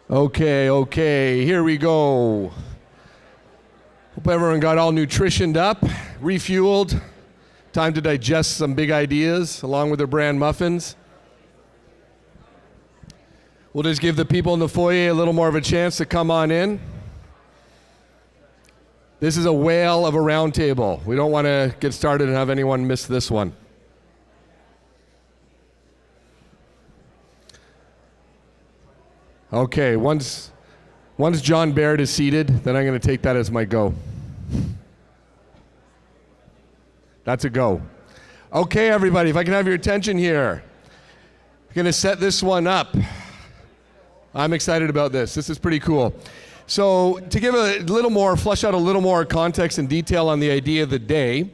Okay, here we go. Hope everyone got all nutritioned up, refueled. Time to digest some big ideas along with their brand muffins. We'll just give the people in the foyer a little more of a chance to come on in. This is a whale of a roundtable. We don't want to get started and have anyone miss this one. Okay, once John Baird is seated, then I'm going to take that as my go. That's a go. Okay, everybody, if I can have your attention here. I'm going to set this one up. I'm excited about this. This is pretty cool. So to give a little more, flesh out a little more context and detail on the idea of the day,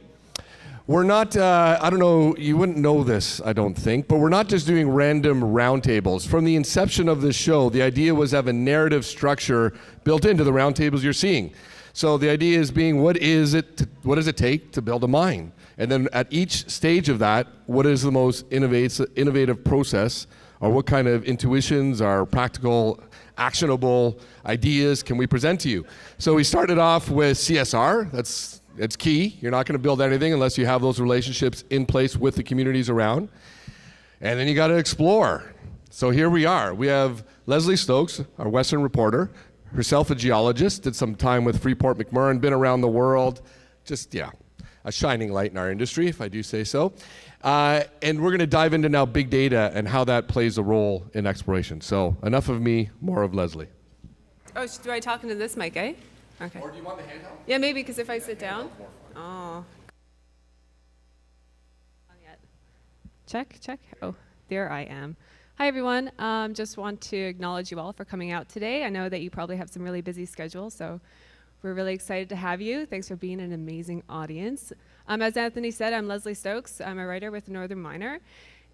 we're not, I don't know, you wouldn't know this, I don't think, but we're not just doing random roundtables. From the inception of this show, the idea was to have a narrative structure built into the roundtables you're seeing. So the idea is being, what does it take to build a mine? And then at each stage of that, what is the most innovative process, or what kind of intuitions or practical, actionable ideas can we present to you? So we started off with CSR. It's key. You're not going to build anything unless you have those relationships in place with the communities around. And then you got to explore. So here we are. We have Leslie Stokes, our Western reporter, herself a geologist, did some time with Freeport-McMoRan, been around the world. Just, yeah, a shining light in our industry, if I do say so. And we're going to dive into now big data and how that plays a role in exploration. So enough of me, more of Leslie. Oh, do I talk into this mic, eh? Okay. Or do you want the handheld? Yeah, maybe, because if I sit down. Oh. Check. Oh, there I am. Hi, everyone. Just want to acknowledge you all for coming out today. I know that you probably have some really busy schedules, so we're really excited to have you. Thanks for being an amazing audience. As Anthony said, I'm Leslie Stokes. I'm a writer with Northern Miner.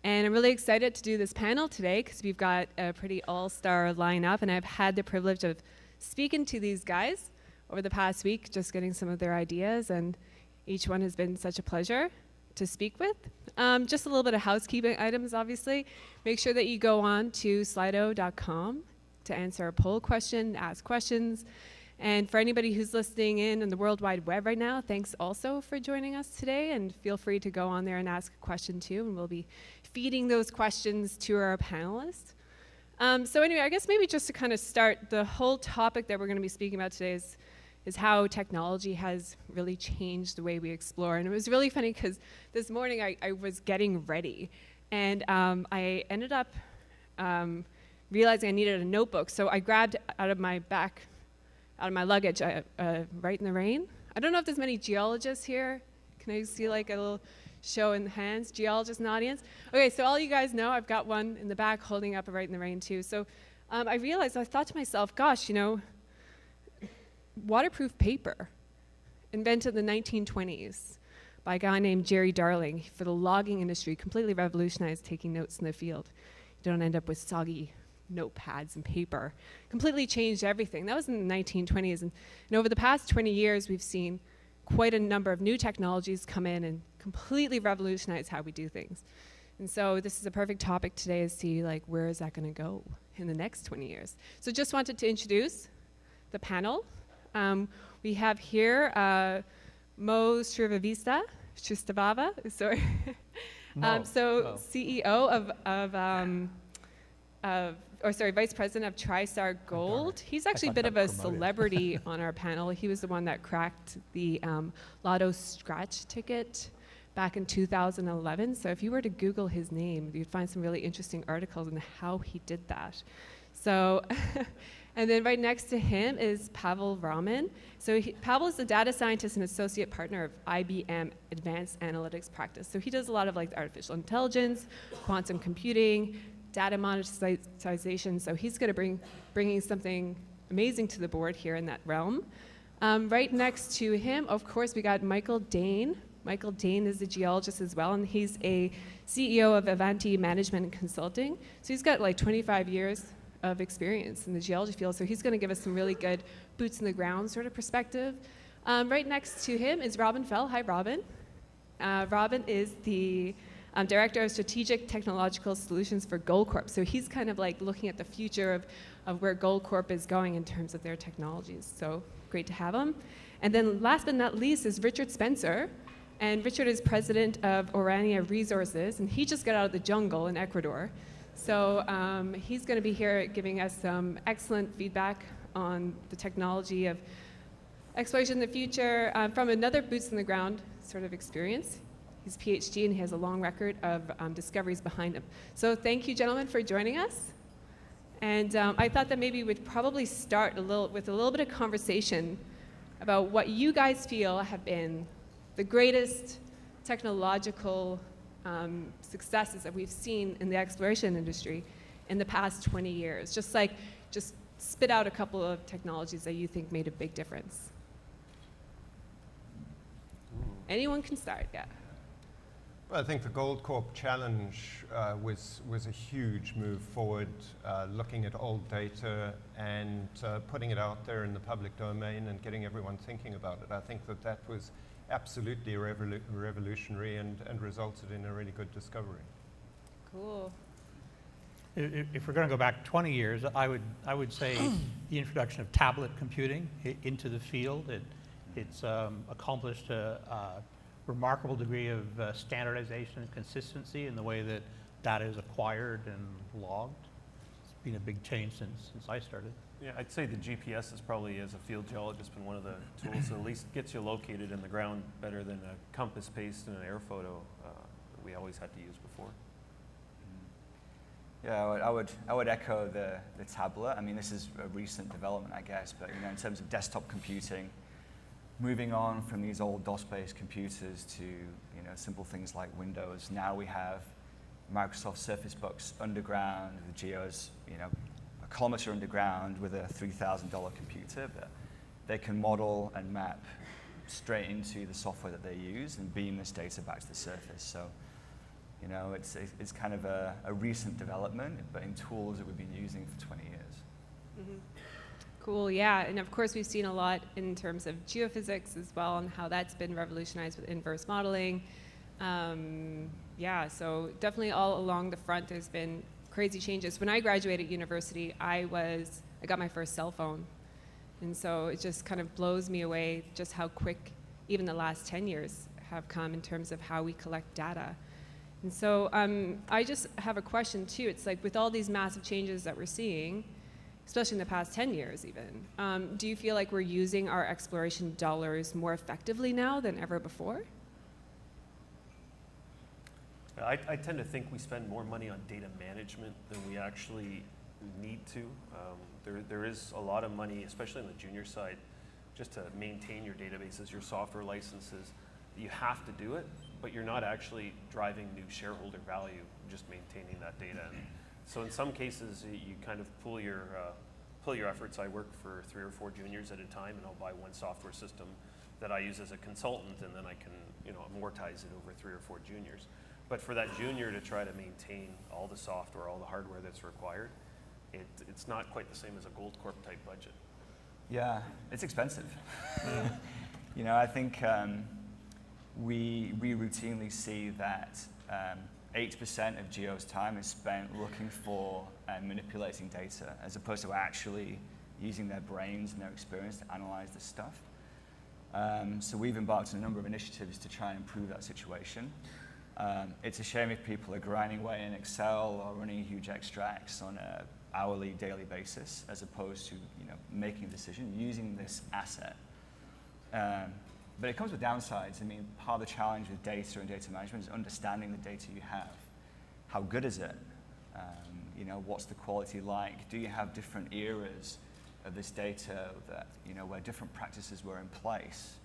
And I'm really excited to do this panel today because we've got a pretty all-star lineup, and I've had the privilege of speaking to these guys over the past week, just getting some of their ideas, and each one has been such a pleasure to speak with. Just a little bit of housekeeping items, obviously. Make sure that you go on to slido.com to answer a poll question, ask questions. And for anybody who's listening in on the World Wide Web right now, thanks also for joining us today, and feel free to go on there and ask a question too, and we'll be feeding those questions to our panelists. So anyway, I guess maybe just to kind of start, the whole topic that we're going to be speaking about today is how technology has really changed the way we explore. And it was really funny because this morning I was getting ready, and I ended up realizing I needed a notebook. So I grabbed out of my luggage, Write in the Rain. I don't know if there's many geologists here. Can I see like a little show in the hands, geologists in the audience? Okay, so all you guys know, I've got one in the back holding up a Write in the Rain too. So I thought to myself, gosh, waterproof paper, invented in the 1920s by a guy named Jerry Darling for the logging industry, completely revolutionized taking notes in the field. You don't end up with soggy notepads and paper. Completely changed everything. That was in the 1920s. And over the past 20 years, we've seen quite a number of new technologies come in and completely revolutionize how we do things. And so this is a perfect topic today to see, like, where is that going to go in the next 20 years? So just wanted to introduce the panel. We have here Mo Srivatsa, sorry. CEO Vice President of TriStar Gold. He's actually a bit of a celebrity on our panel. He was the one that cracked the Lotto scratch ticket back in 2011. So if you were to Google his name, you'd find some really interesting articles on how he did that. So, and then right next to him is Pavel Raman. So Pavel is the data scientist and associate partner of IBM Advanced Analytics Practice. So he does a lot of like artificial intelligence, quantum computing, data monetization. So he's going to bringing something amazing to the board here in that realm. Right next to him, of course, we got Michael Dane. Michael Dane is a geologist as well, and he's a CEO of Avanti Management and Consulting. So he's got like 25 years of experience in the geology field, so he's going to give us some really good boots in the ground sort of perspective. Right next to him is Robin Fell. Hi, Robin. Robin is the Director of Strategic Technological Solutions for Goldcorp. So he's kind of like looking at the future of where Goldcorp is going in terms of their technologies. So great to have him. And then last but not least is Richard Spencer. And Richard is president of Orania Resources, and he just got out of the jungle in Ecuador. So he's going to be here giving us some excellent feedback on the technology of exploration in the future from another boots on the ground sort of experience. He's a PhD and he has a long record of discoveries behind him. So thank you, gentlemen, for joining us. And I thought that maybe we'd probably start with a little bit of conversation about what you guys feel have been the greatest technological successes that we've seen in the exploration industry in the past 20 years. Just spit out a couple of technologies that you think made a big difference. Anyone can start, yeah. Well, I think the Goldcorp challenge was a huge move forward, looking at old data and putting it out there in the public domain and getting everyone thinking about it. I think that was absolutely revolutionary and resulted in a really good discovery. Cool. If we're going to go back 20 years, I would say the introduction of tablet computing into the field. It's accomplished a remarkable degree of standardization and consistency in the way that data is acquired and logged. It's been a big change since I started. Yeah, I'd say the GPS is probably, as a field geologist, been one of the tools that at least gets you located in the ground better than a compass paste and an air photo that we always had to use before. Yeah, I would echo the tablet. I mean, this is a recent development, I guess, but in terms of desktop computing, moving on from these old DOS-based computers to simple things like Windows. Now we have Microsoft Surface Books underground, the Geos, a kilometer underground with a $3,000 computer, but they can model and map straight into the software that they use and beam this data back to the surface. So, it's kind of a recent development, but in tools that we've been using for 20 years. Mm-hmm. Cool, yeah, and of course we've seen a lot in terms of geophysics as well and how that's been revolutionized with inverse modeling. Yeah, so definitely all along the front there's been crazy changes. When I graduated university, I got my first cell phone, and so it just kind of blows me away just how quick even the last 10 years have come in terms of how we collect data. And so I just have a question too. It's like with all these massive changes that we're seeing, especially in the past 10 years even, do you feel like we're using our exploration dollars more effectively now than ever before? I tend to think we spend more money on data management than we actually need to. There is a lot of money, especially on the junior side, just to maintain your databases, your software licenses. You have to do it, but you're not actually driving new shareholder value, just maintaining that data. And so in some cases, you kind of pull your efforts. I work for 3 or 4 juniors at a time, and I'll buy one software system that I use as a consultant, and then I can amortize it over 3 or 4 juniors. But for that junior to try to maintain all the software, all the hardware that's required, it's not quite the same as a Goldcorp type budget. Yeah, it's expensive. I think we routinely see that 8% of Geo's time is spent looking for and manipulating data, as opposed to actually using their brains and their experience to analyze this stuff. So we've embarked on a number of initiatives to try and improve that situation. It's a shame if people are grinding away in Excel or running huge extracts on an hourly, daily basis, as opposed to making a decision using this asset. But it comes with downsides. I mean, part of the challenge with data and data management is understanding the data you have. How good is it? What's the quality like? Do you have different eras of this data that, where different practices were in place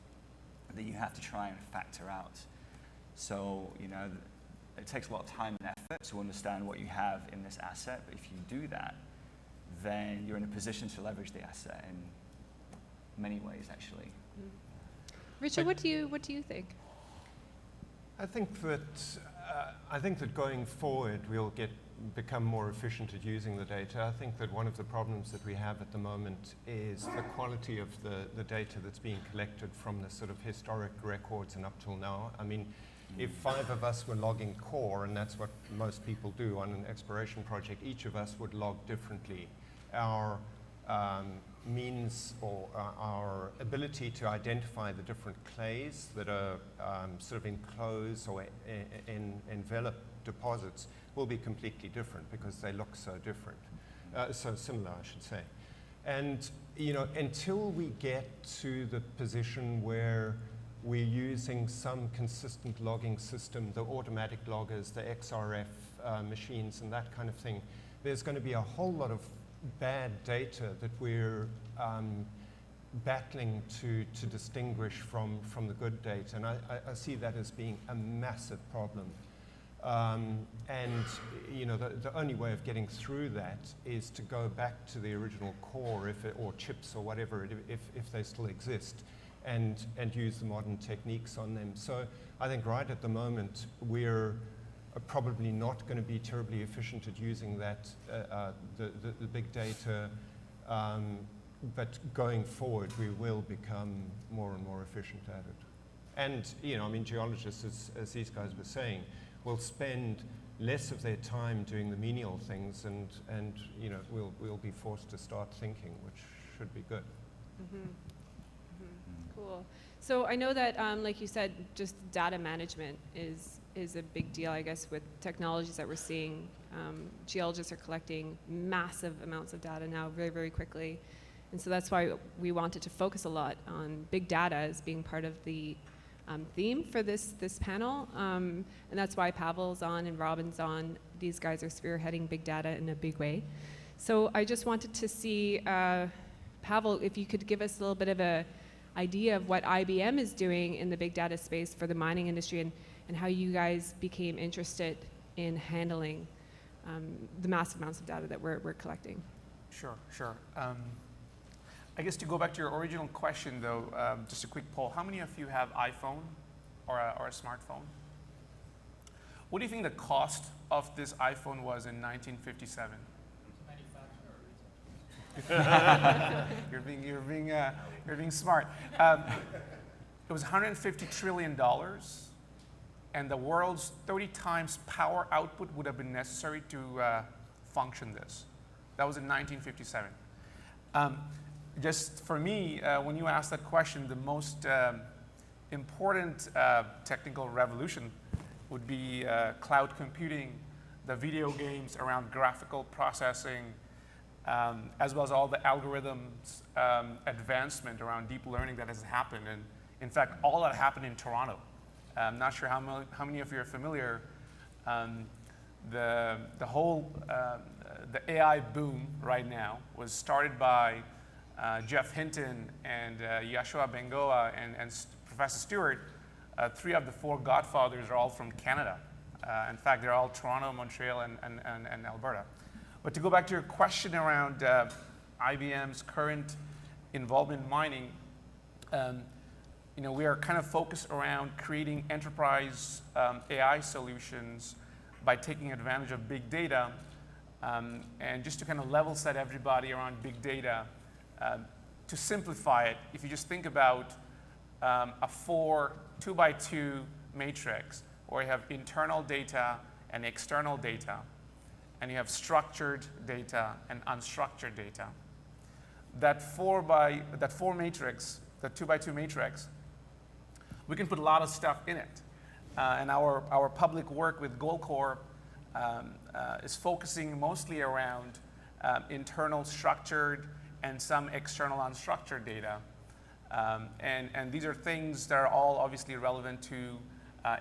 that you have to try and factor out? So, it takes a lot of time and effort to understand what you have in this asset, but if you do that, then you're in a position to leverage the asset in many ways, actually. Richard, what do you think? I think that going forward we'll become more efficient at using the data. I think that one of the problems that we have at the moment is the quality of the data that's being collected from the sort of historic records and up till now. I mean, If 5 of us were logging core, and that's what most people do on an exploration project, each of us would log differently. Our means or our ability to identify the different clays that are sort of enclosed or envelop deposits will be completely different because they look so different, so similar, I should say. And until we get to the position where we're using some consistent logging system, the automatic loggers, the XRF machines and that kind of thing, there's going to be a whole lot of bad data that we're battling to distinguish from the good data. And I see that as being a massive problem. And the only way of getting through that is to go back to the original core or chips or whatever, if they still exist, and use the modern techniques on them. So I think right at the moment we're probably not going to be terribly efficient at using that, the big data, but going forward we will become more and more efficient at it. And I mean, geologists, as these guys were saying, will spend less of their time doing the menial things, and we'll be forced to start thinking, which should be good. Cool. So I know that, like you said, just data management is a big deal, I guess, with technologies that we're seeing. Geologists are collecting massive amounts of data now very, very quickly. And so that's why we wanted to focus a lot on big data as being part of the theme for this panel. And that's why Pavel's on and Robin's on. These guys are spearheading big data in a big way. So I just wanted to see, Pavel, if you could give us a little bit of a idea of what IBM is doing in the big data space for the mining industry, and how you guys became interested in handling the massive amounts of data that we're collecting. Sure. I guess to go back to your original question, though, just a quick poll. How many of you have iPhone or a smartphone? What do you think the cost of this iPhone was in 1957? You're being smart. It was $150 trillion, and the world's 30 times power output would have been necessary to function this. That was in 1957. Just for me, when you ask that question, the most important technical revolution would be cloud computing, the video games around graphical processing, as well as all the algorithms advancement around deep learning that has happened. And in fact, all that happened in Toronto. I'm not sure how many of you are familiar. The whole the AI boom right now was started by Jeff Hinton and Yoshua Bengoa and Professor Stewart. 3 of the 4 godfathers are all from Canada. In fact, they're all Toronto, Montreal, and Alberta. But to go back to your question around IBM's current involvement in mining, we are kind of focused around creating enterprise AI solutions by taking advantage of big data. And just to kind of level set everybody around big data, to simplify it, if you just think about a 2x2 matrix where you have internal data and external data, and you have structured data and unstructured data. That 4 matrix, that 2x2 matrix, we can put a lot of stuff in it. And our public work with Goldcorp is focusing mostly around internal structured and some external unstructured data. And these are things that are all obviously relevant to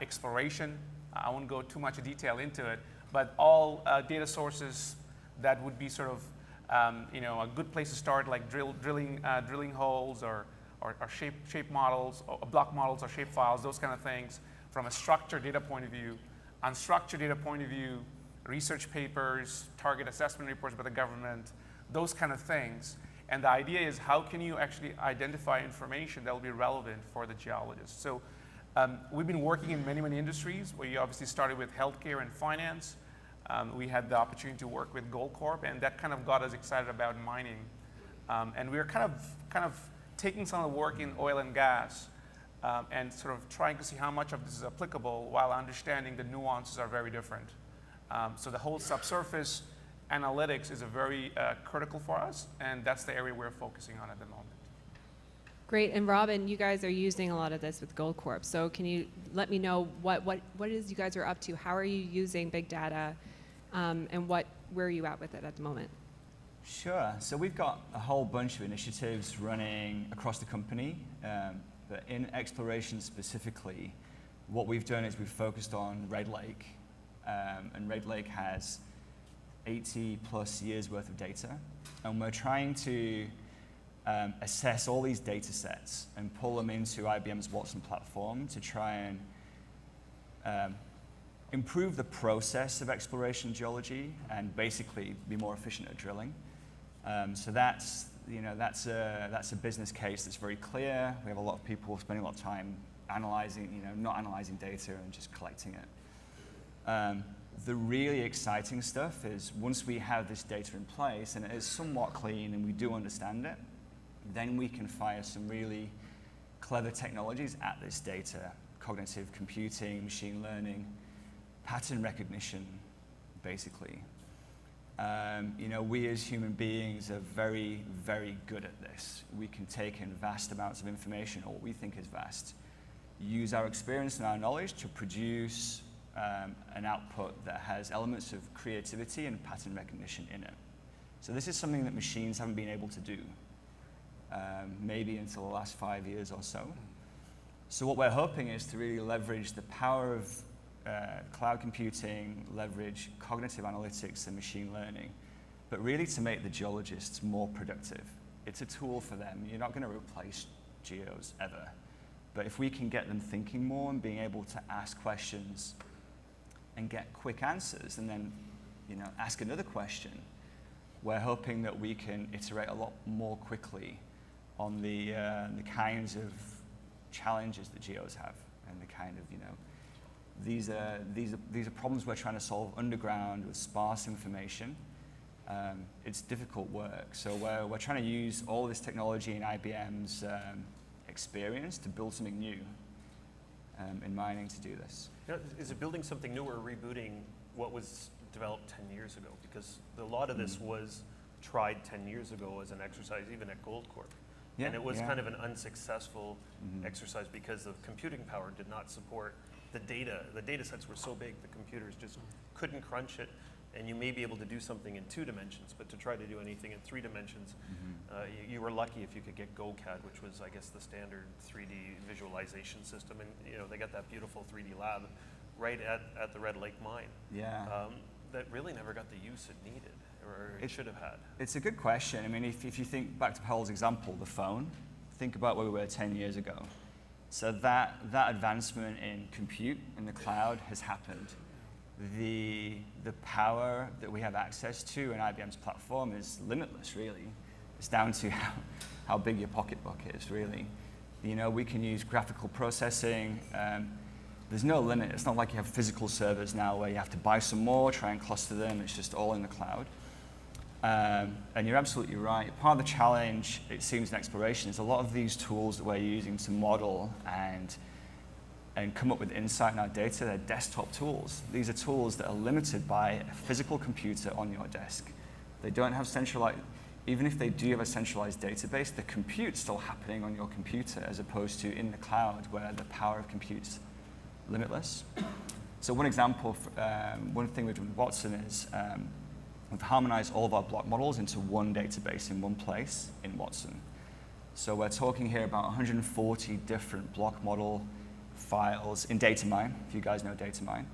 exploration. I won't go too much detail into it, but all data sources that would be sort of a good place to start, like drilling holes or shape models, or block models or shape files, those kind of things from a structured data point of view. Unstructured data point of view, research papers, target assessment reports by the government, those kind of things. And the idea is, how can you actually identify information that will be relevant for the geologist? So we've been working in many, many industries. We obviously started with healthcare and finance. We had the opportunity to work with Goldcorp, and that kind of got us excited about mining. And we were kind of taking some of the work in oil and gas and sort of trying to see how much of this is applicable while understanding the nuances are very different. So the whole subsurface analytics is a very critical for us, and that's the area we're focusing on at the moment. Great. And Robin, you guys are using a lot of this with Goldcorp. So can you let me know what it is you guys are up to? How are you using big data, and where are you at with it at the moment? Sure. So we've got a whole bunch of initiatives running across the company, but in exploration specifically, what we've done is we've focused on Red Lake, and Red Lake has 80 plus years worth of data, and we're trying to assess all these data sets and pull them into IBM's Watson platform to try and improve the process of exploration geology and basically be more efficient at drilling. So that's a business case that's very clear. We have a lot of people spending a lot of time analyzing, not analyzing data and just collecting it. The really exciting stuff is once we have this data in place and it is somewhat clean and we do understand it, then we can fire some really clever technologies at this data: cognitive computing, machine learning, pattern recognition, basically. We as human beings are very, very good at this. We can take in vast amounts of information, or what we think is vast, use our experience and our knowledge to produce an output that has elements of creativity and pattern recognition in it. So this is something that machines haven't been able to do, maybe until the last 5 years or so. So what we're hoping is to really leverage the power of cloud computing, leverage cognitive analytics and machine learning, but really to make the geologists more productive. It's a tool for them. You're not going to replace geos ever. But if we can get them thinking more and being able to ask questions and get quick answers and then ask another question, we're hoping that we can iterate a lot more quickly on the kinds of challenges that geos have, and the kind of these are problems we're trying to solve underground with sparse information. It's difficult work, so we're trying to use all this technology in IBM's experience to build something new in mining to do this. Is it building something new or rebooting what was developed 10 years ago? Because a lot of this was tried 10 years ago as an exercise, even at Goldcorp. Yeah, and it was kind of an unsuccessful exercise because the computing power did not support the data. The data sets were so big, the computers just couldn't crunch it. And you may be able to do something in 2 dimensions, but to try to do anything in 3 dimensions, you were lucky if you could get GoCAD, which was, I guess, the standard 3D visualization system. And they got that beautiful 3D lab right at the Red Lake mine. Yeah. That really never got the use it needed, or it should have had. It's a good question. I mean, if you think back to Paul's example, the phone, think about where we were 10 years ago. So that advancement in compute in the cloud has happened. The power that we have access to in IBM's platform is limitless, really. It's down to how big your pocketbook is, really. We can use graphical processing. There's no limit. It's not like you have physical servers now where you have to buy some more, try and cluster them. It's just all in the cloud. And you're absolutely right. Part of the challenge, it seems, in exploration is a lot of these tools that we're using to model and come up with insight in our data, they're desktop tools. These are tools that are limited by a physical computer on your desk. They don't have centralized, even if they do have a centralized database, the compute's still happening on your computer as opposed to in the cloud where the power of compute's limitless. So one example, one thing we've done with Watson is we've harmonized all of our block models into one database in one place in Watson. So we're talking here about 140 different block model files in Datamine, if you guys know Datamine.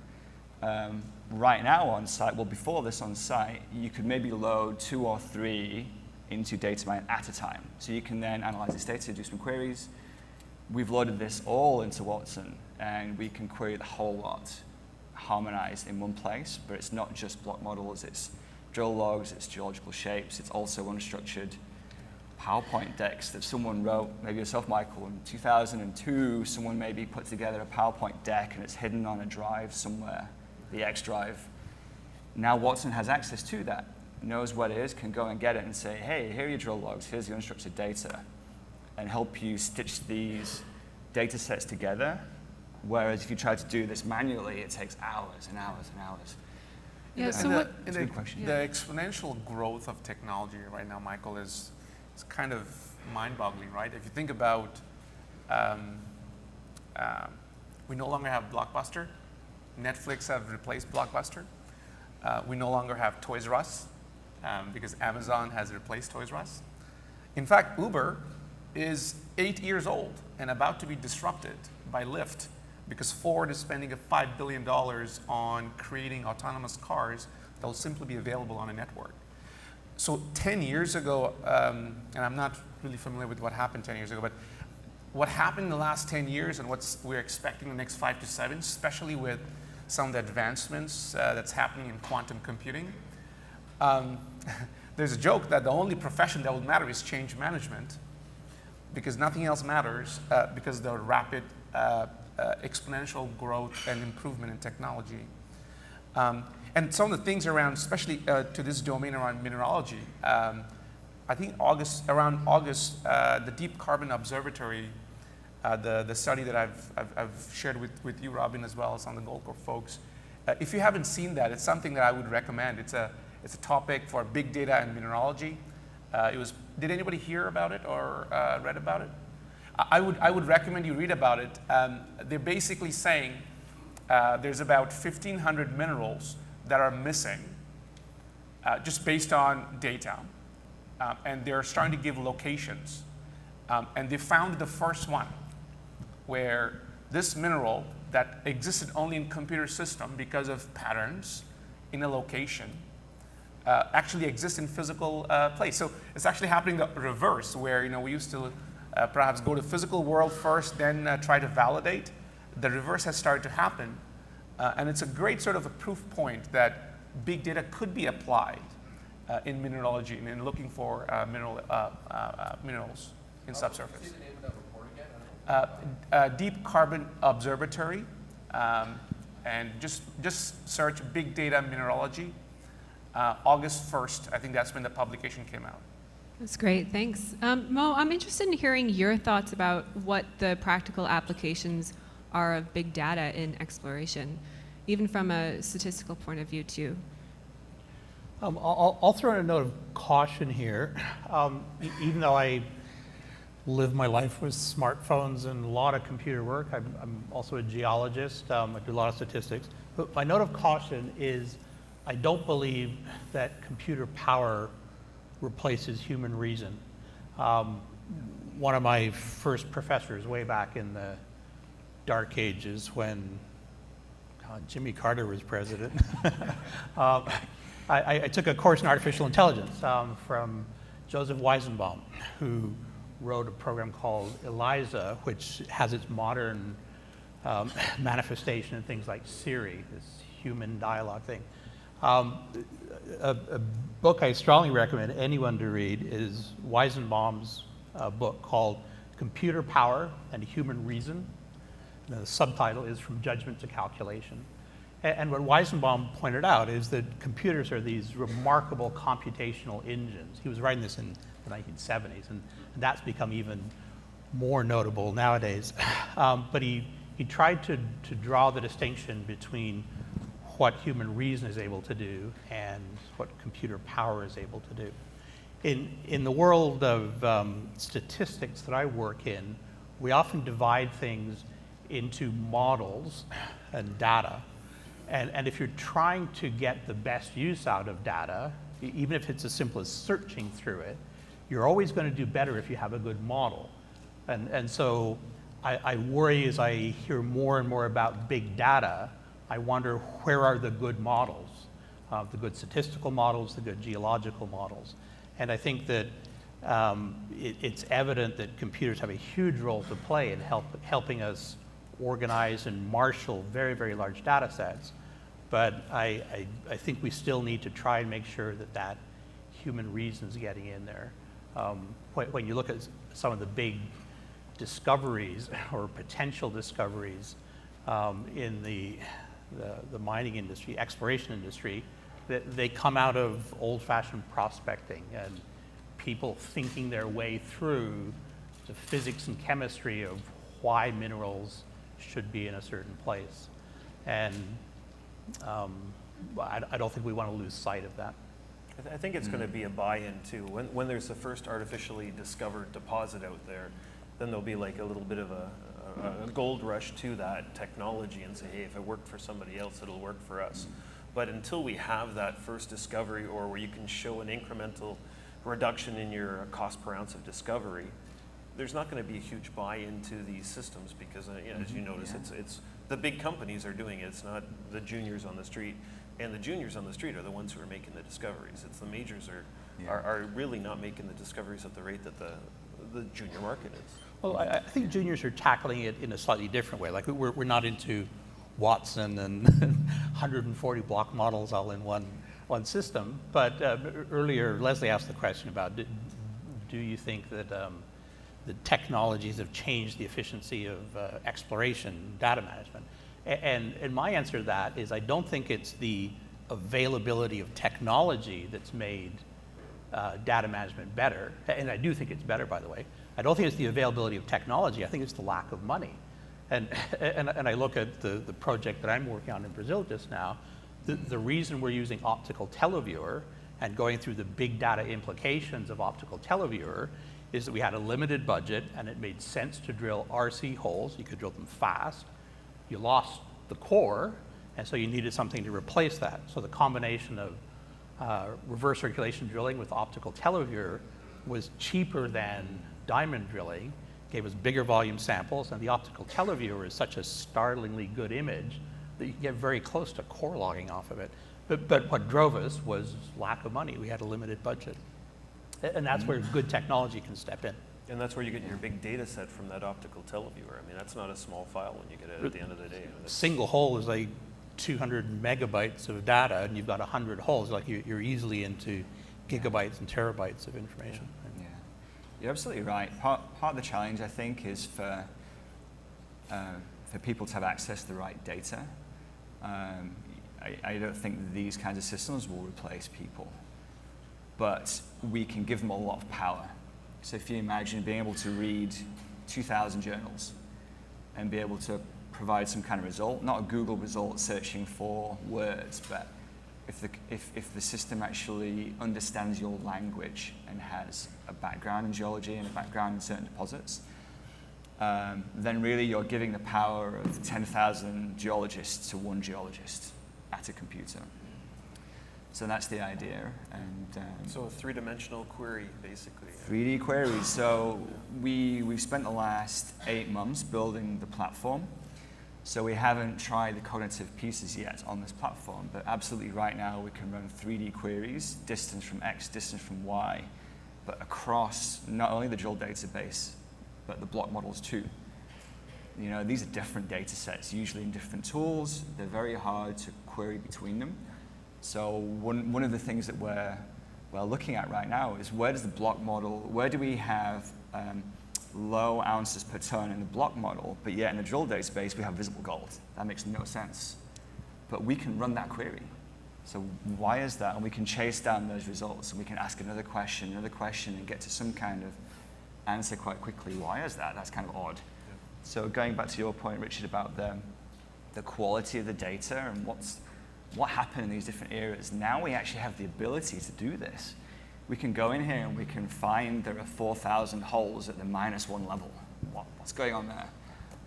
Right now on site, well, before this on site, you could maybe load 2 or 3 into Datamine at a time. So you can then analyze this data, do some queries. We've loaded this all into Watson, and we can query the whole lot, harmonized in one place, but it's not just block models, it's drill logs, it's geological shapes, it's also unstructured PowerPoint decks that someone wrote, maybe yourself, Michael, in 2002, someone maybe put together a PowerPoint deck and it's hidden on a drive somewhere, the X drive. Now Watson has access to that, knows what it is, can go and get it and say, hey, here are your drill logs, here's the unstructured data, and help you stitch these data sets together, whereas if you try to do this manually, it takes hours and hours and hours. Yeah, so And what, It's a good question. the exponential growth of technology right now, Michael, is kind of mind-boggling, right? If you think about, we no longer have Blockbuster. Netflix have replaced Blockbuster. We no longer have Toys R Us because Amazon has replaced Toys R Us. In fact, Uber is 8 years old and about to be disrupted by Lyft because Ford is spending $5 billion on creating autonomous cars that will simply be available on a network. So 10 years ago, and I'm not really familiar with what happened 10 years ago, but what happened in the last 10 years and what we're expecting in the next 5 to 7, especially with some of the advancements that's happening in quantum computing. There's a joke that the only profession that will matter is change management because nothing else matters because of the rapid exponential growth and improvement in technology. And some of the things around, especially to this domain around mineralogy, I think around August, the Deep Carbon Observatory, the study that I've shared with you, Robin, as well as on the Goldcorp folks. If you haven't seen that, it's something that I would recommend. It's a topic for big data and mineralogy. Did anybody hear about it or read about it? I would recommend you read about it. They're basically saying there's about 1,500 minerals that are missing just based on data. And they're starting to give locations. And they found the first one where this mineral that existed only in computer system because of patterns in a location actually exists in physical place. So it's actually happening the reverse, where we used to perhaps go to physical world first, then try to validate. The reverse has started to happen, and it's a great sort of a proof point that big data could be applied in mineralogy and in looking for minerals in subsurface. What's the name of that report again? Deep Carbon Observatory, and just search big data mineralogy. August 1st, I think that's when the publication came out. that's great, thanks. Mo, I'm interested in hearing your thoughts about what the practical applications are of big data in exploration, even from a statistical point of view too. I'll throw in a note of caution here. Even though I live my life with smartphones and a lot of computer work, I'm also a geologist. I do a lot of statistics. But my note of caution is I don't believe that computer power replaces human reason. One of my first professors way back in the dark ages when Jimmy Carter was president, I took a course in artificial intelligence from Joseph Weizenbaum, who wrote a program called ELIZA, which has its modern manifestation in things like Siri, this human dialogue thing. A book I strongly recommend anyone to read is Weizenbaum's book called Computer Power and Human Reason. The subtitle is From Judgment to Calculation. And what Weizenbaum pointed out is that computers are these remarkable computational engines. He was writing this in the 1970s, and that's become even more notable nowadays. But he tried to draw the distinction between what human reason is able to do and what computer power is able to do. In the world of statistics that I work in, we often divide things into models and data. And if you're trying to get the best use out of data, even if it's as simple as searching through it, you're always going to do better if you have a good model. And so I worry as I hear more and more about big data, I wonder where are the good models, the good statistical models, the good geological models. And I think that it's evident that computers have a huge role to play in helping us organize and marshal very, very large data sets. But I think we still need to try and make sure that human reason is getting in there. When you look at some of the big discoveries or potential discoveries in the mining industry, exploration industry, they come out of old-fashioned prospecting and people thinking their way through the physics and chemistry of why minerals should be in a certain place. And I don't think we want to lose sight of that. I think it's going to be a buy-in too. When there's the first artificially discovered deposit out there, then there'll be like a little bit of a gold rush to that technology and say, hey, if it worked for somebody else, it'll work for us. But until we have that first discovery, or where you can show an incremental reduction in your cost per ounce of discovery, there's not going to be a huge buy-in to these systems, because as you notice, it's the big companies are doing it. It's not the juniors on the street. And the juniors on the street are the ones who are making the discoveries. It's the majors are really not making the discoveries at the rate that the junior market is. Well, I think juniors are tackling it in a slightly different way. Like we're not into Watson and 140 block models all in one system. But earlier, Leslie asked the question about, do you think that the technologies have changed the efficiency of exploration, data management? And my answer to that is, I don't think it's the availability of technology that's made data management better. And I do think it's better, by the way. I don't think it's the availability of technology. I think it's the lack of money. And I look at the project that I'm working on in Brazil just now. The reason we're using optical televiewer and going through the big data implications of optical televiewer is that we had a limited budget, and it made sense to drill RC holes. You could drill them fast. You lost the core, and so you needed something to replace that. So the combination of reverse circulation drilling with optical televiewer was cheaper than diamond drilling, gave us bigger volume samples, and the optical televiewer is such a startlingly good image that you can get very close to core logging off of it. But what drove us was lack of money. We had a limited budget. And that's where good technology can step in. And that's where you get your big data set from that optical televiewer. I mean, that's not a small file when you get it at the end of the day. I mean, A single hole is like 200 megabytes of data, and you've got 100 holes. Like you're easily into gigabytes and terabytes of information. Yeah, you're absolutely right. Part of the challenge, I think, is for people to have access to the right data. I don't think these kinds of systems will replace people, but we can give them a lot of power. So if you imagine being able to read 2,000 journals and be able to provide some kind of result, not a Google result searching for words, but if the system actually understands your language and has a background in geology and a background in certain deposits, then really you're giving the power of 10,000 geologists to one geologist at a computer. So that's the idea. And so a three-dimensional query, basically. 3D queries. So we've spent the last 8 months building the platform. So we haven't tried the cognitive pieces yet on this platform, but absolutely right now we can run 3D queries, distance from X, distance from Y, but across not only the drill database, but the block models too. You know, these are different data sets, usually in different tools. They're very hard to query between them. So one of the things that we're looking at right now is, where does the block model, where do we have low ounces per ton in the block model, but yet in the drill database we have visible gold? That makes no sense. But we can run that query. So why is that? And we can chase down those results, and we can ask another question, and get to some kind of answer quite quickly. Why is that? That's kind of odd. Yeah. So going back to your point, Richard, about the quality of the data and what happened in these different areas, now we actually have the ability to do this. We can go in here and we can find there are 4,000 holes at the -1 level. What's going on there?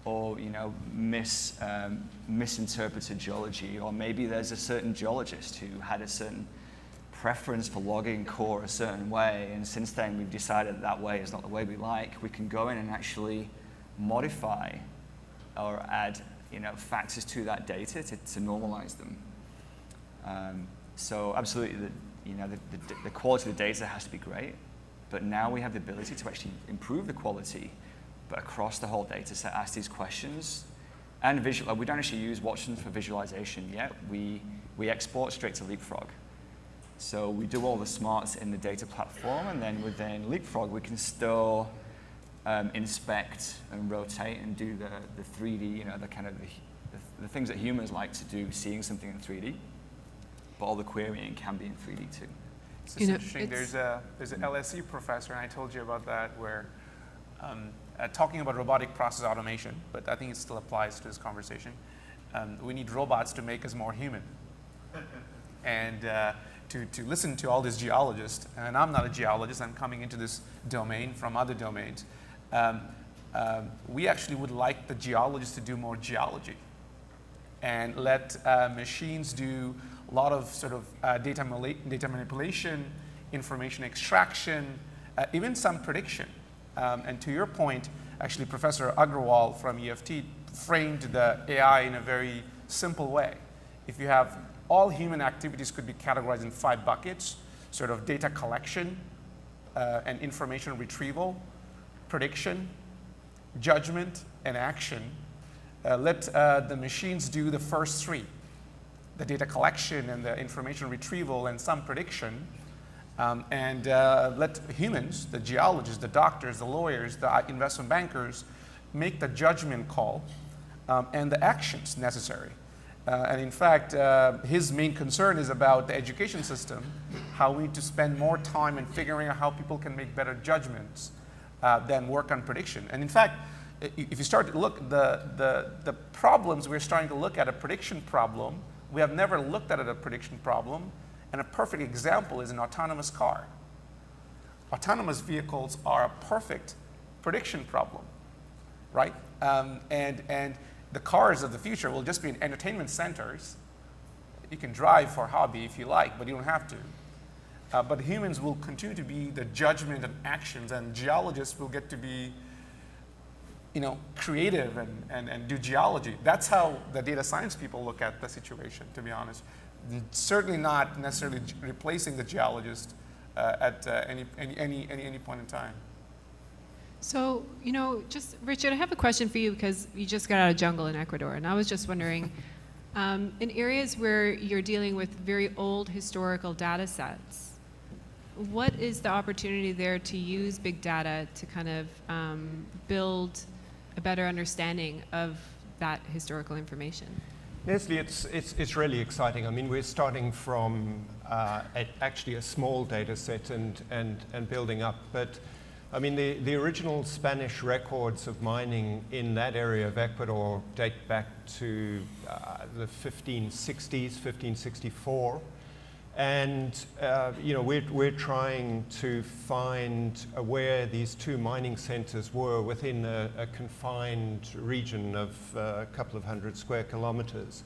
Or, you know, misinterpreted geology, or maybe there's a certain geologist who had a certain preference for logging core a certain way, and since then we've decided that way is not the way we like. We can go in and actually modify or add, you know, factors to that data to normalize them. So absolutely, the quality of the data has to be great, but now we have the ability to actually improve the quality, but across the whole data set, ask these questions. And we don't actually use Watson for visualization yet. We export straight to Leapfrog. So we do all the smarts in the data platform, and then within Leapfrog we can still inspect and rotate and do the 3D, you know, the kind of the things that humans like to do, seeing something in 3D. But all the querying can be in 3D too. It's interesting. There's an LSE professor, and I told you about that, where talking about robotic process automation, but I think it still applies to this conversation. We need robots to make us more human. And to listen to all these geologists, and I'm not a geologist, I'm coming into this domain from other domains. We actually would like the geologists to do more geology and let machines do a lot of sort of data manipulation, information extraction, even some prediction. And to your point, actually Professor Agrawal from EFT framed the AI in a very simple way. If you have all human activities could be categorized in 5 buckets, sort of data collection and information retrieval, prediction, judgment, and action. Let the machines do the first 3, the data collection and the information retrieval and some prediction, and let humans, the geologists, the doctors, the lawyers, the investment bankers, make the judgment call and the actions necessary. And in fact, his main concern is about the education system, how we need to spend more time in figuring out how people can make better judgments than work on prediction. And in fact, if you start to look, the problems we're starting to look at, a prediction problem, we have never looked at a prediction problem, and a perfect example is an autonomous car. Autonomous vehicles are a perfect prediction problem, right? And the cars of the future will just be in entertainment centers. You can drive for hobby if you like, but you don't have to. But humans will continue to be the judgment and actions, and geologists will get to be, creative and do geology. That's how the data science people look at the situation, to be honest. Certainly not necessarily replacing the geologist at any point in time. So, just Richard, I have a question for you because you just got out of jungle in Ecuador, and I was just wondering, in areas where you're dealing with very old historical data sets, what is the opportunity there to use big data to kind of build a better understanding of that historical information? Leslie, it's really exciting. I mean, we're starting from actually a small data set and building up. But I mean, the original Spanish records of mining in that area of Ecuador date back to the 1560s, 1564. And we're trying to find where these 2 mining centers were within a confined region of a couple of 100 square kilometers.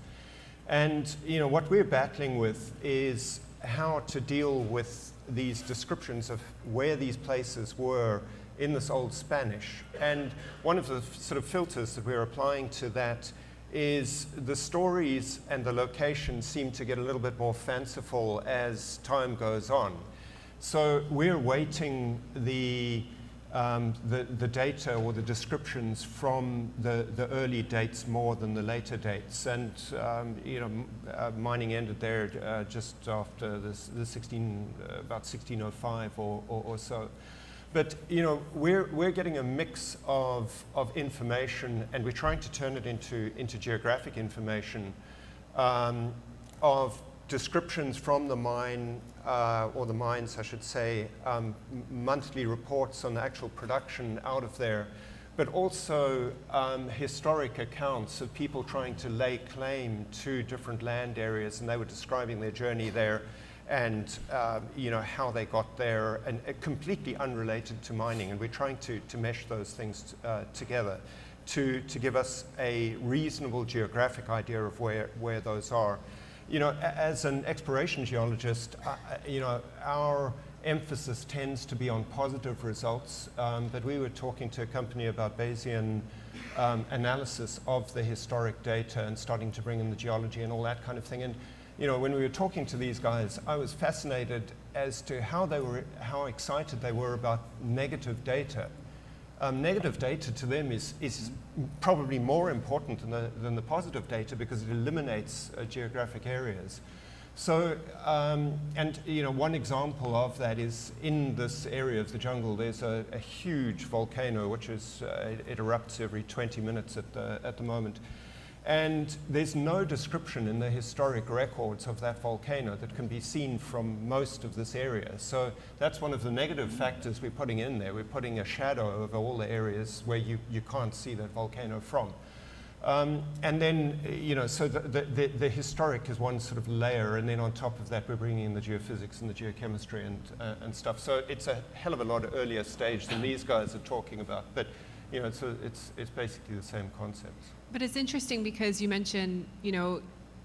And what we're battling with is how to deal with these descriptions of where these places were in this old Spanish. And one of the sort of filters that we're applying to that is the stories and the locations seem to get a little bit more fanciful as time goes on. So we're weighting the data or the descriptions from the early dates more than the later dates. And mining ended there just after about 1605 or so. But we're getting a mix of information, and we're trying to turn it into geographic information of descriptions from the mine, or the mines, I should say, monthly reports on the actual production out of there, but also historic accounts of people trying to lay claim to different land areas, and they were describing their journey there and how they got there, and completely unrelated to mining. And we're trying to mesh those things together to give us a reasonable geographic idea of where those are. As an exploration geologist, our emphasis tends to be on positive results, but we were talking to a company about Bayesian analysis of the historic data and starting to bring in the geology and all that kind of thing. And when we were talking to these guys, I was fascinated as to how excited they were about negative data. Negative data to them is probably more important than the positive data because it eliminates geographic areas. So, one example of that is in this area of the jungle, there's a huge volcano which is it erupts every 20 minutes at the moment. And there's no description in the historic records of that volcano that can be seen from most of this area. So that's one of the negative factors we're putting in there. We're putting a shadow over all the areas where you can't see that volcano from. And then, so the historic is one sort of layer, and then on top of that, we're bringing in the geophysics and the geochemistry and stuff. So it's a hell of a lot earlier stage than these guys are talking about. But it's basically the same concepts. But it's interesting because you mentioned,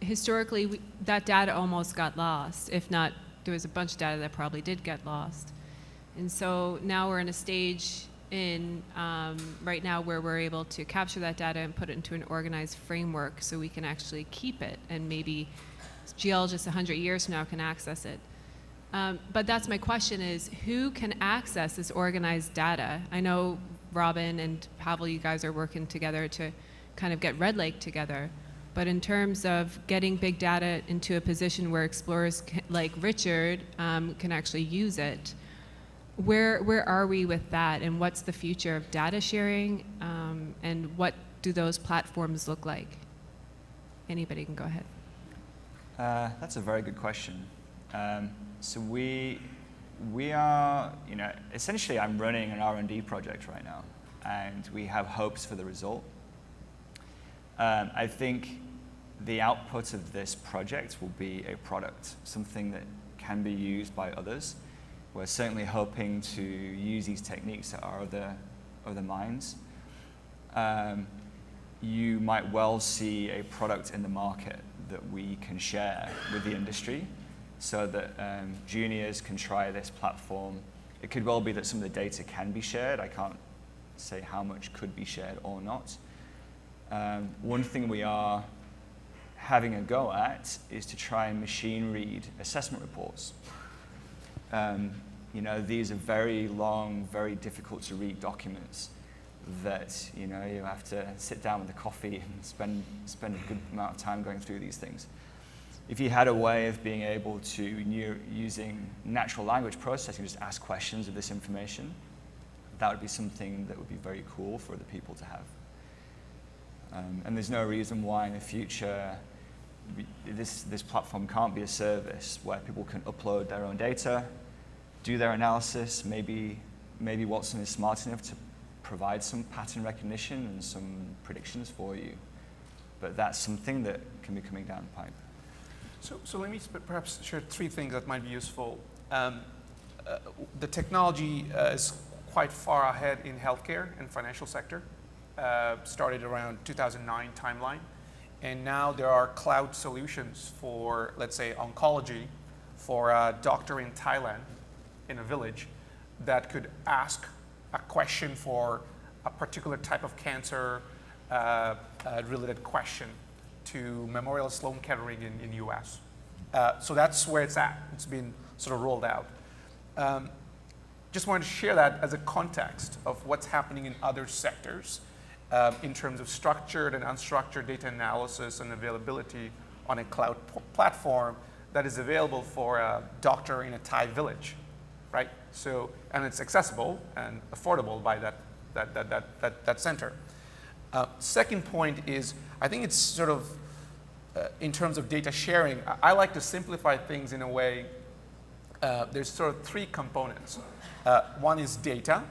historically that data almost got lost. If not, there was a bunch of data that probably did get lost. And so now we're in a stage right now where we're able to capture that data and put it into an organized framework so we can actually keep it, and maybe geologists 100 years from now can access it. But that's my question is, who can access this organized data? I know Robin and Pavel, you guys are working together to kind of get Red Lake together. But in terms of getting big data into a position where explorers like Richard can actually use it, where are we with that, and what's the future of data sharing, and what do those platforms look like? Anybody can go ahead. That's a very good question. So we are, essentially I'm running an R&D project right now, and we have hopes for the result. I think the output of this project will be a product, something that can be used by others. We're certainly hoping to use these techniques at our other mines. You might well see a product in the market that we can share with the industry so that juniors can try this platform. It could well be that some of the data can be shared. I can't say how much could be shared or not. One thing we are having a go at is to try and machine read assessment reports. These are very long, very difficult to read documents that you have to sit down with a coffee and spend a good amount of time going through these things. If you had a way of being able to, using natural language processing, just ask questions of this information, that would be something that would be very cool for the people to have. And there's no reason why in the future this platform can't be a service where people can upload their own data, do their analysis. Maybe Watson is smart enough to provide some pattern recognition and some predictions for you. But that's something that can be coming down the pipe. So let me perhaps share 3 things that might be useful. The technology is quite far ahead in healthcare and financial sector. Started around 2009 timeline. And now there are cloud solutions for, let's say, oncology, for a doctor in Thailand, in a village, that could ask a question for a particular type of cancer related question to Memorial Sloan Kettering in US. So that's where it's at. It's been sort of rolled out. Just wanted to share that as a context of what's happening in other sectors in terms of structured and unstructured data analysis and availability on a cloud platform that is available for a doctor in a Thai village, right? So, and it's accessible and affordable by that center. Second point is, I think it's sort of, in terms of data sharing, I like to simplify things in a way, there's sort of 3 components. One is data.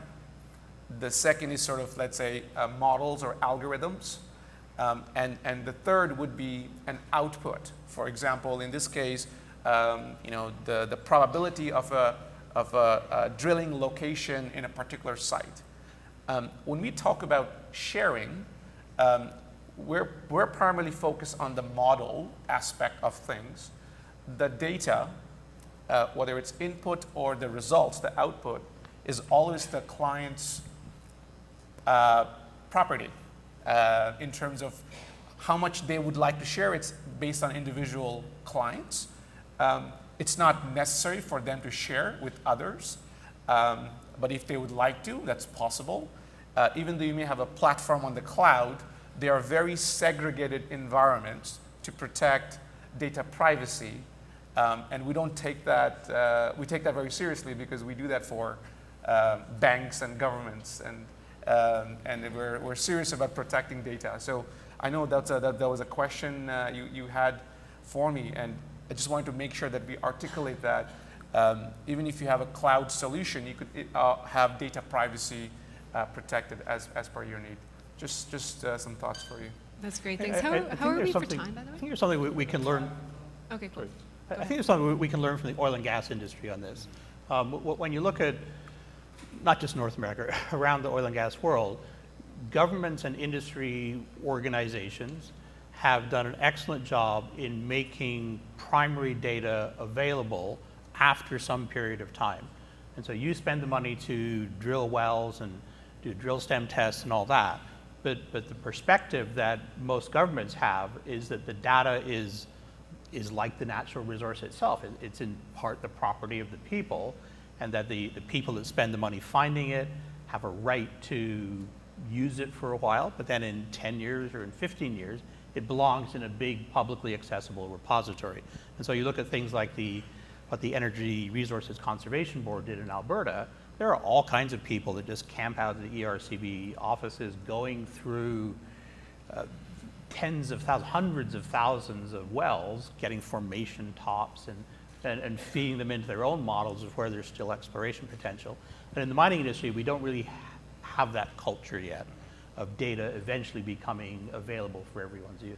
The second is sort of, let's say, models or algorithms. And the third would be an output. For example, in this case, the probability of a drilling location in a particular site. When we talk about sharing, we're primarily focused on the model aspect of things. The data, whether it's input or the results, the output, is always the client's property in terms of how much they would like to share. It's based on individual clients. It's not necessary for them to share with others, but if they would like to, that's possible. Even though you may have a platform on the cloud, they are very segregated environments to protect data privacy, and we don't take that, we take that very seriously because we do that for banks and governments, and we're serious about protecting data. So I know that was a question you had for me, and I just wanted to make sure that we articulate that even if you have a cloud solution, you could have data privacy protected as per your need. Just some thoughts for you. That's great. Thanks. I How think are there's we for something- time, by the I way? think there's something we can learn. Okay, cool. I think there's something we can learn from the oil and gas industry on this. When you look at not just North America, around the oil and gas world, governments and industry organizations have done an excellent job in making primary data available after some period of time. And so you spend the money to drill wells and do drill stem tests and all that, but the perspective that most governments have is that the data is like the natural resource itself. It's in part the property of the people, and that the people that spend the money finding it have a right to use it for a while, but then in 10 years or in 15 years, it belongs in a big publicly accessible repository. And so you look at things like what the Energy Resources Conservation Board did in Alberta. There are all kinds of people that just camp out at the ERCB offices going through tens of thousands, hundreds of thousands of wells, getting formation tops and feeding them into their own models of where there's still exploration potential. And in the mining industry, we don't really have that culture yet of data eventually becoming available for everyone's use.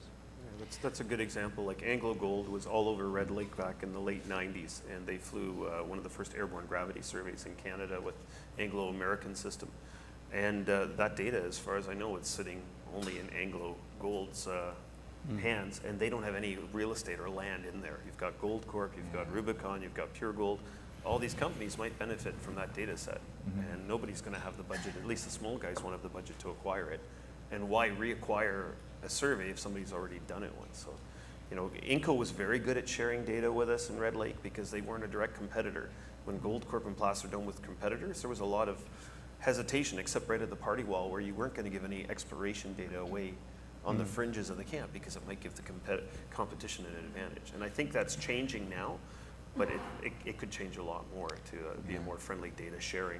Yeah, that's a good example. Like AngloGold was all over Red Lake back in the late 90s, and they flew one of the first airborne gravity surveys in Canada with Anglo-American system. And that data, as far as I know, it's sitting only in AngloGold's hands, and they don't have any real estate or land in there. You've got Goldcorp, you've got Rubicon, you've got Pure Gold. All these companies might benefit from that data set, and nobody's going to have the budget, at least the small guys won't have the budget to acquire it. And why reacquire a survey if somebody's already done it once? So, you know, Inco was very good at sharing data with us in Red Lake because they weren't a direct competitor. When Goldcorp and Placer Dome with competitors, there was a lot of hesitation, except right at the party wall, where you weren't going to give any exploration data away on the fringes of the camp because it might give the competition an advantage. And I think that's changing now, but it could change a lot more to be a more friendly data sharing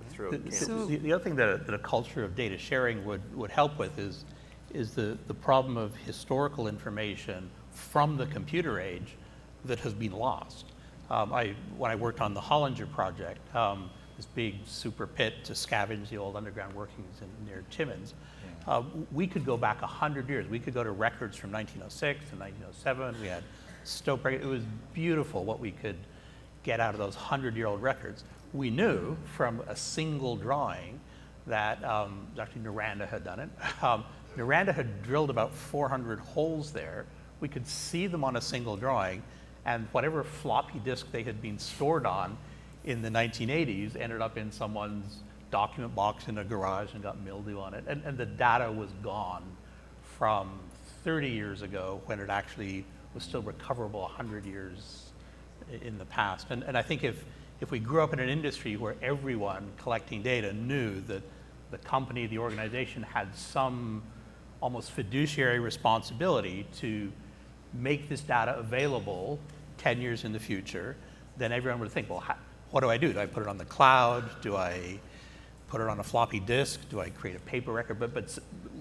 throughout camp. So- The other thing that a culture of data sharing would help with is the problem of historical information from the computer age that has been lost. When I worked on the Hollinger project, this big super pit to scavenge the old underground workings near Timmins, we could go back 100 years. We could go to records from 1906 to 1907. We had Stope records. It was beautiful what we could get out of those 100-year-old records. We knew from a single drawing that, actually Noranda had done it. Noranda had drilled about 400 holes there. We could see them on a single drawing, and whatever floppy disk they had been stored on in the 1980s ended up in someone's document box in a garage and got mildew on it. And the data was gone from 30 years ago when it actually was still recoverable 100 years in the past. And I think if we grew up in an industry where everyone collecting data knew that the company, the organization had some almost fiduciary responsibility to make this data available 10 years in the future, then everyone would think, well, what do I do? Do I put it on the cloud? Do I put it on a floppy disk? Do I create a paper record? But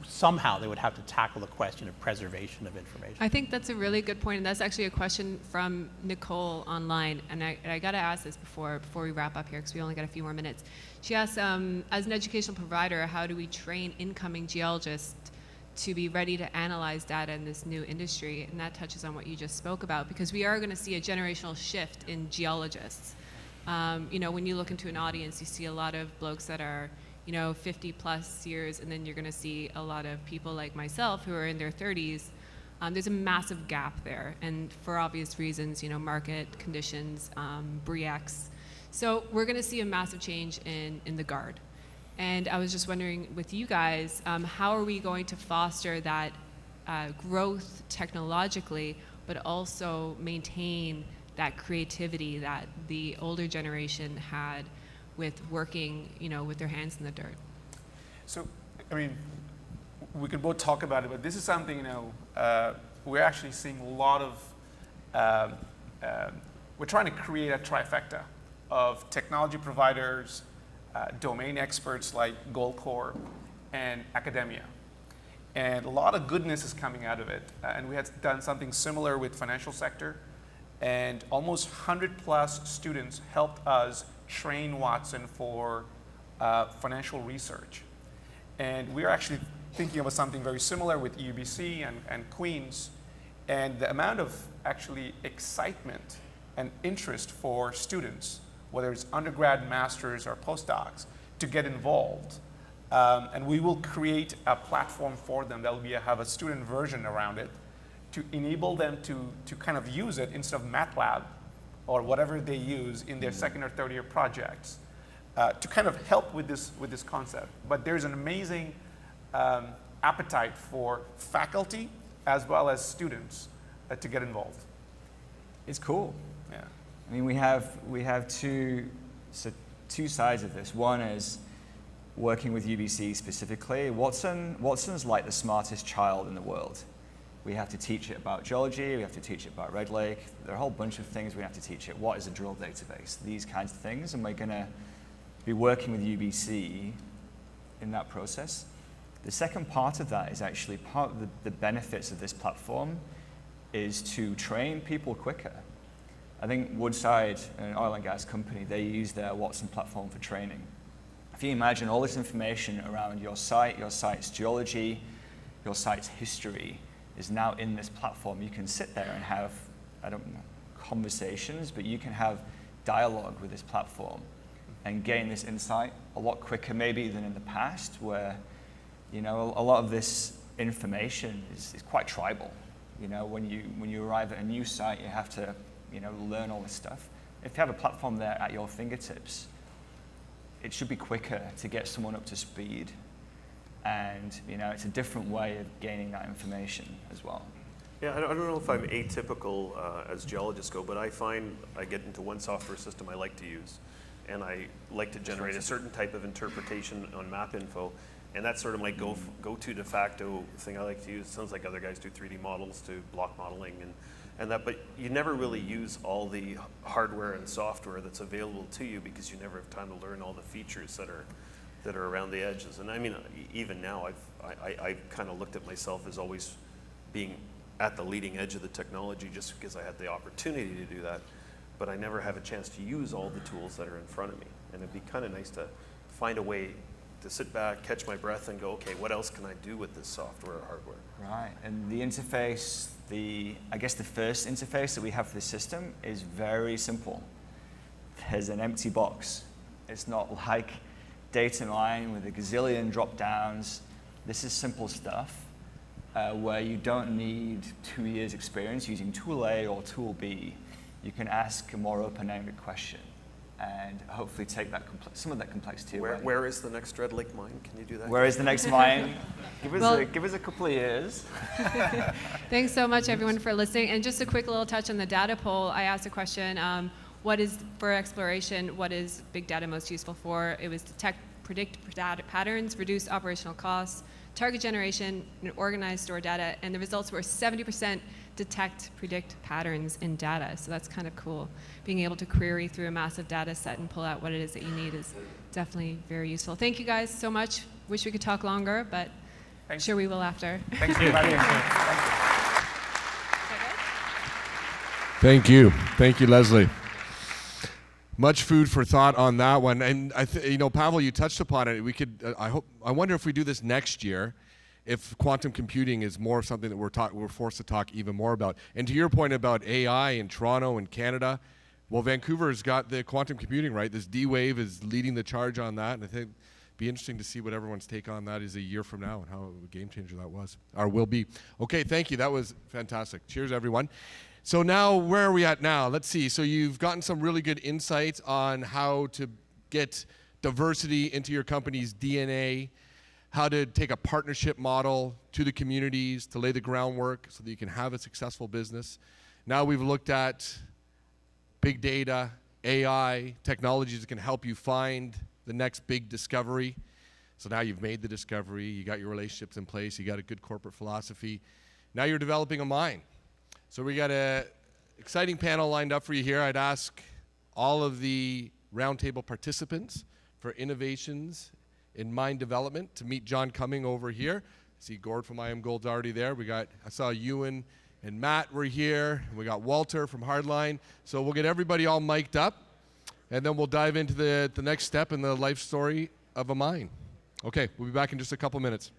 somehow they would have to tackle the question of preservation of information. I think that's a really good point, and that's actually a question from Nicole online. And I got to ask this before we wrap up here, because we only got a few more minutes. She asked, as an educational provider, how do we train incoming geologists to be ready to analyze data in this new industry? And that touches on what you just spoke about, because we are going to see a generational shift in geologists. You know, when you look into an audience, you see a lot of blokes that are, 50 plus years, and then you're going to see a lot of people like myself who are in their 30s. There's a massive gap there, and for obvious reasons, market conditions, BRIEX. So we're going to see a massive change in the Guard. And I was just wondering, with you guys, how are we going to foster that growth technologically, but also maintain that creativity that the older generation had with working, with their hands in the dirt? So, I mean, we could both talk about it, but this is something, we're actually seeing a lot of, we're trying to create a trifecta of technology providers, domain experts like Goldcorp, and academia. And a lot of goodness is coming out of it. And we had done something similar with financial sector. And almost 100 plus students helped us train Watson for financial research. And we're actually thinking of something very similar with UBC and Queens. And the amount of actually excitement and interest for students, whether it's undergrad, masters, or postdocs, to get involved. And we will create a platform for them that will have a student version around it to enable them to kind of use it instead of MATLAB or whatever they use in their second or third year projects to kind of help with this concept. But there's an amazing appetite for faculty as well as students to get involved. It's cool. Yeah. I mean, we have two sides of this. One is working with UBC specifically. Watson's like the smartest child in the world. We have to teach it about geology, we have to teach it about Red Lake. There are a whole bunch of things we have to teach it. What is a drill database? These kinds of things, and we're gonna be working with UBC in that process. The second part of that is actually part of the benefits of this platform is to train people quicker. I think Woodside, an oil and gas company, they use their Watson platform for training. If you imagine all this information around your site's geology, your site's history is now in this platform. You can sit there and have, I don't know, conversations, but you can have dialogue with this platform and gain this insight a lot quicker maybe than in the past, where a lot of this information is quite tribal. When you arrive at a new site, you have to learn all this stuff. If you have a platform there at your fingertips, it should be quicker to get someone up to speed. And it's a different way of gaining that information as well. Yeah, I don't know if I'm atypical as geologists go, but I find I get into one software system I like to use, and I like to generate a certain type of interpretation on MapInfo, and that's sort of my go-to de facto thing I like to use. It sounds like other guys do 3D models to block modeling and that, but you never really use all the hardware and software that's available to you because you never have time to learn all the features that are around the edges. And I mean, even now, I've kind of looked at myself as always being at the leading edge of the technology just because I had the opportunity to do that, but I never have a chance to use all the tools that are in front of me. And it'd be kind of nice to find a way to sit back, catch my breath, and go, okay, what else can I do with this software or hardware? Right, and the interface, I guess the first interface that we have for the system is very simple. There's an empty box. It's not like data mine with a gazillion drop downs. This is simple stuff where you don't need 2 years experience using tool A or tool B. You can ask a more open-ended question and hopefully take that some of that complexity away. Where is the next Red Lake mine? Can you do that? Where is the next mine? Give us a couple of years. Thanks so much, everyone, for listening. And just a quick little touch on the data poll. I asked a question, what is, for exploration, what is big data most useful for? It was detect, predict data patterns, reduce operational costs, target generation, and organize store data. And the results were 70% detect, predict patterns in data. So that's kind of cool. Being able to query through a massive data set and pull out what it is that you need is definitely very useful. Thank you guys so much. Wish we could talk longer, but Thanks. sure we will after. Thanks for inviting us. Thank you. Thank you, Leslie. Much food for thought on that one. And Pavel, you touched upon it. We could. I wonder if we do this next year, if quantum computing is more something that we're forced to talk even more about. And to your point about AI in Toronto and Canada, well, Vancouver's got the quantum computing, right? This D-Wave is leading the charge on that, and I think it'd be interesting to see what everyone's take on that is a year from now and how a game changer that was, or will be. Okay, thank you. That was fantastic. Cheers, everyone. So now, where are we at now? Let's see. So you've gotten some really good insights on how to get diversity into your company's DNA, how to take a partnership model to the communities to lay the groundwork so that you can have a successful business. Now we've looked at big data, AI, technologies that can help you find the next big discovery. So now you've made the discovery, you got your relationships in place, you got a good corporate philosophy. Now you're developing a mine. So we got an exciting panel lined up for you here. I'd ask all of the roundtable participants for innovations in mine development to meet John Cumming over here. See Gord from I Am Gold's already there. I saw Ewan and Matt were here. We got Walter from Hardline. So we'll get everybody all mic'd up, and then we'll dive into the next step in the life story of a mine. Okay, we'll be back in just a couple minutes.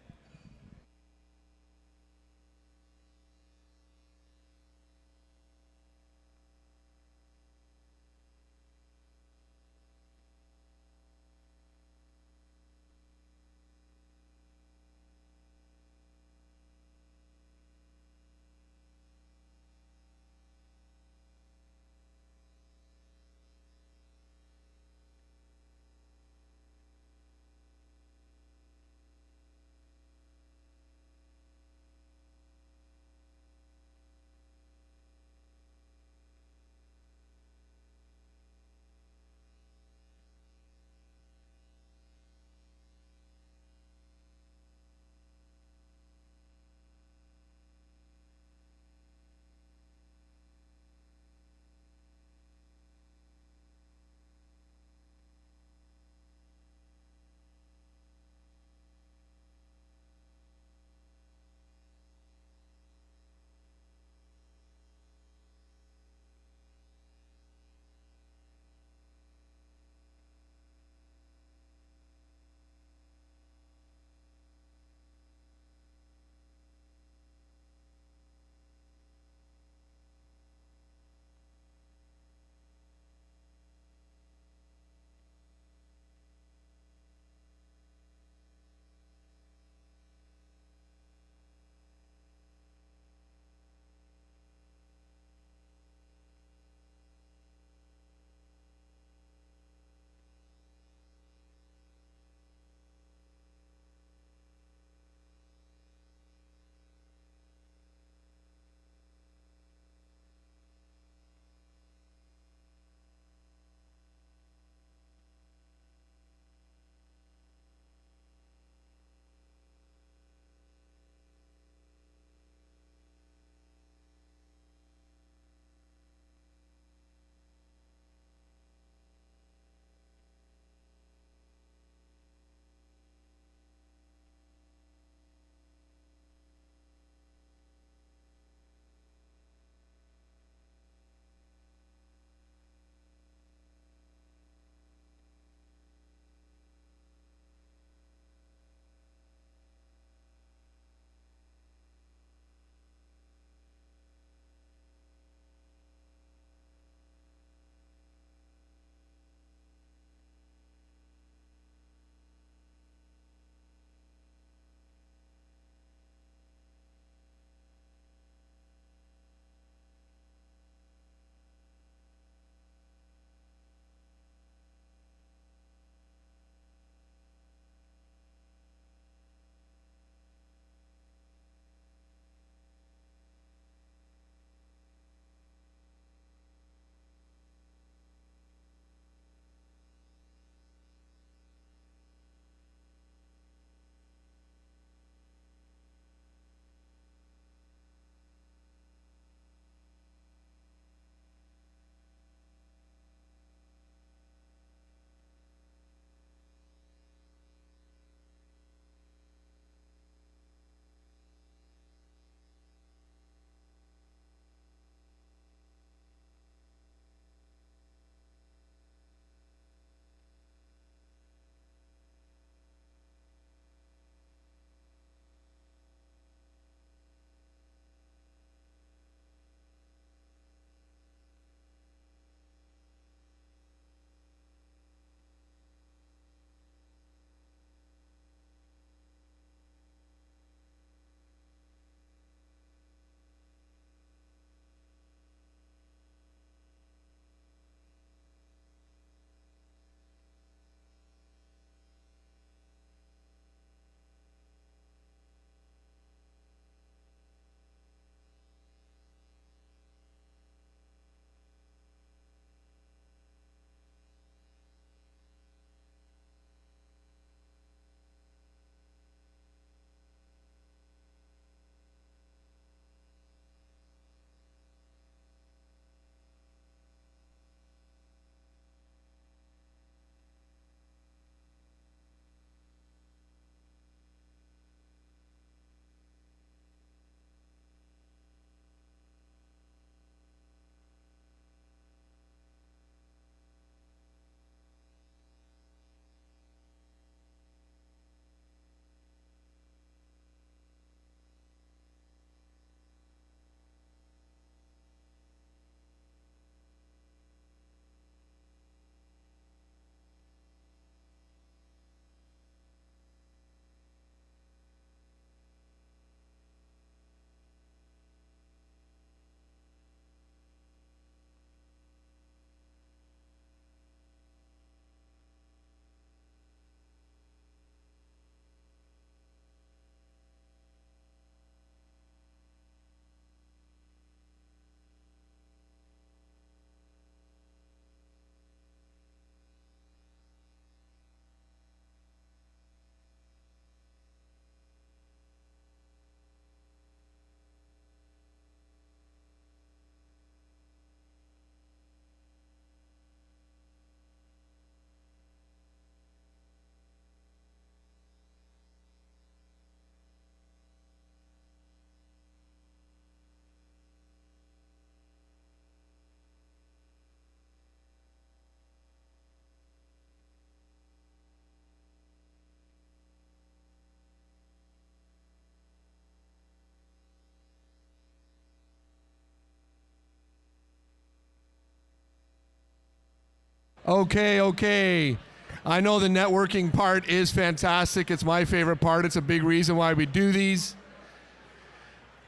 Okay. I know the networking part is fantastic. It's my favorite part. It's a big reason why we do these.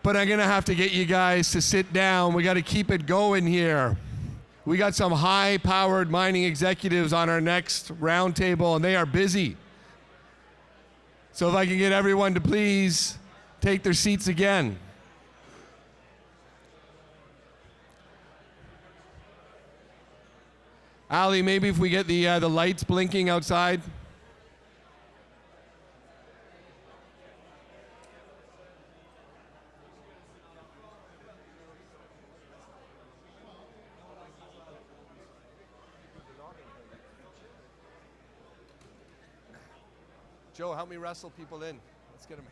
But I'm going to have to get you guys to sit down. We got to keep it going here. We got some high-powered mining executives on our next roundtable, and they are busy. So if I can get everyone to please take their seats again. Ali, maybe if we get the lights blinking outside. Joe, help me wrestle people in. Let's get them.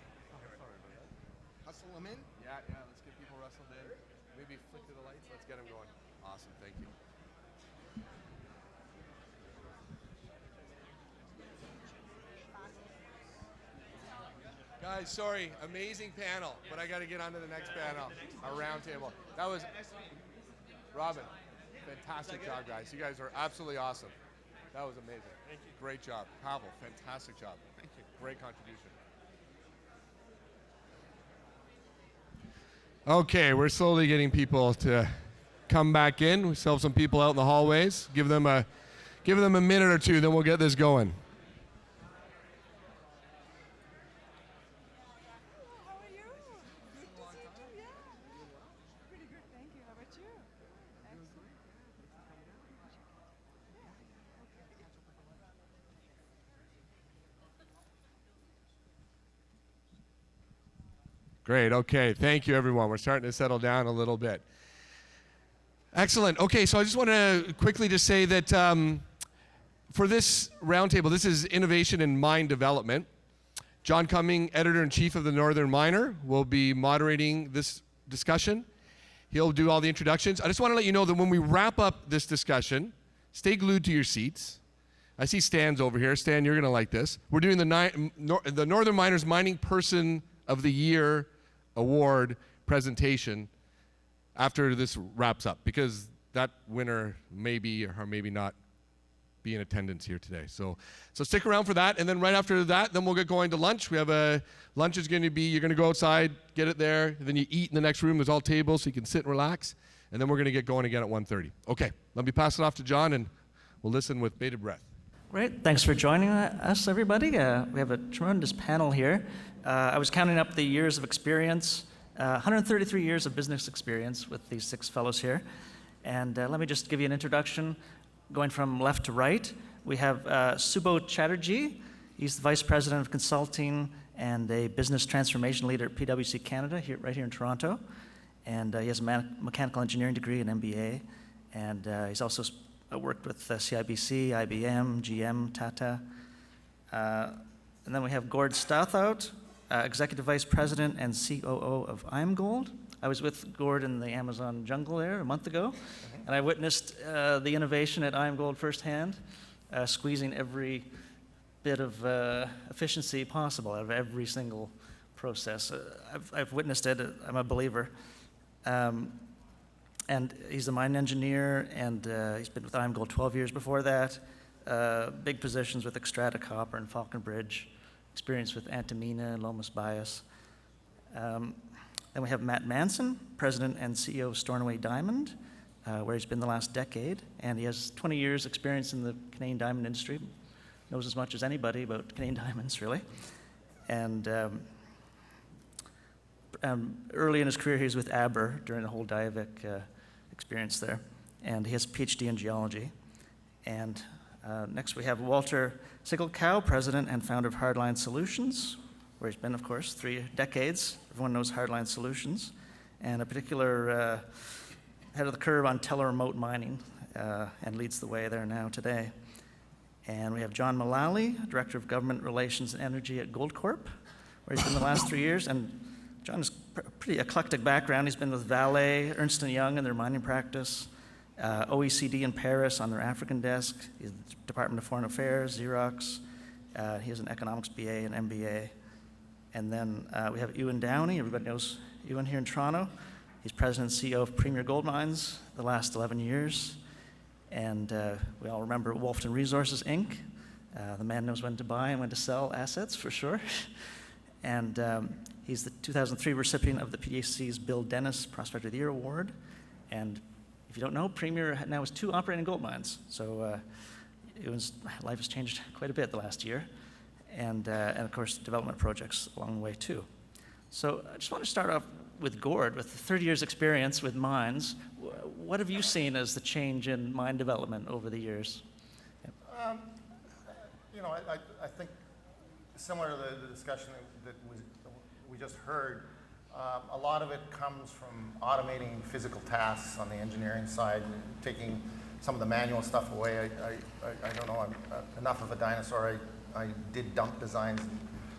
Hustle them in? Yeah, let's get people wrestled in. Maybe flick to the lights. Let's get them going. Awesome, thank you. Guys, sorry, amazing panel, but I got to get on to the next panel, our round table. That was Robin. Fantastic job, guys. You guys are absolutely awesome. That was amazing. Thank you. Great job. Pavel, fantastic job. Thank you. Great contribution. Okay, we're slowly getting people to come back in. We still have some people out in the hallways. Give them a minute or two, then we'll get this going. How are you? Good to see you. Yeah. Pretty good, thank you. How about you? Excellent. Great, okay. Thank you, everyone. We're starting to settle down a little bit. Excellent. Okay, so I just want to quickly just say that for this roundtable, this is Innovation in Mine Development. John Cumming, Editor-in-Chief of the Northern Miner, will be moderating this discussion. He'll do all the introductions. I just want to let you know that when we wrap up this discussion, stay glued to your seats. I see Stan's over here. Stan, you're going to like this. We're doing the Northern Miners Mining Person of the Year Award presentation after this wraps up, because that winner may be or maybe not be in attendance here today. So stick around for that, and then right after that, then we'll get going to lunch. We have lunch is going to be, you're going to go outside, get it there, and then you eat in the next room. There's all tables, so you can sit and relax, and then we're going to get going again at 1:30. Okay, let me pass it off to John, and we'll listen with bated breath. Great. Thanks for joining us, everybody. We have a tremendous panel here. I was counting up the years of experience, 133 years of business experience with these 6 fellows here. And let me just give you an introduction. Going from left to right, we have Subodh Chatterjee. He's the Vice President of Consulting and a Business Transformation Leader at PwC Canada, right here in Toronto. And he has a mechanical engineering degree, an MBA. And he's also worked with CIBC, IBM, GM, Tata. And then we have Gord Stathout, Executive Vice President and COO of IAMGOLD. I was with Gord in the Amazon jungle there a month ago, and I witnessed the innovation at IAMGOLD firsthand, squeezing every bit of efficiency possible out of every single process. I've witnessed it. I'm a believer. And he's a mine engineer, and he's been with IAMGOLD 12 years before that. Big positions with Xstrata Copper and Falconbridge, experience with Antamina and Lomas Bayas. Then we have Matt Manson, President and CEO of Stornoway Diamond, where he's been the last decade, and he has 20 years experience in the Canadian diamond industry, knows as much as anybody about Canadian diamonds, really. And early in his career, he was with Aber during the whole Diavik experience there, and he has a PhD in geology. And next we have Walter Sigelkow, President and founder of Hardline Solutions, where he's been, of course, 3 decades. Everyone knows Hardline Solutions, and a particular head of the curve on teleremote mining, and leads the way there now today. And we have John Mullally, Director of Government Relations and Energy at Goldcorp, where he's been the last 3 years. And John has a pretty eclectic background. He's been with Vale, Ernst & Young in their mining practice, OECD in Paris on their African desk. He's in the Department of Foreign Affairs, Xerox. He has an economics BA and MBA. And then we have Ewan Downey. Everybody knows Ewan here in Toronto. He's president and CEO of Premier Gold Mines the last 11 years. And we all remember Wolfton Resources, Inc. The man knows when to buy and when to sell assets, for sure. And he's the 2003 recipient of the PDAC's Bill Dennis Prospector of the Year Award. And if you don't know, Premier now has 2 operating gold mines. So life has changed quite a bit the last year. And of course, development projects along the way too. So I just want to start off with Gord, with 30 years experience with mines. What have you seen as the change in mine development over the years? You know, I think similar to the discussion that we just heard, a lot of it comes from automating physical tasks on the engineering side, and taking some of the manual stuff away. I don't know, I'm enough of a dinosaur. I did dump designs and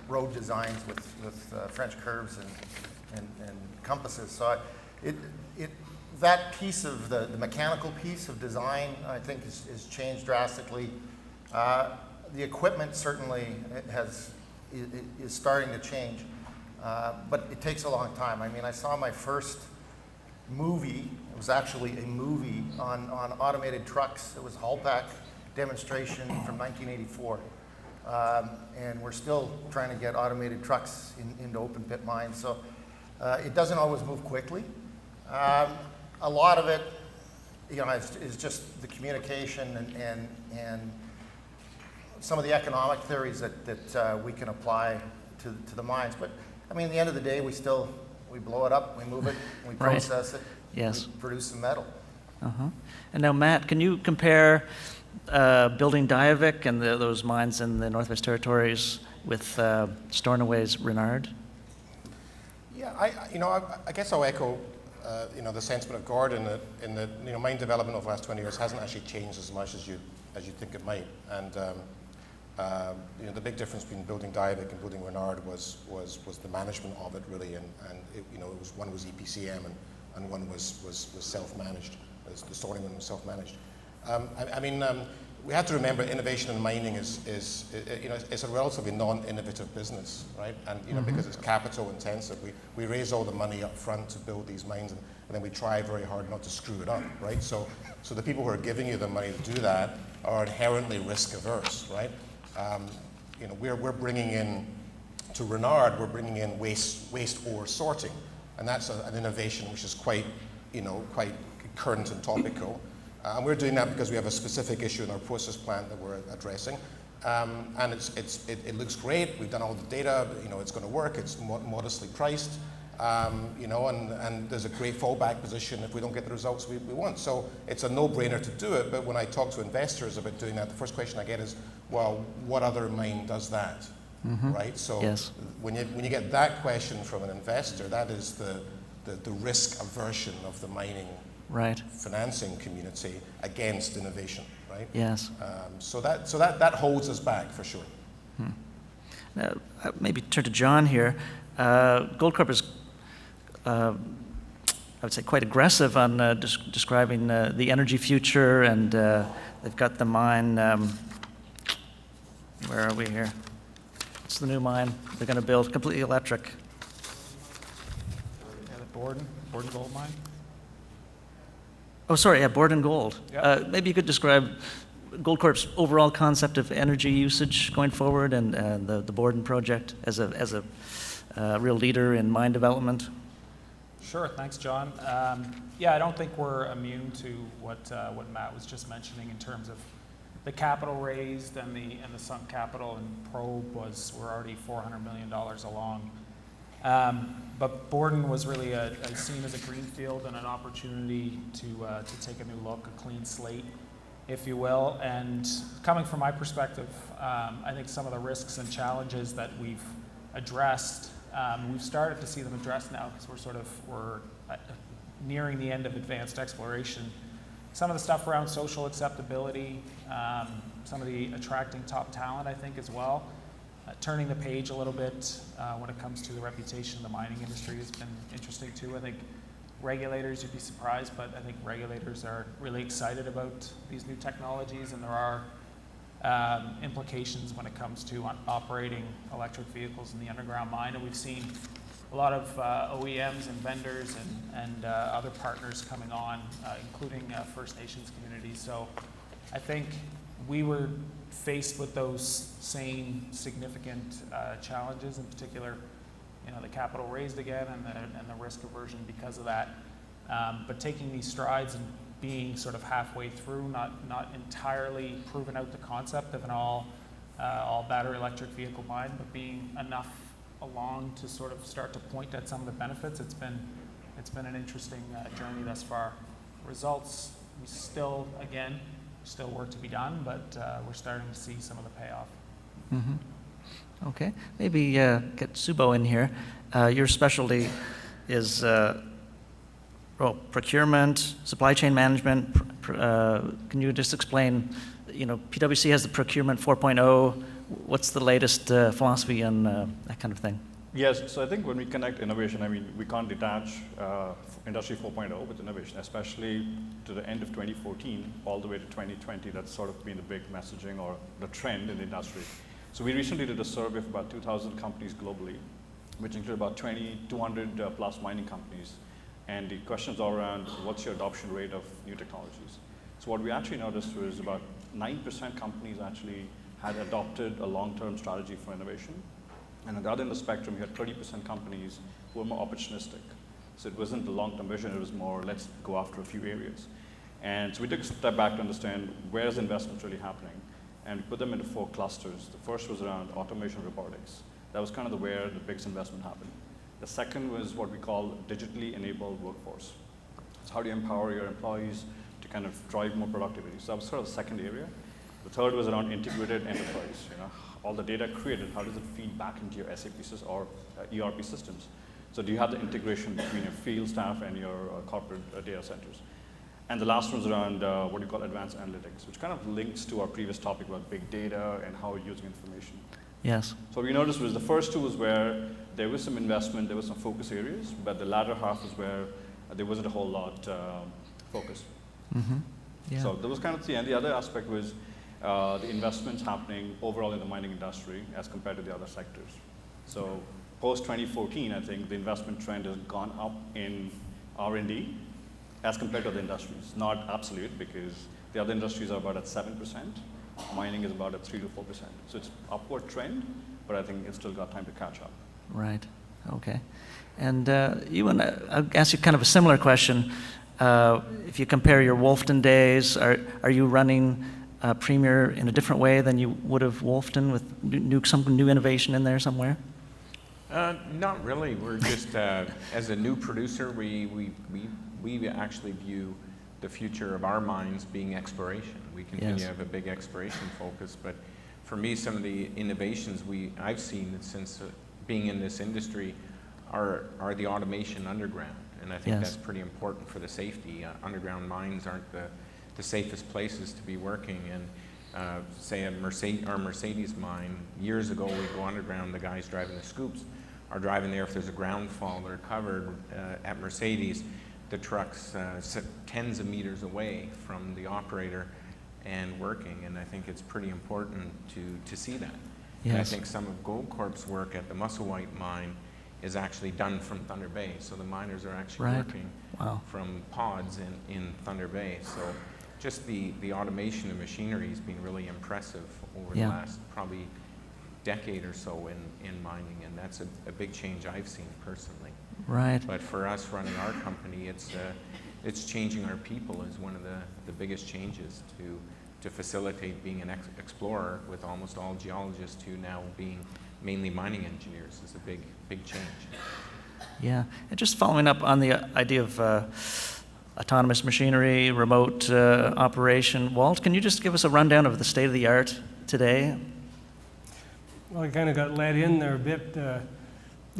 road designs with French curves and compasses. So that piece of the mechanical piece of design, I think, is changed drastically. The equipment certainly is starting to change, but it takes a long time. I mean, I saw my first movie. It was actually a movie on automated trucks. It was Haulpak demonstration from 1984. And we're still trying to get automated trucks into open pit mines. So it doesn't always move quickly. A lot of it, you know, is just the communication and some of the economic theories that we can apply to the mines. But I mean, at the end of the day, we blow it up, we move it, we process it, yes, we produce the metal. And now, Matt, can you compare building Diavik and those mines in the Northwest Territories with Stornoway's Renard? Yeah, I guess I'll echo the sentiment of Gord in that mine development over the last 20 years hasn't actually changed as much as you think it might. And the big difference between building Diavik and building Renard was the management of it, really, and one was EPCM and one was self-managed. The Stornoway one was self-managed. We have to remember innovation in mining is a relatively non-innovative business, right? And because it's capital intensive, we raise all the money up front to build these mines, and then we try very hard not to screw it up, right? So the people who are giving you the money to do that are inherently risk averse, right? We're bringing in to Renard, we're bringing in waste ore sorting, and that's an innovation which is quite current and topical. And we're doing that because we have a specific issue in our process plant that we're addressing. And it looks great. We've done all the data. It's going to work. It's modestly priced. And there's a great fallback position if we don't get the results we want. So it's a no-brainer to do it. But when I talk to investors about doing that, the first question I get is, well, what other mine does that? Right? So yes, when you get that question from an investor, that is the risk aversion of the mining financing community against innovation, right? Yes. So that holds us back for sure. Now, maybe turn to John here. Goldcorp is, I would say, quite aggressive on describing the energy future, and they've got the mine. Where are we here? It's the new mine they're going to build, completely electric. Yeah, the Borden Gold Mine. Oh, sorry, yeah, Borden Gold. Yep. Maybe you could describe Goldcorp's overall concept of energy usage going forward, and the Borden project as a real leader in mine development. Sure, thanks, John. I don't think we're immune to what Matt was just mentioning in terms of the capital raised and the sunk capital, and Probe we're already $400 million along. But Borden was really seen as a greenfield and an opportunity to take a new look, a clean slate, if you will. And coming from my perspective, I think some of the risks and challenges that we've addressed, we've started to see them addressed now because we're nearing the end of advanced exploration. Some of the stuff around social acceptability, some of the attracting top talent, I think, as well. Turning the page a little bit when it comes to the reputation of the mining industry has been interesting too. I think regulators, you'd be surprised, but I think regulators are really excited about these new technologies, and there are implications when it comes to operating electric vehicles in the underground mine. And we've seen a lot of OEMs and vendors and other partners coming on, including First Nations communities. So I think we were faced with those same significant challenges, in particular, the capital raised again and the risk aversion because of that. But taking these strides and being sort of halfway through, not entirely proven out the concept of an all battery electric vehicle mine, but being enough along to sort of start to point at some of the benefits. It's been an interesting journey thus far. Results, we still work to be done, but we're starting to see some of the payoff. Mm-hmm. Okay, maybe get Subo in here. Your specialty is procurement, supply chain management. Can you just explain, PwC has the procurement 4.0. What's the latest philosophy on that kind of thing? Yes, so I think when we connect innovation, I mean, we can't detach Industry 4.0 with innovation, especially to the end of 2014, all the way to 2020. That's sort of been the big messaging or the trend in the industry. So we recently did a survey of about 2,000 companies globally, which include about 200 plus mining companies. And the questions are around what's your adoption rate of new technologies. So what we actually noticed was about 9% companies actually had adopted a long-term strategy for innovation. And on the other end of the spectrum, you had 30% companies who were more opportunistic. So it wasn't the long-term vision, it was more, let's go after a few areas. And so we took a step back to understand where is investment really happening. And we put them into 4 clusters. The first was around automation robotics. That was kind of where the biggest investment happened. The second was what we call digitally enabled workforce. So how do you empower your employees to kind of drive more productivity? So that was sort of the second area. The third was around integrated enterprise. All the data created, how does it feed back into your SAP systems or ERP systems? So do you have the integration between your field staff and your corporate data centers? And the last one was around what we call advanced analytics, which kind of links to our previous topic about big data and how we're using information. Yes. So what we noticed was the first two was where there was some investment, there was some focus areas, but the latter half was where there wasn't a whole lot focus. Mm-hmm. Yeah. So that was kind of and the other aspect was the investments happening overall in the mining industry as compared to the other sectors. So post 2014, I think the investment trend has gone up in R&D as compared to the industries. Not absolute, because the other industries are about at 7%. Mining is about at 3 to 4%. So it's upward trend, but I think it's still got time to catch up. Right. Okay. And Ewan, I'll ask you kind of a similar question. If you compare your Wolfton days, are you running Premier in a different way than you would have Wolfton with some new innovation in there somewhere? Not really. We're just, as a new producer, we actually view the future of our mines being exploration. We continue to have a big exploration focus, but for me, some of the innovations I've seen since being in this industry are the automation underground, and I think that's pretty important for the safety. Underground mines aren't the safest places to be working, and say our Mercedes mine, years ago we'd go underground, the guys driving the scoops are driving there. If there's a ground fall, they're covered. At Mercedes, the truck's sit tens of meters away from the operator and working, and I think it's pretty important to see that. Yes. And I think some of Goldcorp's work at the Musselwhite mine is actually done from Thunder Bay, so the miners are actually working from pods in Thunder Bay. So just the automation of machinery has been really impressive over the last probably decade or so in mining, and that's a big change I've seen personally. Right. But for us running our company, it's changing our people is one of the biggest changes to facilitate being an explorer with almost all geologists to now being mainly mining engineers is a big change. Yeah, and just following up on the idea of autonomous machinery, remote operation, Walt, can you just give us a rundown of the state of the art today? Well, I kind of got led in there a bit. The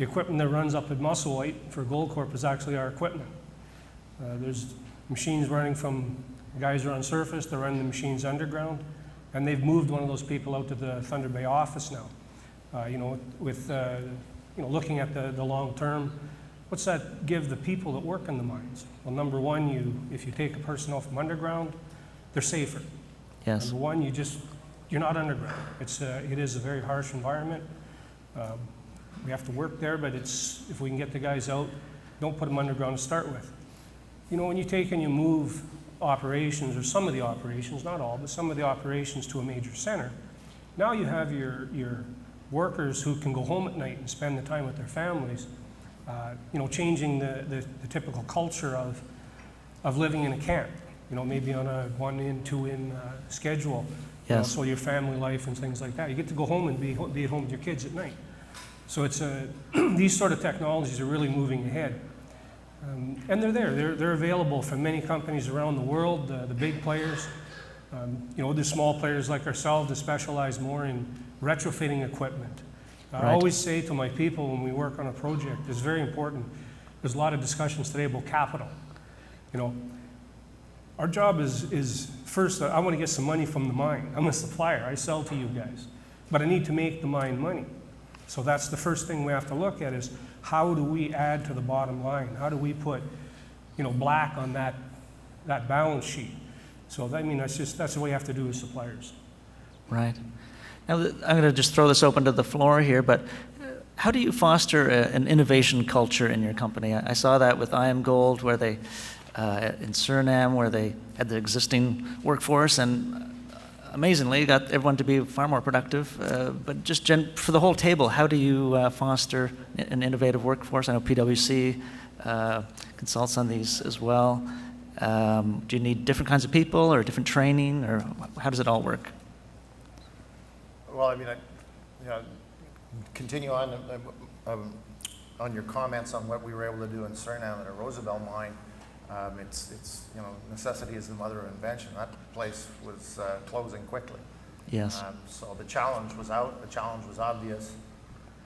equipment that runs up at Musselwhite for Goldcorp is actually our equipment. There's machines running from guys are on surface, they're running the machines underground, and they've moved one of those people out to the Thunder Bay office now. With looking at the long term, what's that give the people that work in the mines? Well, number one, if you take a person off from underground, they're safer. Yes. Number one, you're not underground. It is a very harsh environment. We have to work there, but it's, if we can get the guys out, don't put them underground to start with. You know, when you take and you move operations, or some of the operations, not all, but some of the operations to a major center, now you have your workers who can go home at night and spend the time with their families, you know, changing the typical culture of living in a camp, you know, maybe on a 1-in, 2-in schedule. You know, Yes. so your family life and things like that. You get to go home and be at home with your kids at night. So it's these sort of technologies are really moving ahead. And they're there. They're available from many companies around the world, the big players. You know, the small players like ourselves that specialize more in retrofitting equipment. I Right. always say to my people when we work on a project, it's very important. There's a lot of discussions today about capital. You know, our job is first, I want to get some money from the mine. I'm a supplier. I sell to you guys. But I need to make the mine money. So that's the first thing we have to look at is how do we add to the bottom line? How do we put, you know, black on that balance sheet? So that, I mean, that's the way you have to do as suppliers. Right. Now, I'm going to just throw this open to the floor here, but how do you foster an innovation culture in your company? I saw that with IAMGOLD, where they, in Suriname, where they had the existing workforce, and amazingly got everyone to be far more productive. But just for the whole table, how do you foster an innovative workforce? I know PwC consults on these as well. Do you need different kinds of people or different training, or how does it all work? Well, I mean, you know, continue on your comments on what we were able to do in Suriname at a Rosabelle mine. It's you know, necessity is the mother of invention. That place was closing quickly. Yes. So the challenge was out. The challenge was obvious,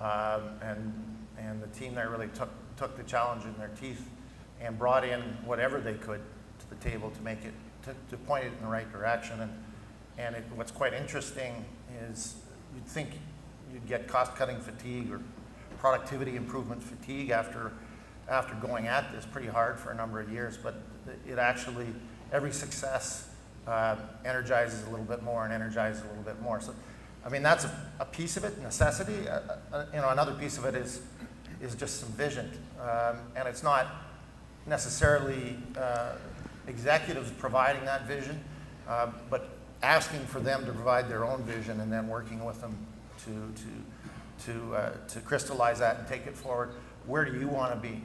and the team there really took the challenge in their teeth and brought in whatever they could to the table to make it to point it in the right direction. And what's quite interesting is you'd think you'd get cost-cutting fatigue or productivity improvement fatigue after going at this pretty hard for a number of years, but it actually, every success energizes a little bit more and energizes a little bit more. So, I mean, that's a piece of it, necessity. You know, another piece of it is just some vision, and it's not necessarily executives providing that vision, but asking for them to provide their own vision and then working with them to crystallize that and take it forward. Where do you want to be?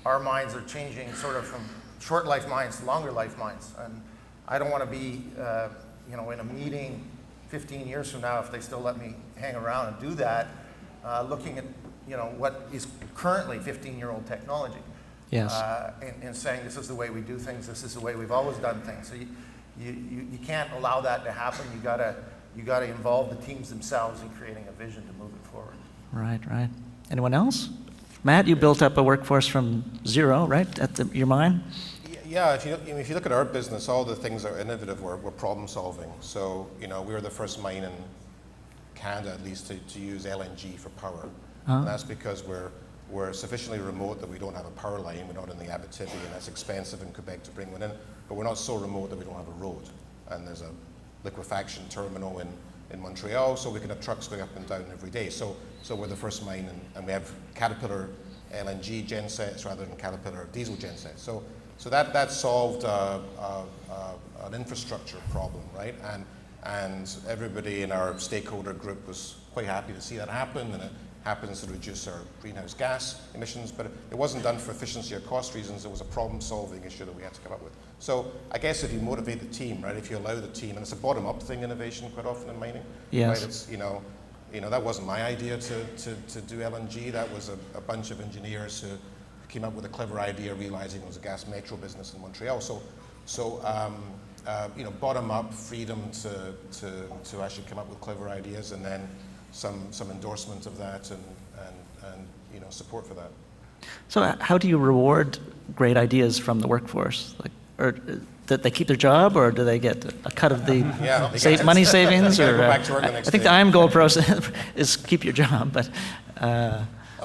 Our minds are changing sort of from short life mines to longer life mines, and I don't want to be, you know, in a meeting 15 years from now, if they still let me hang around and do that, looking at, you know, what is currently 15-year-old technology. Yes. And saying this is the way we do things, this is the way we've always done things. So you can't allow that to happen. You gotta involve the teams themselves in creating a vision to move it forward. Right, right. Anyone else? Matt, you built up a workforce from zero, right, at your mine? Yeah, if you look at our business, all the things that are innovative were problem solving. So, you know, we were the first mine in Canada, at least, to use LNG for power. Huh? And that's because we're sufficiently remote that we don't have a power line. We're not in the Abitibi, and that's expensive in Quebec to bring one in. But we're not so remote that we don't have a road. And there's a liquefaction terminal in Montreal, so we can have trucks going up and down every day. So we're the first mine, and we have Caterpillar LNG gensets rather than Caterpillar diesel gensets. So that solved an infrastructure problem, right? And everybody in our stakeholder group was quite happy to see that happen, and it happens to reduce our greenhouse gas emissions, but it wasn't done for efficiency or cost reasons. It was a problem-solving issue that we had to come up with. So I guess if you motivate the team, right, if you allow the team, and it's a bottom-up thing, innovation quite often in mining, yes. right? It's, you know, that wasn't my idea to do LNG. That was a bunch of engineers who came up with a clever idea, realizing it was a gas metro business in Montreal. You know, bottom-up freedom to actually come up with clever ideas, and then some endorsement of that and you know, support for that. So how do you reward great ideas from the workforce? Like, or that they keep their job, or do they get a cut of the money savings? Or go back to work the I next think day. the IAMGOLD process is keep your job, but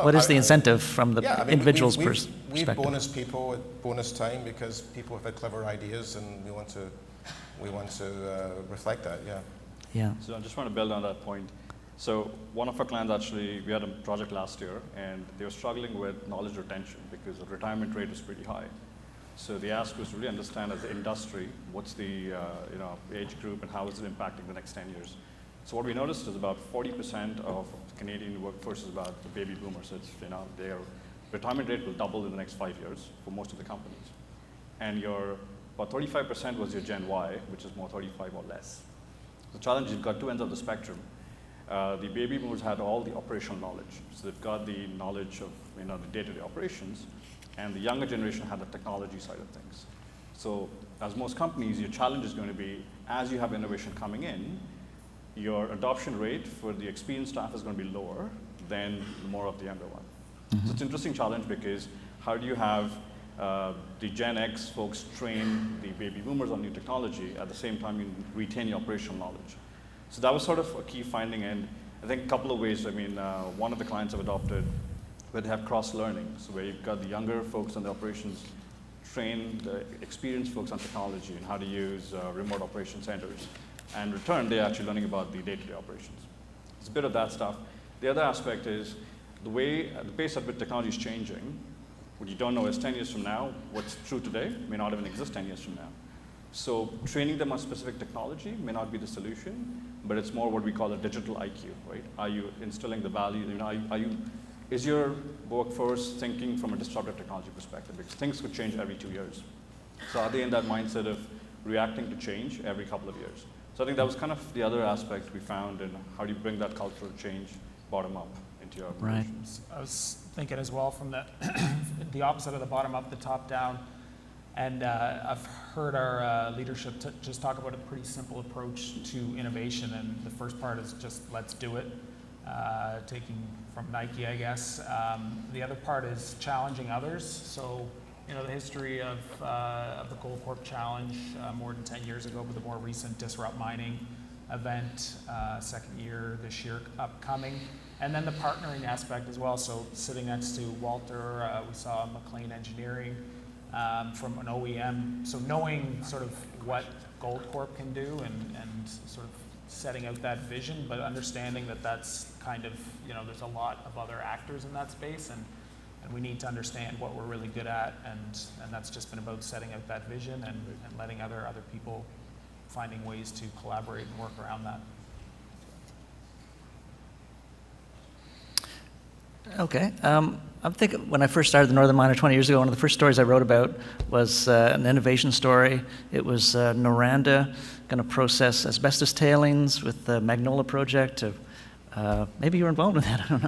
what is the incentive from the individual's perspective? We bonus people at bonus time because people have had clever ideas, and we want to reflect that. Yeah. Yeah. So I just want to build on that point. So one of our clients actually, we had a project last year, and they were struggling with knowledge retention because the retirement rate was pretty high. So the ask was to really understand as an industry, what's the age group and how is it impacting the next 10 years. So what we noticed is about 40% of Canadian workforce is about the baby boomers. So it's, their retirement rate will double in the next 5 years for most of the companies. And about 35% was your Gen Y, which is more 35 or less. The challenge, you've got two ends of the spectrum. The baby boomers had all the operational knowledge. So they've got the knowledge of the day-to-day operations, and the younger generation had the technology side of things. So as most companies, your challenge is going to be, as you have innovation coming in, your adoption rate for the experienced staff is going to be lower than more of the younger one. Mm-hmm. So it's an interesting challenge because how do you have the Gen X folks train the baby boomers on new technology at the same time you retain your operational knowledge? So that was sort of a key finding, and I think a couple of ways. One of the clients have adopted where they have cross-learning, so where you've got the younger folks on the operations train the experienced folks on technology and how to use remote operation centers. And in return, they're actually learning about the day-to-day operations. It's a bit of that stuff. The other aspect is the pace at which technology is changing. What you don't know is 10 years from now, what's true today may not even exist 10 years from now. So training them on specific technology may not be the solution, but it's more what we call a digital IQ, right? Are you instilling the value? Is your workforce thinking from a disruptive technology perspective? Because things could change every 2 years. So are they in that mindset of reacting to change every couple of years? So I think that was kind of the other aspect we found in how do you bring that cultural change bottom up into your operations. I was thinking as well from the opposite of the bottom up, the top down. And I've heard our leadership just talk about a pretty simple approach to innovation. And the first part is just let's do it, taking from Nike, I guess. The other part is challenging others. So, the history of the Goldcorp Challenge more than 10 years ago, but the more recent Disrupt Mining event, second year this year upcoming. And then the partnering aspect as well. So sitting next to Walter, we saw McLean Engineering from an OEM. So knowing sort of what Goldcorp can do and sort of setting out that vision, but understanding that that's kind of, there's a lot of other actors in that space, and we need to understand what we're really good at, and that's just been about setting out that vision and letting other people finding ways to collaborate and work around that. Okay. I'm thinking when I first started the Northern Miner 20 years ago, one of the first stories I wrote about was an innovation story. It was Noranda going to process asbestos tailings with the Magnolia project. Maybe you were involved in that, I don't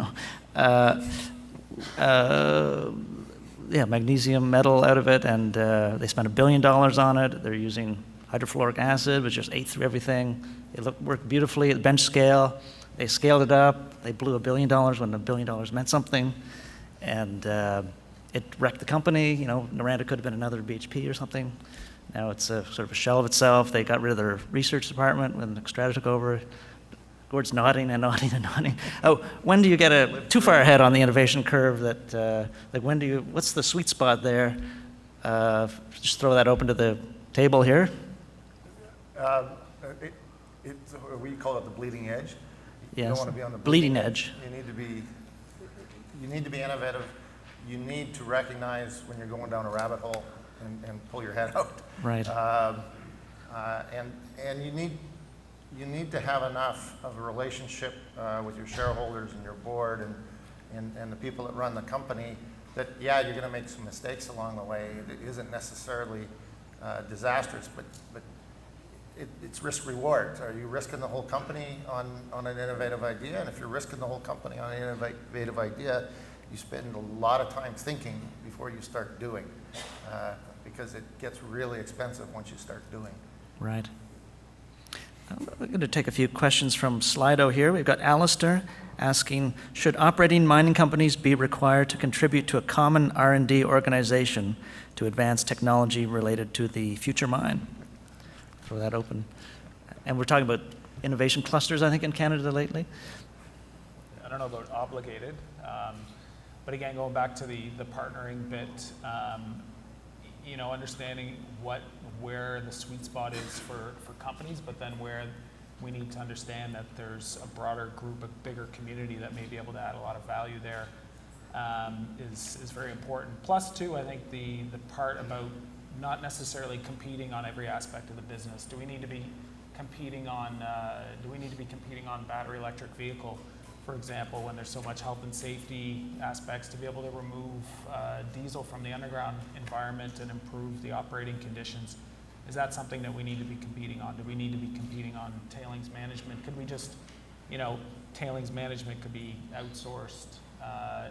know. Magnesium metal out of it, and they spent $1 billion on it. They're using hydrofluoric acid, which just ate through everything. It worked beautifully at bench scale. They scaled it up. They blew $1 billion when $1 billion meant something, and it wrecked the company. Noranda could have been another BHP or something. Now it's sort of a shell of itself. They got rid of their research department when Xstrata took over. Gord's nodding and nodding and nodding. Oh, when do you get too far ahead on the innovation curve that, what's the sweet spot there? Just throw that open to the table here. We call it the bleeding edge. Yes. You don't want to be on the bleeding edge. You need to be innovative. You need to recognize when you're going down a rabbit hole and pull your head out. Right. And you need to have enough of a relationship with your shareholders and your board and the people that run the company that, you're going to make some mistakes along the way. It isn't necessarily disastrous, but it's risk reward. Are you risking the whole company on an innovative idea? And if you're risking the whole company on an innovative idea, you spend a lot of time thinking before you start doing, because it gets really expensive once you start doing. Right. We're going to take a few questions from Slido here. We've got Alistair asking, should operating mining companies be required to contribute to a common R&D organization to advance technology related to the future mine? Throw that open. And we're talking about innovation clusters, I think, in Canada lately. I don't know about obligated, but again, going back to the partnering bit, understanding where the sweet spot is for companies, but then where we need to understand that there's a broader group, a bigger community that may be able to add a lot of value there, is very important. Plus, too, I think the part about not necessarily competing on every aspect of the business. Do we need to be competing on battery electric vehicle, for example, when there's so much health and safety aspects, to be able to remove diesel from the underground environment and improve the operating conditions? Is that something that we need to be competing on? Do we need to be competing on tailings management? Could we just, tailings management could be outsourced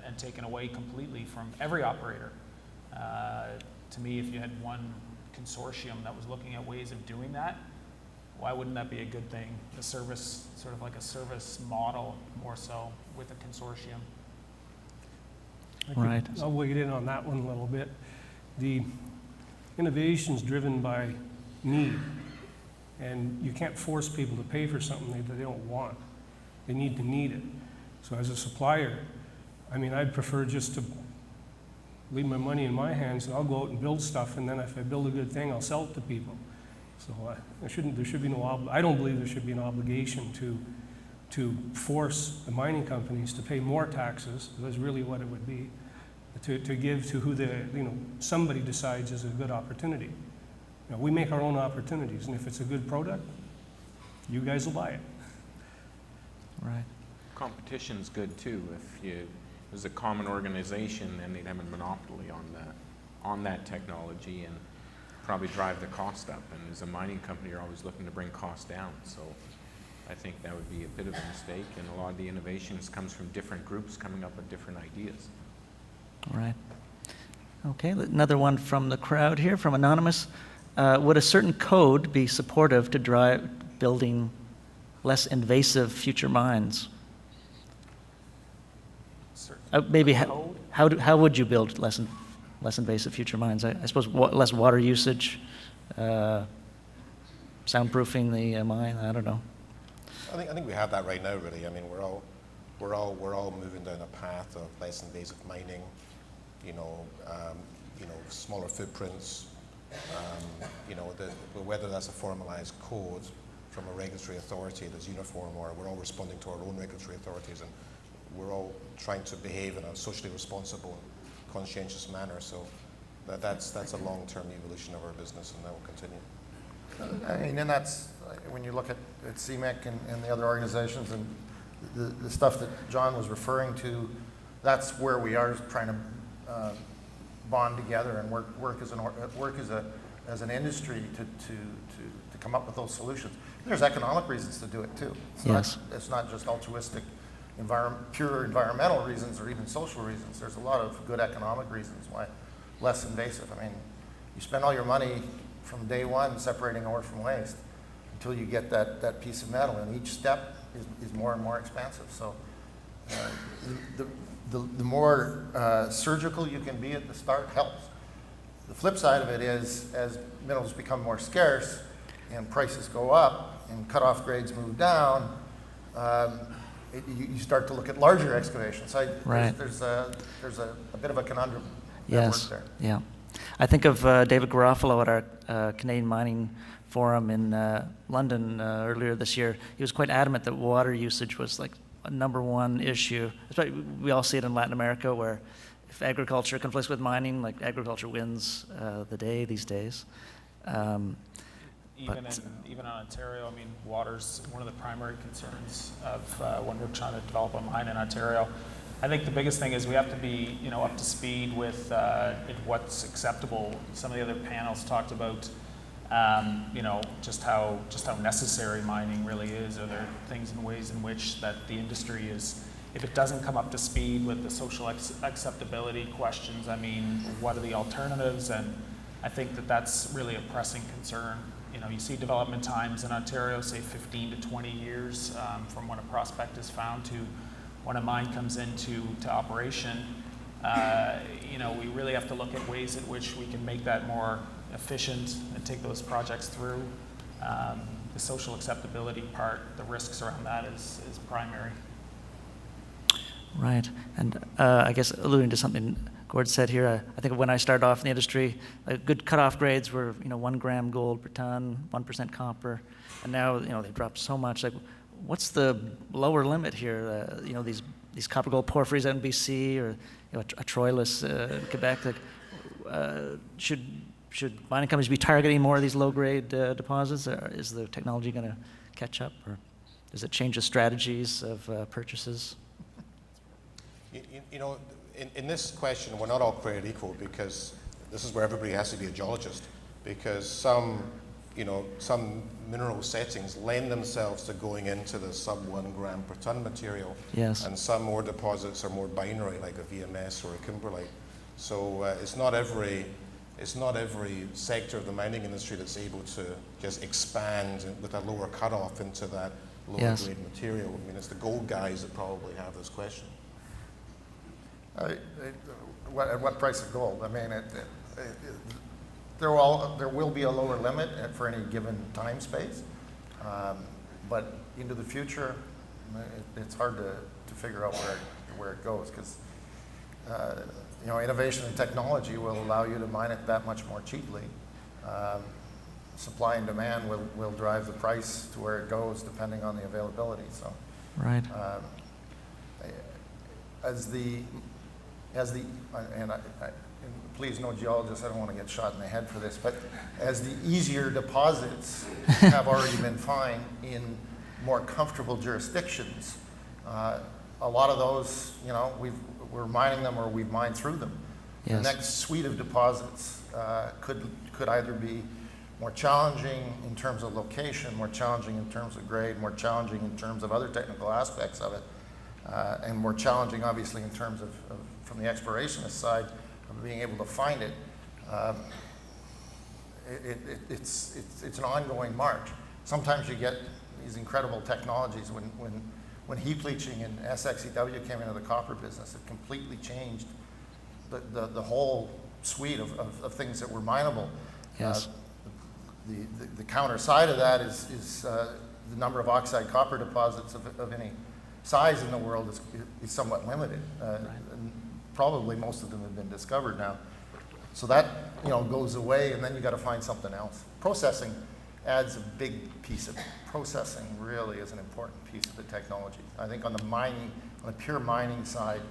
and taken away completely from every operator. To me, if you had one consortium that was looking at ways of doing that, why wouldn't that be a good thing? A service, sort of like a service model, more so, with a consortium. Right. I'll weigh in on that one a little bit. The innovation's driven by need, and you can't force people to pay for something that they don't want. They need to need it. So as a supplier, I'd prefer just to leave my money in my hands, and I'll go out and build stuff, and then if I build a good thing, I'll sell it to people. So there should be no, I don't believe there should be an obligation to force the mining companies to pay more taxes. That's really what it would be, to give to who somebody decides is a good opportunity. We make our own opportunities, and if it's a good product, you guys will buy it. Right. Competition's good too. If there's a common organization, then they'd have a monopoly on that technology and probably drive the cost up. And as a mining company, you're always looking to bring costs down. So I think that would be a bit of a mistake. And a lot of the innovations comes from different groups coming up with different ideas. All right. Okay, another one from the crowd here, from Anonymous. Would a certain code be supportive to drive building less invasive future mines? Maybe how would you build less invasive future mines? I suppose less water usage, soundproofing the mine. I don't know. I think we have that right now. Really, we're all moving down a path of less invasive mining. Smaller footprints. Whether that's a formalized code from a regulatory authority that's uniform, or we're all responding to our own regulatory authorities, and we're all trying to behave in a socially responsible, conscientious manner. So that's a long-term evolution of our business, and that will continue. And that's when you look at CMEC and the other organizations and the stuff that John was referring to. That's where we are trying to bond together and work as an industry to come up with those solutions. There's economic reasons to do it too. It's not just altruistic, pure environmental reasons or even social reasons. There's a lot of good economic reasons why less invasive. You spend all your money from day one separating ore from waste until you get that piece of metal, and each step is more and more expensive. So the more surgical you can be at the start helps. The flip side of it is, as minerals become more scarce and prices go up and cutoff grades move down, you start to look at larger excavations. Right. There's a bit of a conundrum. Yes. There. Yeah. I think of David Garofalo at our Canadian Mining Forum in London earlier this year. He was quite adamant that water usage was like a #1 issue. We all see it in Latin America, where if agriculture conflicts with mining, like agriculture wins the day these days. Even in Ontario, water's one of the primary concerns of when we're trying to develop a mine in Ontario. I think the biggest thing is we have to be, up to speed with what's acceptable. Some of the other panels talked about, just how necessary mining really is. Are there things and ways in which that the industry is, if it doesn't come up to speed with the social acceptability questions, what are the alternatives? And I think that's really a pressing concern. You see development times in Ontario, say 15 to 20 years from when a prospect is found to when a mine comes into operation. We really have to look at ways in which we can make that more efficient and take those projects through. The social acceptability part, the risks around that is primary. Right, and I guess alluding to something Gord said here, I think when I started off in the industry, good cutoff grades were 1 gram gold per ton, 1% copper, and now they've dropped so much. Like, what's the lower limit here? These copper gold porphyries at NBC or a Troilus in Quebec. Like, should mining companies be targeting more of these low-grade deposits? Or is the technology going to catch up, or does it change the strategies of purchases? In this question, we're not all created equal, because this is where everybody has to be a geologist, because some mineral settings lend themselves to going into the sub 1 gram per ton material. Yes. And some ore deposits are more binary, like a VMS or a kimberlite. So it's not every sector of the mining industry that's able to just expand with a lower cutoff into that lower grade material. I mean, it's the gold guys that probably have this question. At what price of gold? I mean, there will be a lower limit for any given time space, but into the future, it's hard to figure out where it goes, because innovation and technology will allow you to mine it that much more cheaply. Supply and demand will drive the price to where it goes depending on the availability. So, right. Please, no geologists, I don't want to get shot in the head for this, but as the easier deposits have already been found in more comfortable jurisdictions, a lot of those, we're mining them or we've mined through them. Yes. The next suite of deposits could either be more challenging in terms of location, more challenging in terms of grade, more challenging in terms of other technical aspects of it, and more challenging, obviously, in terms of from the explorationist side of being able to find it. It's an ongoing march. Sometimes you get these incredible technologies. When heap leaching and SXEW came into the copper business, it completely changed the whole suite of things that were mineable. Yes. The counter side of that is the number of oxide copper deposits of any size in the world is somewhat limited. And probably most of them have been discovered now. So that goes away, and then you got to find something else. Processing adds a big piece of it. Processing really is an important piece of the technology. I think on the pure mining side,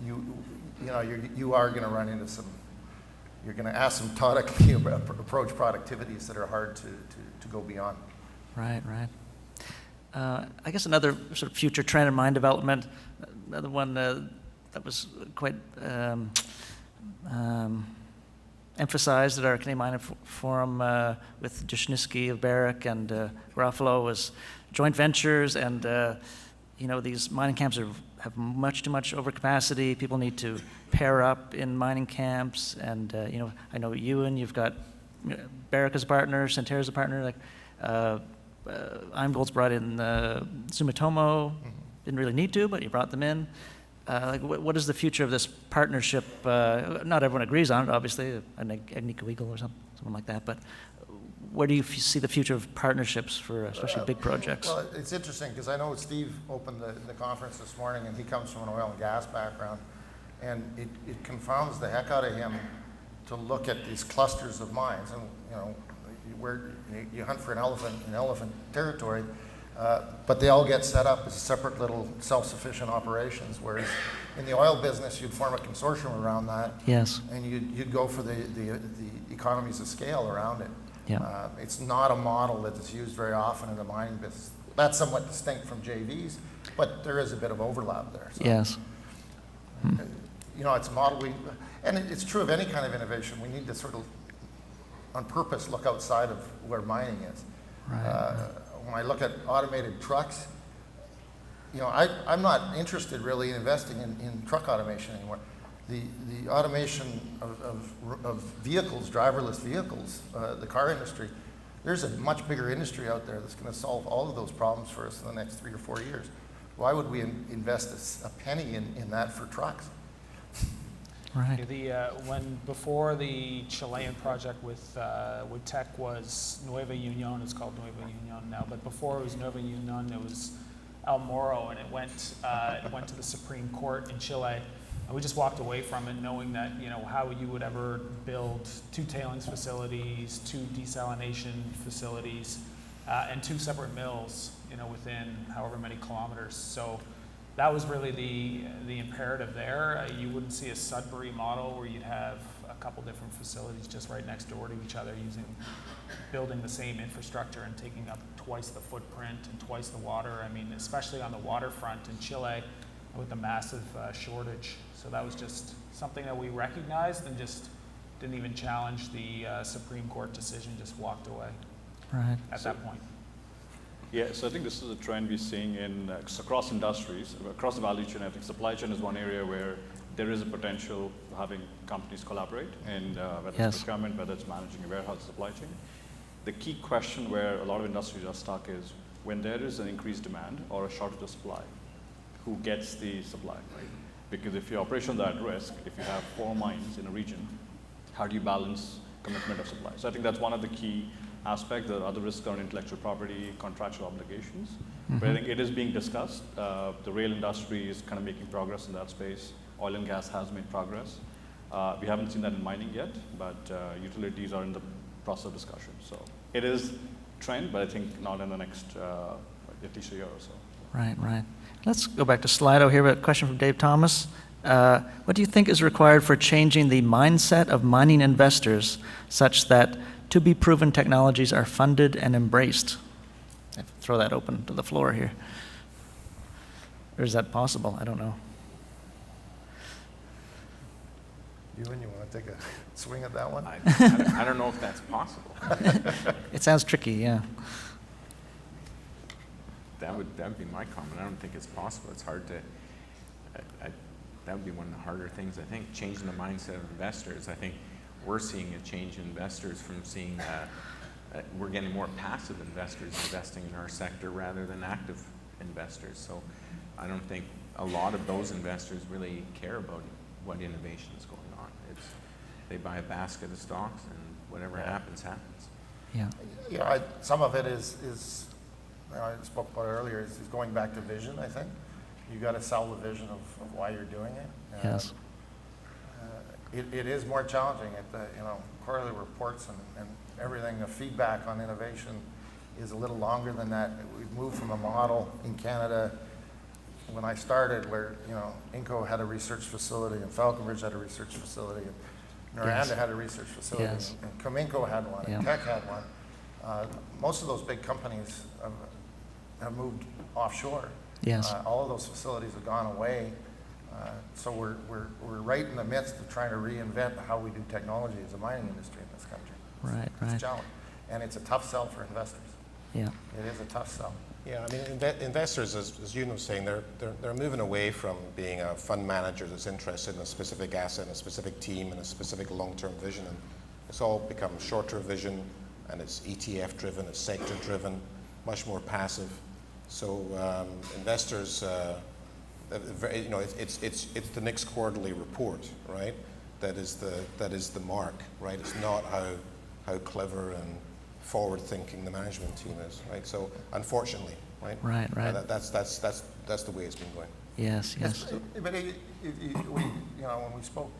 you are going to run into you're going to asymptotically approach productivities that are hard to go beyond. Right. I guess another sort of future trend in mine development, another one that was quite emphasized at our Canadian Mining Forum with Dushnisky of Barrick and Garofalo was joint ventures, and these mining camps have much too much overcapacity. People need to pair up in mining camps, and I know Ewan, you've got Barrick as a partner, Centerra as a partner. IAMGOLD's brought in Sumitomo. Didn't really need to, but you brought them in. What is the future of this partnership? Not everyone agrees on it, obviously, an Agnico Eagle or something like that, but where do you see the future of partnerships for especially big projects? Well, it's interesting, because I know Steve opened the conference this morning, and he comes from an oil and gas background, and it confounds the heck out of him to look at these clusters of mines, and where you hunt for an elephant in elephant territory, but they all get set up as separate little self-sufficient operations, whereas in the oil business, you'd form a consortium around that. Yes. And you'd go for the economies of scale around it. Yeah. It's not a model that is used very often in the mining business. That's somewhat distinct from JVs, but there is a bit of overlap there. So, yes. It's a model and it's true of any kind of innovation. We need to sort of, on purpose, look outside of where mining is. Right. When I look at automated trucks, I'm not interested really in investing in truck automation anymore. The automation of vehicles, driverless vehicles, the car industry, there's a much bigger industry out there that's going to solve all of those problems for us in the next 3 or 4 years. Why would we invest a penny in that for trucks? Right. Before the Chilean project with Teck was Nueva Union, it's called Nueva Union now, but before it was Nueva Union, it was El Moro, and it went to the Supreme Court in Chile. we just walked away from it knowing that, how you would ever build 2 tailings facilities, 2 desalination facilities, and 2 separate mills, within however many kilometers. So that was really the imperative there. You wouldn't see a Sudbury model where you'd have a couple different facilities just right next door to each other building the same infrastructure and taking up twice the footprint and twice the water. I mean, especially on the waterfront in Chile with the massive shortage. So that was just something that we recognized and just didn't even challenge the Supreme Court decision, just walked away at that point. Yeah, so I think this is a trend we're seeing in across industries, across the value chain. I think supply chain is one area where there is a potential for having companies collaborate, and whether it's procurement, whether it's managing a warehouse supply chain. The key question where a lot of industries are stuck is when there is an increased demand or a shortage of supply, who gets the supply, right? Because if your operations are at risk, if you have 4 mines in a region, how do you balance commitment of supply? So I think that's one of the key aspects. The other risks are intellectual property, contractual obligations. But I think it is being discussed. The rail industry is kind of making progress in that space. Oil and gas has made progress. We haven't seen that in mining yet, but utilities are in the process of discussion. So it is a trend, but I think not in the next at least a year or so. Right. Let's go back to Slido here. We have a question from Dave Thomas. What do you think is required for changing the mindset of mining investors such that to-be-proven technologies are funded and embraced? I throw that open to the floor here. Or is that possible? I don't know. You want to take a swing at that one? I don't know if that's possible. It sounds tricky, yeah. That would be my comment. I don't think it's possible. It's hard to. That would be one of the harder things. I think changing the mindset of investors. I think we're seeing a change in investors from seeing we're getting more passive investors investing in our sector rather than active investors. So I don't think a lot of those investors really care about what innovation is going on. They buy a basket of stocks and whatever happens, happens. Yeah. Some of it is I spoke about earlier, is going back to vision, I think. You got to sell the vision of why you're doing it. Yes. It is more challenging at the, quarterly reports and everything. The feedback on innovation is a little longer than that. We've moved from a model in Canada when I started where, Inco had a research facility and Falconbridge had a research facility and Noranda had a research facility and Cominco had one and Teck had one. Most of those big companies have moved offshore. Yes. All of those facilities have gone away. So we're right in the midst of trying to reinvent how we do technology as a mining industry in this country. Right. It's a challenge. And it's a tough sell for investors. Yeah. It is a tough sell. Yeah, I mean, investors, as you know, saying they're moving away from being a fund manager that's interested in a specific asset, and a specific team, and a specific long-term vision. And it's all become short-term vision, and it's ETF-driven, it's sector-driven, much more passive. So investors, it's the next quarterly report, right? That is the mark, right? It's not how clever and forward-thinking the management team is, right? So unfortunately, right? Right. That's the way it's been going. Yes. But when we spoke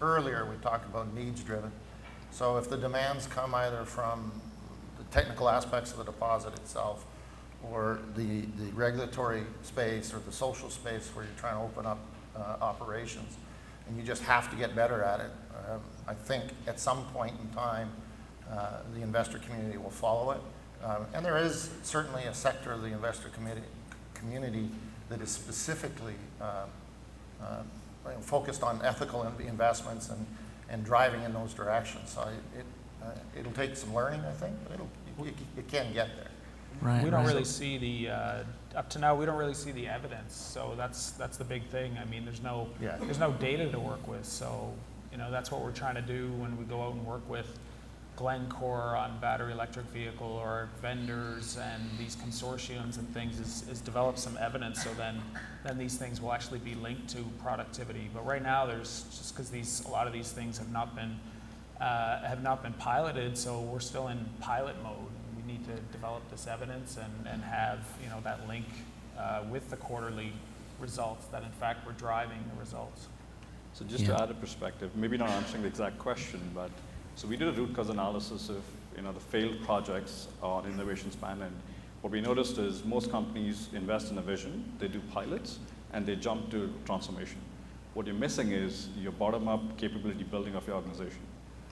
earlier, we talked about needs-driven. So if the demands come either from the technical aspects of the deposit itself, or the regulatory space, or the social space where you're trying to open up operations, and you just have to get better at it, I think at some point in time, the investor community will follow it. And there is certainly a sector of the investor community that is specifically focused on ethical investments and driving in those directions. So it'll take some learning, I think, but it can get there. Right. We don't really see the up to now. We don't really see the evidence. So that's the big thing. I mean, there's no data to work with. So that's what we're trying to do when we go out and work with Glencore on battery electric vehicle or vendors and these consortiums and things is develop some evidence. So then these things will actually be linked to productivity. But right now, there's just because a lot of these things have not been piloted. So we're still in pilot mode. We need to develop this evidence and have that link with the quarterly results that in fact we're driving the results. So just to add a perspective, maybe not answering the exact question, but so we did a root cause analysis of the failed projects on Innovation Span, and what we noticed is most companies invest in a vision, they do pilots, and they jump to transformation. What you're missing is your bottom-up capability building of your organization.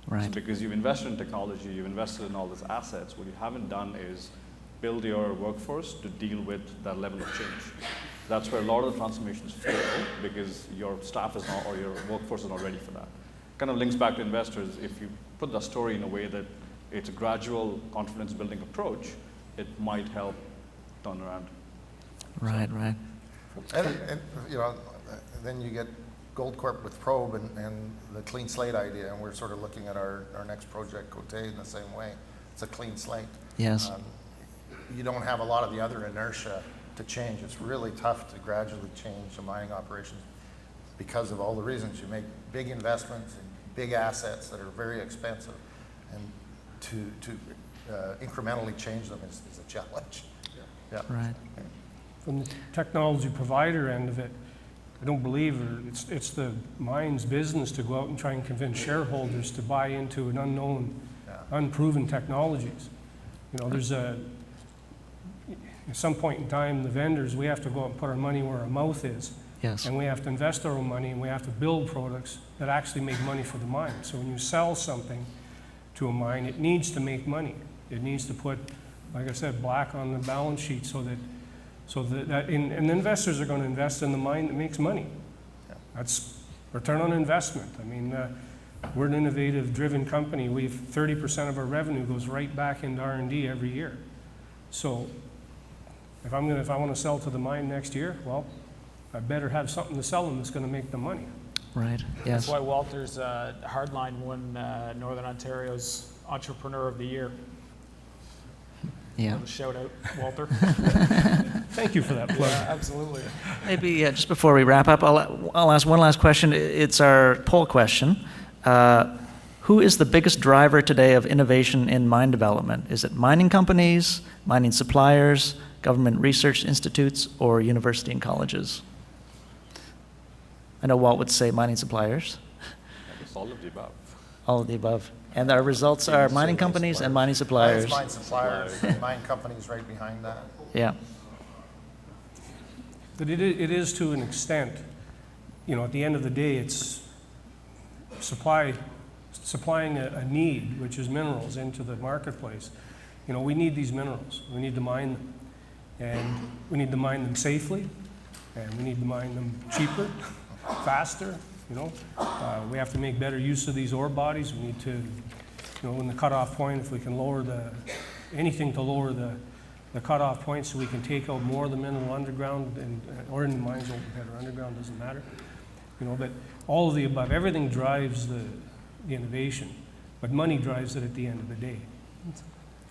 Right. So because you've invested in technology, you've invested in all these assets, what you haven't done is build your workforce to deal with that level of change. That's where a lot of the transformations fail, because your staff is not, or your workforce is not ready for that. Kind of links back to investors. If you put the story in a way that it's a gradual confidence building approach, it might help turn around. Right, right. And then you get Goldcorp with Probe and the clean slate idea, and we're sort of looking at our next project, Cote, in the same way. It's a clean slate. Yes. You don't have a lot of the other inertia to change. It's really tough to gradually change the mining operations because of all the reasons. You make big investments in big assets that are very expensive, and to incrementally change them is a challenge. Yeah. Right. From the technology provider end of it, I don't believe it's the mine's business to go out and try and convince shareholders to buy into an unknown, unproven technologies. At some point in time, the vendors, we have to go out and put our money where our mouth is. Yes. And we have to invest our own money, and we have to build products that actually make money for the mine. So when you sell something to a mine, it needs to make money. It needs to put, like I said, black on the balance sheet so that and the investors are going to invest in the mine that makes money. That's return on investment. I mean, we're an innovative, driven company. 30% of our revenue goes right back into R&D every year. So if I want to sell to the mine next year, well, I better have something to sell them that's going to make them money. Right. Yes. That's why Walter's Hardline won Northern Ontario's Entrepreneur of the Year. Yeah. Shout out, Walter. Thank you for that plug. Yeah, absolutely. Maybe just before we wrap up, I'll ask one last question. It's our poll question. Who is the biggest driver today of innovation in mine development? Is it mining companies, mining suppliers, government research institutes, or university and colleges? I know Walt would say mining suppliers. It's all of the above. All of the above. And our results are mining companies and mining suppliers. Mine suppliers, and mine companies right behind that. Yeah. But it is to an extent, at the end of the day, it's supplying a need, which is minerals, into the marketplace. We need these minerals. We need to mine them. And we need to mine them safely, and we need to mine them cheaper, faster. We have to make better use of these ore bodies. We need to, in the cutoff point, if we can lower anything to lower the cutoff point so we can take out more of the mineral underground or in the mines overhead or underground, doesn't matter. But all of the above, everything drives the innovation, but money drives it at the end of the day.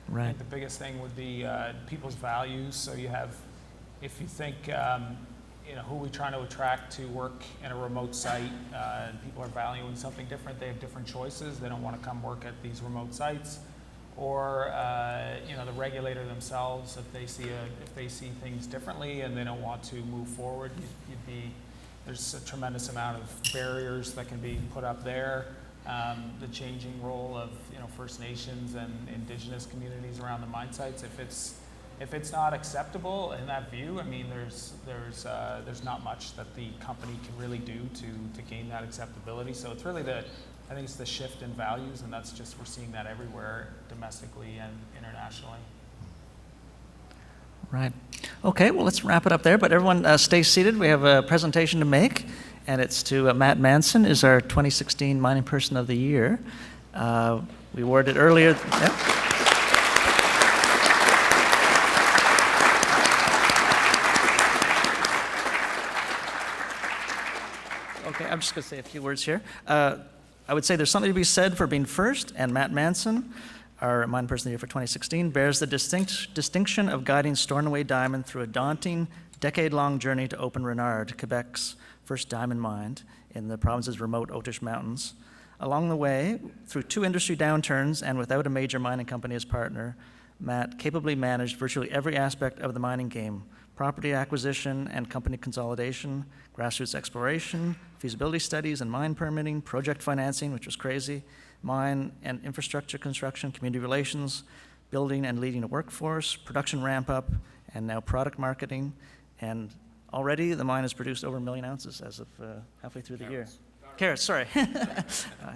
Right. I think the biggest thing would be people's values. So if you think, who are we trying to attract to work in a remote site, and people are valuing something different, they have different choices. They don't want to come work at these remote sites. Or, the regulator themselves, if they see things differently and they don't want to move forward, there's a tremendous amount of barriers that can be put up there. The changing role of First Nations and Indigenous communities around the mine sites. If it's not acceptable in that view, I mean, there's not much that the company can really do to gain that acceptability. So it's really I think it's the shift in values, and that's just, we're seeing that everywhere, domestically and internationally. Right. Okay, well, let's wrap it up there, but everyone stay seated. We have a presentation to make, and it's to Matt Manson, is our 2016 Mining Person of the Year. We awarded earlier. Yeah. Okay, I'm just going to say a few words here. I would say there's something to be said for being first, and Matt Manson, our Mine Person of the Year for 2016, bears the distinction of guiding Stornoway Diamond through a daunting, decade-long journey to open Renard, Quebec's first diamond mine in the province's remote Otish Mountains. Along the way, through 2 industry downturns and without a major mining company as partner, Matt capably managed virtually every aspect of the mining game, property acquisition and company consolidation, grassroots exploration, feasibility studies and mine permitting, project financing, which was crazy, mine and infrastructure construction, community relations, building and leading a workforce, production ramp-up, and now product marketing. And already the mine has produced over 1 million ounces as of halfway through the year. Carats, sorry.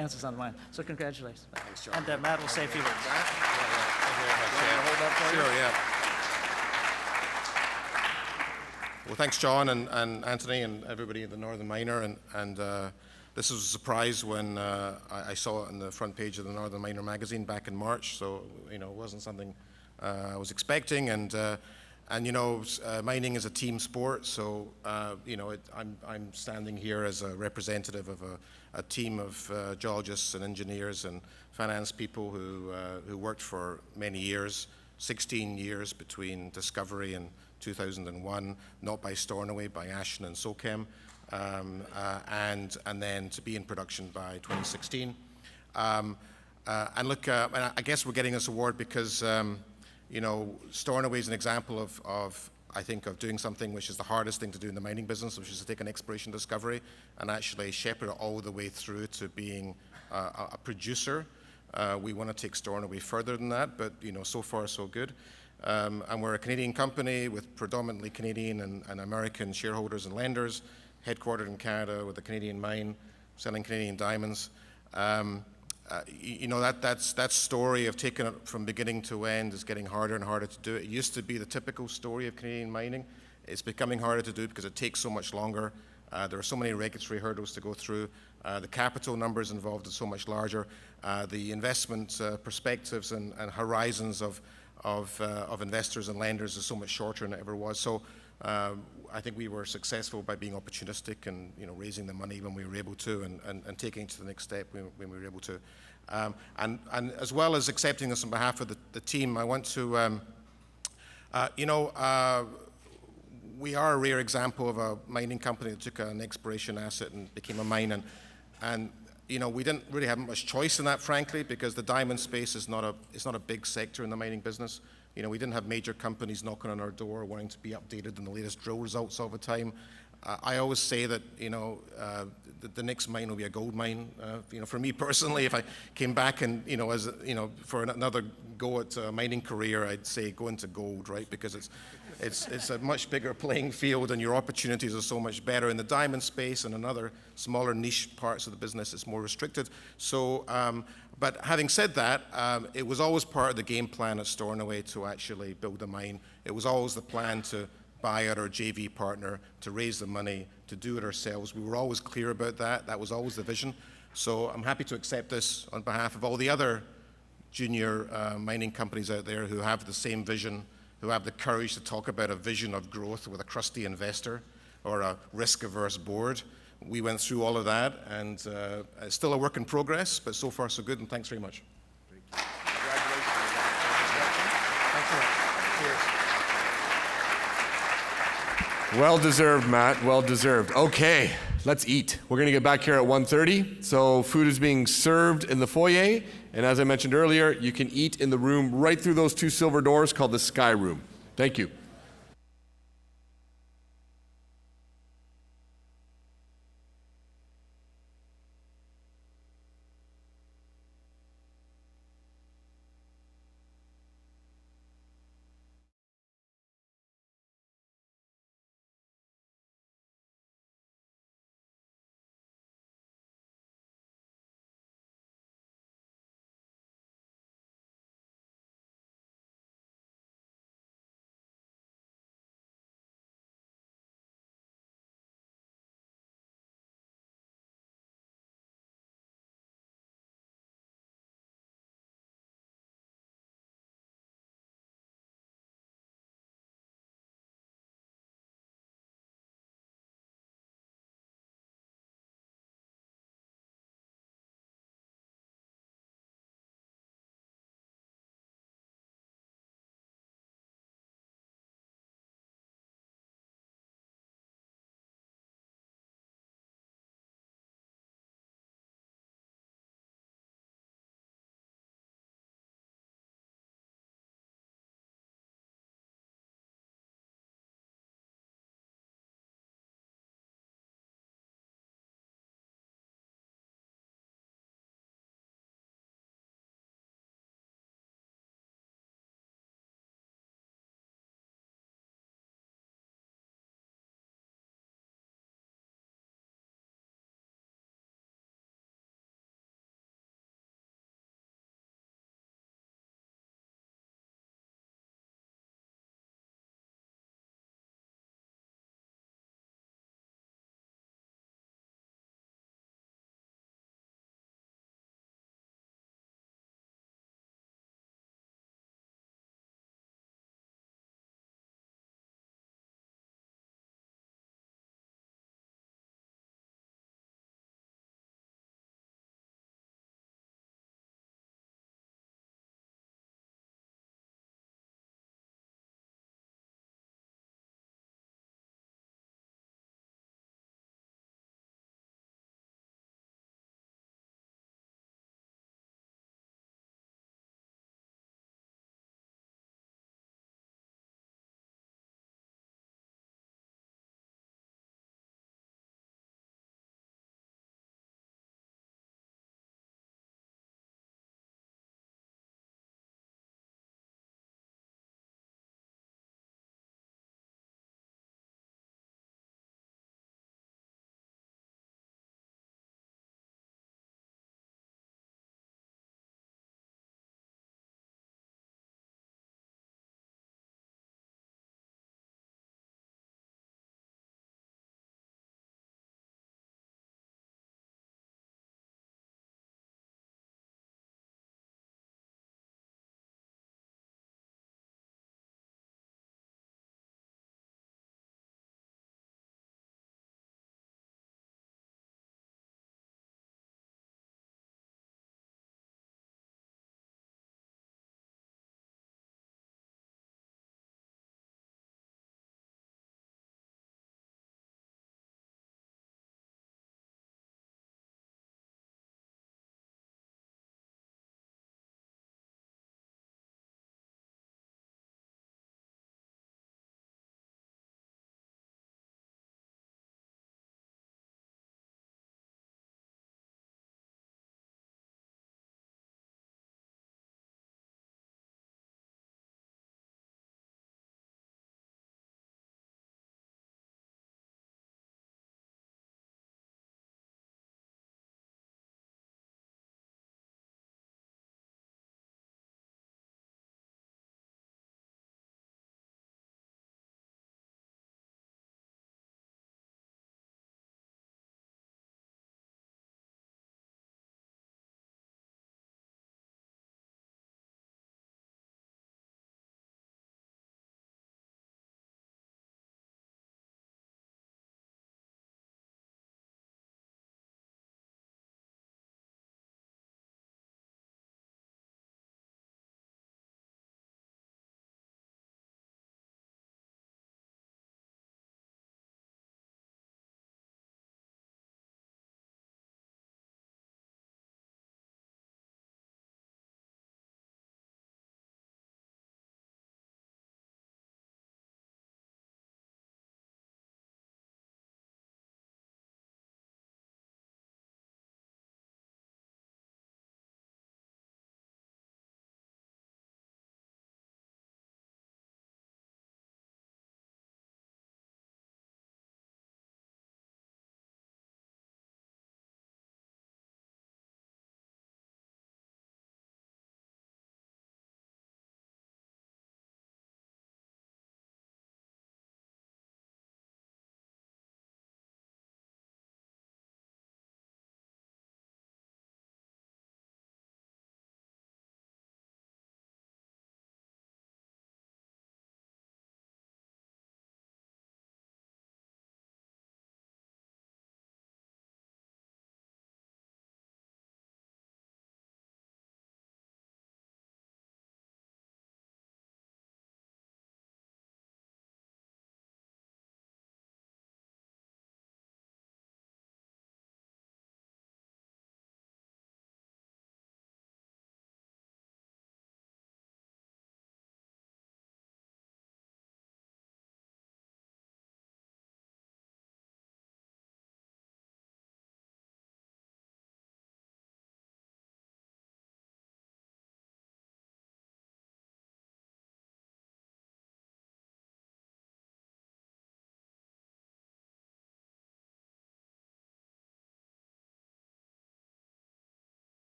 Ounces on the mine. So congratulations. Thanks, John. And Matt will say a few words. Sure, yeah. Well, thanks, John and Anthony and everybody at the Northern Miner. And this was a surprise when I saw it on the front page of the Northern Miner magazine back in March. So, you know, it wasn't something I was expecting. And you know, mining is a team sport. So, you know, I'm standing here as a representative of a team of geologists and engineers and finance people who worked for many years, 16 years between discovery and 2001, not by Stornoway, by Ashton and SOCHEM, and then to be in production by 2016. And look, and I guess we're getting this award because, you know, Stornoway is an example of, I think, of doing something which is the hardest thing to do in the mining business, which is to take an exploration discovery and actually shepherd it all the way through to being a producer. We want to take Stornoway further than that, but, you know, so far so good. And we're a Canadian company with predominantly Canadian and American shareholders and lenders, headquartered in Canada with a Canadian mine, selling Canadian diamonds. You know, that story of taking it from beginning to end is getting harder and harder to do. It used to be the typical story of Canadian mining. It's becoming harder to do because it takes so much longer. There are so many regulatory hurdles to go through. The capital numbers involved are so much larger. The investment perspectives and horizons of investors and lenders is so much shorter than it ever was. So I think we were successful by being opportunistic and, you know, raising the money when we were able to and taking it to the next step when we were able to. And as well as accepting this on behalf of the team, I want to, you know, we are a rare example of a mining company that took an exploration asset and became a mine. And you know, we didn't really have much choice in that, frankly, because the diamond space is not a big sector in the mining business. You know, we didn't have major companies knocking on our door wanting to be updated on the latest drill results all the time. I always say that, you know, the next mine will be a gold mine. You know, for me personally, if I came back and, you know, as you know, for another go at a mining career, I'd say go into gold, right? Because it's a much bigger playing field and your opportunities are so much better. In the diamond space and in other smaller niche parts of the business, it's more restricted. So, but having said that, it was always part of the game plan at Stornoway to actually build a mine. It was always the plan to buy out our JV partner, to raise the money, to do it ourselves. We were always clear about that. That was always the vision. So I'm happy to accept this on behalf of all the other junior mining companies out there who have the same vision, who have the courage to talk about a vision of growth with a crusty investor or a risk-averse board. We went through all of that, and it's still a work in progress, but so far so good, and thanks very much. Well deserved, Matt, well deserved. Okay, let's eat. We're gonna get back here at 1:30. So food is being served in the foyer, and as I mentioned earlier, you can eat in the room right through those two silver doors called the Sky Room. Thank you.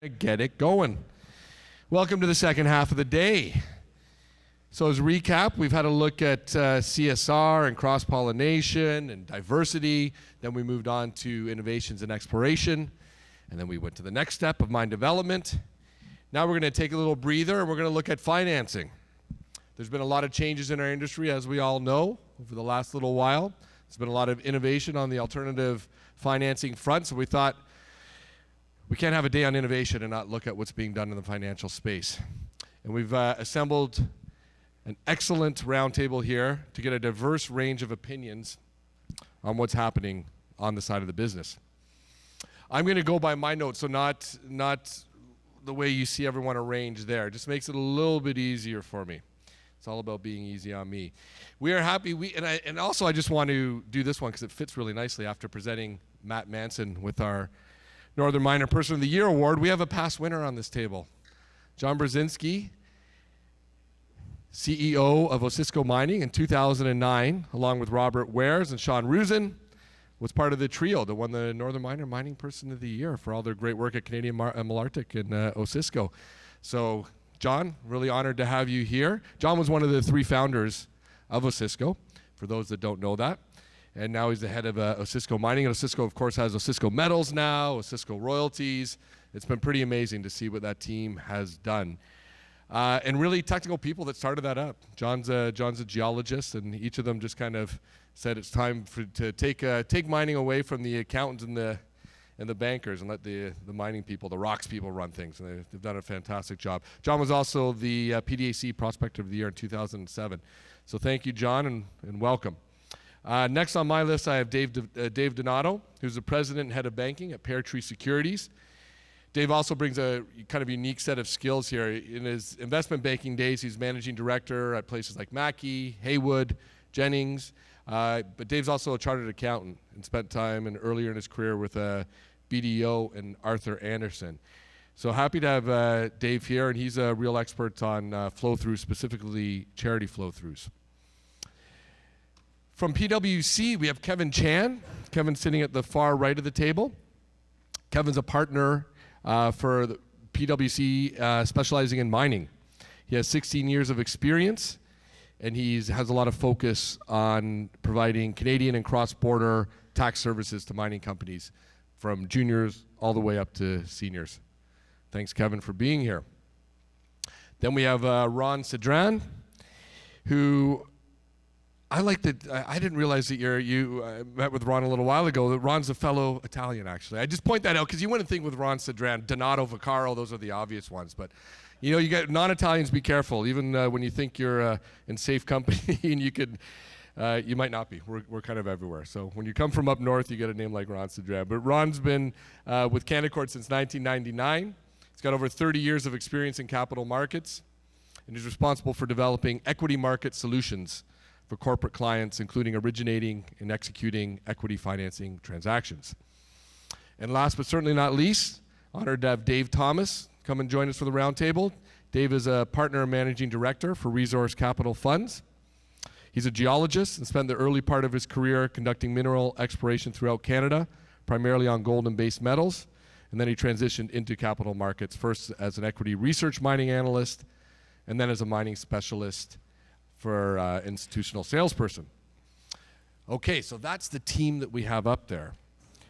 Get it going. Welcome to the second half of the day. So as a recap, we've had a look at CSR and cross-pollination and diversity. Then we moved on to innovations and exploration. And then we went to the next step of mine development. Now we're going to take a little breather and we're going to look at financing. There's been a lot of changes in our industry, as we all know, over the last little while. There's been a lot of innovation on the alternative financing front, so we thought we can't have a day on innovation and not look at what's being done in the financial space. And we've assembled an excellent roundtable here to get a diverse range of opinions on what's happening on the side of the business. I'm going to go by my notes, so not the way you see everyone arranged there. It just makes it a little bit easier for me. It's all about being easy on me. We are happy, and also I just want to do this one because it fits really nicely after presenting Matt Manson with our Northern Miner Person of the Year Award. We have a past winner on this table. John Brzezinski, CEO of Osisko Mining in 2009, along with Robert Wares and Sean Rusin, was part of the trio that won the Northern Miner Mining Person of the Year for all their great work at Canadian Malartic and Osisko. So, John, really honored to have you here. John was one of the 3 founders of Osisko, for those that don't know that. And now he's the head of Osisko Mining. And Osisko, of course, has Osisko Metals now, Osisko Royalties. It's been pretty amazing to see what that team has done. And really technical people that started that up. John's a geologist, and each of them just kind of said it's time to take mining away from the accountants and the bankers and let the mining people, the rocks people run things. And they've done a fantastic job. John was also the PDAC Prospector of the Year in 2007. So thank you, John, and welcome. Next on my list, I have Dave Donato, who's the president and head of banking at Pear Tree Securities. Dave also brings a kind of unique set of skills here. In his investment banking days, he's managing director at places like Mackey, Haywood, Jennings. But Dave's also a chartered accountant and spent time earlier in his career with BDO and Arthur Andersen. So happy to have Dave here, and he's a real expert on flow-through, specifically charity flow-throughs. From PwC, we have Kevin Chan. Kevin's sitting at the far right of the table. Kevin's a partner for the PwC specializing in mining. He has 16 years of experience, and he has a lot of focus on providing Canadian and cross-border tax services to mining companies, from juniors all the way up to seniors. Thanks, Kevin, for being here. Then we have Ron Cedran, who I didn't realize that you met with Ron a little while ago, that Ron's a fellow Italian, actually. I just point that out because you wouldn't think with Ron Cedran, Donato, Vaccaro, those are the obvious ones. But, you get non-Italians, be careful. Even when you think you're in safe company, and you might not be. We're kind of everywhere. So when you come from up north, you get a name like Ron Cedran. But Ron's been with Canaccord since 1999. He's got over 30 years of experience in capital markets, and he's responsible for developing equity market solutions for corporate clients, including originating and executing equity financing transactions. And last but certainly not least, honored to have Dave Thomas come and join us for the roundtable. Dave is a partner and managing director for Resource Capital Funds. He's a geologist and spent the early part of his career conducting mineral exploration throughout Canada, primarily on gold and base metals. And then he transitioned into capital markets, first as an equity research mining analyst, and then as a mining specialist for institutional salesperson. Okay, so that's the team that we have up there.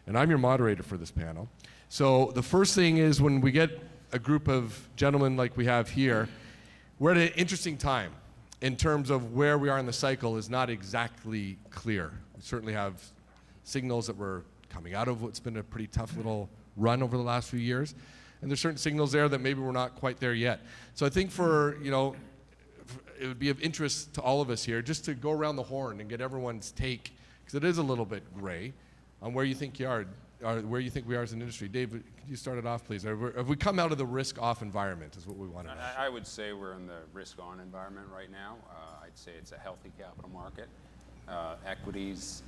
And I'm your moderator for this panel. So the first thing is, when we get a group of gentlemen like we have here, we're at an interesting time in terms of where we are in the cycle is not exactly clear. We certainly have signals that we're coming out of what's been a pretty tough little run over the last few years. And there's certain signals there that maybe we're not quite there yet. So I think it would be of interest to all of us here just to go around the horn and get everyone's take, because it is a little bit gray, on where you think you are, or where you think we are as an industry. Dave, could you start it off, please? Have we come out of the risk-off environment is what we want to know. I would say we're in the risk-on environment right now. I'd say it's a healthy capital market. Equities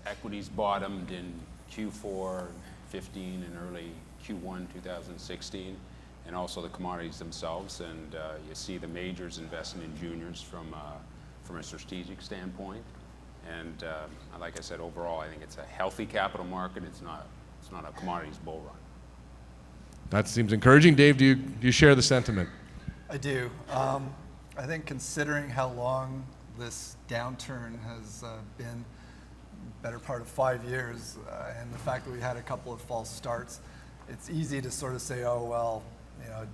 bottomed in Q4 15 and early Q1 2016. And also the commodities themselves, and you see the majors investing in juniors from a strategic standpoint. And like I said, overall, I think it's a healthy capital market. It's not a commodities bull run. That seems encouraging. Dave, do you share the sentiment? I do. I think considering how long this downturn has been, better part of 5 years, and the fact that we had a couple of false starts, it's easy to sort of say, oh, well, you know,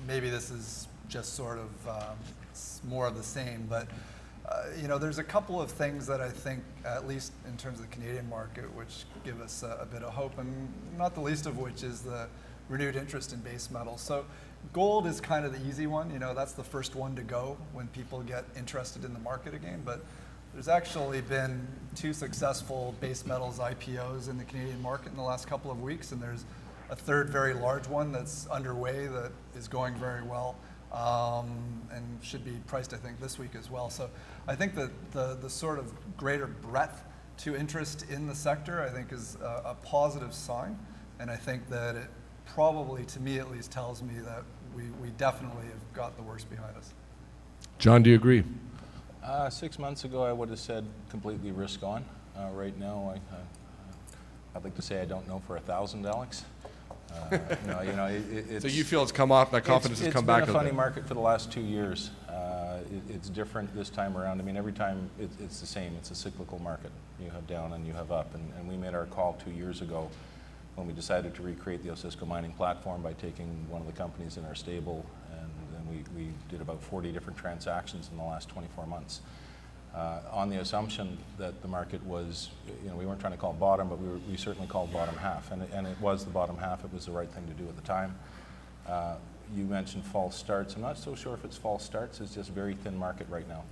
maybe this is just sort of more of the same. But, you know, there's a couple of things that I think, at least in terms of the Canadian market, which give us a bit of hope, and not the least of which is the renewed interest in base metals. So gold is kind of the easy one. You know, that's the first one to go when people get interested in the market again. But there's actually been 2 successful base metals IPOs in the Canadian market in the last couple of weeks, and there's a third very large one that's underway that is going very well, and should be priced, I think, this week as well. So I think that the sort of greater breadth to interest in the sector, I think, is a positive sign, and I think that it probably, to me at least, tells me that we definitely have got the worst behind us. John, do you agree? 6 months ago, I would have said completely risk on. Right now, I'd like to say I don't know for 1,000, Alex. So you feel it's come off, that confidence has come back a It's been a little funny bit. market for the last 2 years. It's different this time around. I mean, every time it's the same. It's a cyclical market. You have down and you have up. And we made our call 2 years ago when we decided to recreate the Osisko mining platform by taking one of the companies in our stable, and then we did about 40 different transactions in the last 24 months. On the assumption that the market was, you know, we weren't trying to call bottom, but we certainly called bottom half, and it was the bottom half. It was the right thing to do at the time. You mentioned false starts. I'm not so sure if it's false starts. It's just a very thin market right now.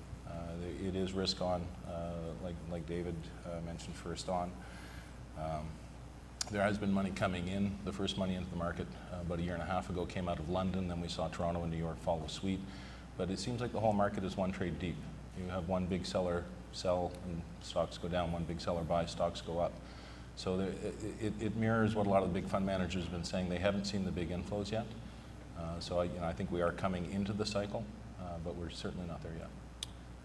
It is risk on, like David mentioned first on. There has been money coming in. The first money into the market about 1.5 years ago came out of London. Then we saw Toronto and New York follow suit. But it seems like the whole market is one trade deep. You have one big seller sell and stocks go down, one big seller buy, stocks go up. So it mirrors what a lot of the big fund managers have been saying. They haven't seen the big inflows yet. So I think we are coming into the cycle, but we're certainly not there yet.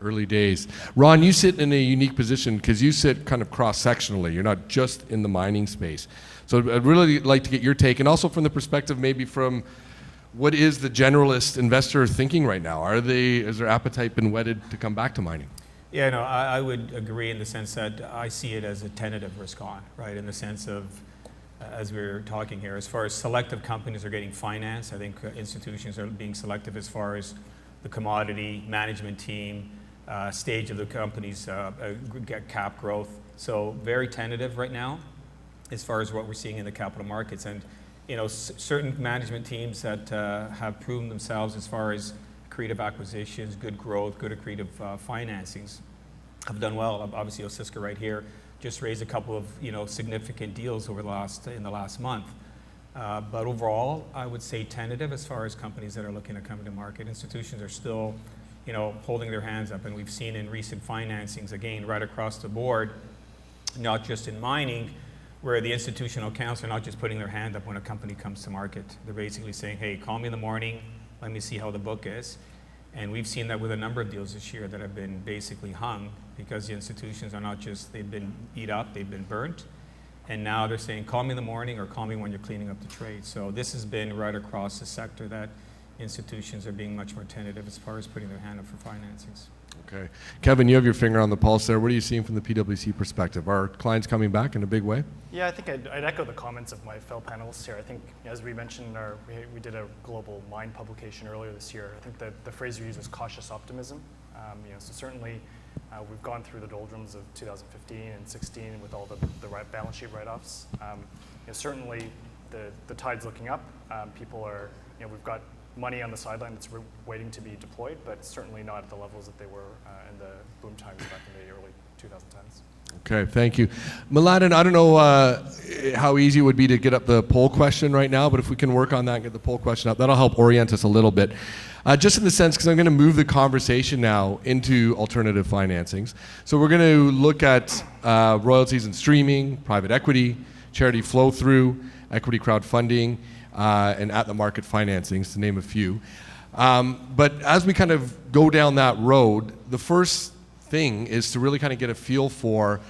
Early days. Ron, you sit in a unique position because you sit kind of cross-sectionally. You're not just in the mining space. So I'd really like to get your take, and also from the perspective maybe from what is the generalist investor thinking right now? Is their appetite been whetted to come back to mining? Yeah, no, I would agree in the sense that I see it as a tentative risk on, right? In the sense of, as we were talking here, as far as selective companies are getting financed, I think institutions are being selective as far as the commodity, management team, stage of the company's cap growth. So very tentative right now as far as what we're seeing in the capital markets. And you know, certain management teams that have proven themselves as far as creative acquisitions, good growth, good accretive financings have done well. Obviously, Osisko right here just raised a couple of significant deals over in the last month. But overall, I would say tentative as far as companies that are looking to come to market. Institutions are still holding their hands up, and we've seen in recent financings, again, right across the board, not just in mining, where the institutional accounts are not just putting their hand up when a company comes to market. They're basically saying, hey, call me in the morning, let me see how the book is. And we've seen that with a number of deals this year that have been basically hung because the institutions are not just, they've been beat up, they've been burnt. And now they're saying, call me in the morning or call me when you're cleaning up the trade. So this has been right across the sector that institutions are being much more tentative as far as putting their hand up for financings. Okay. Kevin, you have your finger on the pulse there. What are you seeing from the PwC perspective? Are clients coming back in a big way? Yeah, I think I'd echo the comments of my fellow panelists here. I think, as we mentioned, we did a global mine publication earlier this year. I think that the phrase we use is cautious optimism. So certainly we've gone through the doldrums of 2015 and 16 with all the balance sheet write-offs. Certainly the tide's looking up. People are, we've got money on the sideline that's waiting to be deployed, but certainly not at the levels that they were in the boom times back in the early 2010s. Okay, thank you. Mladen, I don't know how easy it would be to get up the poll question right now, but if we can work on that and get the poll question up, that'll help orient us a little bit. Just in the sense, because I'm going to move the conversation now into alternative financings. So we're going to look at royalties and streaming, private equity, charity flow-through, equity crowdfunding, and at-the-market financings, to name a few. But as we kind of go down that road, the first thing is to really kind of get a feel for,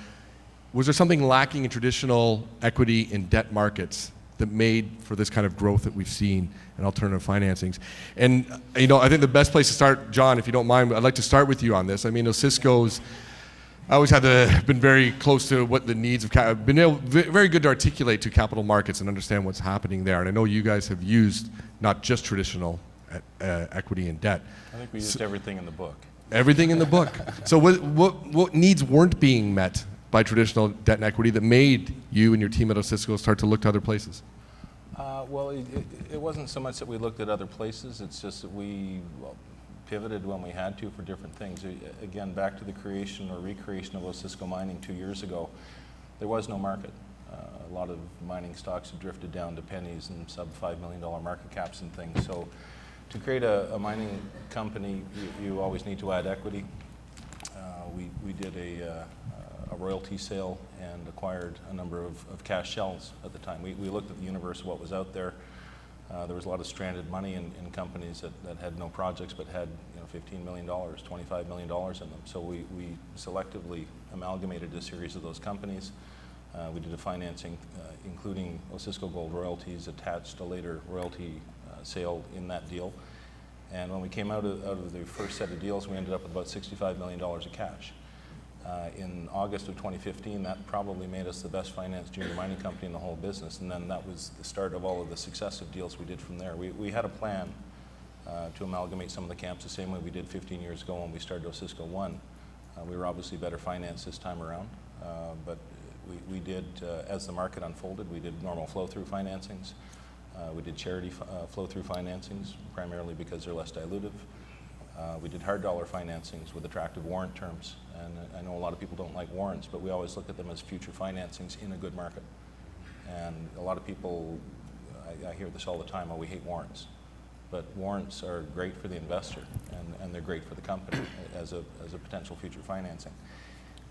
was there something lacking in traditional equity and debt markets that made for this kind of growth that we've seen in alternative financings. And I think the best place to start, John, if you don't mind, I'd like to start with you on this. I mean, Cisco's I always been very close to what the needs of been very good to articulate to capital markets and understand what's happening there. And I know you guys have used not just traditional equity and debt. I think we used everything in the book. Everything in the book. So what needs weren't being met by traditional debt and equity that made you and your team at Cisco start to look to other places? Well, it wasn't so much that we looked at other places. It's just that we pivoted when we had to for different things. Again, back to the creation or recreation of Osisko Mining 2 years ago, there was no market. A lot of mining stocks had drifted down to pennies and sub $5 million market caps and things. So to create a mining company, you always need to add equity. We did a royalty sale and acquired a number of cash shells at the time. We looked at the universe of what was out there. There was a lot of stranded money in companies that had no projects but had $15 million, $25 million in them. So we selectively amalgamated a series of those companies. We did a financing including Osisko Gold Royalties, attached a later royalty sale in that deal. And when we came out of the first set of deals, we ended up with about $65 million of cash. In August of 2015, that probably made us the best financed junior mining company in the whole business, and then that was the start of all of the successive deals we did from there. We had a plan to amalgamate some of the camps the same way we did 15 years ago when we started Osisko One. We were obviously better financed this time around, but we did, as the market unfolded, we did normal flow-through financings. We did charity flow-through financings, primarily because they're less dilutive. We did hard dollar financings with attractive warrant terms. And I know a lot of people don't like warrants, but we always look at them as future financings in a good market. And a lot of people, I hear this all the time, oh, we hate warrants. But warrants are great for the investor, and they're great for the company as a potential future financing.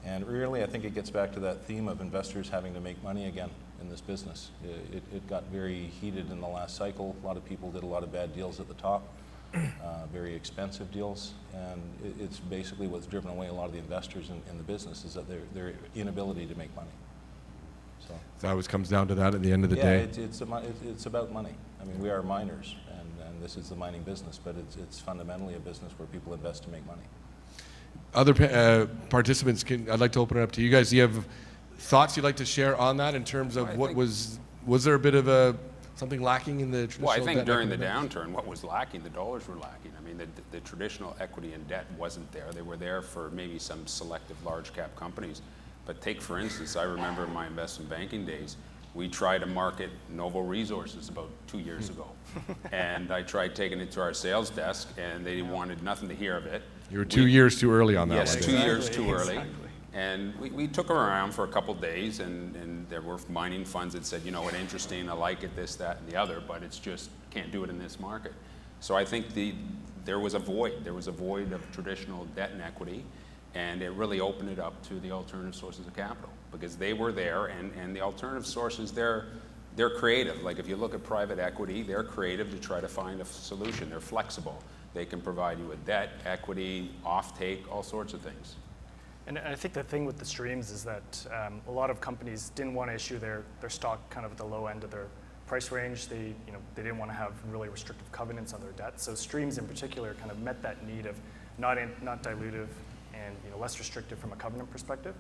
And really, I think it gets back to that theme of investors having to make money again in this business. It got very heated in the last cycle. A lot of people did a lot of bad deals at the top. Very expensive deals, and it's basically what's driven away a lot of the investors in the business is that their inability to make money. So it always comes down to that at the end of the day. It's about money. I mean, we are miners, and this is the mining business, but it's fundamentally a business where people invest to make money. Other participants, I'd like to open it up to you guys. Do you have thoughts you'd like to share on that in terms of was there a bit of something lacking in the traditional? Well, I think debt during the equity downturn, what was lacking, the dollars were lacking. I mean, the traditional equity and debt wasn't there. They were there for maybe some selective large cap companies. But take, for instance, I remember in my investment banking days, we tried to market Novo Resources about 2 years ago. And I tried taking it to our sales desk, and they wanted nothing to hear of it. You were 2 years too early on that yes, one. Yes, 2 years too early. And we took them around for a couple days, and there were mining funds that said, you know what, interesting, I like it, this, that, and the other, but it's just, can't do it in this market. So I think there was a void. There was a void of traditional debt and equity, and it really opened it up to the alternative sources of capital, because they were there, and the alternative sources, they're creative. Like if you look at private equity, they're creative to try to find a solution. They're flexible. They can provide you with debt, equity, offtake, all sorts of things. And I think the thing with the streams is that a lot of companies didn't want to issue their stock kind of at the low end of their price range. They didn't want to have really restrictive covenants on their debt. So streams in particular kind of met that need of not dilutive and less restrictive from a covenant perspective.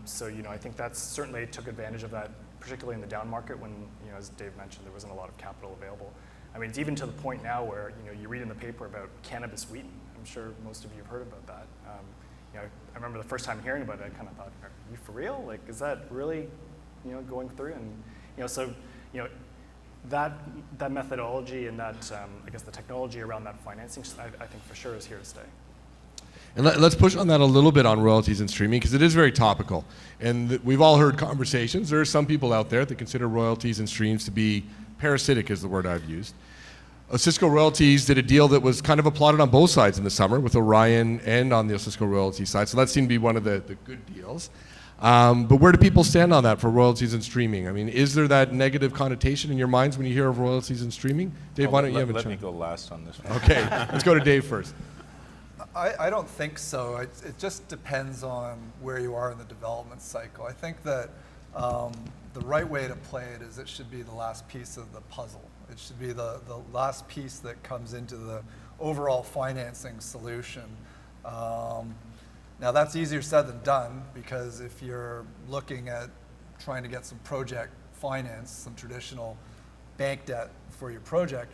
So I think that's certainly took advantage of that, particularly in the down market when as Dave mentioned, there wasn't a lot of capital available. I mean, it's even to the point now where you read in the paper about cannabis wheat. I'm sure most of you have heard about that. I remember the first time hearing about it, I kind of thought, are you for real? Like, is that really, going through? And, so, that methodology and that, I guess the technology around that financing, I think for sure is here to stay. And let's push on that a little bit on royalties and streaming, because it is very topical. And we've all heard conversations. There are some people out there that consider royalties and streams to be parasitic, is the word I've used. Osisko Royalties did a deal that was kind of applauded on both sides in the summer, with Orion and on the Osisko Royalties side. So that seemed to be one of the good deals. But where do people stand on that for royalties and streaming? I mean, is there that negative connotation in your minds when you hear of royalties and streaming? Dave, why don't you have a chance? Let me go last on this one. Okay, let's go to Dave first. I don't think so. It just depends on where you are in the development cycle. I think that the right way to play it is it should be the last piece of the puzzle. It should be the last piece that comes into the overall financing solution. Now that's easier said than done, because if you're looking at trying to get some project finance, some traditional bank debt for your project,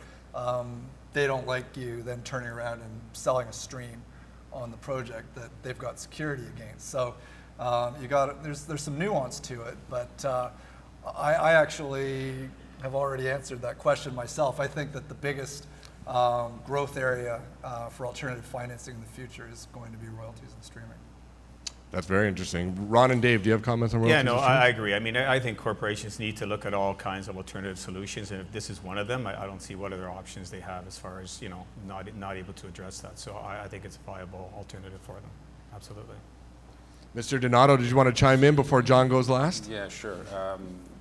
they don't like you then turning around and selling a stream on the project that they've got security against. So there's some nuance to it, but I actually have already answered that question myself. I think that the biggest growth area for alternative financing in the future is going to be royalties and streaming. That's very interesting. Ron and Dave, do you have comments on royalties? Yeah, no, and streaming? I agree. I mean, I think corporations need to look at all kinds of alternative solutions, and if this is one of them, I don't see what other options they have as far as, not able to address that. So I think it's a viable alternative for them. Absolutely. Mr. Donato, did you want to chime in before John goes last? Yeah, sure.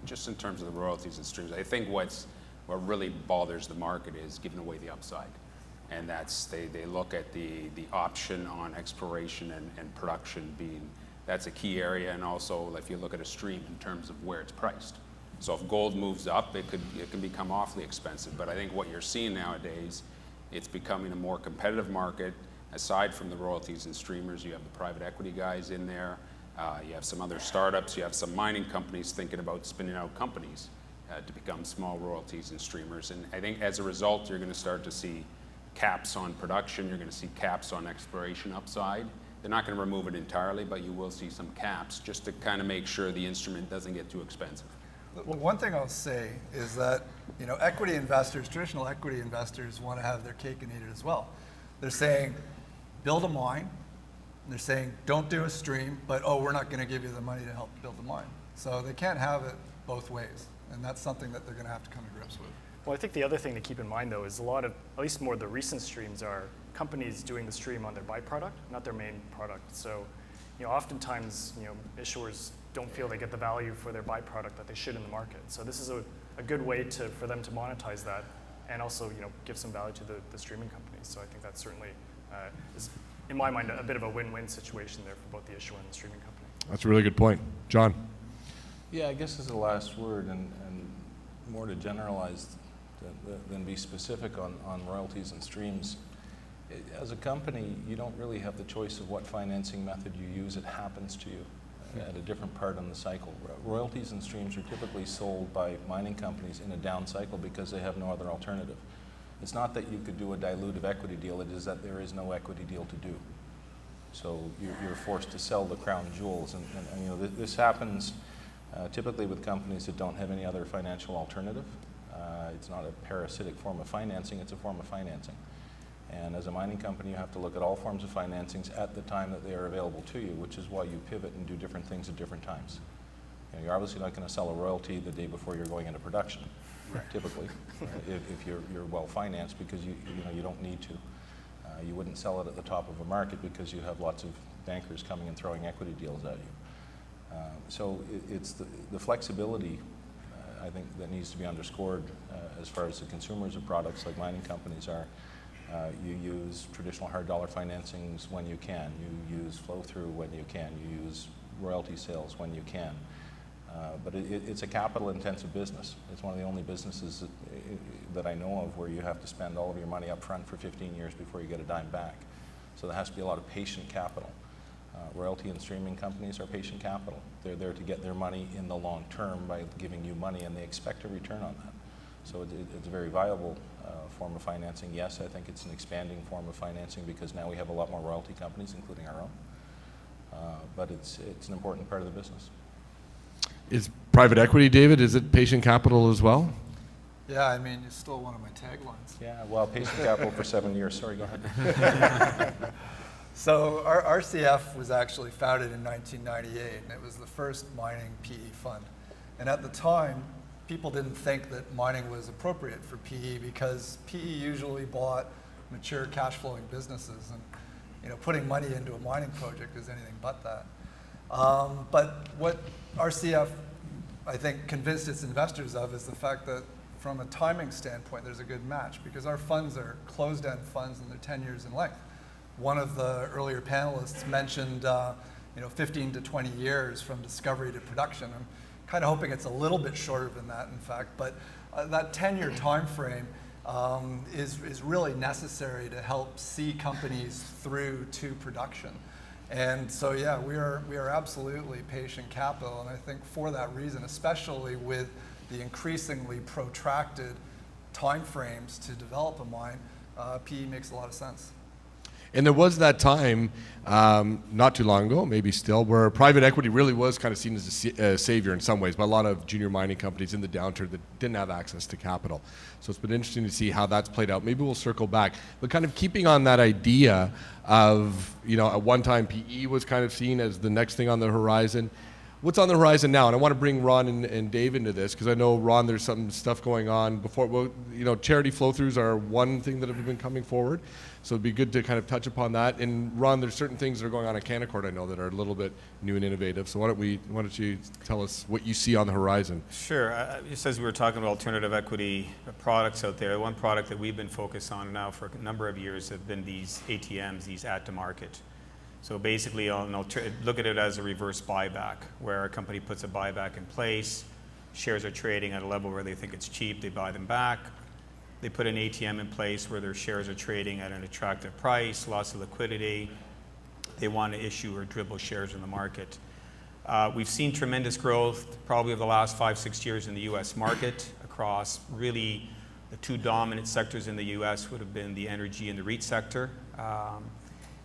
Just in terms of the royalties and streams, I think what really bothers the market is giving away the upside. And that's, they look at the option on exploration and production that's a key area. And also, if you look at a stream in terms of where it's priced. So if gold moves up, it can become awfully expensive. But I think what you're seeing nowadays, it's becoming a more competitive market. Aside from the royalties and streamers, you have the private equity guys in there. You have some other startups. You have some mining companies thinking about spinning out companies to become small royalties and streamers. And I think as a result, you're going to start to see caps on production. You're going to see caps on exploration upside. They're not going to remove it entirely, but you will see some caps just to kind of make sure the instrument doesn't get too expensive. Well, one thing I'll say is that, equity investors, traditional equity investors, want to have their cake and eat it as well. They're saying, build a mine. They're saying, don't do a stream, but we're not going to give you the money to help build the mine. So they can't have it both ways, and that's something that they're going to have to come to grips with. Well, I think the other thing to keep in mind, though, is a lot of, at least more of the recent streams are companies doing the stream on their byproduct, not their main product. So, oftentimes, issuers don't feel they get the value for their byproduct that they should in the market. So this is a good way for them to monetize that and also, give some value to the streaming companies. So I think that certainly is, in my mind, a bit of a win-win situation there for both the issuer and the streaming company. That's a really good point. John? Yeah, I guess as a last word, and more to generalize than be specific on royalties and streams, as a company, you don't really have the choice of what financing method you use. It happens to you at a different part in the cycle. Royalties and streams are typically sold by mining companies in a down cycle because they have no other alternative. It's not that you could do a dilutive equity deal, it is that there is no equity deal to do. So you're forced to sell the crown jewels. And this happens typically with companies that don't have any other financial alternative. It's not a parasitic form of financing, it's a form of financing. And as a mining company, you have to look at all forms of financings at the time that they are available to you, which is why you pivot and do different things at different times. You're obviously not going to sell a royalty the day before you're going into production, typically, if you're well financed, because you don't need to. You wouldn't sell it at the top of a market because you have lots of bankers coming and throwing equity deals at you. So it's the flexibility, I think, that needs to be underscored as far as the consumers of products like mining companies are. You use traditional hard dollar financings when you can. You use flow-through when you can. You use royalty sales when you can. But it's a capital-intensive business. It's one of the only businesses that I know of where you have to spend all of your money up front for 15 years before you get a dime back. So there has to be a lot of patient capital. Royalty and streaming companies are patient capital. They're there to get their money in the long term by giving you money, and they expect a return on that. So it's a very viable form of financing. Yes, I think it's an expanding form of financing because now we have a lot more royalty companies, including our own. But it's an important part of the business. Is private equity, David, is it patient capital as well? Yeah, I mean, you stole one of my taglines. Yeah, well, patient capital for 7 years. Sorry, go ahead. So our RCF was actually founded in 1998, and it was the first mining PE fund. And at the time, people didn't think that mining was appropriate for PE because PE usually bought mature cash flowing businesses, and putting money into a mining project is anything but that. But what RCF, I think, convinced its investors of is the fact that from a timing standpoint, there's a good match because our funds are closed-end funds and they're 10 years in length. One of the earlier panelists mentioned 15 to 20 years from discovery to production. And kind of hoping it's a little bit shorter than that, in fact. But that 10-year time frame is really necessary to help see companies through to production. And so, yeah, we are absolutely patient capital, and I think for that reason, especially with the increasingly protracted time frames to develop a mine, PE makes a lot of sense. And there was that time, not too long ago, maybe still, where private equity really was kind of seen as a savior in some ways by a lot of junior mining companies in the downturn that didn't have access to capital. So it's been interesting to see how that's played out. Maybe we'll circle back. But kind of keeping on that idea of, at one time PE was kind of seen as the next thing on the horizon. What's on the horizon now? And I want to bring Ron and Dave into this, because I know, Ron, there's some stuff going on before. Well, charity flow-throughs are one thing that have been coming forward. So it'd be good to kind of touch upon that. And Ron, there's certain things that are going on at Canaccord, I know, that are a little bit new and innovative. So why don't you tell us what you see on the horizon? Sure. Just as we were talking about alternative equity products out there, one product that we've been focused on now for a number of years have been these ATMs, these at-to-market. So basically, look at it as a reverse buyback, where a company puts a buyback in place, shares are trading at a level where they think it's cheap, they buy them back. They put an ATM in place where their shares are trading at an attractive price, lots of liquidity. They want to issue or dribble shares in the market. We've seen tremendous growth probably over the last 5-6 years in the US market across really the two dominant sectors in the US would have been the energy and the REIT sector.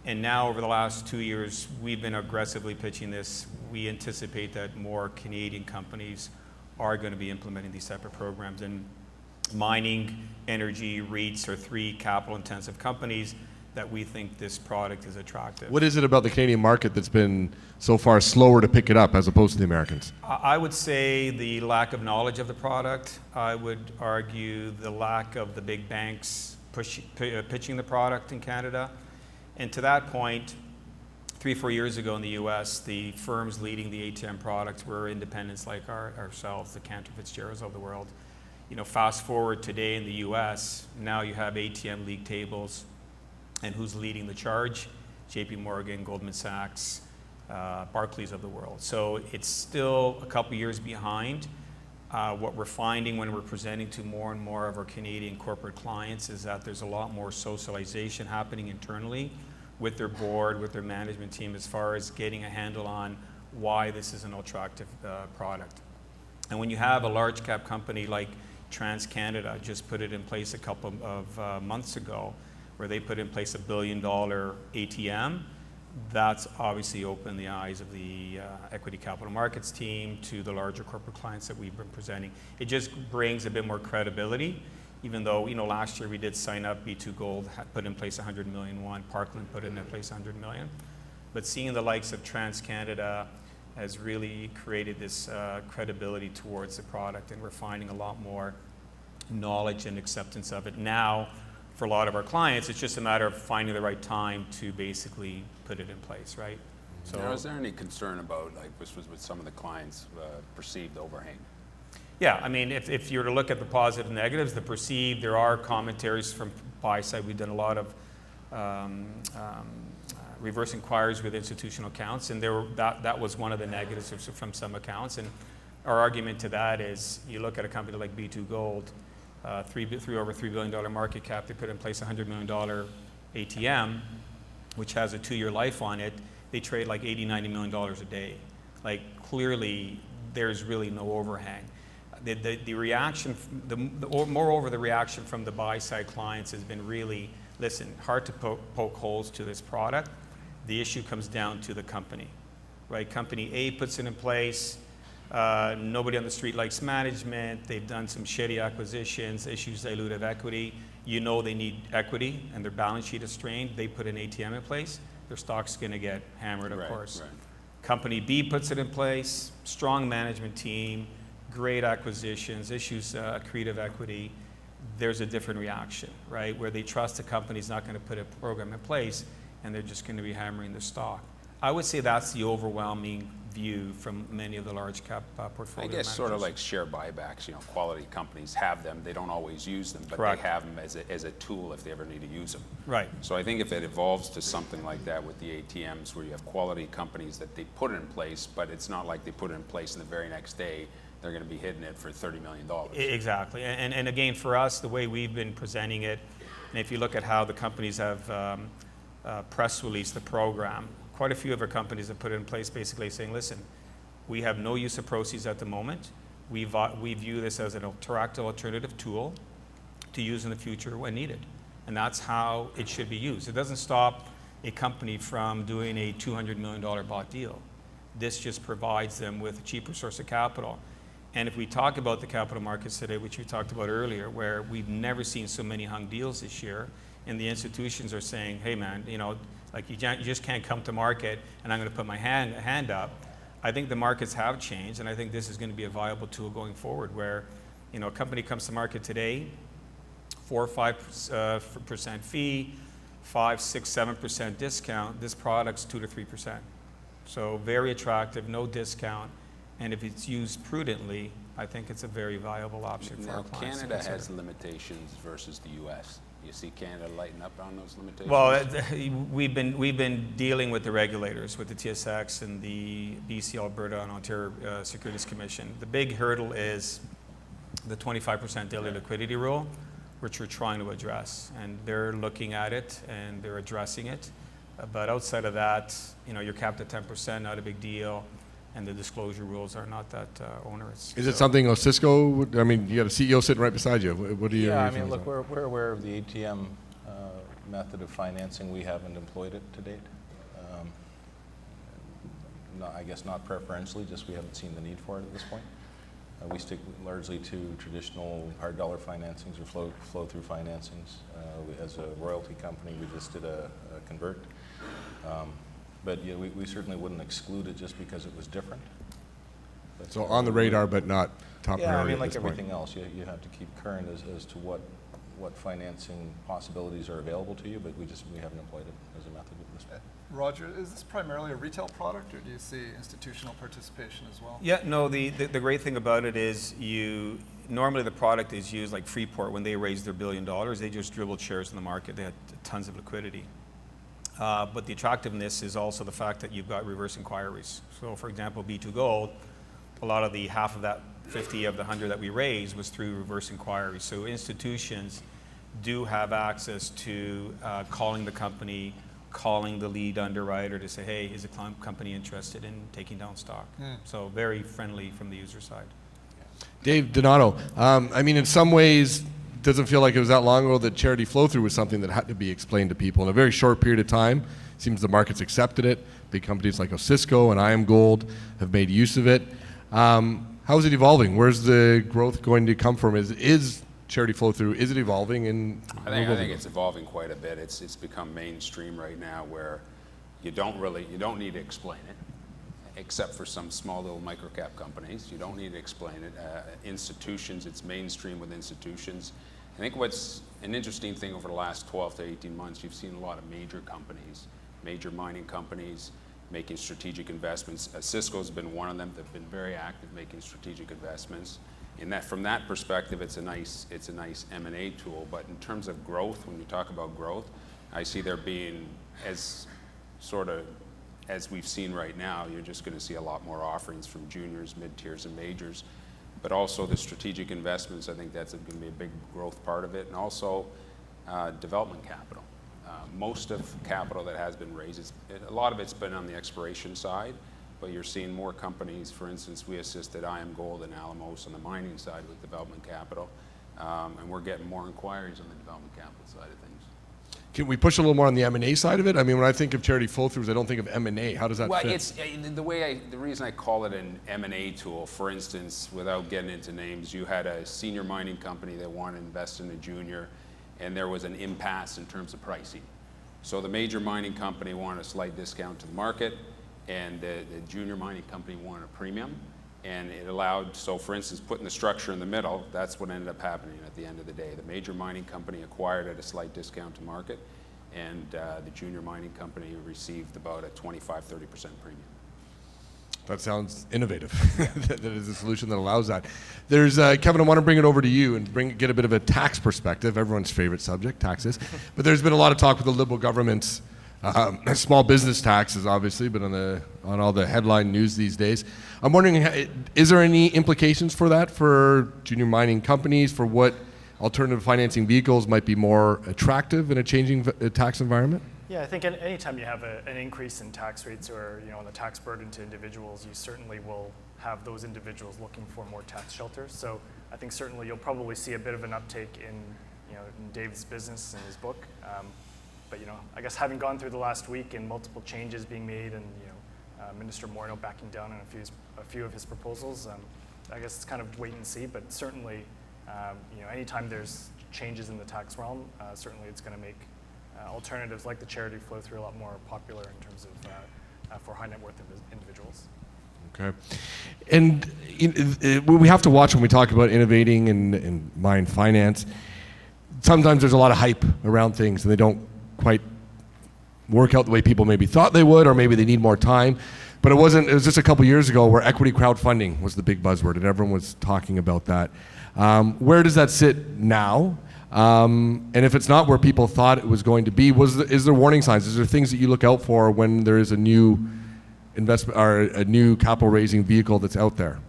And now over the last 2 years, we've been aggressively pitching this. We anticipate that more Canadian companies are going to be implementing these type of programs. And mining, energy, REITs are three capital-intensive companies that we think this product is attractive. What is it about the Canadian market that's been so far slower to pick it up as opposed to the Americans? I would say the lack of knowledge of the product. I would argue the lack of the big banks pitching the product in Canada. And to that point, 3-4 years ago in the US, the firms leading the ATM products were independents like ourselves, the Cantor Fitzgeralds of the world. Fast forward today in the US, now you have ATM league tables, and who's leading the charge? JP Morgan, Goldman Sachs, Barclays of the world. So it's still a couple years behind. What we're finding when we're presenting to more and more of our Canadian corporate clients is that there's a lot more socialization happening internally with their board, with their management team, as far as getting a handle on why this is an attractive product. And when you have a large cap company like TransCanada just put it in place a couple of months ago, where they put in place $1 billion ATM, that's obviously opened the eyes of the equity capital markets team to the larger corporate clients that we've been presenting. It just brings a bit more credibility, even though, last year we did sign up, B2Gold put in place $100 million, Parkland put in place $100 million. But seeing the likes of TransCanada has really created this credibility towards the product, and we're finding a lot more knowledge and acceptance of it. Now, for a lot of our clients, it's just a matter of finding the right time to basically put it in place, right? So, is there any concern about, this was with some of the clients, perceived overhang? Yeah, I mean, if you were to look at the positive and negatives, the perceived, there are commentaries from buy side. We've done a lot of reverse inquiries with institutional accounts, and that was one of the negatives from some accounts. And our argument to that is, you look at a company like B2Gold, over $3 billion market cap, they put in place a $100 million ATM, which has a 2-year life on it. They trade like $80-90 million a day. Clearly, there's really no overhang. The reaction, moreover, the reaction from the buy side clients has been really, listen, hard to poke holes to this product. The issue comes down to the company, right? Company A puts it in place. Nobody on the street likes management. They've done some shitty acquisitions, issues dilutive equity. They need equity, and their balance sheet is strained. They put an ATM in place. Their stock's going to get hammered, of course. Right. Company B puts it in place. Strong management team, great acquisitions, issues accretive equity. There's a different reaction, right? Where they trust the company's not going to put a program in place, and they're just going to be hammering the stock. I would say that's the overwhelming view from many of the large cap portfolio I guess managers. sort of like share buybacks, quality companies have them, they don't always use them, but Correct. they have them as a tool if they ever need to use them. Right. So I think if it evolves to something like that with the ATMs where you have quality companies that they put in place, but it's not like they put it in place and the very next day they're going to be hitting it for $30 million. Exactly. And again, for us, the way we've been presenting it, and if you look at how the companies have press released the program, quite a few of our companies have put it in place basically saying, listen, we have no use of proceeds at the moment. We view this as an interactive alternative tool to use in the future when needed. And that's how it should be used. It doesn't stop a company from doing a $200 million bought deal. This just provides them with a cheaper source of capital. And if we talk about the capital markets today, which we talked about earlier, where we've never seen so many hung deals this year, and the institutions are saying, hey man, like you just can't come to market and I'm going to put my hand up. I think the markets have changed, and I think this is going to be a viable tool going forward where, a company comes to market today, 4 or 5% fee, 5, 6, 7% discount. This product's 2 to 3%. So very attractive, no discount, and if it's used prudently, I think it's a very viable option for our clients. Canada has limitations versus the U.S. You see Canada lighten up on those limitations? Well, we've been dealing with the regulators, with the TSX and the BC, Alberta, and Ontario Securities Commission. The big hurdle is the 25% daily liquidity rule, which we're trying to address. And they're looking at it and they're addressing it. But outside of that, you're capped at 10%, not a big deal. And the disclosure rules are not that onerous. Is it something Cisco would, you got a CEO sitting right beside you. What do you? Yeah, look, we're aware of the ATM method of financing. We haven't employed it to date. I guess not preferentially, just we haven't seen the need for it at this point. We stick largely to traditional hard dollar financings or flow-through financings. As a royalty company, we just did a convert. But yeah, we certainly wouldn't exclude it just because it was different. But so on the radar, but not top priority at like this point. everything else, you have to keep current as to what financing possibilities are available to you, but we haven't employed it as a method at this point. Roger, is this primarily a retail product, or do you see institutional participation as well? Yeah, no, the great thing about it is normally the product is used like Freeport when they raised their $1 billion, they just dribbled shares in the market. They had tons of liquidity. But the attractiveness is also the fact that you've got reverse inquiries. So for example, B2Gold, a lot of the half of that 50 of the 100 that we raised was through reverse inquiries. So institutions do have access to calling the company, calling the lead underwriter to say, hey, is the company interested in taking down stock? So very friendly from the user side. Dave Donato, in some ways, doesn't feel like it was that long ago that charity flow-through was something that had to be explained to people in a very short period of time. Seems the market's accepted it. Big companies like Cisco and IAMGOLD have made use of it. How is it evolving? Where's the growth going to come from? Is charity flow-through, is it evolving? I think it's evolving quite a bit. It's become mainstream right now where you don't need to explain it, except for some small little microcap companies. You don't need to explain it. Institutions, it's mainstream with institutions. I think what's an interesting thing over the last 12 to 18 months, you've seen a lot of major companies, major mining companies making strategic investments. Cisco's been one of them. They've been very active making strategic investments. From that perspective, it's a nice M&A tool. But in terms of growth, when you talk about growth, I see there being as we've seen right now, you're just going to see a lot more offerings from juniors, mid-tiers, and majors. But also the strategic investments, I think that's going to be a big growth part of it. And also development capital. Most of capital that has been raised, a lot of it's been on the exploration side, but you're seeing more companies. For instance, we assisted IAMGOLD and Alamos on the mining side with development capital, and we're getting more inquiries on the development capital side of things. Can we push a little more on the M&A side of it? When I think of charity flow-throughs, I don't think of M&A. How does that fit? It's the reason I call it an M&A tool. For instance, without getting into names, you had a senior mining company that wanted to invest in a junior, and there was an impasse in terms of pricing. So the major mining company wanted a slight discount to the market, and the junior mining company wanted a premium, and it allowed, so for instance, putting the structure in the middle, that's what ended up happening at the end of the day. The major mining company acquired at a slight discount to market, and the junior mining company received about a 25-30% premium. That sounds innovative. That is a solution that allows that. There's Kevin, I want to bring it over to you and get a bit of a tax perspective. Everyone's favorite subject, taxes. But there's been a lot of talk with the Liberal government's small business taxes, obviously, but on all the headline news these days. I'm wondering, is there any implications for that for junior mining companies, for what alternative financing vehicles might be more attractive in a changing tax environment? Yeah, I think anytime you have an increase in tax rates or on the tax burden to individuals, you certainly will have those individuals looking for more tax shelters. So I think certainly you'll probably see a bit of an uptake in in Dave's business and his book. But I guess having gone through the last week and multiple changes being made and Minister Morneau backing down on a few of his proposals, I guess it's kind of wait and see. But certainly, anytime there's changes in the tax realm, certainly it's going to make alternatives like the charity flow through a lot more popular in terms of for high net worth individuals. Okay. And we have to watch when we talk about innovating and mine finance. Sometimes there's a lot of hype around things and they don't quite work out the way people maybe thought they would, or maybe they need more time. But it was just a couple years ago where equity crowdfunding was the big buzzword and everyone was talking about that. Where does that sit now? And if it's not where people thought it was going to be, is there warning signs? Is there things that you look out for when there is a new investment or a new capital raising vehicle that's out there?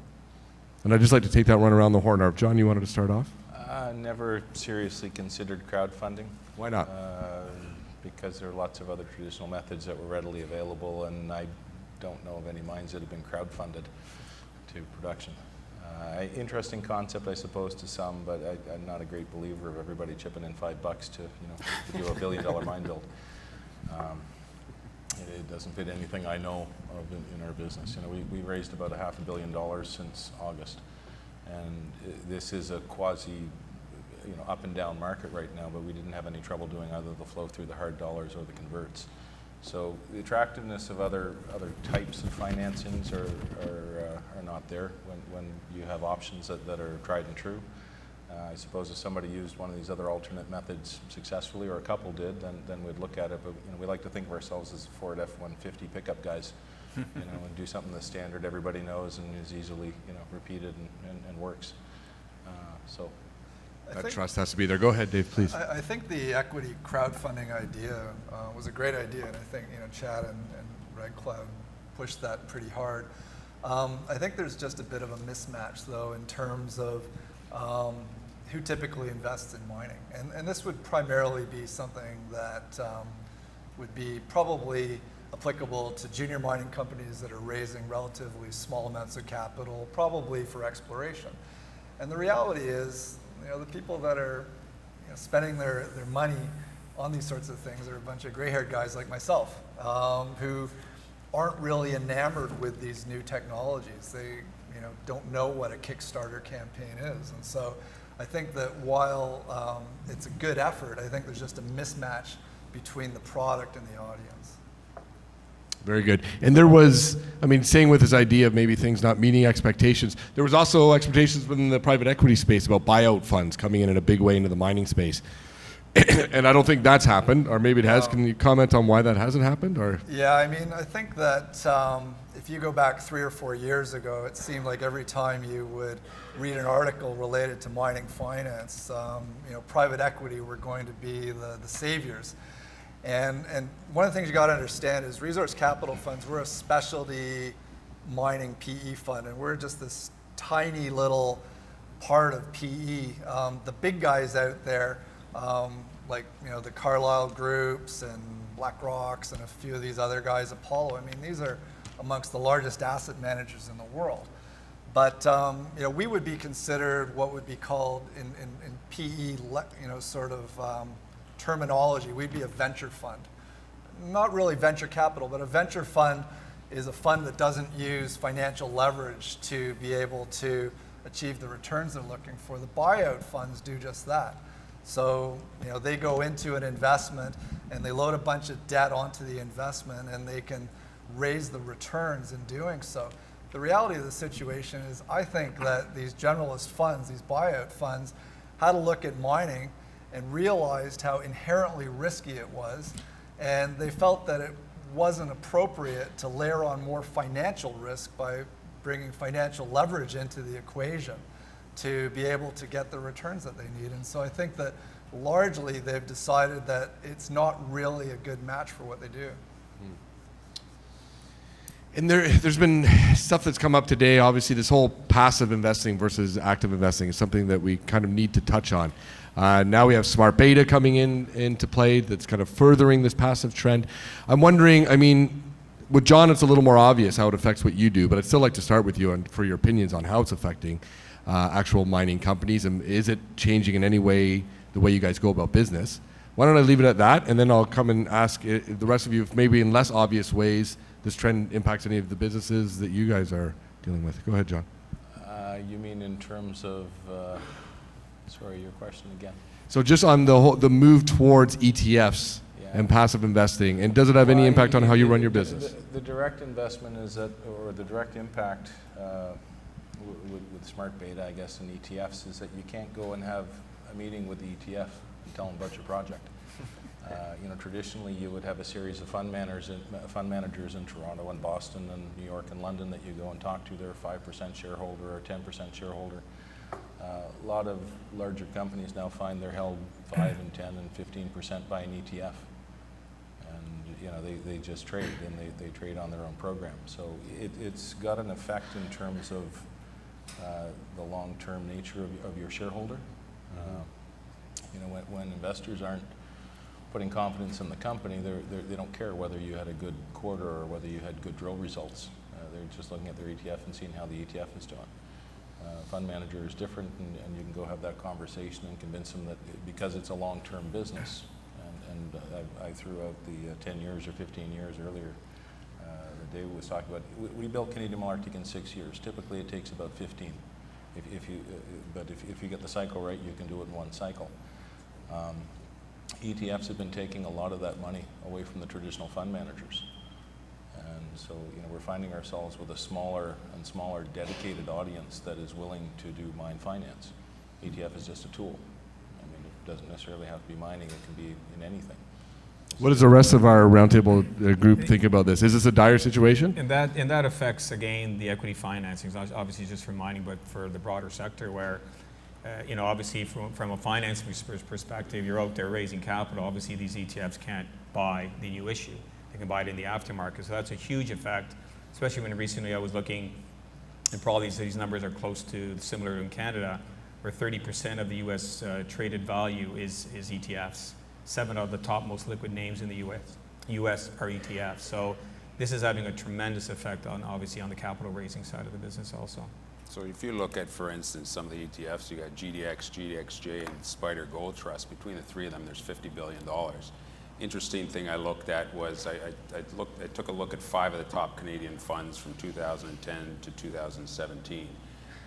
And I'd just like to take that run around the horn. John, you wanted to start off? Never seriously considered crowdfunding. Why not? Because there are lots of other traditional methods that were readily available, and I don't know of any mines that have been crowdfunded to production. Interesting concept, I suppose, to some, but I'm not a great believer of everybody chipping in $5 to do a $1 billion mine build. It doesn't fit anything I know of in our business. We raised about $500 million since August, and this is a quasi, up and down market right now. But we didn't have any trouble doing either the flow through the hard dollars or the converts. So the attractiveness of other types of financings are not there when you have options that are tried and true. I suppose if somebody used one of these other alternate methods successfully, or a couple did, then we'd look at it. But we like to think of ourselves as Ford F-150 pickup guys, and do something that's standard, everybody knows, and is easily repeated and works. So. That trust has to be there. Go ahead, Dave, please. I think the equity crowdfunding idea was a great idea, and I think Chad and Red Cloud pushed that pretty hard. I think there's just a bit of a mismatch, though, in terms of who typically invests in mining, and this would primarily be something that would be probably applicable to junior mining companies that are raising relatively small amounts of capital, probably for exploration. And the reality is, the people that are spending their money on these sorts of things are a bunch of gray-haired guys like myself, who aren't really enamored with these new technologies. They don't know what a Kickstarter campaign is. And so I think that while it's a good effort, I think there's just a mismatch between the product and the audience. Very good. And there was, saying with this idea of maybe things not meeting expectations, there was also expectations within the private equity space about buyout funds coming in a big way into the mining space. And I don't think that's happened, or maybe it has. Can you comment on why that hasn't happened? Or? Yeah, I think that if you go back 3 or 4 years ago, it seemed like every time you would read an article related to mining finance, private equity were going to be the saviors. And one of the things you got to understand is Resource Capital Funds, we're a specialty mining PE fund, and we're just this tiny little part of PE. The big guys out there, like the Carlyle Groups and BlackRocks and a few of these other guys, Apollo, these are amongst the largest asset managers in the world. But we would be considered what would be called in PE, sort of terminology, we'd be a venture fund. Not really venture capital, but a venture fund is a fund that doesn't use financial leverage to be able to achieve the returns they're looking for. The buyout funds do just that. So they go into an investment and they load a bunch of debt onto the investment and they can raise the returns in doing so. The reality of the situation is I think that these generalist funds, these buyout funds, had to look at mining and realized how inherently risky it was, and they felt that it wasn't appropriate to layer on more financial risk by bringing financial leverage into the equation to be able to get the returns that they need. And so I think that largely they've decided that it's not really a good match for what they do. And there's been stuff that's come up today. Obviously, this whole passive investing versus active investing is something that we kind of need to touch on. Now we have smart beta coming into play that's kind of furthering this passive trend. I'm wondering, I mean, with John, it's a little more obvious how it affects what you do, but I'd still like to start with you for your opinions on how it's affecting actual mining companies, and is it changing in any way the way you guys go about business? Why don't I leave it at that, and then I'll come and ask the rest of you if maybe in less obvious ways this trend impacts any of the businesses that you guys are dealing with. Go ahead, John. You mean in terms of, sorry, your question again? So just on the move towards ETFs and passive investing, and does it have any impact on how you run your business? The direct investment is that, or the direct impact with smart beta, I guess, and ETFs is that you can't go and have a meeting with the ETF and tell them about your project. Traditionally you would have a series of fund managers in Toronto and Boston and New York and London that you go and talk to. They're a 5% shareholder or a 10% shareholder. A lot of larger companies now find they're held 5 and 10 and 15% by an ETF. And they just trade, and they trade on their own program. So it's got an effect in terms of the long-term nature of your shareholder. When investors aren't putting confidence in the company, they don't care whether you had a good quarter or whether you had good drill results. They're just looking at their ETF and seeing how the ETF is doing. Fund manager is different, and you can go have that conversation and convince them that because it's a long-term business, and I threw out the 10 years or 15 years earlier. David was talking about, we built Canadian Malartic in 6 years. Typically it takes about 15. But if you get the cycle right, you can do it in one cycle. ETFs have been taking a lot of that money away from the traditional fund managers. And so, we're finding ourselves with a smaller and smaller dedicated audience that is willing to do mine finance. ETF is just a tool. I mean, it doesn't necessarily have to be mining. It can be in anything. What does the rest of our roundtable group think about this? Is this a dire situation? And that affects, again, the equity financings, obviously just for mining, but for the broader sector where, obviously from a finance perspective, you're out there raising capital. Obviously, these ETFs can't buy the new issue. They can buy it in the aftermarket. So that's a huge effect, especially when recently I was looking, and probably these numbers are close to similar in Canada, where 30% of the U.S. Traded value is ETFs. 7 of the top most liquid names in the U.S. are ETFs. So this is having a tremendous effect obviously on the capital raising side of the business also. So if you look at, for instance, some of the ETFs, you got GDX, GDXJ, and Spider Gold Trust. Between the three of them, there's $50 billion. Interesting thing I looked at was I took a look at 5 of the top Canadian funds from 2010 to 2017.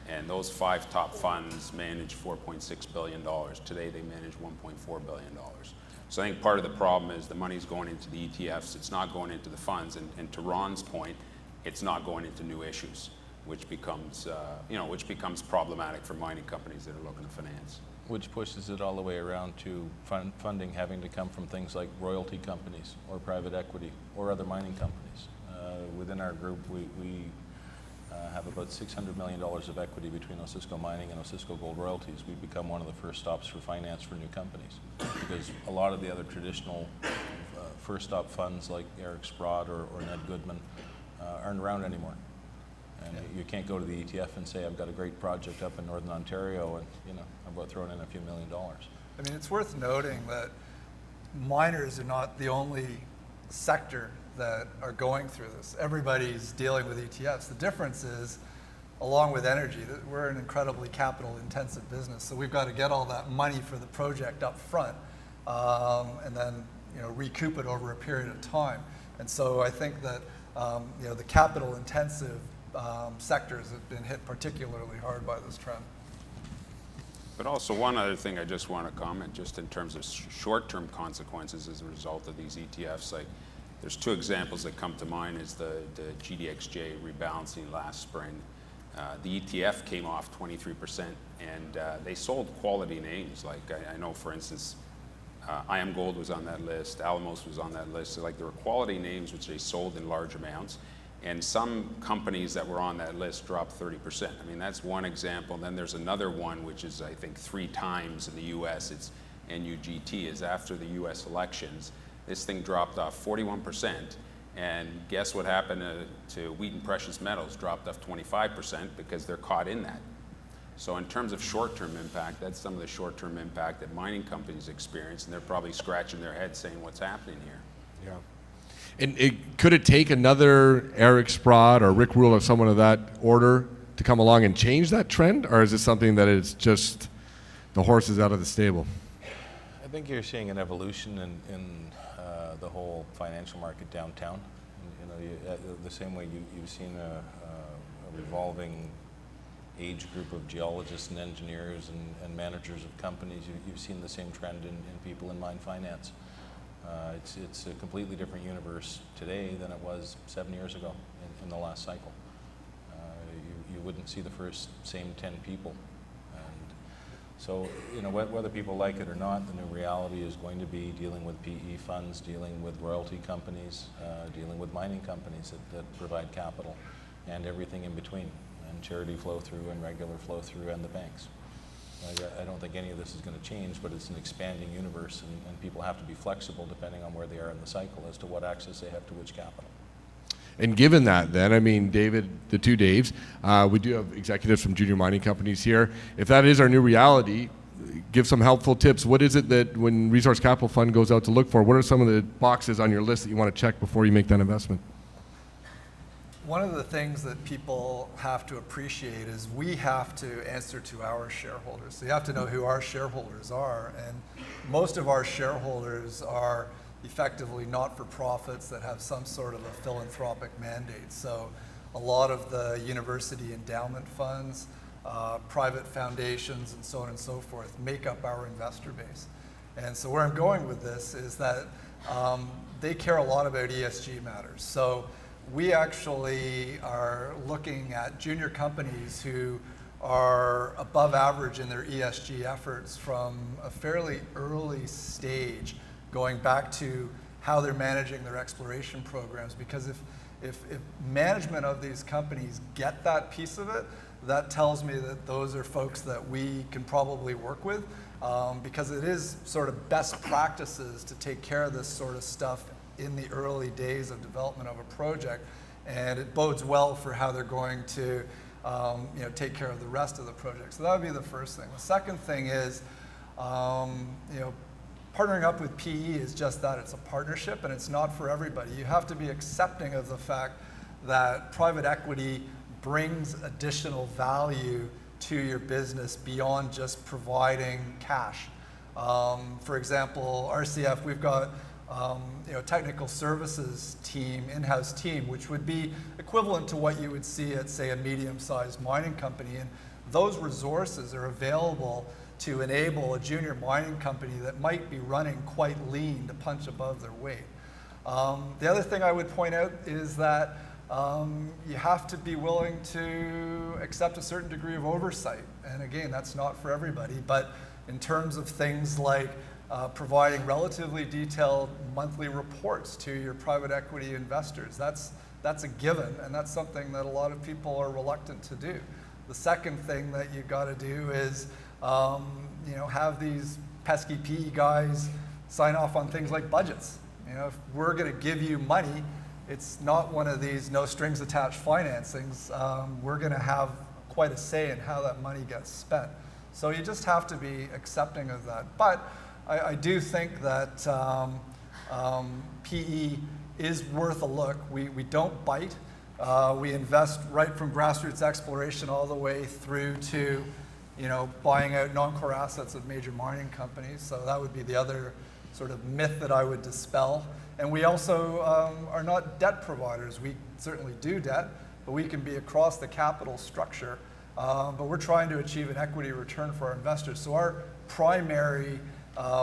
And those 5 top funds manage $4.6 billion. Today they manage $1.4 billion. So I think part of the problem is the money's going into the ETFs. It's not going into the funds. And to Ron's point, it's not going into new issues, which becomes problematic for mining companies that are looking to finance. Which pushes it all the way around to funding having to come from things like royalty companies or private equity or other mining companies. Within our group, we have about $600 million of equity between Osisko Mining and Osisko Gold Royalties. We've become one of the first stops for finance for new companies because a lot of the other traditional first stop funds like Eric Sprott or Ned Goodman aren't around anymore. And you can't go to the ETF and say, I've got a great project up in Northern Ontario and I'm about throwing in a few $1 million. I mean, it's worth noting that miners are not the only sector that are going through this. Everybody's dealing with ETFs. The difference is, along with energy, that we're an incredibly capital-intensive business. So we've got to get all that money for the project up front, and then recoup it over a period of time. And so I think that the capital-intensive sectors have been hit particularly hard by this trend. But also one other thing I just want to comment, just in terms of short-term consequences as a result of these ETFs. Like, there's 2 examples that come to mind: is the GDXJ rebalancing last spring. The ETF came off 23%, and they sold quality names. Like I know, for instance, IAMGOLD was on that list, Alamos was on that list. So like there were quality names which they sold in large amounts, and some companies that were on that list dropped 30%. I mean, that's one example. And then there's another one which is, I think, 3 times in the US. It's NUGT. Is after the US elections, this thing dropped off 41%. And guess what happened to Wheaton Precious Metals? Dropped off 25% because they're caught in that. So in terms of short-term impact, that's some of the short-term impact that mining companies experience, and they're probably scratching their heads saying, what's happening here? Yeah. And could it take another Eric Sprott or Rick Rule or someone of that order to come along and change that trend? Or is it something that is just the horse is out of the stable? I think you're seeing an evolution in the whole financial market downtown. The same way you've seen a revolving age group of geologists and engineers and managers of companies. You've seen the same trend in people in mine finance. It's a completely different universe today than it was 7 years ago in the last cycle. You wouldn't see the same 10 people. So, whether people like it or not, the new reality is going to be dealing with PE funds, dealing with royalty companies, dealing with mining companies that provide capital, and everything in between, and charity flow through and regular flow through and the banks. I don't think any of this is going to change, but it's an expanding universe, and people have to be flexible depending on where they are in the cycle as to what access they have to which capital. And given that, then, I mean, David, the 2 Daves, we do have executives from junior mining companies here. If that is our new reality, give some helpful tips. What is it that when Resource Capital Fund goes out to look for, what are some of the boxes on your list that you want to check before you make that investment? One of the things that people have to appreciate is we have to answer to our shareholders. So you have to know who our shareholders are. And most of our shareholders are effectively not-for-profits that have some sort of a philanthropic mandate. So a lot of the university endowment funds, private foundations, and so on and so forth make up our investor base. And so where I'm going with this is that they care a lot about ESG matters. So we actually are looking at junior companies who are above average in their ESG efforts from a fairly early stage, going back to how they're managing their exploration programs. Because if management of these companies get that piece of it, that tells me that those are folks that we can probably work with, because it is sort of best practices to take care of this sort of stuff in the early days of development of a project, and it bodes well for how they're going to take care of the rest of the project. So that would be the first thing. The second thing is, partnering up with PE is just that. It's a partnership, and it's not for everybody. You have to be accepting of the fact that private equity brings additional value to your business beyond just providing cash. For example, RCF, we've got technical services team, in-house team, which would be equivalent to what you would see at, say, a medium-sized mining company. And those resources are available to enable a junior mining company that might be running quite lean to punch above their weight. The other thing I would point out is that you have to be willing to accept a certain degree of oversight. And again, that's not for everybody, but in terms of things like providing relatively detailed monthly reports to your private equity investors, that's a given, and that's something that a lot of people are reluctant to do. The second thing that you've got to do is have these pesky PE guys sign off on things like budgets. If we're going to give you money, it's not one of these no strings attached financings. We're going to have quite a say in how that money gets spent. So you just have to be accepting of that. But I do think that PE is worth a look. We don't bite. We invest right from grassroots exploration all the way through to buying out non-core assets of major mining companies. So that would be the other sort of myth that I would dispel. And we also are not debt providers. We certainly do debt, but we can be across the capital structure. But we're trying to achieve an equity return for our investors. So our primary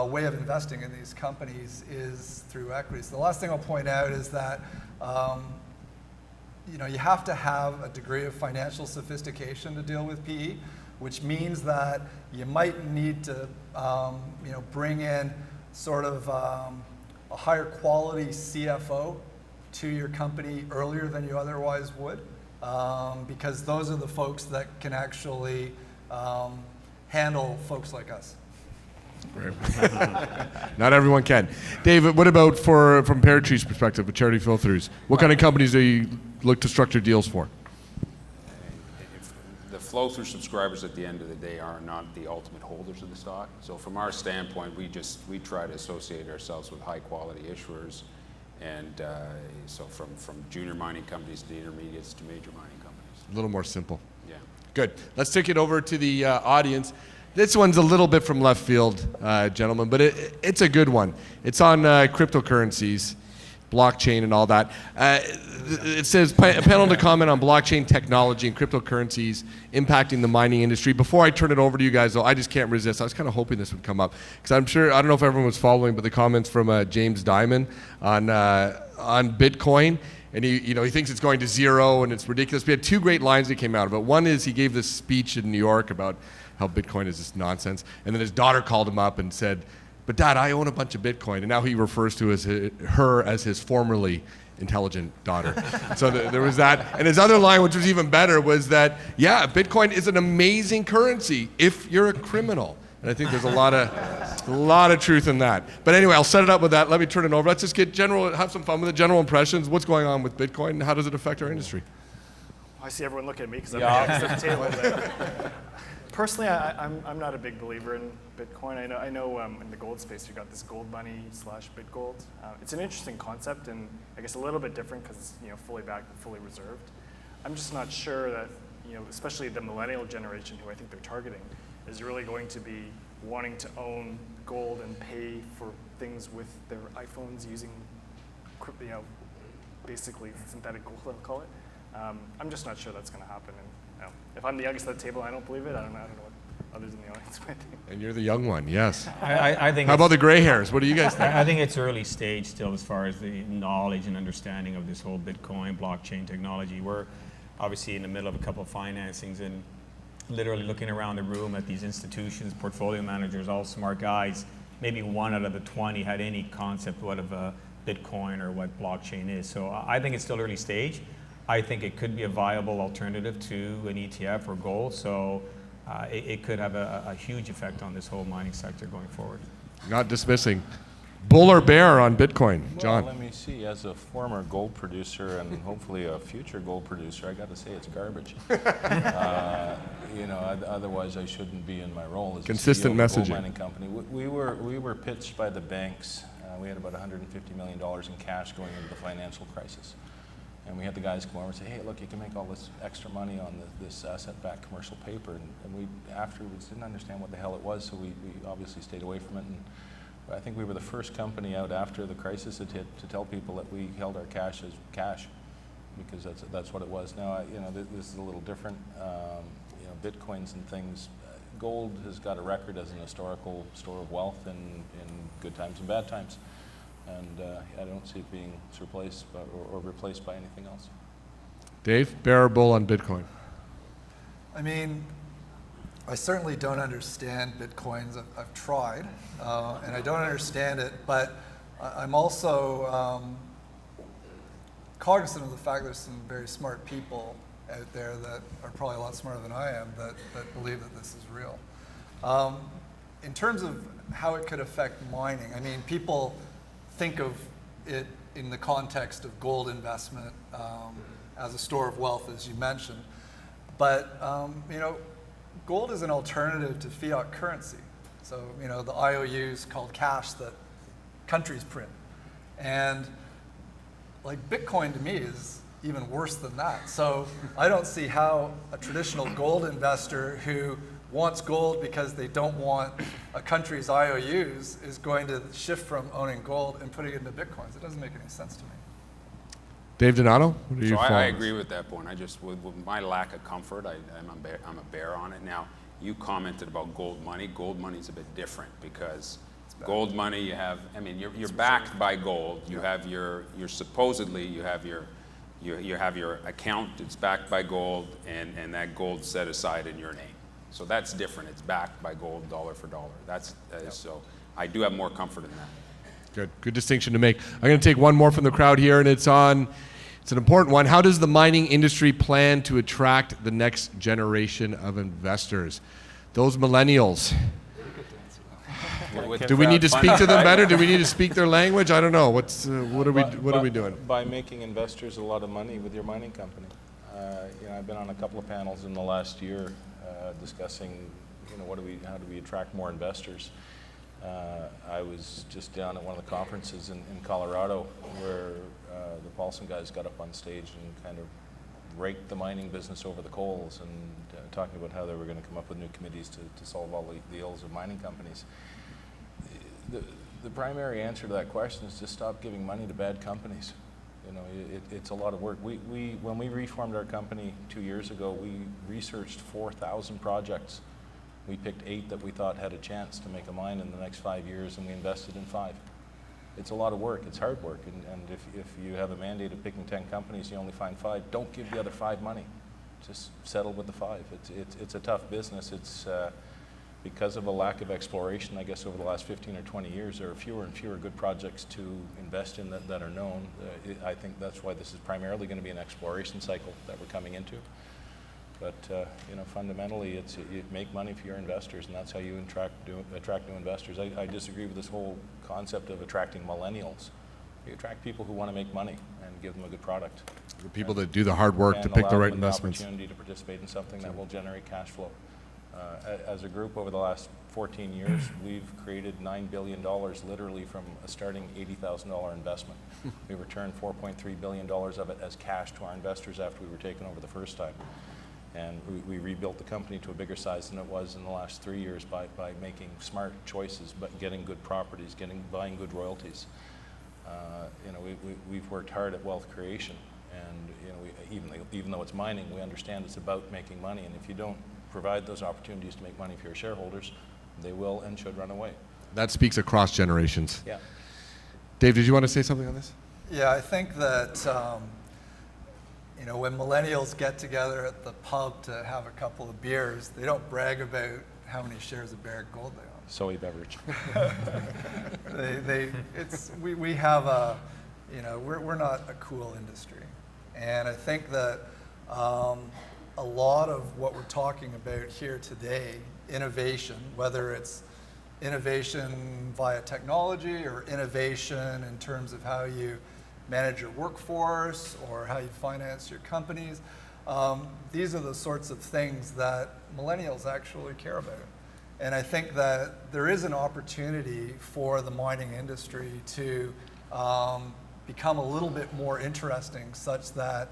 way of investing in these companies is through equities. The last thing I'll point out is that you have to have a degree of financial sophistication to deal with PE, which means that you might need to bring in sort of a higher quality CFO to your company earlier than you otherwise would, because those are the folks that can actually handle folks like us. Right. Not everyone can. David, what about from Pear-Tree's perspective with charity flow-throughs? What kind of companies do you look to structure deals for? The flow-through subscribers at the end of the day are not the ultimate holders of the stock. So from our standpoint, we try to associate ourselves with high-quality issuers, and so from junior mining companies to intermediates to major mining companies. A little more simple. Yeah. Good. Let's take it over to the audience. This one's a little bit from left field, gentlemen, but it's a good one. It's on cryptocurrencies, blockchain, and all that. It says, a panel to comment on blockchain technology and cryptocurrencies impacting the mining industry. Before I turn it over to you guys, though, I just can't resist. I was kind of hoping this would come up, because I'm sure, I don't know if everyone was following, but the comments from James Dimon on Bitcoin. And he thinks it's going to zero and it's ridiculous. We had two great lines that came out of it. One is he gave this speech in New York about how Bitcoin is just nonsense. And then his daughter called him up and said, "But Dad, I own a bunch of Bitcoin." And now he refers to her as his formerly intelligent daughter. So there was that. And his other line, which was even better, was that, yeah, Bitcoin is an amazing currency if you're a criminal. And I think there's a lot of truth in that. But anyway, I'll set it up with that. Let me turn it over. Let's just have some fun with it. General impressions. What's going on with Bitcoin and how does it affect our industry? I see everyone look at me because I'm at the table there. Personally, I'm not a big believer in Bitcoin. I know in the gold space you've got this gold money / BitGold. It's an interesting concept and I guess a little bit different because it's fully backed and fully reserved. I'm just not sure that especially the millennial generation who I think they're targeting is really going to be wanting to own gold and pay for things with their iPhones using basically synthetic gold, I'll call it. I'm just not sure that's going to happen. And if I'm the youngest at the table, I don't believe it. I don't know what others in the audience might think. And you're the young one, yes. I think. How about the gray hairs? What do you guys think? I think it's early stage still as far as the knowledge and understanding of this whole Bitcoin blockchain technology. We're obviously in the middle of a couple of financings and literally looking around the room at these institutions, portfolio managers, all smart guys. Maybe 1 out of the 20 had any concept what of a Bitcoin or what blockchain is. So I think it's still early stage. I think it could be a viable alternative to an ETF or gold. So it could have a huge effect on this whole mining sector going forward. Not dismissing. Bull or bear on Bitcoin, John? Well, let me see. As a former gold producer and hopefully a future gold producer, I got to say it's garbage. Otherwise I shouldn't be in my role as consistent CEO of a gold messaging. Mining company. We were pitched by the banks. We had about $150 million in cash going into the financial crisis. And we had the guys come over and say, "Hey, look, you can make all this extra money on this asset-backed commercial paper." And we afterwards didn't understand what the hell it was, so we obviously stayed away from it. And I think we were the first company out after the crisis had hit to tell people that we held our cash as cash, because that's what it was. Now, this is a little different. Bitcoins and things. Gold has got a record as an historical store of wealth in good times and bad times. And I don't see it being replaced by anything else. Dave, bear or bull on Bitcoin? I mean, I certainly don't understand Bitcoins. I've tried, and I don't understand it, but I'm also cognizant of the fact there's some very smart people out there that are probably a lot smarter than I am that believe that this is real. In terms of how it could affect mining, I mean, people think of it in the context of gold investment as a store of wealth, as you mentioned. But gold is an alternative to fiat currency. So the IOUs called cash that countries print, and like Bitcoin to me is even worse than that. So I don't see how a traditional gold investor who wants gold because they don't want a country's IOUs is going to shift from owning gold and putting it into Bitcoins. It doesn't make any sense to me. Dave Donato, what are you? So I agree with that point. With my lack of comfort, I'm a bear on it. Now, you commented about gold money. Gold money is a bit different because gold money, you're backed by gold. You have your You have your account, it's backed by gold, and that gold's set aside in your name. So that's different. It's backed by gold, dollar for dollar. So I do have more comfort in that. Good distinction to make. I'm going to take one more from the crowd here, and it's an important one. How does the mining industry plan to attract the next generation of investors? Those millennials. Do we need to speak to them better? Do we need to speak their language? I don't know. What are we doing? By making investors a lot of money with your mining company. I've been on a couple of panels in the last year discussing, how do we attract more investors. I was just down at one of the conferences in Colorado where the Paulson guys got up on stage and kind of raked the mining business over the coals and talking about how they were going to come up with new committees to solve all the ills of mining companies. The primary answer to that question is just stop giving money to bad companies. It's a lot of work. When we reformed our company 2 years ago, we researched 4,000 projects. We picked 8 that we thought had a chance to make a mine in the next 5 years, and we invested in 5. It's a lot of work. It's hard work. And if you have a mandate of picking 10 companies, you only find 5, don't give the other 5 money. Just settle with the 5. It's a tough business. It's because of a lack of exploration, I guess over the last 15 or 20 years, there are fewer and fewer good projects to invest in that are known. I think that's why this is primarily going to be an exploration cycle that we're coming into. But fundamentally, you make money for your investors, and that's how you attract new investors. I disagree with this whole concept of attracting millennials. You attract people who want to make money and give them a good product. The people that do the hard work to pick the right investments. And allow them the opportunity to participate in something that will generate cash flow. As a group over the last 14 years, we've created $9 billion literally from a starting $80,000 investment. We returned $4.3 billion of it as cash to our investors after we were taken over the first time. And we rebuilt the company to a bigger size than it was in the last 3 years by making smart choices, but getting good properties, buying good royalties. We've worked hard at wealth creation, and even though it's mining, we understand it's about making money. And if you don't provide those opportunities to make money for your shareholders, they will and should run away. That speaks across generations. Yeah. Dave, did you want to say something on this? Yeah, I think that when millennials get together at the pub to have a couple of beers, they don't brag about how many shares of Barrick Gold they own. Soy beverage. We have we're not a cool industry, and I think that a lot of what we're talking about here today, innovation, whether it's innovation via technology or innovation in terms of how you manage your workforce or how you finance your companies, these are the sorts of things that millennials actually care about. And I think that there is an opportunity for the mining industry to become a little bit more interesting, such that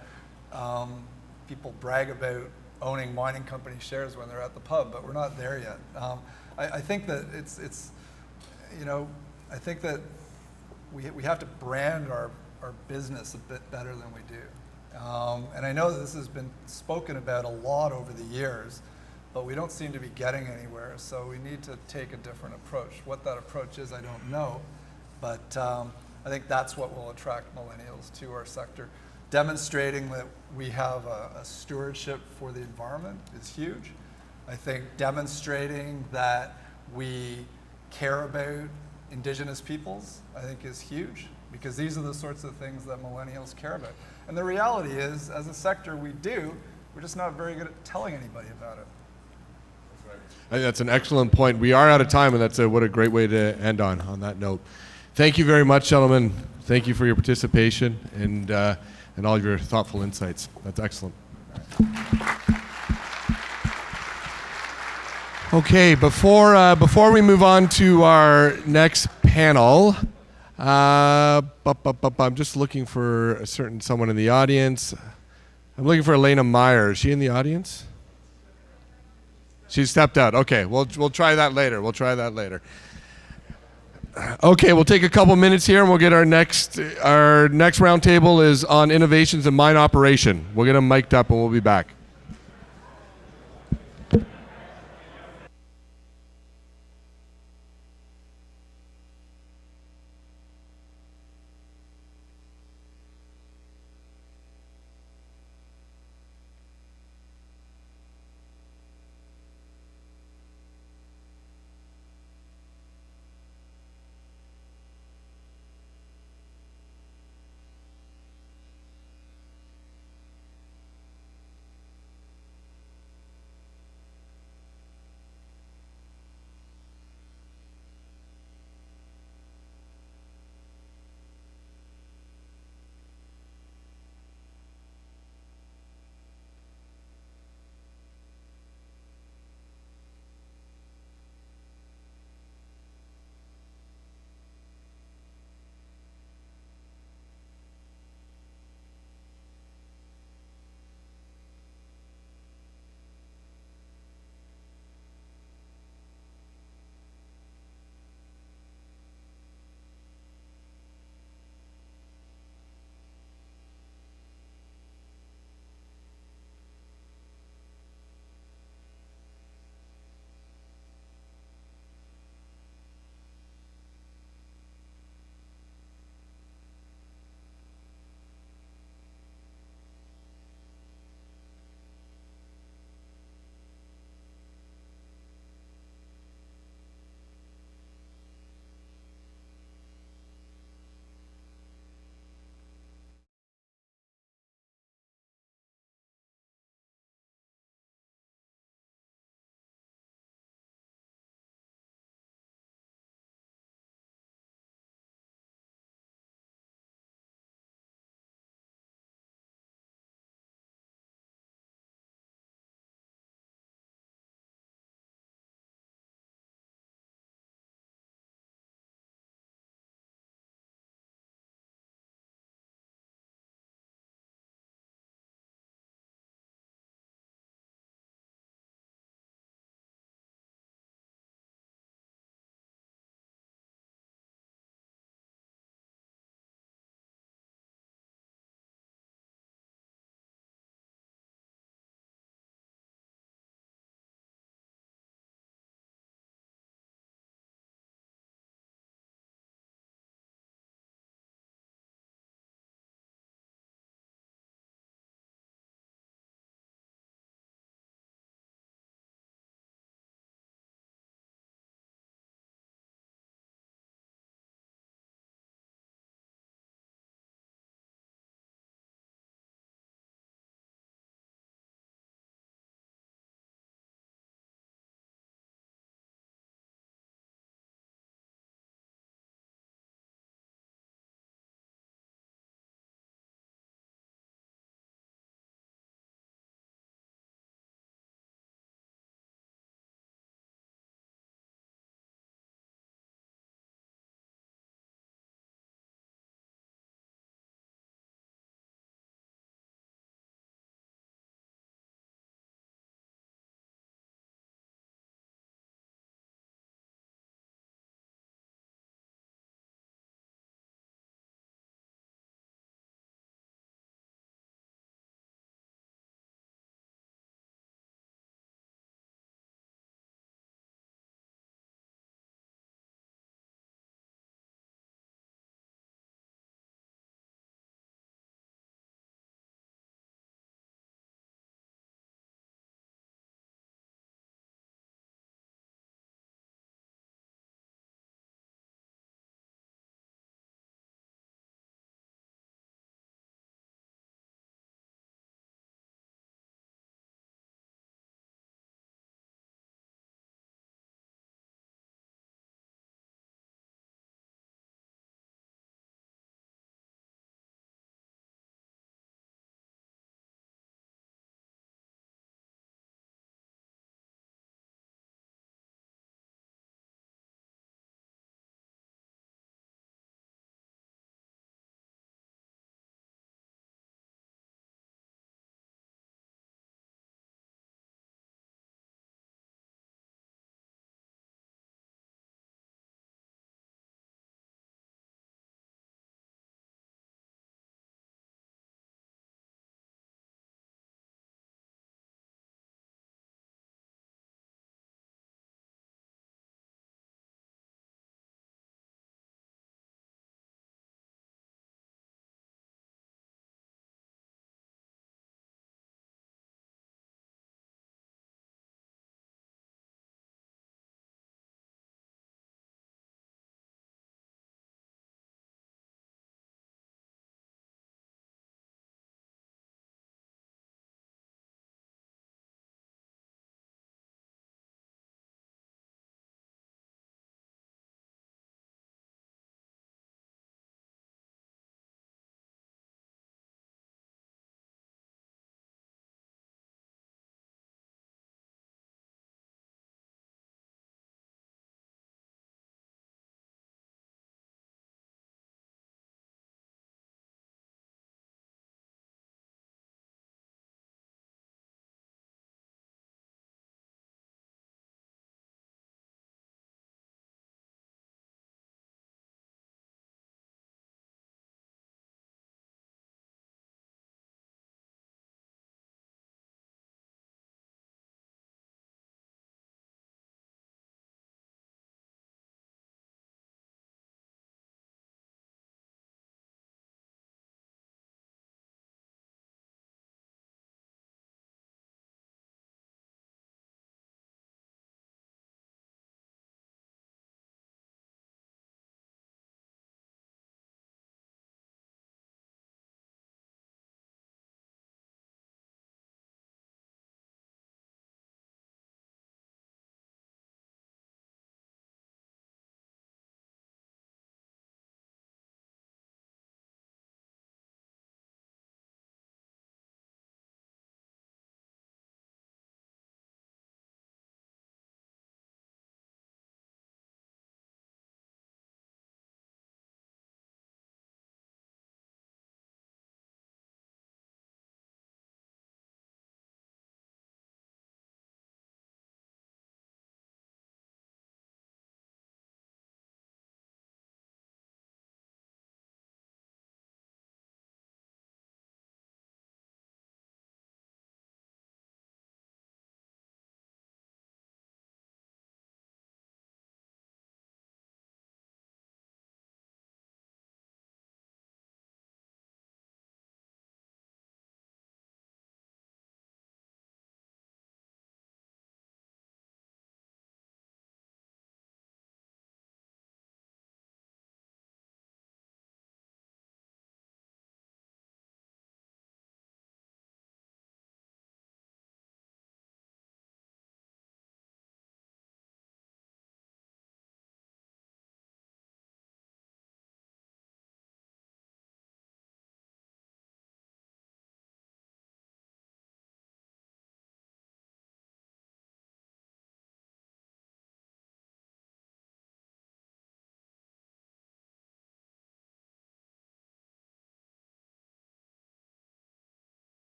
people brag about owning mining company shares when they're at the pub, but we're not there yet. I think that I think that we have to brand our business a bit better than we do. And I know that this has been spoken about a lot over the years, but we don't seem to be getting anywhere, so we need to take a different approach. What that approach is, I don't know, but I think that's what will attract millennials to our sector. Demonstrating that we have a stewardship for the environment is huge. I think demonstrating that we care about Indigenous peoples, I think, is huge, because these are the sorts of things that millennials care about. And the reality is, as a sector, we do, we're just not very good at telling anybody about it. I think that's an excellent point. We are out of time, and that's what a great way to end on that note. Thank you very much, gentlemen. Thank you for your participation and all your thoughtful insights. That's excellent. Okay, before we move on to our next panel, I'm just looking for someone in the audience. I'm looking for Elena Meyer. Is she in the audience? She stepped out. Okay, we'll try that later. Okay, we'll take a couple minutes here, and we'll get our next roundtable is on innovations in mine operation. We'll get them mic'd up, and we'll be back.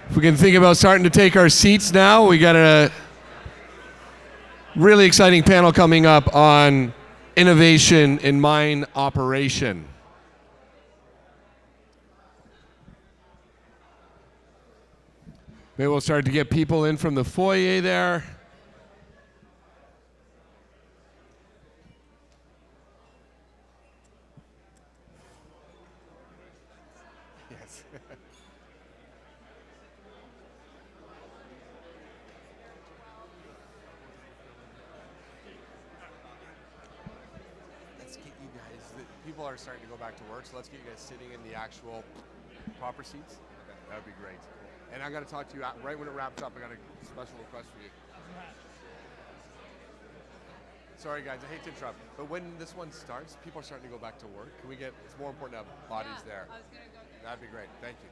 If we can think about starting to take our seats now, we got a really exciting panel coming up on innovation in mine operation. Maybe we'll start to get people in from the foyer there. Yes. Let's get you guys, people are starting to go back to work, so let's get you guys sitting in the actual proper seats. Okay, that would be great. And I got to talk to you right when it wraps up. I got a special request for you. Sorry guys, I hate to interrupt, but when this one starts, people are starting to go back to work. Can we get, it's more important to have bodies there. I was gonna go get That'd be great, thank you.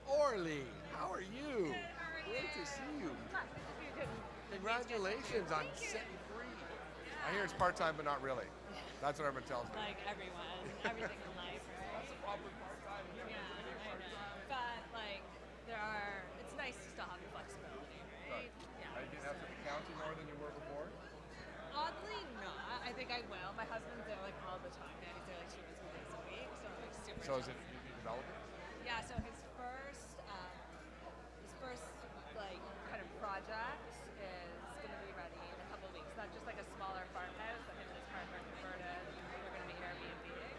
Orly, how are you? Great to see you. Congratulations on setting free. I hear it's part-time, but not really. That's what everyone tells me. like everyone, everything in life, right? That's a proper part-time. Yeah, I know. But like, it's nice to still have the flexibility, right? Yeah. Are you getting after the county more than you were before? Oddly not. I think I will. My husband's there like all the time. He's there like 2 or 3 days a week, so like super. So is it you developing? Yeah. So his first like kind of project is going to be ready in a couple of weeks. Not just like a smaller farmhouse that him and his partner converted. We're going to be Airbnb-ing.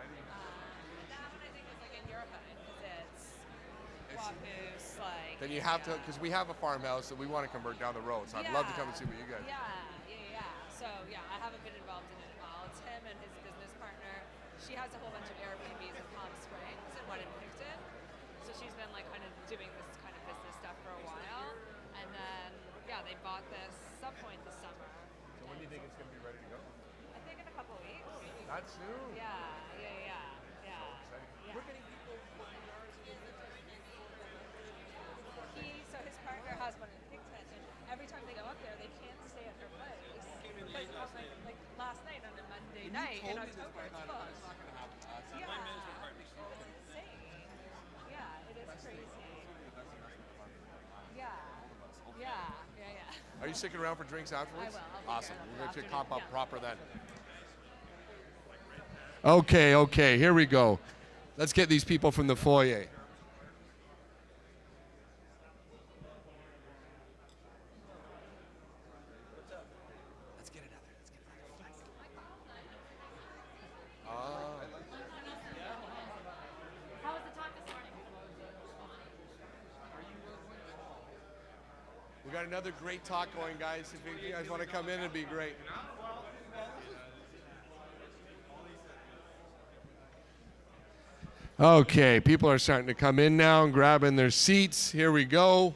And that one I think is like in your hood because it's Wapoose, like. Then you have to, because we have a farmhouse that we want to convert down the road, so I'd love to come and see what you guys do. Yeah. So yeah, I haven't been involved in it at all. It's him and his business partner. She has a whole bunch of Airbnbs in Palm Springs and one in Picton. So she's been like kind of doing this kind of business stuff for a while. And then yeah, they bought this some point this summer. So when do you think it's going to be ready to go? I think in a couple of weeks. That soon? Yeah. So exciting. We're getting people So his partner has one in Picton, and every time they go up there, they can't stay at her place. Because like last night on a Monday night in October, it's booked. Yeah. It's insane. Yeah, it is crazy. Yeah. Are you sticking around for drinks afterwards? I will. I'll be Awesome. here We're going to afternoon. comp up Yeah. proper then. Okay, here we go. Let's get these people from the foyer. Let's get another. How was the talk this morning? We got another great talk going, guys. If you guys want to come in, it'd be great. Okay, people are starting to come in now and grabbing their seats. Here we go.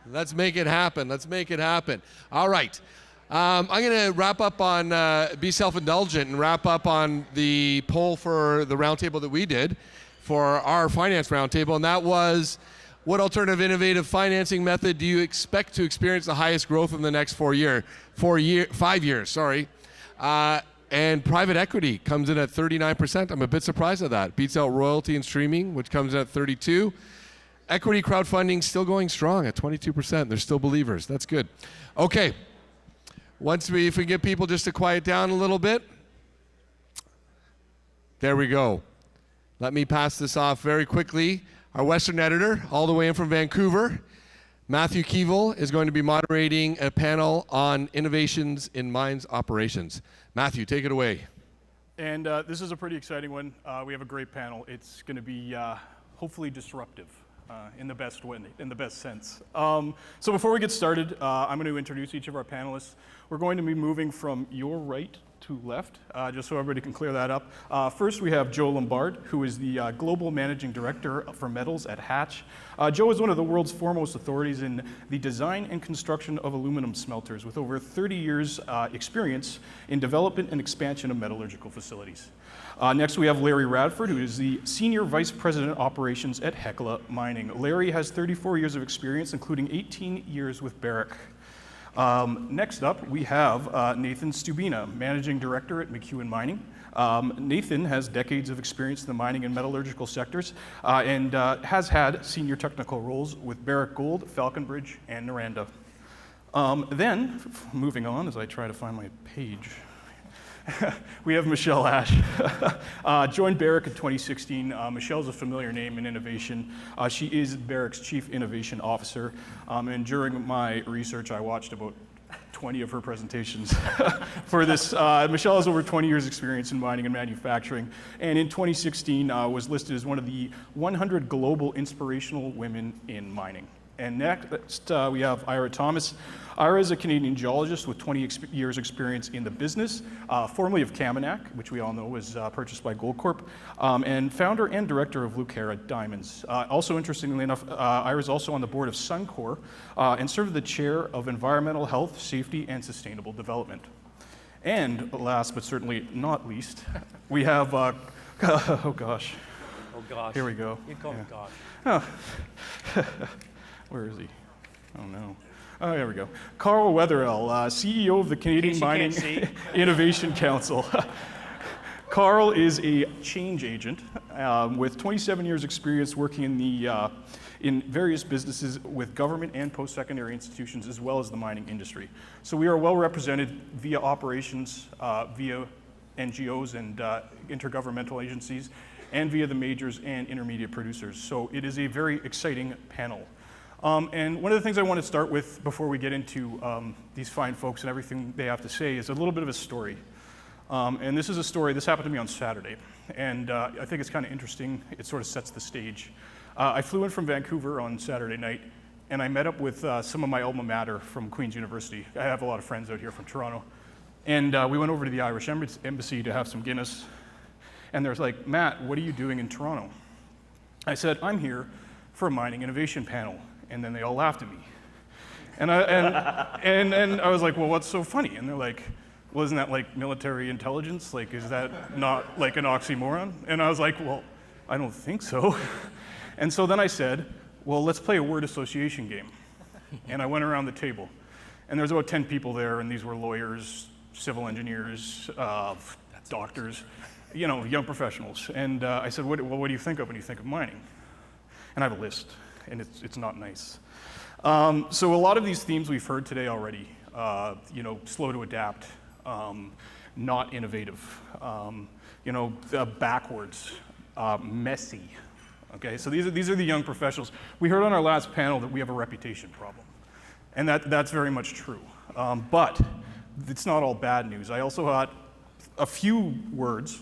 Let's make it happen. All right. I'm going to wrap up on, be self-indulgent and wrap up on the poll for the roundtable that we did for our finance roundtable, and that was, what alternative innovative financing method do you expect to experience the highest growth in the next 5 years? And private equity comes in at 39%. I'm a bit surprised at that. Beats out royalty and streaming, which comes in at 32%. Equity crowdfunding still going strong at 22%. They're still believers. That's good. Okay. If we get people just to quiet down a little bit. There we go. Let me pass this off very quickly. Our Western editor, all the way in from Vancouver, Matthew Keevil, is going to be moderating a panel on innovations in mines operations. Matthew, take it away. And this is a pretty exciting one. We have a great panel. It's going to be hopefully disruptive in the best way, in the best sense. So before we get started, I'm going to introduce each of our panelists. We're going to be moving from your right to left, just so everybody can clear that up. First, we have Joe Lombard, who is the Global Managing Director for Metals at Hatch. Joe is one of the world's foremost authorities in the design and construction of aluminum smelters, with over 30 years experience in development and expansion of metallurgical facilities. Next, we have Larry Radford, who is the Senior Vice President Operations at Hecla Mining. Larry has 34 years of experience, including 18 years with Barrick. Next up, we have Nathan Stubina, Managing Director at McEwen Mining. Nathan has decades of experience in the mining and metallurgical sectors and has had senior technical roles with Barrick Gold, Falconbridge, and Noranda. Then, moving on as I try to find my page, we have Michelle Ash. Joined Barrick in 2016. Michelle's a familiar name in innovation. She is Barrick's Chief Innovation Officer. And during my research, I watched about 20 of her presentations for this. Michelle has over 20 years experience in mining and manufacturing, and in 2016 was listed as one of the 100 global inspirational women in mining. And next, we have Ira Thomas. Ira is a Canadian geologist with 20 years experience in the business, formerly of Kaminak, which we all know was purchased by Goldcorp, and founder and director of Lucara Diamonds. Also, interestingly enough, Ira is also on the board of Suncor and served as the chair of Environmental Health, Safety, and Sustainable Development. And last but certainly not least, we have, oh gosh. Oh gosh. Here we go. You call me gosh. Oh. Where is he? Oh no. Oh, there we go. Carl Wetherell, CEO of the Canadian Mining Innovation Council. Carl is a change agent with 27 years experience working in various businesses with government and post-secondary institutions as well as the mining industry. So we are well represented via operations, via NGOs and intergovernmental agencies, and via the majors and intermediate producers. So it is a very exciting panel. And one of the things I want to start with before we get into these fine folks and everything they have to say is a little bit of a story. And this is a story, this happened to me on Saturday. And I think it's kind of interesting. It sort of sets the stage. I flew in from Vancouver on Saturday night, and I met up with some of my alma mater from Queen's University. I have a lot of friends out here from Toronto. And we went over to the Irish Embassy to have some Guinness. And they're like, Matt, what are you doing in Toronto? I said, I'm here for a mining innovation panel. And then they all laughed at me. And I was like, well, what's so funny? And they're like, well, isn't that like military intelligence? Like, is that not like an oxymoron? And I was like, well, I don't think so. And so then I said, well, let's play a word association game. And I went around the table. And there was about 10 people there, and these were lawyers, civil engineers, doctors, you know, young professionals. And I said, what do you think of when you think of mining? And I have a list. And it's not nice. So a lot of these themes we've heard today already, you know, slow to adapt, not innovative, you know, backwards, messy. Okay, so these are the young professionals. We heard on our last panel that we have a reputation problem, and that's very much true. But it's not all bad news. I also had a few words,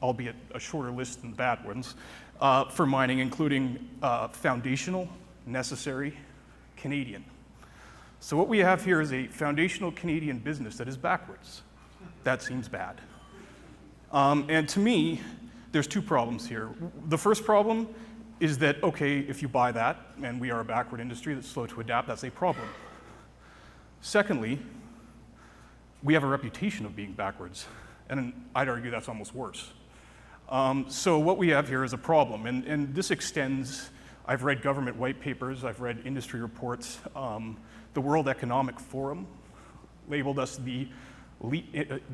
albeit a shorter list than bad ones, for mining, including foundational, necessary, Canadian. So what we have here is a foundational Canadian business that is backwards. That seems bad. And to me, there's two problems here. The first problem is that, okay, if you buy that, and we are a backward industry that's slow to adapt, that's a problem. Secondly, we have a reputation of being backwards, and I'd argue that's almost worse. So what we have here is a problem, and this extends, I've read government white papers, I've read industry reports. The World Economic Forum labeled us the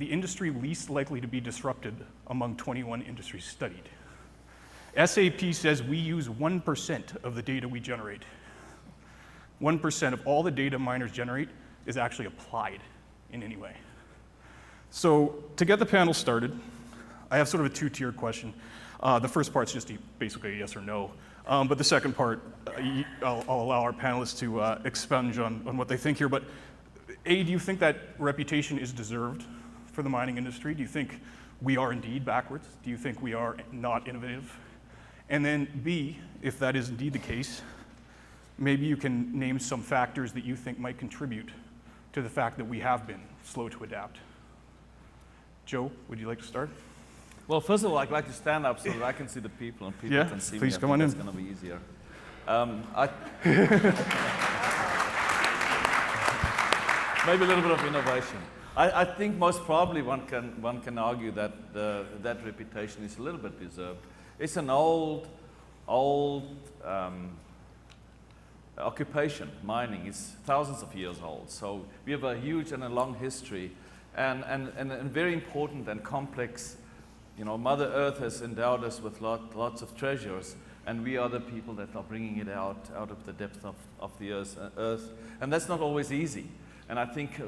industry least likely to be disrupted among 21 industries studied. SAP says we use 1% of the data we generate. 1% of all the data miners generate is actually applied in any way. So to get the panel started, I have sort of a two-tier question. The first part's just basically a yes or no. But the second part, I'll allow our panelists to expunge on what they think here. But A, do you think that reputation is deserved for the mining industry? Do you think we are indeed backwards? Do you think we are not innovative? And then B, if that is indeed the case, maybe you can name some factors that you think might contribute to the fact that we have been slow to adapt. Joe, would you like to start? Well, first of all, I'd like to stand up so that I can see the people and people can see me. Please come on in. It's going to be easier. Maybe a little bit of innovation. I think most probably one can argue that that reputation is a little bit deserved. It's an old occupation. Mining is thousands of years old. So we have a huge and a long history, and very important and complex Mother Earth has endowed us with lots of treasures, and we are the people that are bringing it out of the depth of the earth. And that's not always easy. And I think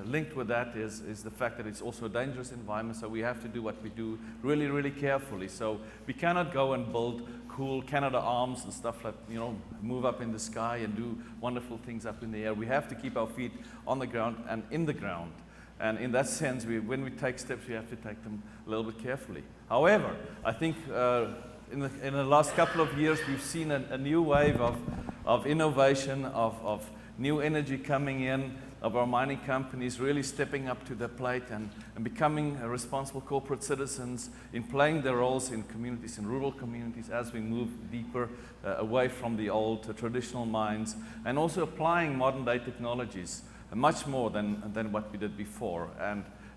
linked with that is the fact that it's also a dangerous environment, so we have to do what we do really, really carefully. So we cannot go and build cool Canadarms and stuff like, move up in the sky and do wonderful things up in the air. We have to keep our feet on the ground and in the ground. And in that sense, when we take steps, we have to take them a little bit carefully. However, I think in the last couple of years, we've seen a new wave of innovation, of new energy coming in, of our mining companies really stepping up to the plate and becoming responsible corporate citizens in playing their roles in communities, in rural communities, as we move deeper away from the old traditional mines, and also applying modern day technologies much more than what we did before.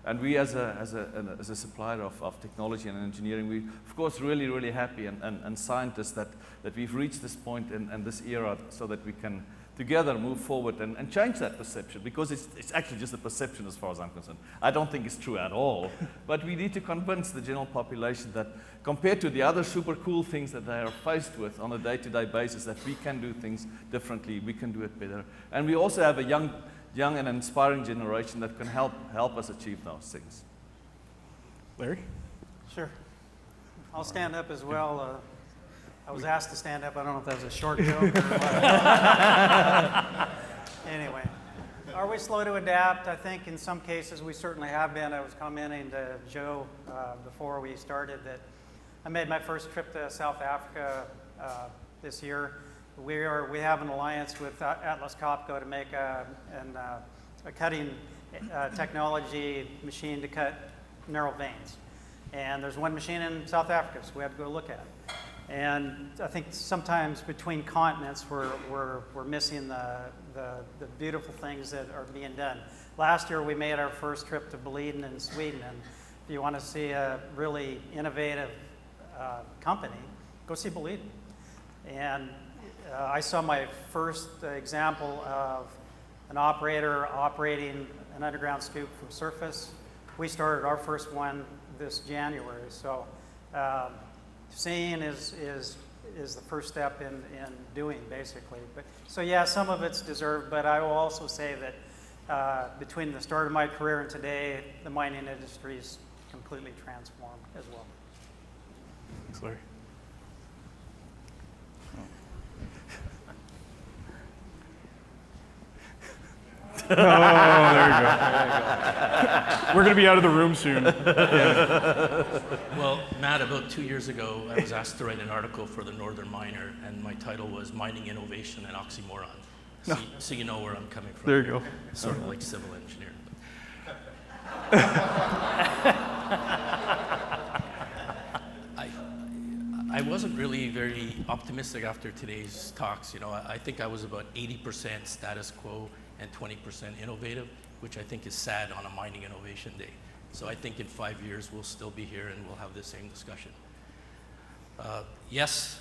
And we as a supplier of technology and engineering, we of course really, really happy and scientists that we've reached this point in this era so that we can together move forward and change that perception, because it's actually just a perception as far as I'm concerned. I don't think it's true at all, but we need to convince the general population that compared to the other super cool things that they are faced with on a day-to-day basis, that we can do things differently, we can do it better. And we also have a young and inspiring generation that can help us achieve those things. Larry? Sure. I'll stand up as well. I was asked to stand up. I don't know if that was a short joke or what. Anyway, are we slow to adapt? I think in some cases we certainly have been. I was commenting to Joe before we started that I made my first trip to South Africa this year. We have an alliance with Atlas Copco to make a cutting technology machine to cut narrow veins. And there's one machine in South Africa, so we have to go look at it. And I think sometimes between continents we're missing the beautiful things that are being done. Last year we made our first trip to Boliden in Sweden, and if you want to see a really innovative company, go see Boliden. And I saw my first example of an operator operating an underground scoop from surface. We started our first one this January, so seeing is the first step in doing, basically. But so yeah, some of it's deserved, but I will also say that between the start of my career and today, the mining industry is completely transformed as well. Thanks, Larry. Oh, there you go. We're going to be out of the room soon. Yeah. Well, Matt, about 2 years ago, I was asked to write an article for the Northern Miner, and my title was Mining Innovation and Oxymoron. So you know where I'm coming from. There you go. Sort of like civil engineering. I wasn't really very optimistic after today's talks. I think I was about 80% status quo and 20% innovative, which I think is sad on a mining innovation day. So I think in 5 years we'll still be here and we'll have the same discussion. Yes,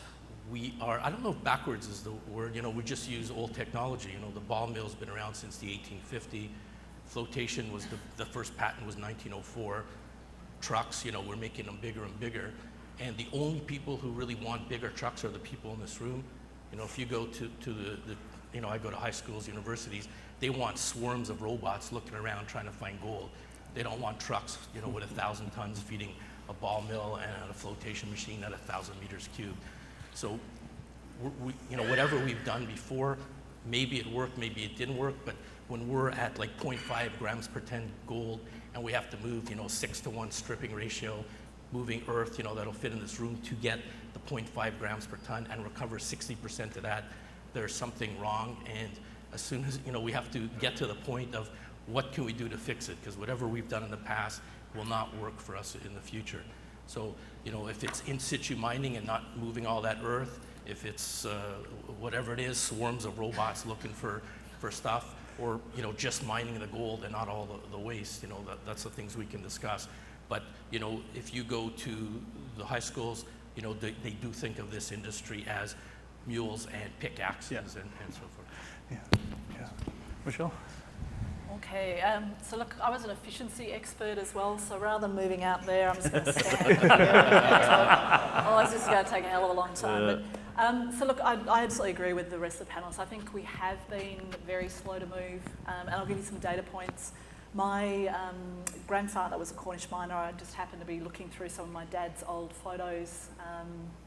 we are, I don't know if backwards is the word, we just use old technology. The ball mill's been around since the 1850s. Flotation was the first patent was 1904. Trucks, we're making them bigger and bigger. And the only people who really want bigger trucks are the people in this room. If you go to the I go to high schools, universities, they want swarms of robots looking around trying to find gold. They don't want trucks, with 1,000 tons feeding a ball mill and a flotation machine at 1,000 meters cubed. So, whatever we've done before, maybe it worked, maybe it didn't work, but when we're at like 0.5 grams per ton gold and we have to move, 6-to-1 stripping ratio, moving earth, that'll fit in this room to get the 0.5 grams per ton and recover 60% of that, there's something wrong. And as soon as, we have to get to the point of what can we do to fix it, because whatever we've done in the past will not work for us in the future. So, if it's in situ mining and not moving all that earth, if it's whatever it is, swarms of robots looking for stuff, or, just mining the gold and not all the waste, that's the things we can discuss. But, if you go to the high schools, they do think of this industry as mules and pickaxes and so forth. Yeah. Michelle? Well, Okay, so look, I was an efficiency expert as well, so rather than moving out there, I'm just going to stand here. Otherwise, this is going to take a hell of a long time. But, so look, I absolutely agree with the rest of the panelists. I think we have been very slow to move, and I'll give you some data points. My grandfather was a Cornish miner. I just happened to be looking through some of my dad's old photos,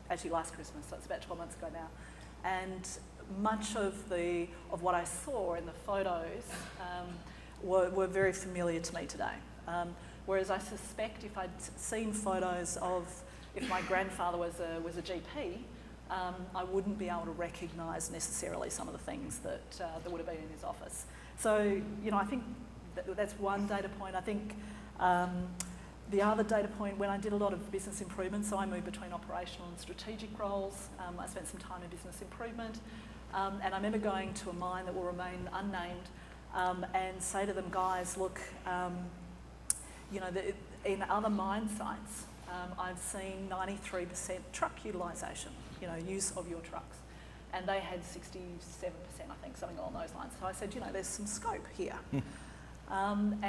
actually last Christmas, so it's about 12 months ago now. And much of what I saw in the photos were very familiar to me today. Whereas I suspect if I'd seen photos of, if my grandfather was a GP, I wouldn't be able to recognise necessarily some of the things that would have been in his office. So, I think that's one data point. I think the other data point, when I did a lot of business improvement, so I moved between operational and strategic roles. I spent some time in business improvement. And I remember going to a mine that will remain unnamed and say to them, guys, look, in other mine sites, I've seen 93% truck utilisation, use of your trucks. And they had 67%, I think, something along those lines. So I said, there's some scope here. And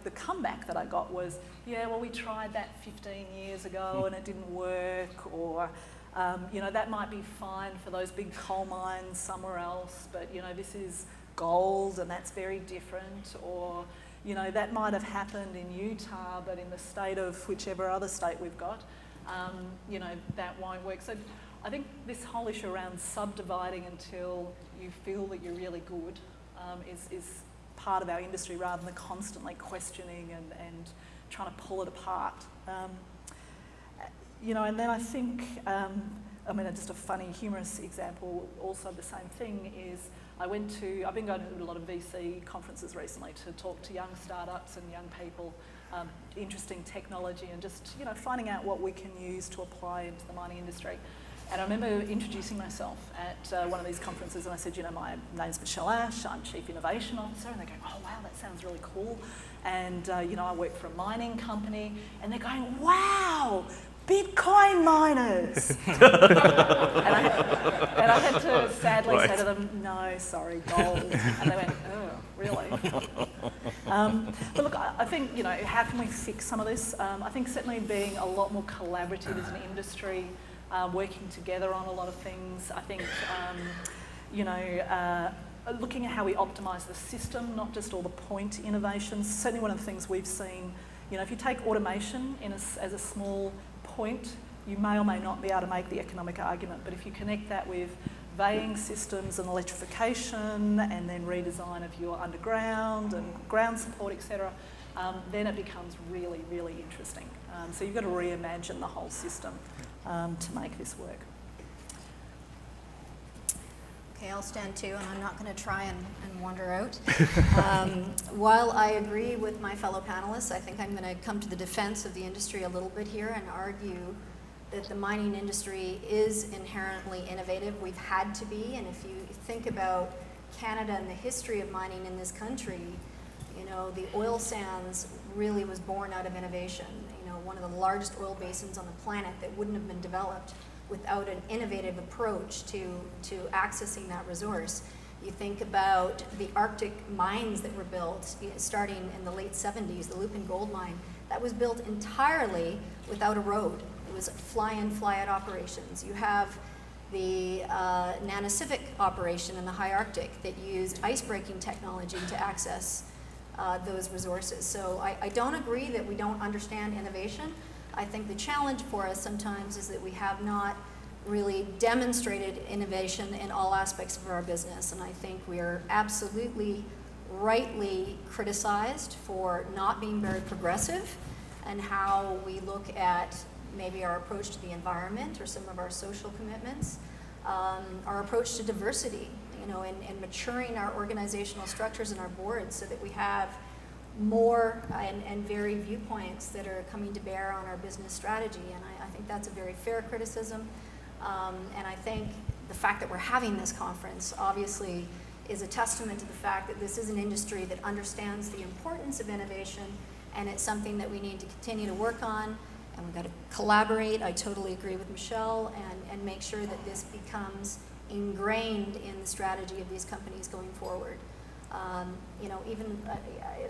the comeback that I got was, yeah, well, we tried that 15 years ago and it didn't work, or that might be fine for those big coal mines somewhere else, but this is gold and that's very different, or that might have happened in Utah, but in the state of whichever other state we've got, that won't work. So I think this whole issue around subdividing until you feel that you're really good is part of our industry, rather than constantly questioning and trying to pull it apart. And then I think, just a funny, humorous example also of the same thing is I've been going to a lot of VC conferences recently to talk to young startups and young people, interesting technology, and just, finding out what we can use to apply into the mining industry. And I remember introducing myself at one of these conferences, and I said, my name's Michelle Ash, I'm Chief Innovation Officer, and they're going, oh wow, that sounds really cool. And I work for a mining company, and they're going, wow, Bitcoin miners. and I had to sadly say to them, no, sorry, gold. And they went, oh, really? But look, I think, how can we fix some of this? I think certainly being a lot more collaborative as an industry, working together on a lot of things. I think, looking at how we optimise the system, not just all the point innovations. Certainly one of the things we've seen, if you take automation as a small point, you may or may not be able to make the economic argument, but if you connect that with weighing systems and electrification and then redesign of your underground and ground support, etc., then it becomes really, really interesting. So you've got to reimagine the whole system to make this work. Okay, I'll stand too, and I'm not going to try and wander out. While I agree with my fellow panelists, I think I'm going to come to the defense of the industry a little bit here and argue that the mining industry is inherently innovative. We've had to be, and if you think about Canada and the history of mining in this country, the oil sands really was born out of innovation. One of the largest oil basins on the planet that wouldn't have been developed without an innovative approach to accessing that resource. You think about the Arctic mines that were built starting in the late 70s, the Lupin Gold Mine, that was built entirely without a road. It was fly-in, fly-out operations. You have the Nanisivik operation in the high Arctic that used ice-breaking technology to access those resources. So I don't agree that we don't understand innovation. I think the challenge for us sometimes is that we have not really demonstrated innovation in all aspects of our business. And I think we are absolutely rightly criticized for not being very progressive and how we look at maybe our approach to the environment or some of our social commitments, our approach to diversity, and maturing our organizational structures and our boards so that we have more and varied viewpoints that are coming to bear on our business strategy. And I think that's a very fair criticism. And I think the fact that we're having this conference obviously is a testament to the fact that this is an industry that understands the importance of innovation, and it's something that we need to continue to work on, and we've got to collaborate. I totally agree with Michelle, and make sure that this becomes ingrained in the strategy of these companies going forward. You know, even,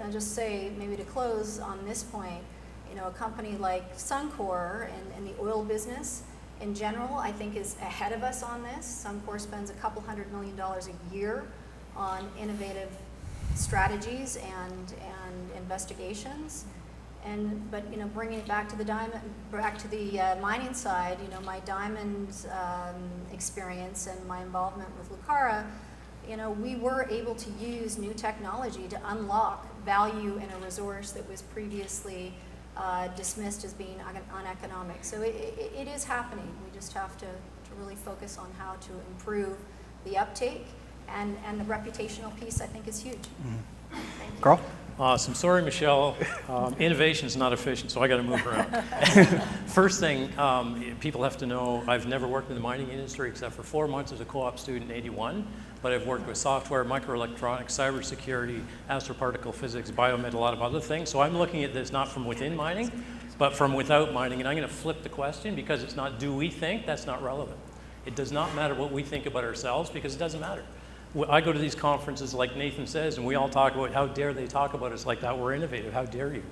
I'll just say, maybe to close on this point, you know, a company like Suncor and the oil business in general, I think is ahead of us on this. Suncor spends $200 million a year on innovative strategies and investigations. But you know, bringing it back to the mining side, you know, my diamond experience and my involvement with Lucara, you know, we were able to use new technology to unlock value in a resource that was previously dismissed as being uneconomic. So it is happening. We just have to really focus on how to improve the uptake, and the reputational piece, I think, is huge. Thank you. Carl? Awesome. Sorry, Michelle. Innovation is not efficient, so I got to move around. First thing, people have to know, I've never worked in the mining industry except for 4 months as a co-op student in '81, but I've worked with software, microelectronics, cybersecurity, astroparticle physics, biomed, a lot of other things. So I'm looking at this not from within mining, but from without mining. And I'm going to flip the question, because it's not do we think, that's not relevant. It does not matter what we think about ourselves, because it doesn't matter. I go to these conferences like Nathan says, and we all talk about how dare they talk about us like that, we're innovative, how dare you.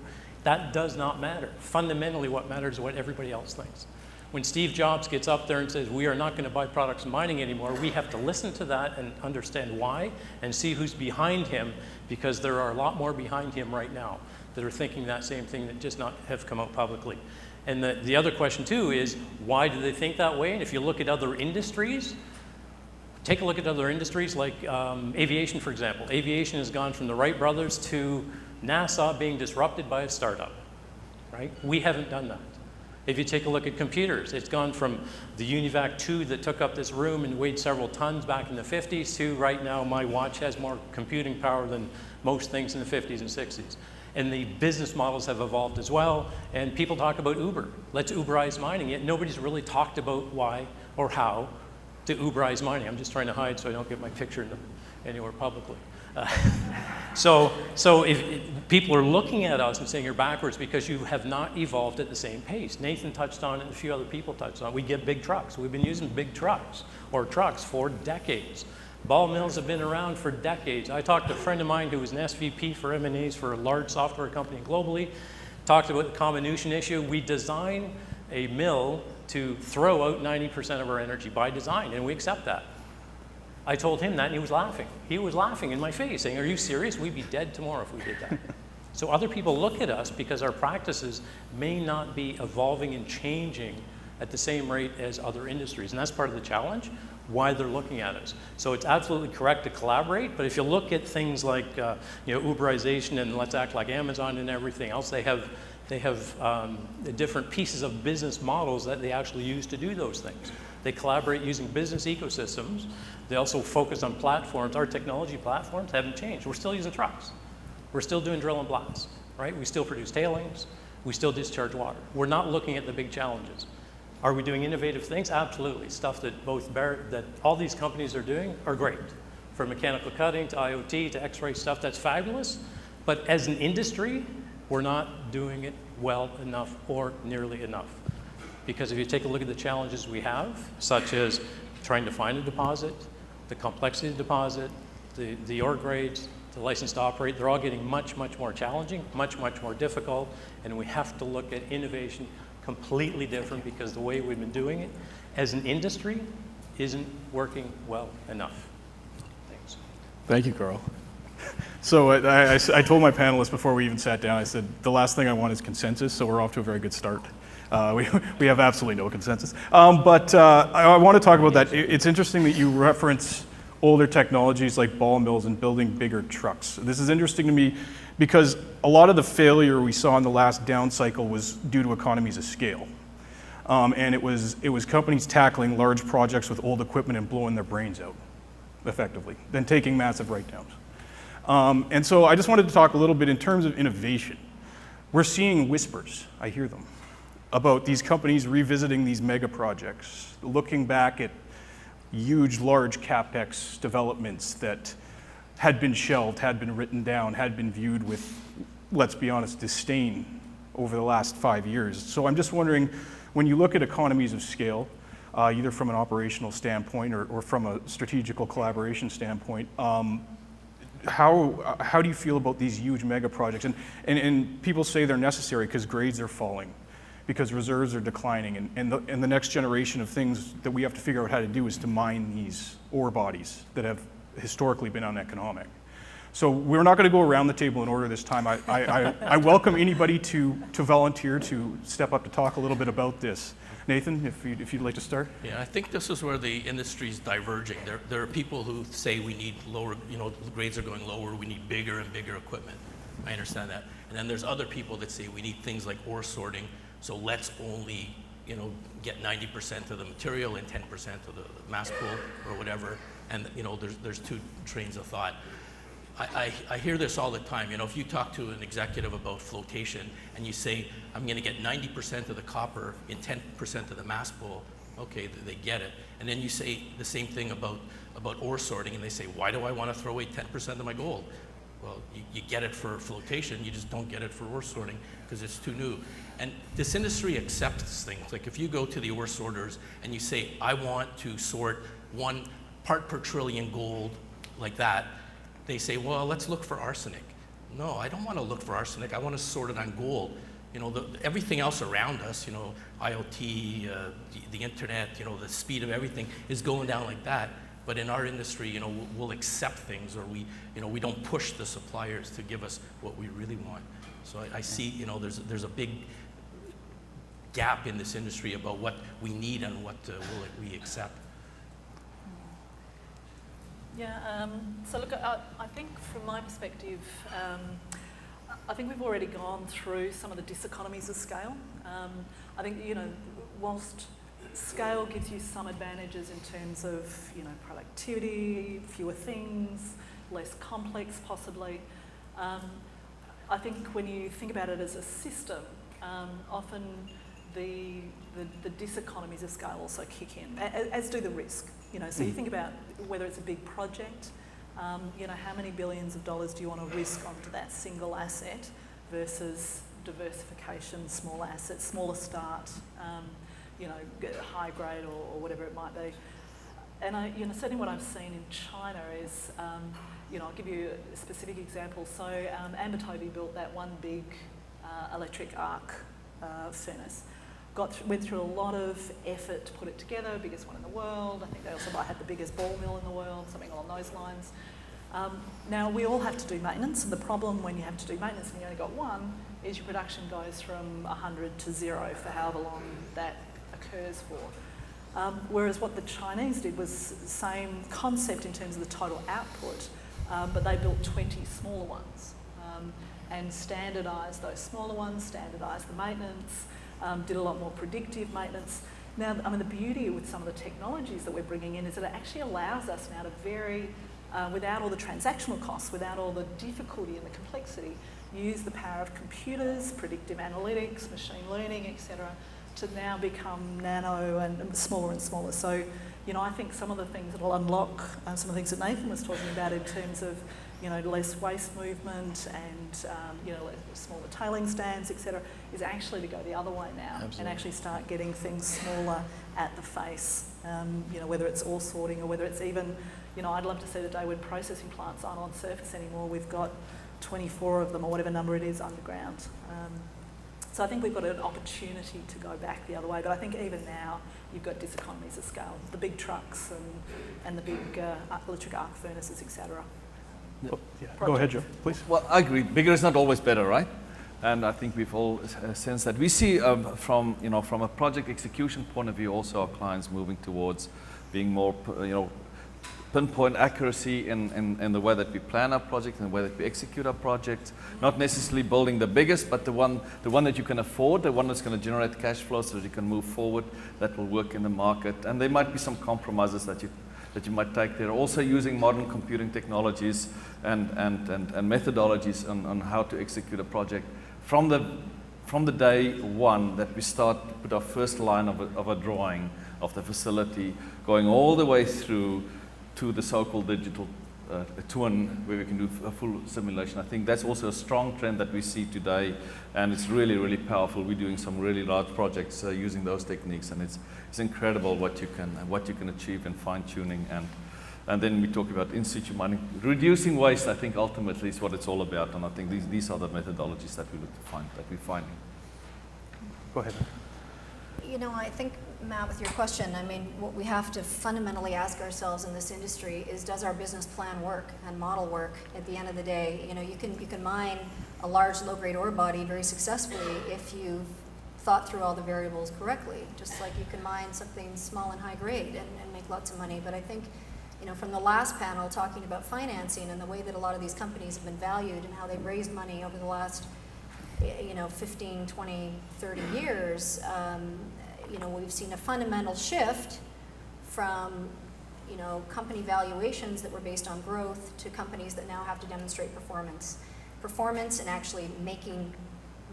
That does not matter. Fundamentally what matters is what everybody else thinks. When Steve Jobs gets up there and says we are not going to buy products in mining anymore, we have to listen to that and understand why and see who's behind him, because there are a lot more behind him right now that are thinking that same thing that just not have come out publicly. And the other question too is, why do they think that way? And if you look at other industries, take a look at other industries like aviation, for example. Aviation has gone from the Wright brothers to NASA being disrupted by a startup, right? We haven't done that. If you take a look at computers, it's gone from the UNIVAC 2 that took up this room and weighed several tons back in the 50s to right now my watch has more computing power than most things in the 50s and 60s. And the business models have evolved as well. And people talk about Uber. Let's Uberize mining, yet nobody's really talked about why or how to Uberize mining. I'm just trying to hide so I don't get my picture anywhere publicly. So if people are looking at us and saying you're backwards because you have not evolved at the same pace. Nathan touched on it and a few other people touched on it. We get big trucks. We've been using big trucks for decades. Ball mills have been around for decades. I talked to a friend of mine who was an SVP for M&As for a large software company globally, talked about the comminution issue. We design a mill to throw out 90% of our energy by design, and we accept that. I told him that, and he was laughing. He was laughing in my face, saying, are you serious? We'd be dead tomorrow if we did that. So other people look at us because our practices may not be evolving and changing at the same rate as other industries, and that's part of the challenge, why they're looking at us. So it's absolutely correct to collaborate, but if you look at things like Uberization and Let's Act Like Amazon and everything else, they have different pieces of business models that they actually use to do those things. They collaborate using business ecosystems. They also focus on platforms. Our technology platforms haven't changed. We're still using trucks. We're still doing drill and blast, right? We still produce tailings. We still discharge water. We're not looking at the big challenges. Are we doing innovative things? Absolutely. Stuff that that all these companies are doing are great. From mechanical cutting to IoT to X-ray stuff, that's fabulous. But as an industry, we're not doing it well enough or nearly enough. Because if you take a look at the challenges we have, such as trying to find a deposit, the complexity of the deposit, the ore grades, the license to operate, they're all getting much, much more challenging, much, much more difficult, and we have to look at innovation completely different because the way we've been doing it as an industry isn't working well enough. Thanks. Thank you, Carl. So I told my panelists before we even sat down, I said, the last thing I want is consensus, so we're off to a very good start. We have absolutely no consensus. But I want to talk about that. It's interesting that you reference older technologies like ball mills and building bigger trucks. This is interesting to me because a lot of the failure we saw in the last down cycle was due to economies of scale. And it was companies tackling large projects with old equipment and blowing their brains out, effectively, then taking massive write-downs. And so I just wanted to talk a little bit in terms of innovation. We're seeing whispers, I hear them, about these companies revisiting these mega projects, looking back at huge, large CapEx developments that had been shelved, had been written down, had been viewed with, let's be honest, disdain over the last 5 years. So I'm just wondering, when you look at economies of scale, either from an operational standpoint or from a strategical collaboration standpoint, how do you feel about these huge mega projects? And people say they're necessary because grades are falling, because reserves are declining, and the next generation of things that we have to figure out how to do is to mine these ore bodies that have historically been uneconomic. So we're not going to go around the table in order this time. I welcome anybody to volunteer to step up to talk a little bit about this. Nathan, if you'd like to start. Yeah, I think this is where the industry is diverging. There are people who say we need lower, the grades are going lower, we need bigger and bigger equipment. I understand that. And then there's other people that say we need things like ore sorting, so let's only, get 90% of the material and 10% of the mass pool or whatever. And, there's two trains of thought. I hear this all the time. If you talk to an executive about flotation and you say, I'm going to get 90% of the copper in 10% of the mass pool, okay, they get it. And then you say the same thing about ore sorting, and they say, why do I want to throw away 10% of my gold? Well, you get it for flotation, you just don't get it for ore sorting because it's too new. And this industry accepts things. Like if you go to the ore sorters and you say, I want to sort 1 part per trillion gold like that, they say, well, let's look for arsenic. No, I don't want to look for arsenic. I want to sort it on gold. Everything else around us, IoT, the internet, the speed of everything is going down like that. But in our industry, we'll accept things, or we don't push the suppliers to give us what we really want. So I see, there's a big gap in this industry about what we need and what will we accept. Yeah, so look, I think from my perspective, I think we've already gone through some of the diseconomies of scale. I think, whilst scale gives you some advantages in terms of, productivity, fewer things, less complex possibly, I think when you think about it as a system, often the diseconomies of scale also kick in, as do the risk. So you think about whether it's a big project, how many billions of dollars do you want to risk onto that single asset versus diversification, smaller assets, smaller start, high grade or whatever it might be. And certainly what I've seen in China is, I'll give you a specific example. So Amber Toby built that one big electric arc furnace. Went through a lot of effort to put it together, biggest one in the world. I think they also might have the biggest ball mill in the world, something along those lines. Now, we all have to do maintenance, and the problem when you have to do maintenance and you only got one is your production goes from 100 to 0 for however long that occurs for. Whereas what the Chinese did was the same concept in terms of the total output, but they built 20 smaller ones and standardised those smaller ones, standardised the maintenance, did a lot more predictive maintenance. Now, the beauty with some of the technologies that we're bringing in is that it actually allows us now to vary, without all the transactional costs, without all the difficulty and the complexity, use the power of computers, predictive analytics, machine learning, etc., to now become nano and smaller. So, I think some of the things that will unlock some of the things that Nathan was talking about in terms of, less waste movement and, smaller tailing stands, etc., is actually to go the other way now. Absolutely. And actually start getting things smaller at the face, whether it's ore sorting or whether it's even, I'd love to see the day when processing plants aren't on surface anymore. We've got 24 of them or whatever number it is underground. So I think we've got an opportunity to go back the other way, but I think even now you've got diseconomies of scale, the big trucks and the big electric arc furnaces, etc. Go ahead, Joe, please. Well, I agree. Bigger is not always better, right? And I think we've all sensed that. We see from a project execution point of view, also our clients moving towards being more, pinpoint accuracy in the way that we plan our projects and the way that we execute our projects. Not necessarily building the biggest, but the one that you can afford, the one that's going to generate cash flow so that you can move forward, that will work in the market. And there might be some compromises that you might take there. Also using modern computing technologies and methodologies on how to execute a project from the day one that we start to put our first line of a drawing of the facility, going all the way through to the so-called digital twin where we can do a full simulation. I think that's also a strong trend that we see today, and it's really, really powerful. We're doing some really large projects using those techniques, and it's incredible what you can achieve in fine-tuning And then we talk about in-situ mining. Reducing waste, I think, ultimately is what it's all about. And I think these are the methodologies that we look to find, that we're finding. Go ahead. You know, I think, Matt, with your question, I mean, what we have to fundamentally ask ourselves in this industry is, does our business plan work and model work at the end of the day? You know, you can mine a large low-grade ore body very successfully if you've thought through all the variables correctly, just like you can mine something small and high grade and make lots of money. But I think, you know, from the last panel talking about financing and the way that a lot of these companies have been valued and how they've raised money over the last, you know, 15, 20, 30 years, you know, we've seen a fundamental shift from, you know, company valuations that were based on growth to companies that now have to demonstrate performance and actually making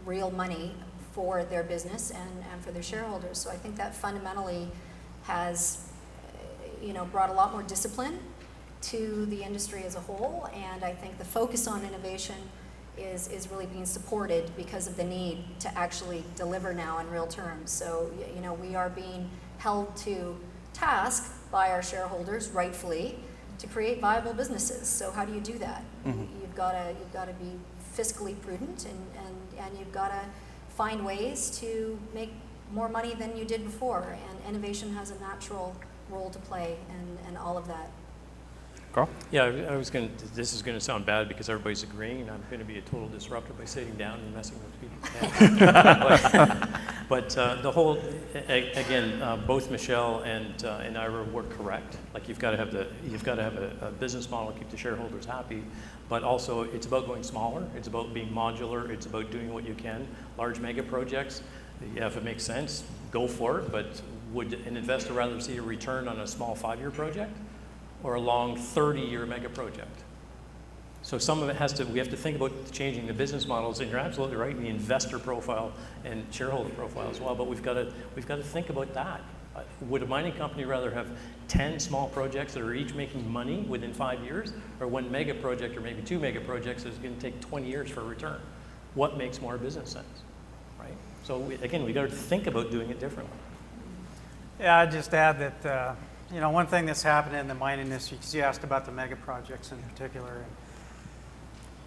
real money for their business and for their shareholders. So I think that fundamentally has, you know, brought a lot more discipline to the industry as a whole, and I think the focus on innovation is really being supported because of the need to actually deliver now in real terms. So, you know, we are being held to task by our shareholders, rightfully, to create viable businesses. So how do you do that? Mm-hmm. You've got to be fiscally prudent, and you've got to find ways to make more money than you did before. And innovation has a natural role to play in all of that. Carl? Yeah, this is going to sound bad because everybody's agreeing. I'm going to be a total disruptor by sitting down and messing with people. but the whole, again, both Michelle and Ira were correct. Like you've got to have a business model to keep the shareholders happy, but also it's about going smaller. It's about being modular. It's about doing what you can. Large mega projects, yeah, if it makes sense, go for it. But would an investor rather see a return on a small 5-year project or a long 30-year mega project? So some of it we have to think about changing the business models, and you're absolutely right in the investor profile and shareholder profile as well, but we've got to think about that. Would a mining company rather have 10 small projects that are each making money within 5 years, or one mega project or maybe 2 mega projects that's going to take 20 years for a return? What makes more business sense, right? So again, we got to think about doing it differently. Yeah, I'd just add that, you know, one thing that's happened in the mining industry, because you asked about the mega projects in particular,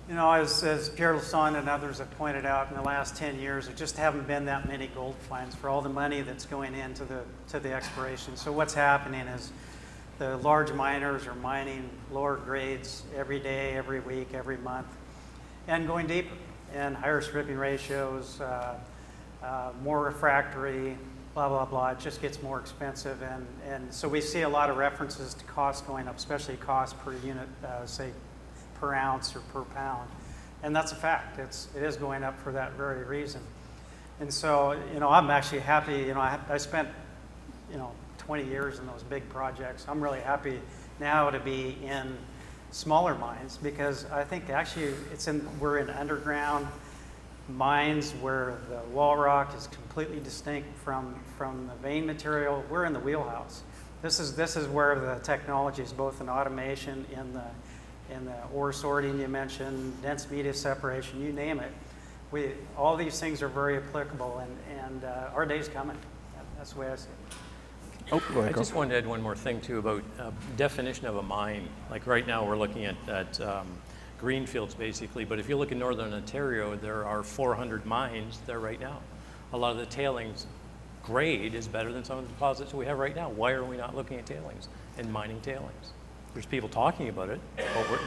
you know, as Pierre Lassonde and others have pointed out, in the last 10 years, there just haven't been that many gold finds for all the money that's going into the exploration. So what's happening is the large miners are mining lower grades every day, every week, every month, and going deeper, and higher stripping ratios, more refractory, blah, blah, blah. It just gets more expensive. And so we see a lot of references to costs going up, especially cost per unit, say per ounce or per pound. And that's a fact. It is going up for that very reason. And so, you know, I'm actually happy. You know, I spent, you know, 20 years in those big projects. I'm really happy now to be in smaller mines, because I think actually we're in underground mines where the wall rock is completely distinct from the vein material. We're in the wheelhouse. This is where the technology is, both in automation, in the ore sorting you mentioned, dense media separation, you name it. All these things are very applicable, and our day's coming. That's the way I see it. Oh, go ahead, I just wanted to add one more thing too about definition of a mine. Like right now we're looking at greenfields basically, but if you look in Northern Ontario, there are 400 mines there right now. A lot of the tailings grade is better than some of the deposits we have right now. Why are we not looking at tailings and mining tailings? There's people talking about it.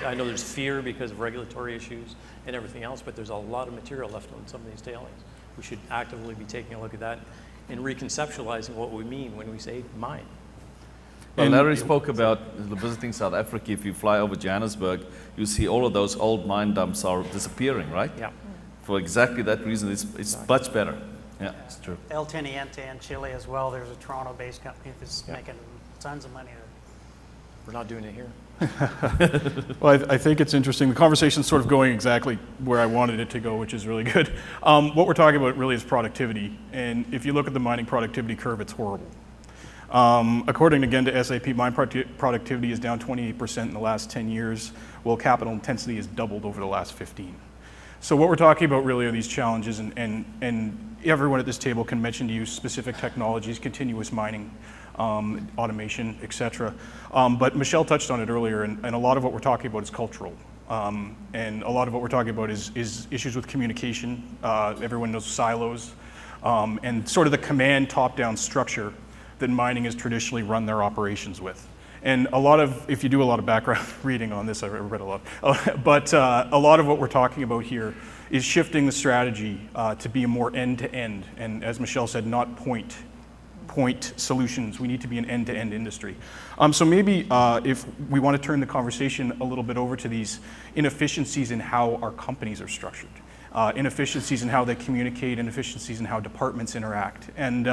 I know there's fear because of regulatory issues and everything else, but there's a lot of material left on some of these tailings. We should actively be taking a look at that and reconceptualizing what we mean when we say mine. Well, Larry spoke about visiting South Africa. If you fly over Johannesburg, you see all of those old mine dumps are disappearing, right? Yeah. For exactly that reason, it's much better. Yeah, it's true. El Teniente in Chile as well. There's a Toronto-based company that's making tons of money. We're not doing it here. Well, I think it's interesting. The conversation's sort of going exactly where I wanted it to go, which is really good. What we're talking about really is productivity. And if you look at the mining productivity curve, it's horrible. According again to SAP, mine productivity is down 28% in the last 10 years, while capital intensity has doubled over the last 15. So what we're talking about really are these challenges, and everyone at this table can mention to you specific technologies, continuous mining, automation, et cetera. But Michelle touched on it earlier, and a lot of what we're talking about is cultural. And a lot of what we're talking about is issues with communication. Everyone knows silos, and sort of the command top-down structure that mining has traditionally run their operations with. And a lot of, if you do a lot of background reading on this, I've read a lot, but a lot of what we're talking about here is shifting the strategy to be a more end-to-end, and as Michelle said, not point solutions. We need to be an end-to-end industry. So maybe if we want to turn the conversation a little bit over to these inefficiencies in how our companies are structured. Inefficiencies in how they communicate, inefficiencies in how departments interact. And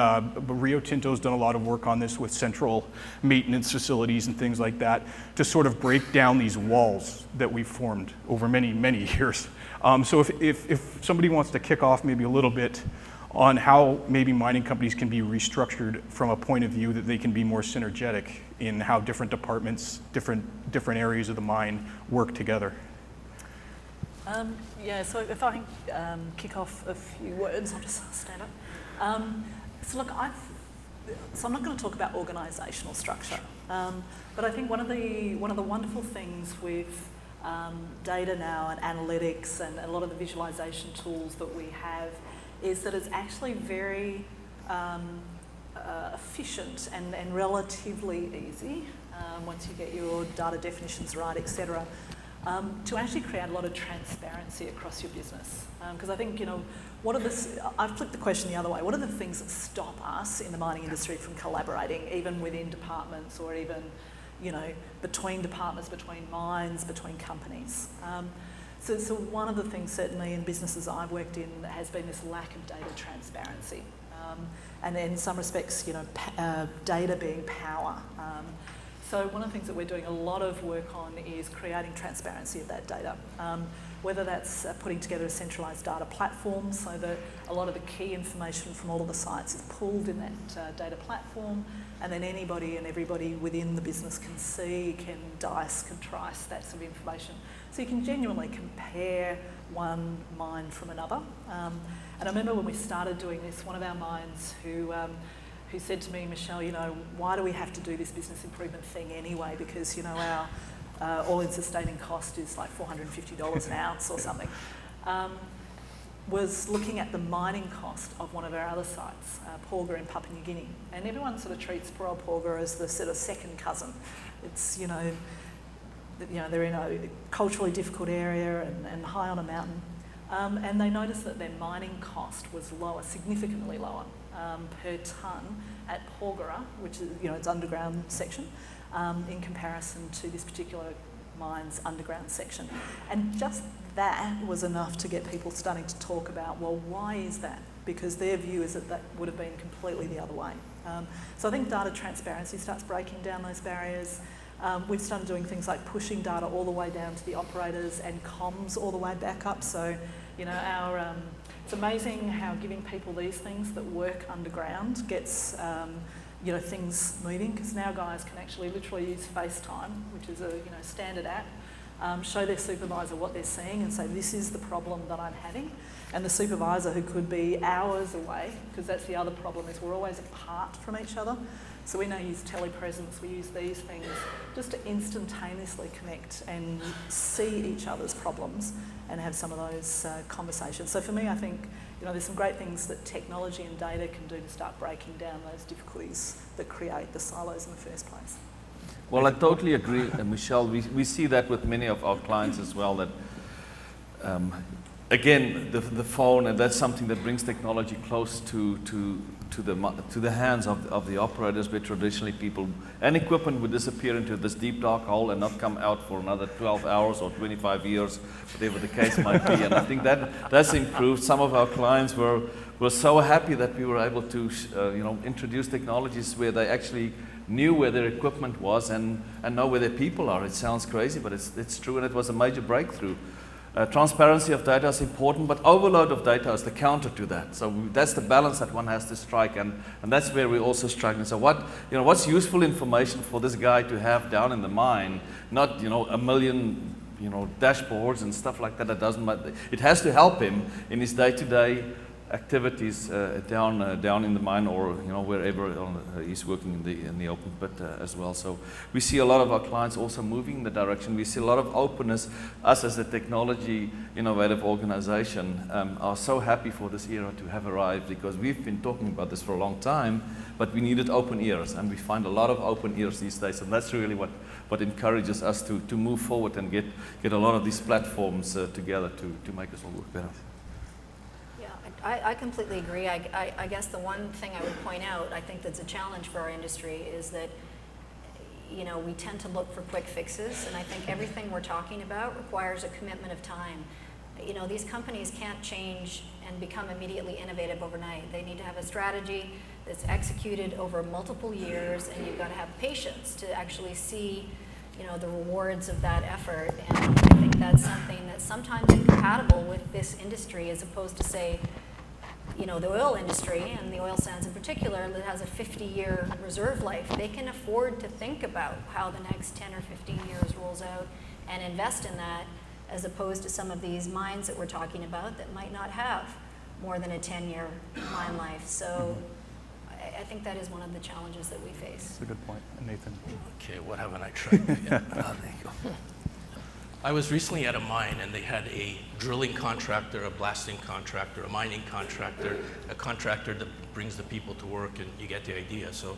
Rio Tinto's done a lot of work on this with central maintenance facilities and things like that to sort of break down these walls that we've formed over many, many years. So if somebody wants to kick off maybe a little bit on how maybe mining companies can be restructured from a point of view that they can be more synergetic in how different departments, different areas of the mine work together. Yeah, so if I can kick off a few words, I'll just stand up. So look, I'm not going to talk about organisational structure, but I think one of the wonderful things with data now and analytics and a lot of the visualisation tools that we have is that it's actually very efficient and relatively easy once you get your data definitions right, etc. To actually create a lot of transparency across your business. Because I think, I've flipped the question the other way. What are the things that stop us in the mining industry from collaborating, even within departments or even, between departments, between mines, between companies? So one of the things certainly in businesses I've worked in has been this lack of data transparency. And in some respects, data being power. So one of the things that we're doing a lot of work on is creating transparency of that data. Whether that's putting together a centralised data platform so that a lot of the key information from all of the sites is pulled in that data platform, and then anybody and everybody within the business can see, can dice, can trice that sort of information. So you can genuinely compare one mine from another. And I remember when we started doing this, one of our mines who said to me, Michelle, why do we have to do this business improvement thing anyway? Because, our all-in sustaining cost is like $450 an ounce or something. Was looking at the mining cost of one of our other sites, Porgera in Papua New Guinea. And everyone sort of treats poor old Porgera as the sort of second cousin. It's, they're in a culturally difficult area and high on a mountain. And they noticed that their mining cost was lower, significantly lower per tonne at Porgera, which is, its underground section, in comparison to this particular mine's underground section. And just that was enough to get people starting to talk about, well, why is that? Because their view is that would have been completely the other way. So I think data transparency starts breaking down those barriers. We've started doing things like pushing data all the way down to the operators and comms all the way back up. So, it's amazing how giving people these things that work underground gets, things moving, because now guys can actually literally use FaceTime, which is a standard app, show their supervisor what they're seeing and say, this is the problem that I'm having. And the supervisor, who could be hours away, because that's the other problem, is we're always apart from each other. So we now use telepresence, we use these things just to instantaneously connect and see each other's problems and have some of those conversations. So for me, I think there's some great things that technology and data can do to start breaking down those difficulties that create the silos in the first place. Well, I totally agree, Michelle. We see that with many of our clients as well, that again, the phone, and that's something that brings technology close to the hands of the operators, where traditionally people and equipment would disappear into this deep dark hole and not come out for another 12 hours or 25 years, whatever the case might be. And I think that's improved. Some of our clients were so happy that we were able to introduce technologies where they actually knew where their equipment was and know where their people are. It sounds crazy, but it's true, and it was a major breakthrough. Transparency of data is important, but overload of data is the counter to that. So that's the balance that one has to strike, and that's where we're also struggling. So what's useful information for this guy to have down in the mine? Not 1 million dashboards and stuff like that. It has to help him in his day-to-day activities down in the mine, or wherever he's working in the open pit as well. So we see a lot of our clients also moving in the direction. We see a lot of openness. Us as a technology innovative organization are so happy for this era to have arrived, because we've been talking about this for a long time, but we needed open ears, and we find a lot of open ears these days, and that's really what encourages us to move forward and get a lot of these platforms together to make us all work better. I completely agree. I guess the one thing I would point out, I think that's a challenge for our industry, is that we tend to look for quick fixes, and I think everything we're talking about requires a commitment of time. These companies can't change and become immediately innovative overnight. They need to have a strategy that's executed over multiple years, and you've got to have patience to actually see the rewards of that effort. And I think that's something that's sometimes incompatible with this industry, as opposed to, say, the oil industry, and the oil sands in particular, that has a 50-year reserve life. They can afford to think about how the next 10 or 15 years rolls out and invest in that, as opposed to some of these mines that we're talking about that might not have more than a 10-year mine life. So I think that is one of the challenges that we face. That's a good point. Nathan? Okay, what haven't I tried? There you go. I was recently at a mine, and they had a drilling contractor, a blasting contractor, a mining contractor, a contractor that brings the people to work, and you get the idea. So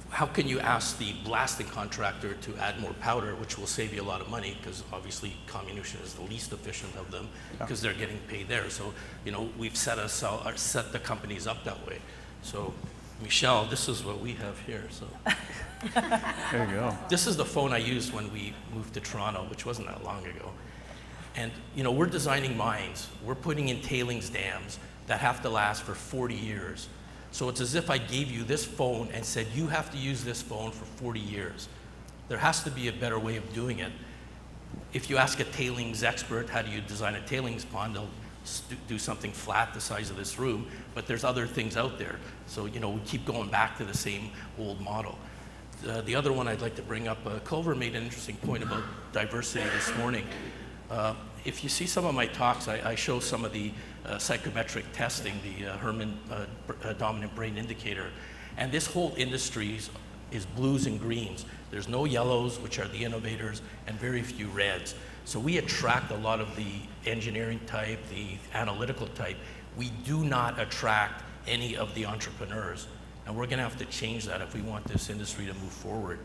how can you ask the blasting contractor to add more powder, which will save you a lot of money, because obviously comminution is the least efficient of them, because they're getting paid there. So we've set the companies up that way. So Michelle, this is what we have here. So there you go. This is the phone I used when we moved to Toronto, which wasn't that long ago. And we're designing mines. We're putting in tailings dams that have to last for 40 years. So it's as if I gave you this phone and said, you have to use this phone for 40 years. There has to be a better way of doing it. If you ask a tailings expert, how do you design a tailings pond, they'll do something flat the size of this room, but there's other things out there. So, we keep going back to the same old model. The other one I'd like to bring up, Culver made an interesting point about diversity this morning. If you see some of my talks, I show some of the psychometric testing, the Herman Dominant Brain Indicator. And this whole industry is blues and greens. There's no yellows, which are the innovators, and very few reds. So we attract a lot of the engineering type, the analytical type. We do not attract any of the entrepreneurs. And we're going to have to change that if we want this industry to move forward.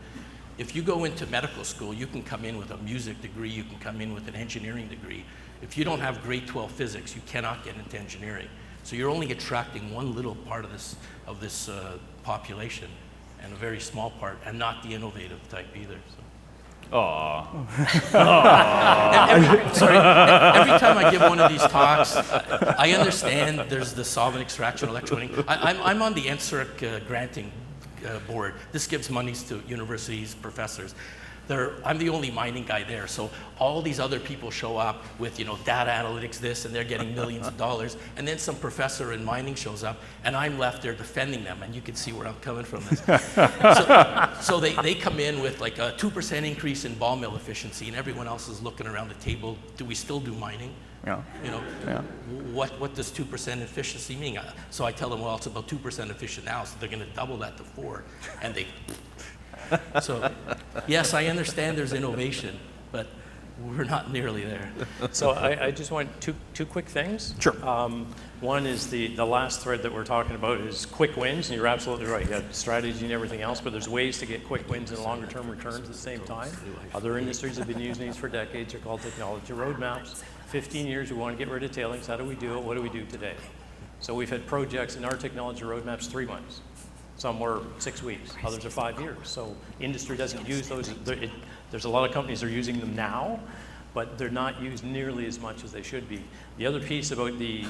If you go into medical school, you can come in with a music degree, you can come in with an engineering degree. If you don't have grade 12 physics, you cannot get into engineering. So you're only attracting one little part of this population, and a very small part, and not the innovative type either. So. Every time I give one of these talks, I understand there's the solvent extraction, electronic. I'm on the NSERC granting board. This gives monies to universities, professors. I'm the only mining guy there, so all these other people show up with data analytics this, and they're getting millions of dollars, and then some professor in mining shows up, and I'm left there defending them, and you can see where I'm coming from this. So they come in with like a 2% increase in ball mill efficiency, and everyone else is looking around the table. Do we still do mining? Yeah. What does 2% efficiency mean? So I tell them, well, it's about 2% efficient now, so they're going to double that to 4, and they. So, yes, I understand there's innovation, but we're not nearly there. So I just want two quick things. Sure. One is the last thread that we're talking about is quick wins, and you're absolutely right. You have strategy and everything else, but there's ways to get quick wins and longer term returns at the same time. Other industries have been using these for decades. They're called technology roadmaps. 15 years, we want to get rid of tailings. How do we do it? What do we do today? So we've had projects in our technology roadmaps 3 months. Some were 6 weeks, others are 5 years. So industry doesn't use those. There's a lot of companies that are using them now, but they're not used nearly as much as they should be. The other piece about the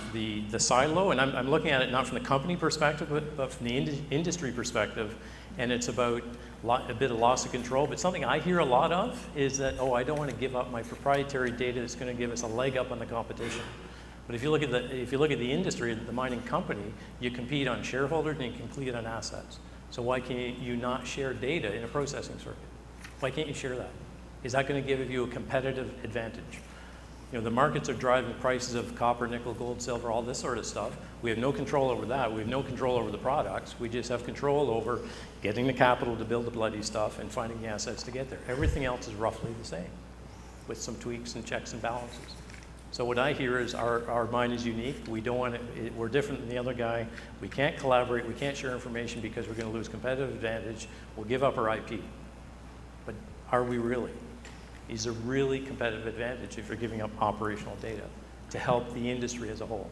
silo, and I'm looking at it not from the company perspective, but from the industry perspective, and it's about a bit of loss of control. But something I hear a lot of is that, I don't want to give up my proprietary data that's going to give us a leg up on the competition. But if you look at the industry, the mining company, you compete on shareholders and you compete on assets. So why can you not share data in a processing circuit? Why can't you share that? Is that going to give you a competitive advantage? You know, the markets are driving prices of copper, nickel, gold, silver, all this sort of stuff. We have no control over that. We have no control over the products. We just have control over getting the capital to build the bloody stuff and finding the assets to get there. Everything else is roughly the same, with some tweaks and checks and balances. So what I hear is our mine is unique. We don't want to, we're different than the other guy. We can't collaborate. We can't share information because we're going to lose competitive advantage. We'll give up our IP. But are we really? Is a really competitive advantage if you're giving up operational data to help the industry as a whole.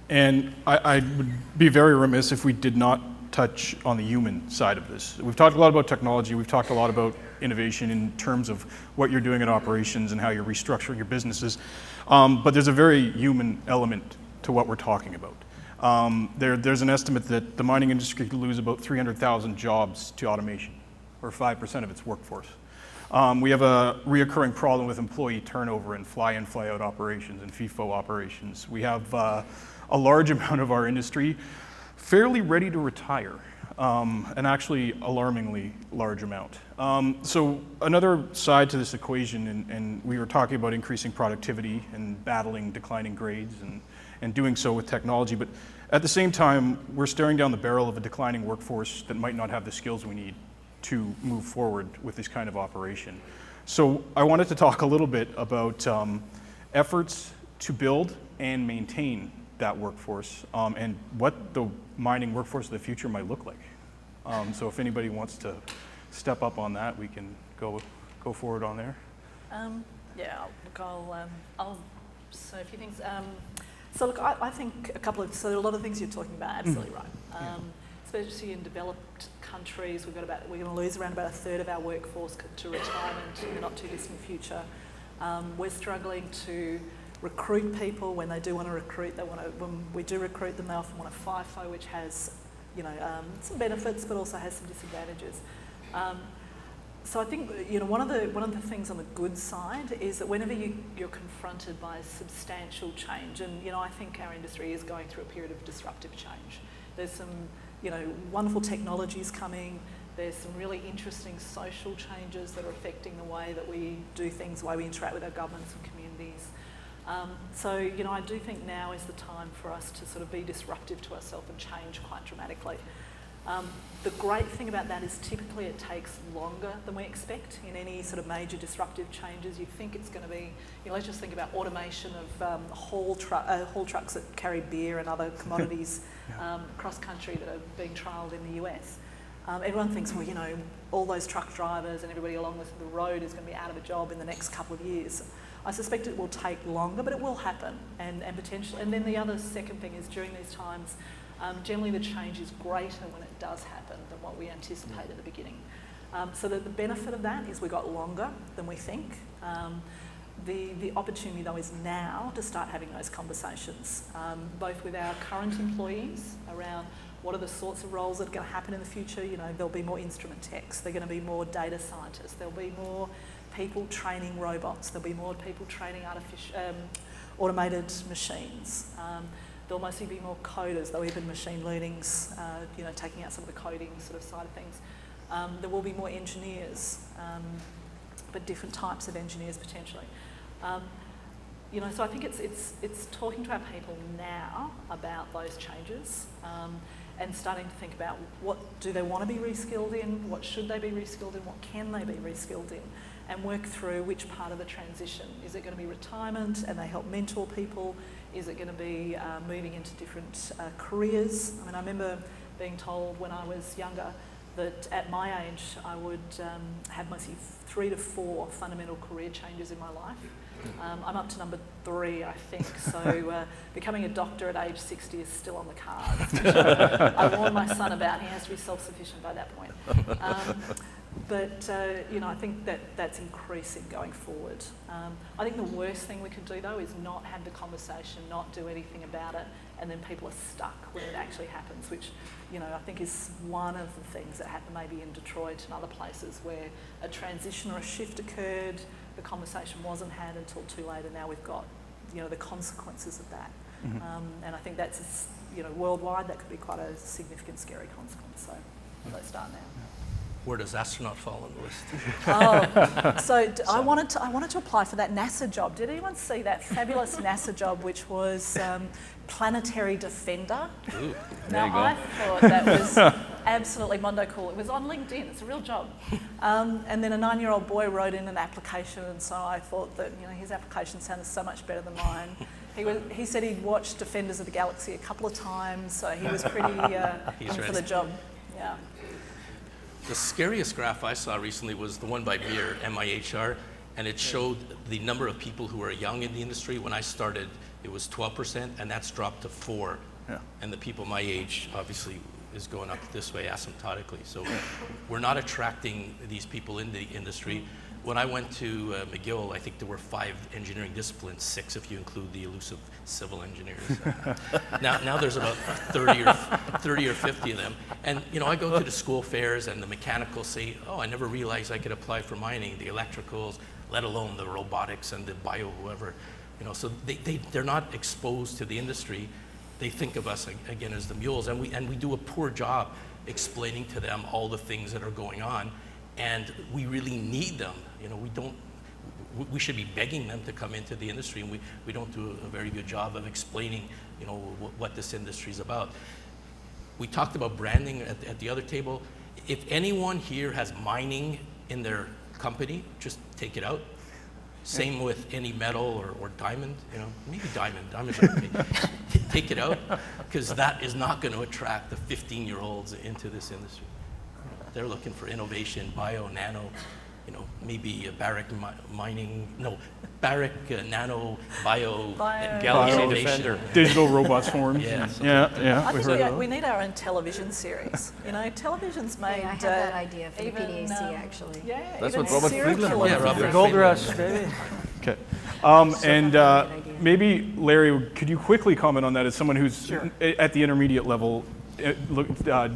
And I would be very remiss if we did not touch on the human side of this. We've talked a lot about technology. We've talked a lot about innovation in terms of what you're doing in operations and how you're restructuring your businesses. But there's a very human element to what we're talking about. There's an estimate that the mining industry could lose about 300,000 jobs to automation, or 5% of its workforce. We have a reoccurring problem with employee turnover in fly-in, fly-out operations and FIFO operations. We have a large amount of our industry fairly ready to retire, an actually alarmingly large amount. So another side to this equation, and we were talking about increasing productivity and battling declining grades and doing so with technology, but at the same time, we're staring down the barrel of a declining workforce that might not have the skills we need to move forward with this kind of operation. So I wanted to talk a little bit about efforts to build and maintain that workforce and what the mining workforce of the future might look like. So if anybody wants to step up on that, we can go forward on there. Yeah, look, I'll say a few things. So look, I think a lot of things you're talking about, absolutely right. Especially in developed countries, we're going to lose around about a third of our workforce to retirement in the not too distant future. We're struggling to recruit people. When they do want to recruit, when we do recruit them, they often want a FIFO, which has, some benefits, but also has some disadvantages. So I think, one of the things on the good side is that whenever you're confronted by substantial change, and I think our industry is going through a period of disruptive change. There's some wonderful technologies coming. There's some really interesting social changes that are affecting the way that we do things, the way we interact with our governments and communities. So, I do think now is the time for us to sort of be disruptive to ourselves and change quite dramatically. The great thing about that is typically it takes longer than we expect in any sort of major disruptive changes. You think it's going to be, let's just think about automation of haul trucks that carry beer and other commodities across country that are being trialled in the US. Everyone thinks, well, all those truck drivers and everybody along the road is going to be out of a job in the next couple of years. I suspect it will take longer, but it will happen, and potentially. And then the other second thing is during these times, generally the change is greater when it does happen than what we anticipate at the beginning. So the benefit of that is we got longer than we think. The opportunity though is now to start having those conversations, both with our current employees around what are the sorts of roles that are going to happen in the future. There'll be more instrument techs, there'll going to be more data scientists, there'll be more people training robots, there'll be more people training automated machines. There'll mostly be more coders, though even machine learning's, taking out some of the coding sort of side of things. There will be more engineers, but different types of engineers potentially. So I think it's talking to our people now about those changes and starting to think about what do they want to be reskilled in, what should they be reskilled in, what can they be reskilled in, and work through which part of the transition. Is it going to be retirement and they help mentor people? Is it going to be moving into different careers? I remember being told when I was younger that at my age I would have mostly 3 to 4 fundamental career changes in my life. I'm up to number 3, I think, so becoming a doctor at age 60 is still on the cards, which I warned my son about. He has to be self-sufficient by that point. But I think that's increasing going forward. I think the worst thing we could do, though, is not have the conversation, not do anything about it, and then people are stuck when it actually happens, which, I think is one of the things that happened maybe in Detroit and other places where a transition or a shift occurred, the conversation wasn't had until too late, and now we've got, the consequences of that. And I think that's, worldwide, that could be quite a significant, scary consequence. So let's start now. Where does astronaut fall on the list? I wanted to apply for that NASA job. Did anyone see that fabulous NASA job, which was planetary defender? Ooh, I thought that was absolutely mondo cool. It was on LinkedIn. It's a real job. And then a 9-year-old boy wrote in an application, and so I thought that his application sounded so much better than mine. He said he'd watched Defenders of the Galaxy a couple of times, so he was pretty in for the job. Yeah. The scariest graph I saw recently was the one by MIHR, M-I-H-R, and it showed the number of people who are young in the industry. When I started, it was 12%, and that's dropped to 4%. Yeah. And the people my age, obviously, is going up this way asymptotically. So we're not attracting these people in the industry. When I went to McGill, I think there were 5 engineering disciplines, 6 if you include the elusive civil engineers. Now there's about 30 or 50 of them. And I go to the school fairs, and the mechanicals say, "Oh, I never realized I could apply for mining." The electricals, let alone the robotics and the bio whoever. So they're not exposed to the industry. They think of us again as the mules, and we do a poor job explaining to them all the things that are going on. And we really need them. We should be begging them to come into the industry, and we don't do a very good job of explaining, what this industry is about. We talked about branding at the other table. If anyone here has mining in their company, just take it out. Same with any metal or diamond, maybe diamonds are okay. Take it out, because that is not going to attract the 15-year-olds into this industry. They're looking for innovation, bio, nano, maybe Barrick mining, Barrick nano, bio Galaxy innovation. Defender. Digital robots forms. Yeah. I think we need our own television series. Television's made. I had that idea for the PDAC, actually. Yeah, that's even what Robert serial Friedland killers. wanted. The gold rush, baby. Okay. Maybe, Larry, could you quickly comment on that as someone who's at the intermediate level,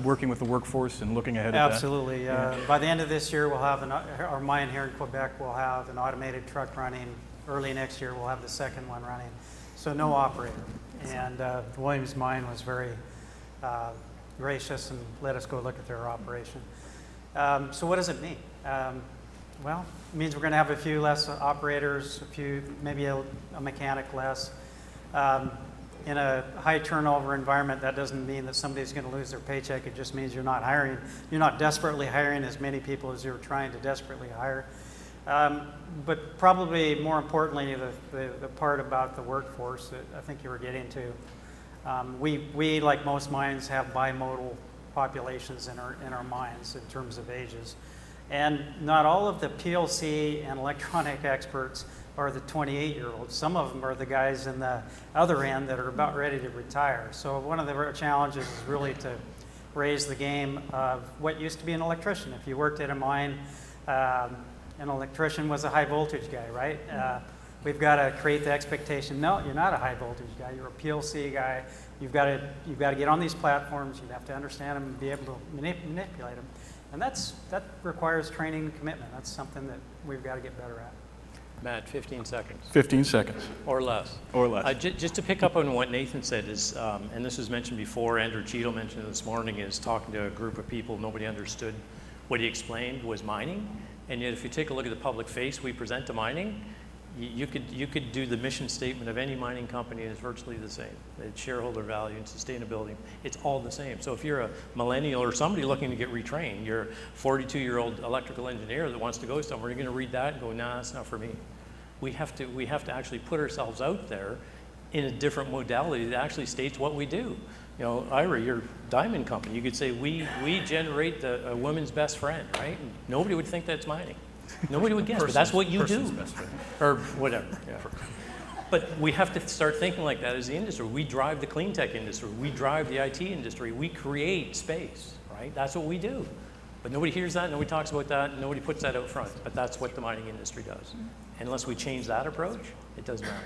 working with the workforce and looking ahead at that? Absolutely. By the end of this year, we'll have our mine here in Quebec will have an automated truck running. Early next year, we'll have the second one running. So no operator. And Williams Mine was very gracious and let us go look at their operation. So what does it mean? Well, it means we're going to have a few less operators, maybe a mechanic less. In a high turnover environment, that doesn't mean that somebody's going to lose their paycheck. It just means you're not desperately hiring as many people as you're trying to desperately hire. But probably more importantly, the part about the workforce that I think you were getting to, we like most mines have bimodal populations in our mines in terms of ages. And not all of the PLC and electronic experts are the 28-year-olds. Some of them are the guys in the other end that are about ready to retire. So one of the challenges is really to raise the game of what used to be an electrician. If you worked at a mine, an electrician was a high voltage guy, right? We've got to create the expectation, no, you're not a high voltage guy, you're a PLC guy. You've got to get on these platforms, you have to understand them and be able to manipulate them. And that requires training and commitment. That's something that we've got to get better at. Matt, 15 seconds. 15 seconds. Or less. Or less. Just to pick up on what Nathan said is, and this was mentioned before, Andrew Cheadle mentioned it this morning, is talking to a group of people, nobody understood what he explained was mining. And yet if you take a look at the public face we present to mining, you could do the mission statement of any mining company and it's virtually the same. It's shareholder value and sustainability. It's all the same. So if you're a millennial or somebody looking to get retrained, you're a 42-year-old electrical engineer that wants to go somewhere, you're going to read that and go, nah, that's not for me. We have to actually put ourselves out there in a different modality that actually states what we do. Ira, your diamond company, you could say we generate a woman's best friend, right? And nobody would think that's mining. Nobody would guess, but that's what you do. Or whatever. Yeah. But we have to start thinking like that as the industry. We drive the clean tech industry. We drive the IT industry. We create space, right? That's what we do. But nobody hears that, nobody talks about that, and nobody puts that out front. But that's what the mining industry does. Unless we change that approach, it doesn't matter.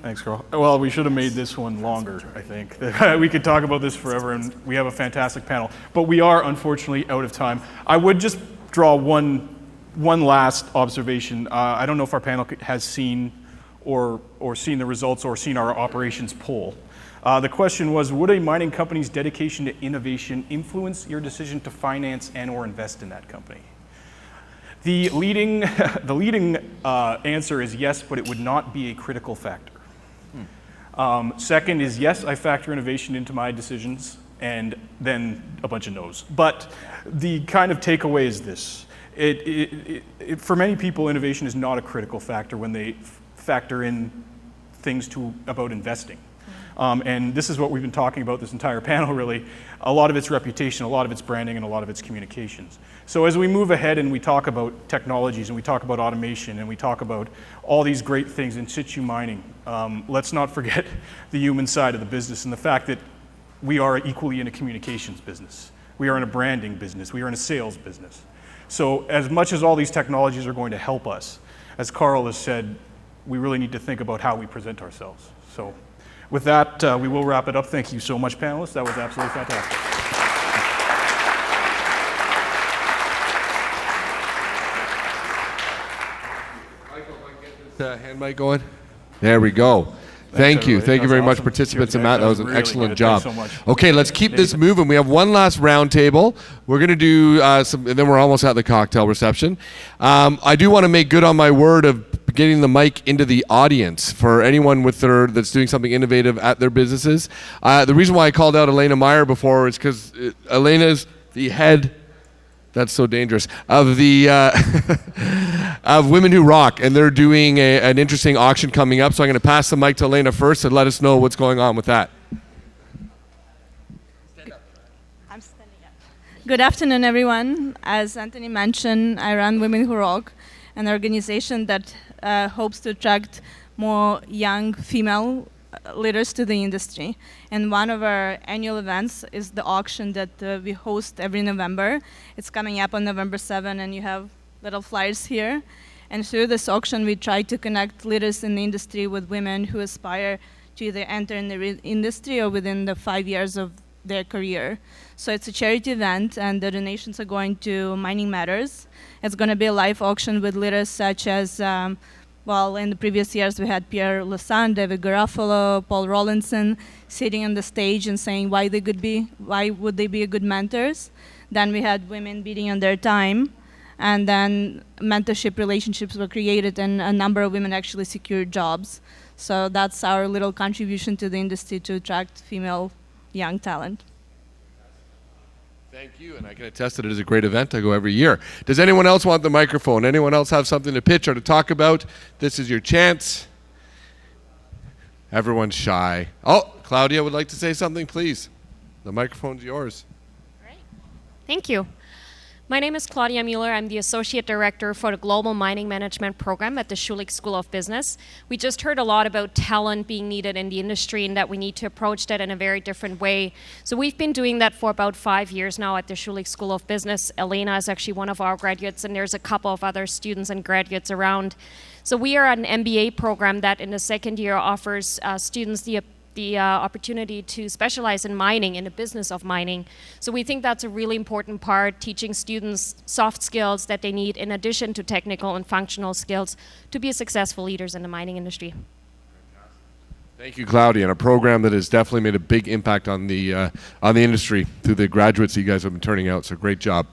Thanks, Carl. Well, we should have made this one longer, I think. We could talk about this forever, and we have a fantastic panel. But we are, unfortunately, out of time. I would just draw one last observation. I don't know if our panel has seen or seen the results or seen our operations poll. The question was, would a mining company's dedication to innovation influence your decision to finance and or invest in that company? The leading answer is yes, but it would not be a critical factor. Second is yes, I factor innovation into my decisions, and then a bunch of no's. But the kind of takeaway is this. For many people, innovation is not a critical factor when they factor in things about investing. And this is what we've been talking about this entire panel, really. A lot of it's reputation, a lot of it's branding, and a lot of it's communications. So as we move ahead and we talk about technologies and we talk about automation and we talk about all these great things in situ mining, let's not forget the human side of the business and the fact that we are equally in a communications business. We are in a branding business. We are in a sales business. So as much as all these technologies are going to help us, as Carl has said, we really need to think about how we present ourselves. So with that, we will wrap it up. Thank you so much, panelists. That was absolutely fantastic. Michael, if I can get this hand mic going. There we go. Thank you. Thank you very much, participants and Matt. That was an excellent job. Okay, let's keep this moving. We have one last round table. We're going to do some, and then we're almost at the cocktail reception. I do want to make good on my word of getting the mic into the audience for anyone that's doing something innovative at their businesses. The reason why I called out Elena Meyer before is because Elena's the head. That's so dangerous. Of the of Women Who Rock, and they're doing an interesting auction coming up. So I'm going to pass the mic to Elena first and let us know what's going on with that. I'm standing up. Good afternoon, everyone. As Anthony mentioned, I run Women Who Rock, an organization that hopes to attract more young female leaders to the industry. And one of our annual events is the auction that we host every November. It's coming up on November 7, and you have little flyers here. And through this auction, we try to connect leaders in the industry with women who aspire to either enter in the industry or within the 5 years of their career. So it's a charity event, and the donations are going to Mining Matters. It's going to be a live auction with leaders such as in the previous years, we had Pierre Lassane, David Garofalo, Paul Rollinson sitting on the stage and saying why would they be good mentors. Then we had women bidding on their time, and then mentorship relationships were created, and a number of women actually secured jobs. So that's our little contribution to the industry to attract female young talent. Thank you, and I can attest that it is a great event. I go every year. Does anyone else want the microphone? Anyone else have something to pitch or to talk about? This is your chance. Everyone's shy. Oh, Claudia would like to say something, please. The microphone's yours. Thank you. My name is Claudia Mueller. I'm the Associate Director for the Global Mining Management Program at the Schulich School of Business. We just heard a lot about talent being needed in the industry and that we need to approach that in a very different way. So we've been doing that for about 5 years now at the Schulich School of Business. Elena is actually one of our graduates, and there's a couple of other students and graduates around. So we are an MBA program that in the second year offers students the opportunity to specialize in mining, in the business of mining. So we think that's a really important part, teaching students soft skills that they need in addition to technical and functional skills to be successful leaders in the mining industry. Thank you, Claudia, and a program that has definitely made a big impact on the industry through the graduates that you guys have been turning out. So great job.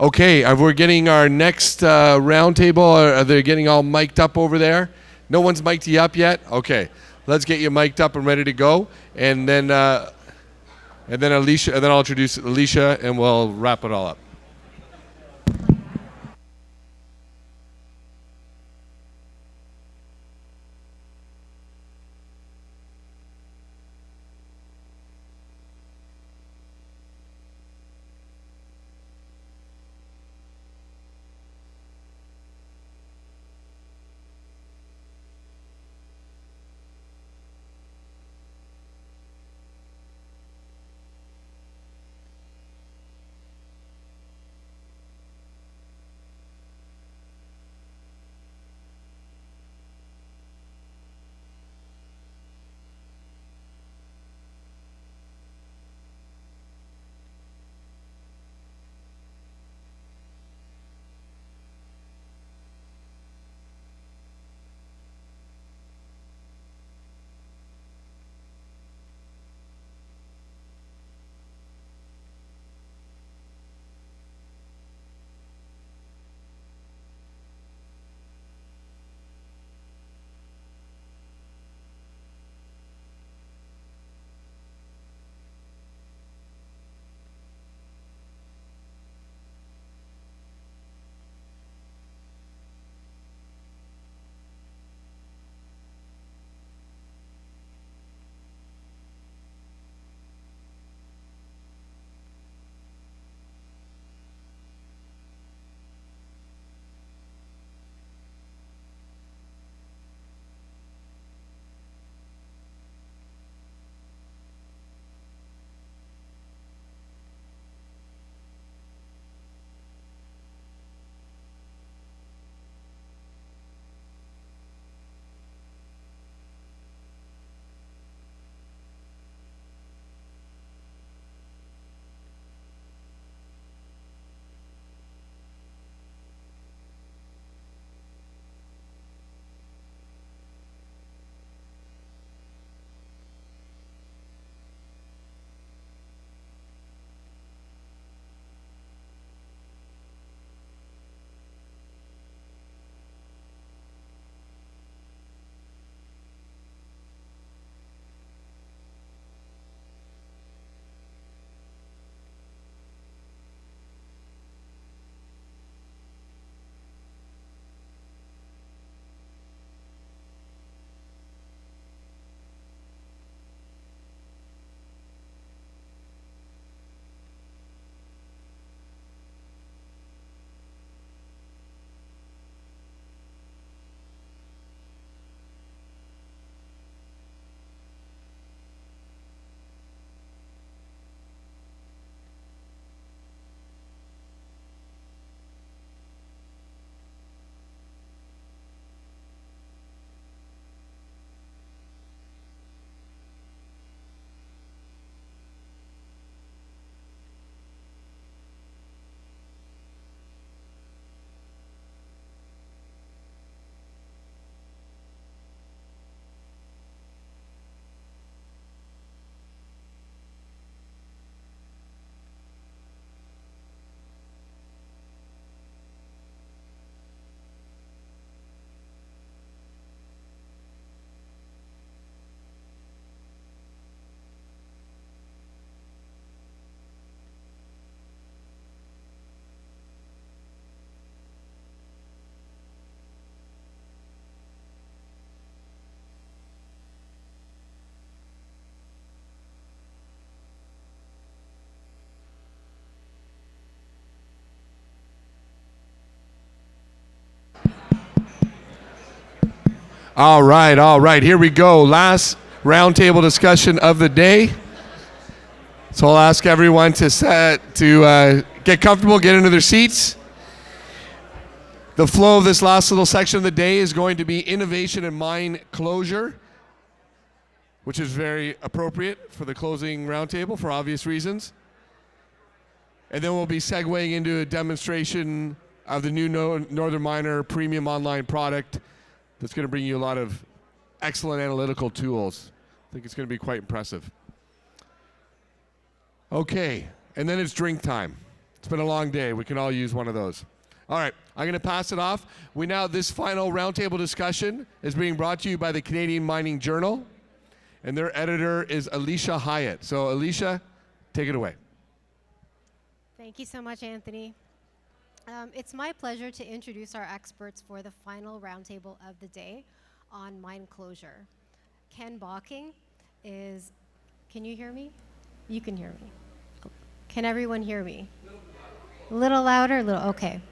Okay, we're getting our next roundtable. Are they getting all mic'd up over there? No one's mic'd you up yet? Okay. Let's get you mic'd up and ready to go, and then Alicia, and then I'll introduce Alicia, and we'll wrap it all up. All right. Here we go. Last roundtable discussion of the day. So I'll ask everyone to get comfortable, get into their seats. The flow of this last little section of the day is going to be innovation and mine closure, which is very appropriate for the closing roundtable for obvious reasons. And then we'll be segueing into a demonstration of the new Northern Miner premium online product that's going to bring you a lot of excellent analytical tools. I think it's going to be quite impressive. Okay, and then it's drink time. It's been a long day. We can all use one of those. All right, I'm going to pass it off. This final roundtable discussion is being brought to you by the Canadian Mining Journal, and their editor is Alicia Hyatt. So Alicia, take it away. Thank you so much, Anthony. It's my pleasure to introduce our experts for the final roundtable of the day on mine closure. Ken Bocking is, can you hear me? You can hear me. Can everyone hear me? A little louder, okay.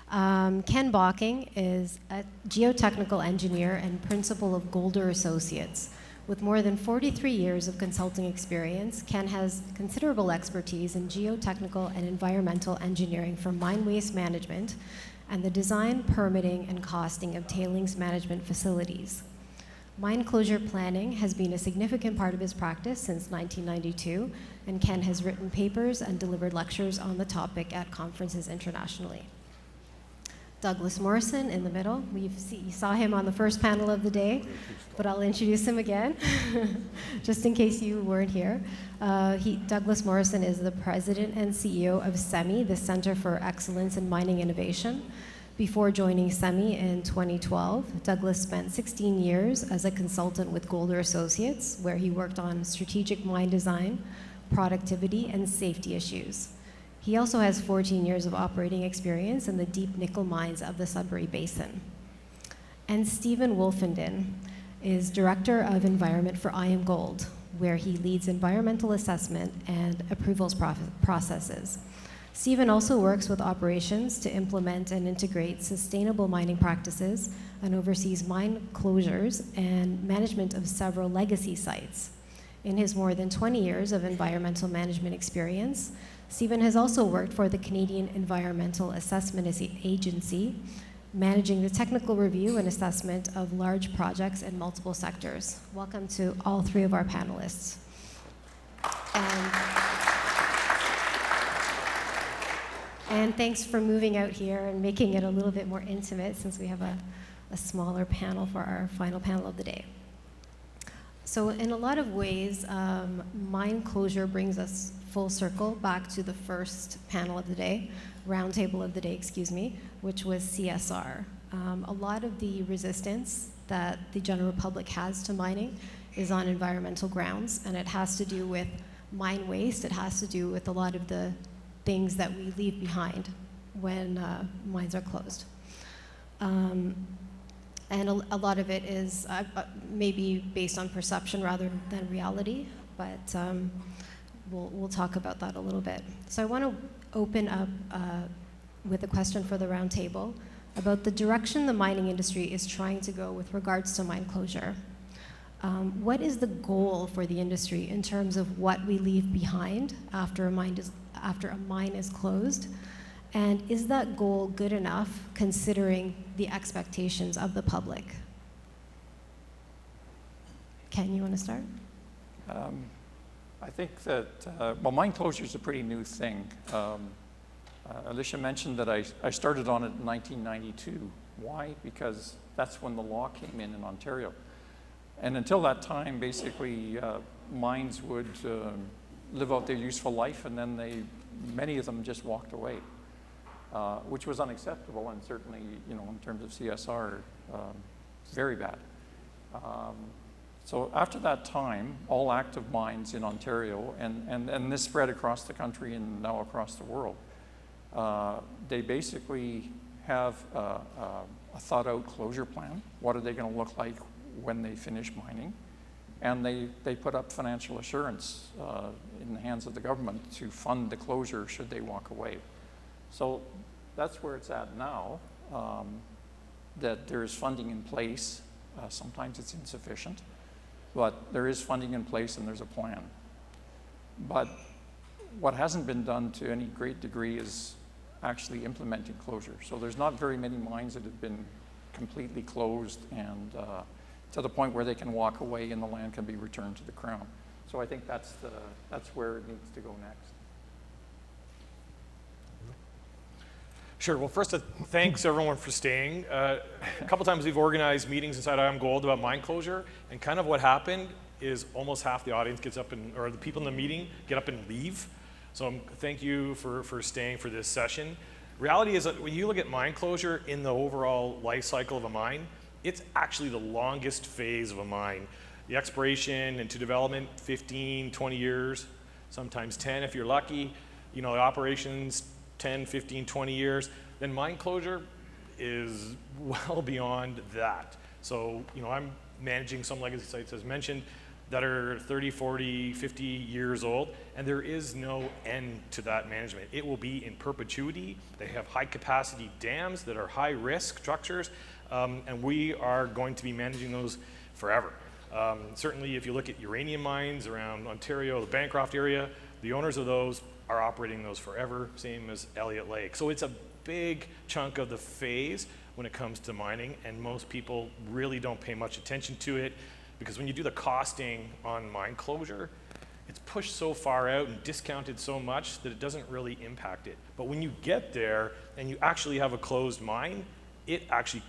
Ken Bocking is a geotechnical engineer and principal of Golder Associates. With more than 43 years of consulting experience, Ken has considerable expertise in geotechnical and environmental engineering for mine waste management and the design, permitting, and costing of tailings management facilities. Mine closure planning has been a significant part of his practice since 1992, and Ken has written papers and delivered lectures on the topic at conferences internationally. Douglas Morrison in the middle. You saw him on the first panel of the day, but I'll introduce him again, just in case you weren't here. Douglas Morrison is the president and CEO of CEMI, the Center for Excellence in Mining Innovation. Before joining CEMI in 2012, Douglas spent 16 years as a consultant with Golder Associates, where he worked on strategic mine design, productivity, and safety issues. He also has 14 years of operating experience in the deep nickel mines of the Sudbury Basin. And Stephen Wolfenden is Director of Environment for IAMGOLD, where he leads environmental assessment and approvals processes. Stephen also works with operations to implement and integrate sustainable mining practices and oversees mine closures and management of several legacy sites. In his more than 20 years of environmental management experience, Stephen has also worked for the Canadian Environmental Assessment Agency, managing the technical review and assessment of large projects in multiple sectors. Welcome to all three of our panelists. And thanks for moving out here and making it a little bit more intimate, since we have a smaller panel for our final panel of the day. So in a lot of ways, mine closure brings us full circle back to the first panel of the day, roundtable of the day, excuse me, which was CSR. A lot of the resistance that the general public has to mining is on environmental grounds, and it has to do with mine waste. It has to do with a lot of the things that we leave behind when mines are closed. And a lot of it is maybe based on perception rather than reality, but we'll talk about that a little bit. So I want to open up with a question for the roundtable about the direction the mining industry is trying to go with regards to mine closure. What is the goal for the industry in terms of what we leave behind after a mine is closed? And is that goal good enough considering the expectations of the public? Ken, you want to start? I think that, well, mine closure is a pretty new thing. Alicia mentioned that I started on it in 1992. Why? Because that's when the law came in Ontario. And until that time, basically, mines would live out their useful life, and then many of them just walked away, which was unacceptable, and certainly, in terms of CSR, very bad. So after that time, all active mines in Ontario, and this spread across the country and now across the world, they basically have a thought-out closure plan. What are they going to look like when they finish mining? And they put up financial assurance in the hands of the government to fund the closure should they walk away. So that's where it's at now, that there's funding in place Sometimes it's insufficient, but there is funding in place and there's a plan. But what hasn't been done to any great degree is actually implementing closure. So there's not very many mines that have been completely closed and to the point where they can walk away and the land can be returned to the Crown. So I think that's where it needs to go next. Sure. Well, first, thanks everyone for staying. A couple times we've organized meetings inside IAMGOLD about mine closure, and kind of what happened is almost half the audience gets up and, or the people in the meeting get up and leave. So thank you for staying for this session. Reality is that when you look at mine closure in the overall life cycle of a mine, it's actually the longest phase of a mine. The exploration into development, 15, 20 years, sometimes 10 if you're lucky. You know, the operations, 10, 15, 20 years. Then mine closure is well beyond that. So, you know, I'm managing some legacy sites, as mentioned, that are 30, 40, 50 years old, and there is no end to that management. It will be in perpetuity. They have high capacity dams that are high risk structures, and we are going to be managing those forever. Certainly if you look at uranium mines around Ontario, the Bancroft area, the owners of those are operating those forever, same as Elliott Lake. So it's a big chunk of the phase when it comes to mining, and most people really don't pay much attention to it, because when you do the costing on mine closure, it's pushed so far out and discounted so much that it doesn't really impact it. But when you get there and you actually have a closed mine, it actually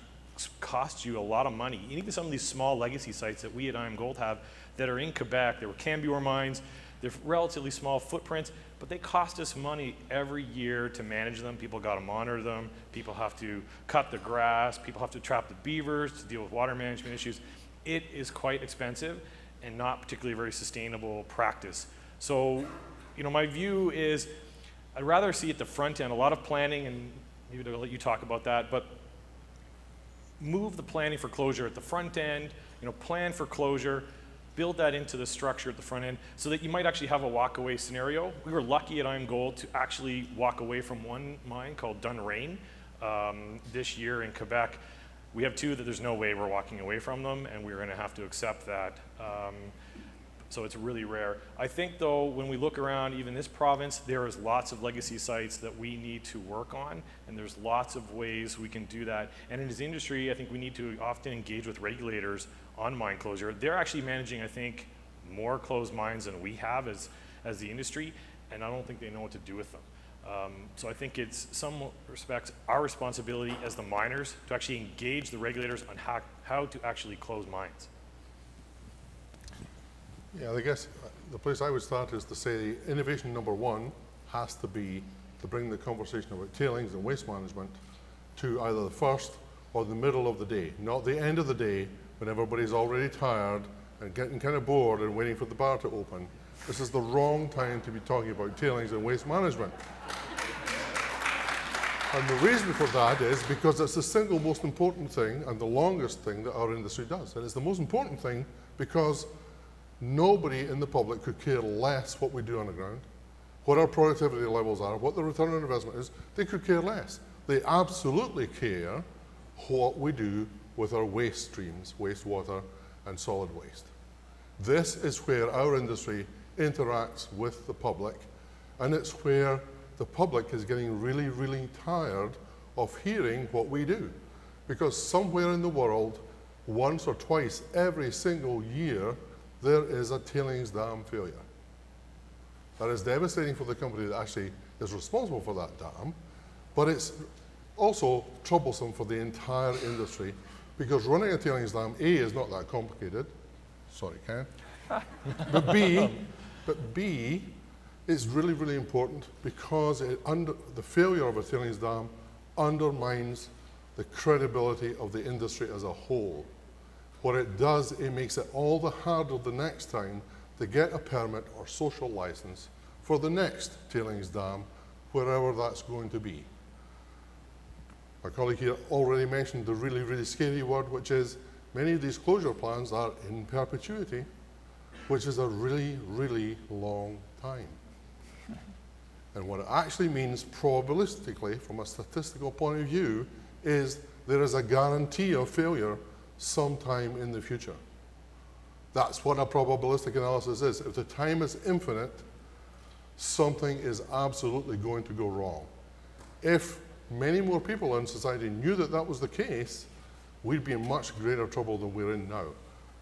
costs you a lot of money. Even some of these small legacy sites that we at IAMGOLD have that are in Quebec, they were Cambior mines, they're relatively small footprints, but they cost us money every year to manage them. People got to monitor them. People have to cut the grass. People have to trap the beavers to deal with water management issues. It is quite expensive and not particularly very sustainable practice. So, you know, my view is I'd rather see at the front end a lot of planning, and maybe I'll let you talk about that, but move the planning for closure at the front end, you know, plan for closure, build that into the structure at the front end so that you might actually have a walk-away scenario. We were lucky at IAMGOLD to actually walk away from one mine called Dunrain this year in Quebec. We have two that there's no way we're walking away from them, and we're going to have to accept that. So it's really rare. I think, though, when we look around even this province, there is lots of legacy sites that we need to work on, and there's lots of ways we can do that. And in this industry, I think we need to often engage with regulators on mine closure. They're actually managing, I think, more closed mines than we have as the industry, and I don't think they know what to do with them. So I think it's, some respects, our responsibility as the miners to actually engage the regulators on how to actually close mines. Yeah, I guess the place I would start is to say innovation number one has to be to bring the conversation about tailings and waste management to either the first or the middle of the day, not the end of the day when everybody's already tired and getting kind of bored and waiting for the bar to open. This is the wrong time to be talking about tailings and waste management. And the reason for that is because it's the single most important thing and the longest thing that our industry does. And it's the most important thing because nobody in the public could care less what we do on the ground, what our productivity levels are, what the return on investment is. They could care less. They absolutely care what we do with our waste streams, wastewater and solid waste. This is where our industry interacts with the public, and it's where the public is getting really, really tired of hearing what we do. Because somewhere in the world, once or twice every single year, there is a tailings dam failure. That is devastating for the company that actually is responsible for that dam, but it's also troublesome for the entire industry because running a tailings dam, A, is not that complicated. Sorry, Ken. But B, is really, really important because the failure of a tailings dam undermines the credibility of the industry as a whole. What it does, it makes it all the harder the next time to get a permit or social license for the next tailings dam, wherever that's going to be. My colleague here already mentioned the really, really scary word, which is many of these closure plans are in perpetuity, which is a really, really long time. And what it actually means probabilistically, from a statistical point of view, is there is a guarantee of failure sometime in the future. That's what a probabilistic analysis is. If the time is infinite, something is absolutely going to go wrong. If many more people in society knew that that was the case, we'd be in much greater trouble than we're in now.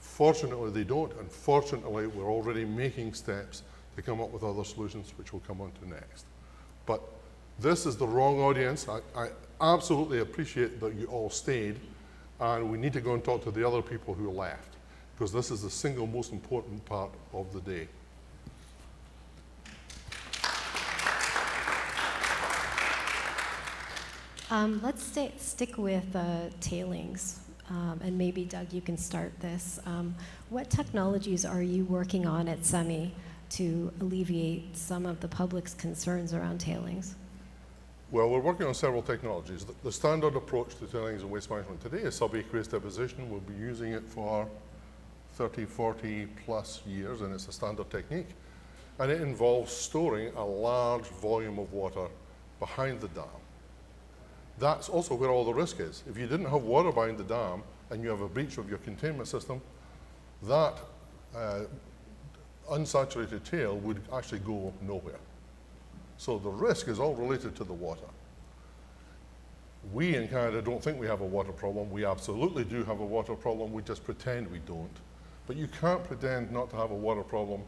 Fortunately, they don't, and fortunately, we're already making steps to come up with other solutions, which we'll come on to next. But this is the wrong audience. I absolutely appreciate that you all stayed, and we need to go and talk to the other people who left, because this is the single most important part of the day. Let's stick with tailings, and maybe Doug, you can start this. What technologies are you working on at SEMI to alleviate some of the public's concerns around tailings? Well, we're working on several technologies. The standard approach to tailings and waste management today is subaqueous deposition. We'll be using it for 30, 40 plus years, and it's a standard technique. And it involves storing a large volume of water behind the dam. That's also where all the risk is. If you didn't have water behind the dam and you have a breach of your containment system, that unsaturated tail would actually go nowhere. So the risk is all related to the water. We in Canada don't think we have a water problem. We absolutely do have a water problem. We just pretend we don't. But you can't pretend not to have a water problem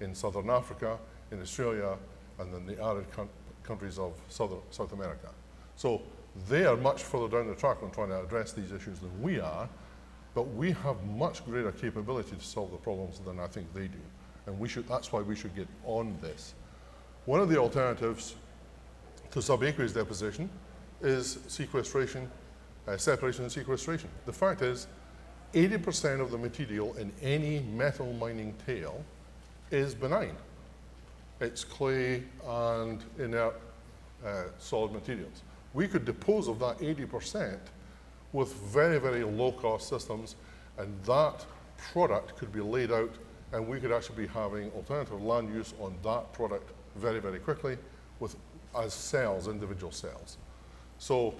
in Southern Africa, in Australia, and then the arid countries of South America. So they are much further down the track on trying to address these issues than we are, but we have much greater capability to solve the problems than I think they do. And that's why we should get on this. One of the alternatives to subaqueous deposition is sequestration, separation and sequestration. The fact is, 80% of the material in any metal mining tail is benign. It's clay and inert solid materials. We could dispose of that 80% with very, very low-cost systems, and that product could be laid out, and we could actually be having alternative land use on that product very, very quickly as cells, individual cells. So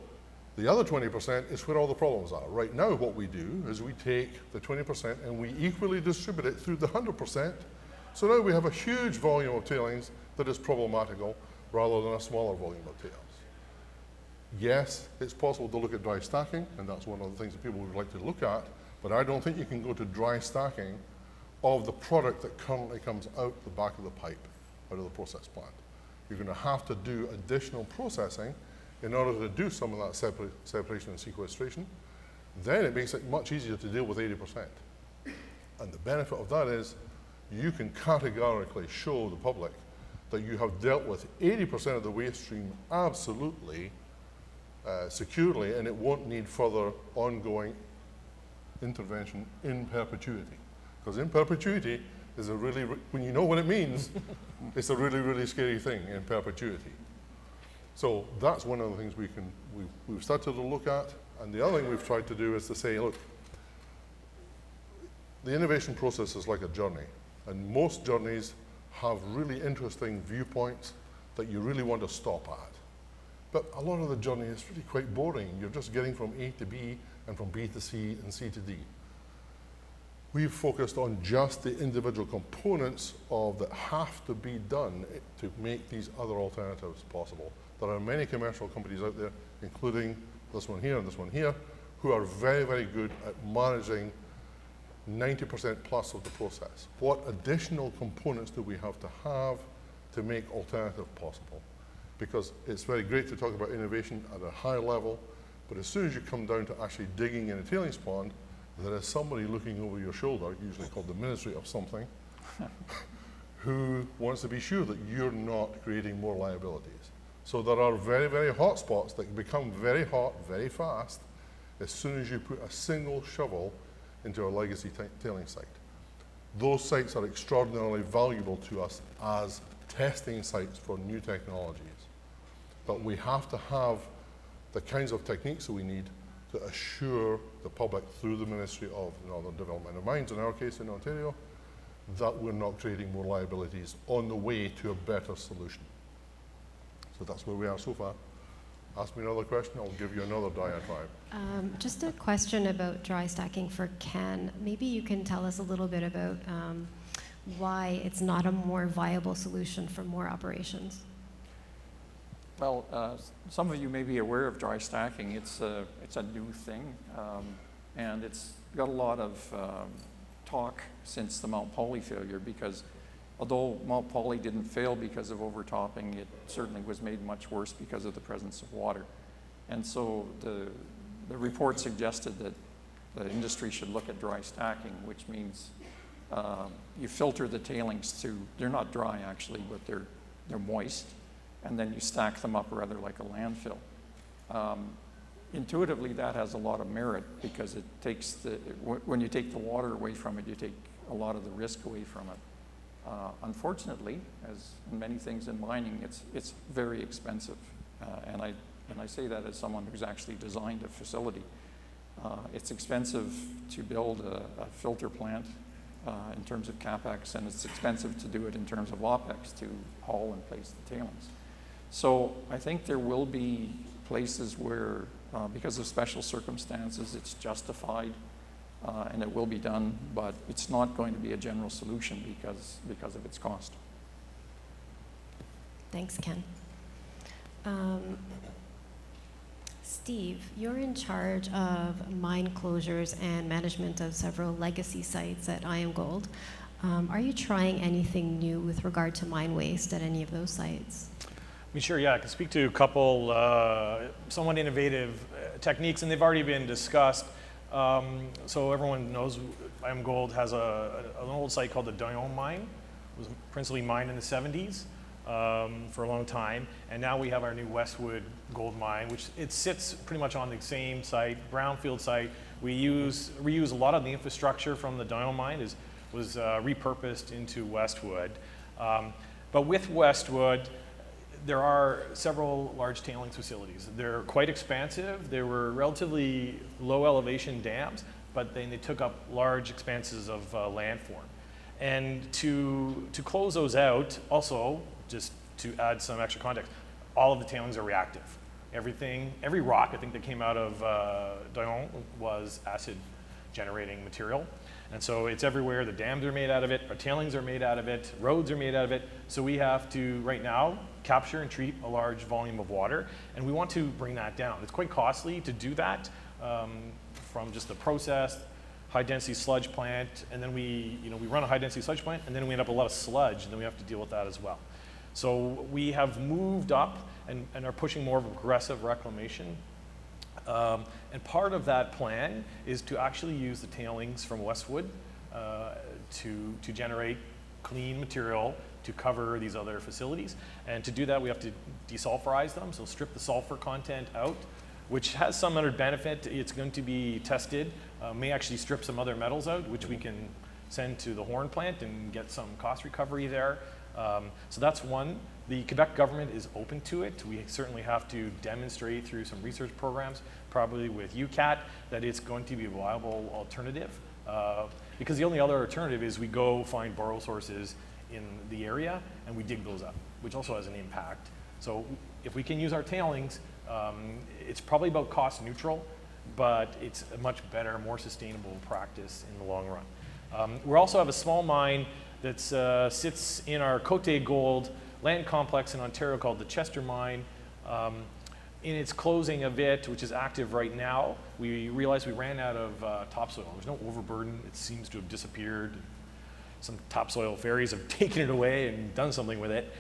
the other 20% is where all the problems are. Right now, what we do is we take the 20% and we equally distribute it through the 100%. So now we have a huge volume of tailings that is problematical rather than a smaller volume of tails. Yes, it's possible to look at dry stacking, and that's one of the things that people would like to look at, but I don't think you can go to dry stacking of the product that currently comes out the back of the pipe, out of the process plant. You're going to have to do additional processing in order to do some of that separation and sequestration. Then it makes it much easier to deal with 80%. And the benefit of that is you can categorically show the public that you have dealt with 80% of the waste stream absolutely securely, and it won't need further ongoing intervention in perpetuity. Because in perpetuity is a really, when you know what it means, it's a really, really scary thing in perpetuity. So that's one of the things we've started to look at. And the other thing we've tried to do is to say, look, the innovation process is like a journey. And most journeys have really interesting viewpoints that you really want to stop at. But a lot of the journey is really quite boring. You're just getting from A to B and from B to C and C to D. We've focused on just the individual components that have to be done to make these other alternatives possible. There are many commercial companies out there, including this one here and this one here, who are very, very good at managing 90% plus of the process. What additional components do we have to make alternative possible? Because it's very great to talk about innovation at a high level, but as soon as you come down to actually digging in a tailings pond, there is somebody looking over your shoulder, usually called the Ministry of something, who wants to be sure that you're not creating more liabilities. So there are very, very hot spots that become very hot very fast as soon as you put a single shovel into a legacy tailing site. Those sites are extraordinarily valuable to us as testing sites for new technologies. But we have to have the kinds of techniques that we need to assure the public through the Ministry of Northern Development and Mines, in our case in Ontario, that we're not creating more liabilities on the way to a better solution. So that's where we are so far. Ask me another question, I'll give you another diatribe. Just a question about dry stacking for Ken. Maybe you can tell us a little bit about why it's not a more viable solution for more operations. Well, some of you may be aware of dry stacking. It's a new thing, and it's got a lot of talk since the Mount Polley failure, because although Mount Polley didn't fail because of overtopping, it certainly was made much worse because of the presence of water. And so the report suggested that the industry should look at dry stacking, which means you filter the tailings to, they're not dry actually, but they're moist, and then you stack them up rather like a landfill. Intuitively, that has a lot of merit because it takes when you take the water away from it, you take a lot of the risk away from it. Unfortunately, as in many things in mining, it's very expensive, and I say that as someone who's actually designed a facility. It's expensive to build a filter plant in terms of CapEx, and it's expensive to do it in terms of OpEx to haul and place the tailings. So I think there will be places where, because of special circumstances, it's justified and it will be done, but it's not going to be a general solution because of its cost. Thanks, Ken. Steve, you're in charge of mine closures and management of several legacy sites at IAMGOLD. Are you trying anything new with regard to mine waste at any of those sites? I mean, sure, yeah, I can speak to a couple somewhat innovative techniques, and they've already been discussed. So everyone knows IAMGOLD has an old site called the Doyon mine. It was principally mined in the 70s for a long time, and now we have our new Westwood gold mine, which it sits pretty much on the same site, brownfield site. We reuse a lot of the infrastructure from the Doyon mine was repurposed into Westwood. But with Westwood, there are several large tailings facilities. They're quite expansive. They were relatively low elevation dams, but then they took up large expanses of landform. And to close those out, also, just to add some extra context, all of the tailings are reactive. Every rock, I think, that came out of Doyon was acid generating material. And so it's everywhere. The dams are made out of it, our tailings are made out of it, roads are made out of it. So we have to, right now, capture and treat a large volume of water, and we want to bring that down. It's quite costly to do that from just the process, high density sludge plant, and then we run a high density sludge plant, and then we end up with a lot of sludge, and then we have to deal with that as well. So we have moved up and are pushing more of aggressive reclamation. And part of that plan is to actually use the tailings from Westwood to generate clean material to cover these other facilities. And to do that, we have to desulfurize them, so strip the sulfur content out, which has some other benefit. It's going to be tested, may actually strip some other metals out, which we can send to the Horn plant and get some cost recovery there. So that's one. The Quebec government is open to it. We certainly have to demonstrate through some research programs, probably with UCAT, that it's going to be a viable alternative. Because the only other alternative is we go find borrow sources in the area and we dig those up, which also has an impact. So if we can use our tailings, it's probably about cost neutral, but it's a much better, more sustainable practice in the long run. We also have a small mine that sits in our Côté Gold land complex in Ontario called the Chester Mine. In its closing of it, which is active right now, we realized we ran out of topsoil. There's no overburden. It seems to have disappeared. Some topsoil fairies have taken it away and done something with it.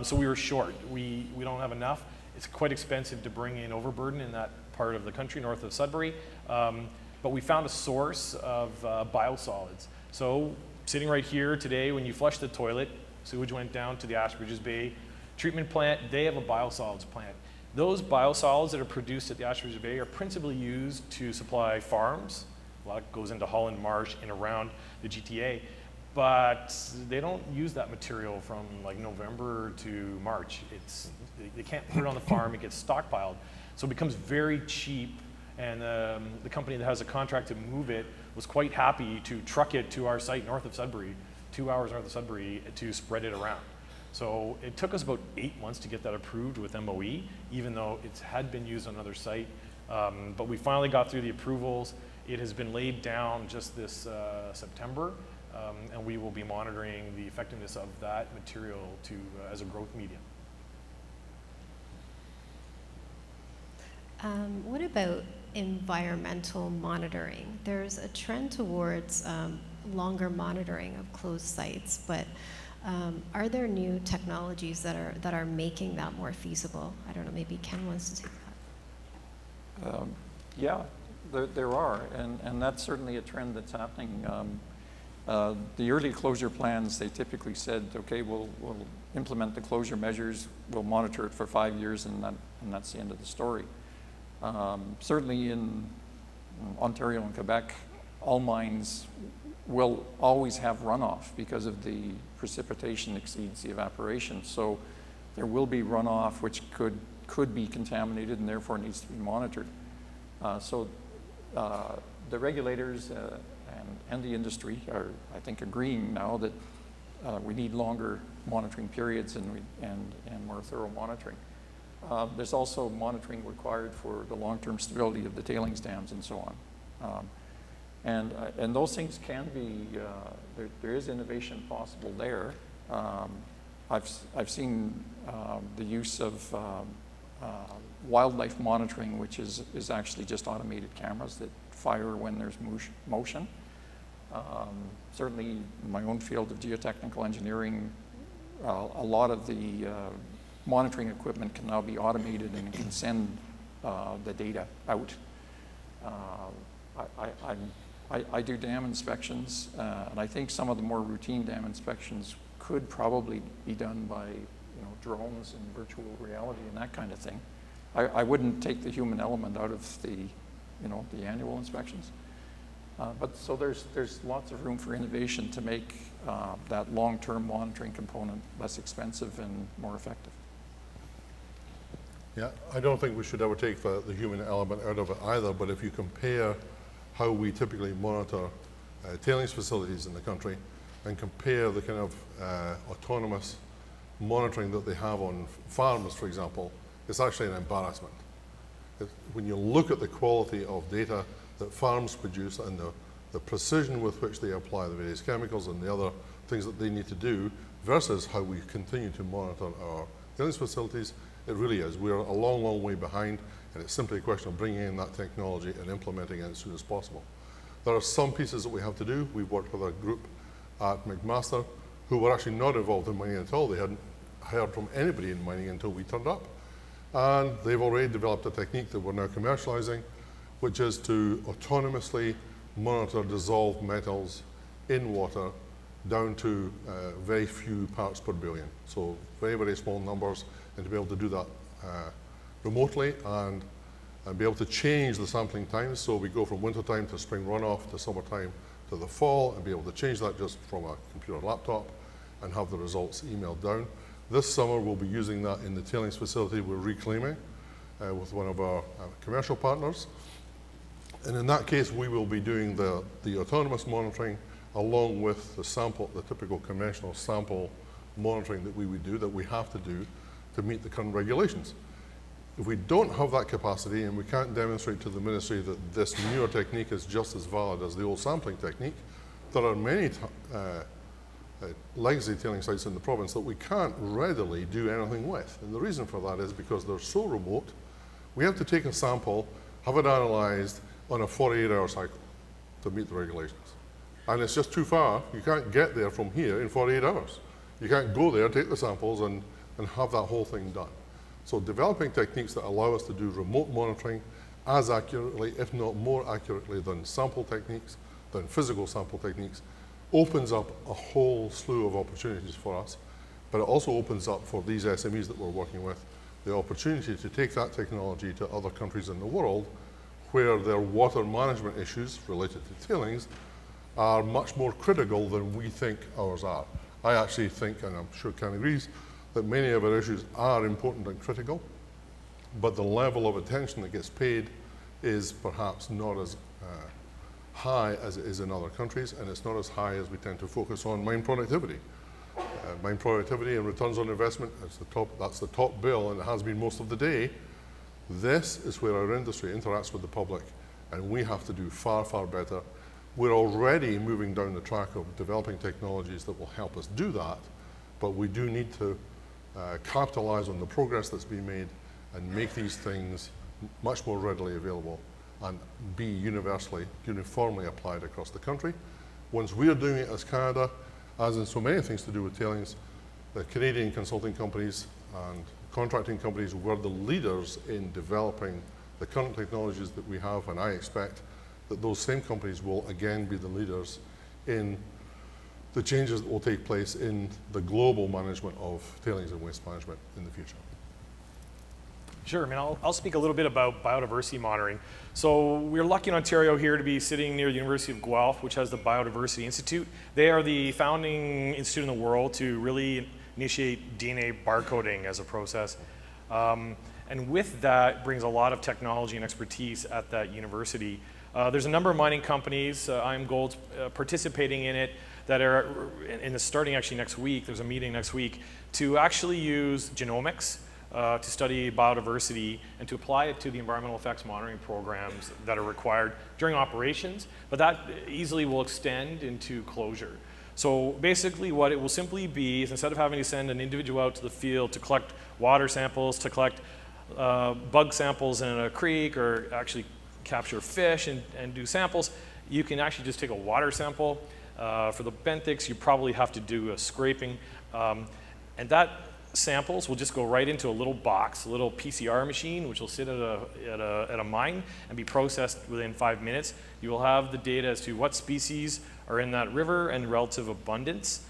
So we were short. We don't have enough. It's quite expensive to bring in overburden in that part of the country north of Sudbury. But we found a source of biosolids. So sitting right here today, when you flush the toilet, sewage went down to the Ashbridges Bay treatment plant. They have a biosolids plant. Those biosolids that are produced at the Ashbridges Bay are principally used to supply farms. A lot goes into Holland Marsh and around the GTA. But they don't use that material from like November to March. They can't put it on the farm, it gets stockpiled. So it becomes very cheap, and the company that has a contract to move it was quite happy to truck it to our site north of Sudbury, 2 hours north of Sudbury, to spread it around. So it took us about 8 months to get that approved with MOE, even though it had been used on another site. But we finally got through the approvals. It has been laid down just this September, and we will be monitoring the effectiveness of that material as a growth medium. What about environmental monitoring? There's a trend towards longer monitoring of closed sites, but are there new technologies that are making that more feasible? I don't know, maybe Ken wants to take that. Yeah, there are, and that's certainly a trend that's happening. The early closure plans, they typically said, okay, we'll implement the closure measures, we'll monitor it for 5 years, and that's the end of the story. Certainly in Ontario and Quebec, all mines will always have runoff because of the precipitation exceeds the evaporation. So there will be runoff which could be contaminated and therefore needs to be monitored. So the regulators and the industry are, I think, agreeing now that we need longer monitoring periods and more thorough monitoring. There's also monitoring required for the long-term stability of the tailings dams and so on. And those things can be, there is innovation possible there. I've seen the use of wildlife monitoring, which is actually just automated cameras that fire when there's motion. Certainly in my own field of geotechnical engineering, a lot of the monitoring equipment can now be automated and can send the data out. I do dam inspections, and I think some of the more routine dam inspections could probably be done by drones and virtual reality and that kind of thing. I wouldn't take the human element out of the annual inspections. But so there's lots of room for innovation to make that long-term monitoring component less expensive and more effective. Yeah, I don't think we should ever take the human element out of it either, but if you compare how we typically monitor tailings facilities in the country and compare the kind of autonomous monitoring that they have on farms, for example, it's actually an embarrassment. When you look at the quality of data that farms produce and the precision with which they apply the various chemicals and the other things that they need to do versus how we continue to monitor our tailings facilities, it really is. We're a long, long way behind, and it's simply a question of bringing in that technology and implementing it as soon as possible. There are some pieces that we have to do. We've worked with a group at McMaster who were actually not involved in mining at all. They hadn't heard from anybody in mining until we turned up. And they've already developed a technique that we're now commercializing, which is to autonomously monitor dissolved metals in water down to very few parts per billion. So very, very small numbers, and to be able to do that remotely and be able to change the sampling times. So we go from winter time to spring runoff to summertime to the fall, and be able to change that just from a computer laptop and have the results emailed down. This summer we'll be using that in the tailings facility we're reclaiming with one of our commercial partners. And in that case, we will be doing the autonomous monitoring along with the typical conventional sample monitoring that we would do, that we have to do to meet the current regulations. If we don't have that capacity and we can't demonstrate to the ministry that this newer technique is just as valid as the old sampling technique, there are many legacy tailing sites in the province that we can't readily do anything with. And the reason for that is because they're so remote. We have to take a sample, have it analyzed on a 48-hour cycle to meet the regulations. And it's just too far. You can't get there from here in 48 hours. You can't go there, take the samples, and have that whole thing done. So developing techniques that allow us to do remote monitoring as accurately, if not more accurately than sample techniques, than physical sample techniques, opens up a whole slew of opportunities for us. But it also opens up for these SMEs that we're working with the opportunity to take that technology to other countries in the world where their water management issues related to tailings are much more critical than we think ours are. I actually think, and I'm sure Ken agrees, that many of our issues are important and critical, but the level of attention that gets paid is perhaps not as high as it is in other countries, and it's not as high as we tend to focus on mine productivity. mine productivity and returns on investment, that's the top bill, and it has been most of the day. This is where our industry interacts with the public, and we have to do far, far better. We're already moving down the track of developing technologies that will help us do that, but we do need to capitalize on the progress that's been made and make these things much more readily available and be uniformly applied across the country. Once we are doing it as Canada, as in so many things to do with tailings, the Canadian consulting companies and contracting companies were the leaders in developing the current technologies that we have, and I expect that those same companies will again be the leaders in the changes that will take place in the global management of tailings and waste management in the future. Sure, I mean, I'll speak a little bit about biodiversity monitoring. So we're lucky in Ontario here to be sitting near the University of Guelph, which has the Biodiversity Institute. They are the founding institute in the world to really initiate DNA barcoding as a process. And with that brings a lot of technology and expertise at that university. There's a number of mining companies, IAMGOLD's participating in it, that are starting actually next week. There's a meeting next week to actually use genomics to study biodiversity and to apply it to the environmental effects monitoring programs that are required during operations, but that easily will extend into closure. So basically what it will simply be is, instead of having to send an individual out to the field to collect water samples, to collect bug samples in a creek, or actually capture fish and do samples, you can actually just take a water sample. For the benthics, you probably have to do a scraping, and that samples will just go right into a little box, a little PCR machine, which will sit at a mine and be processed within 5 minutes. You will have the data as to what species are in that river and relative abundance,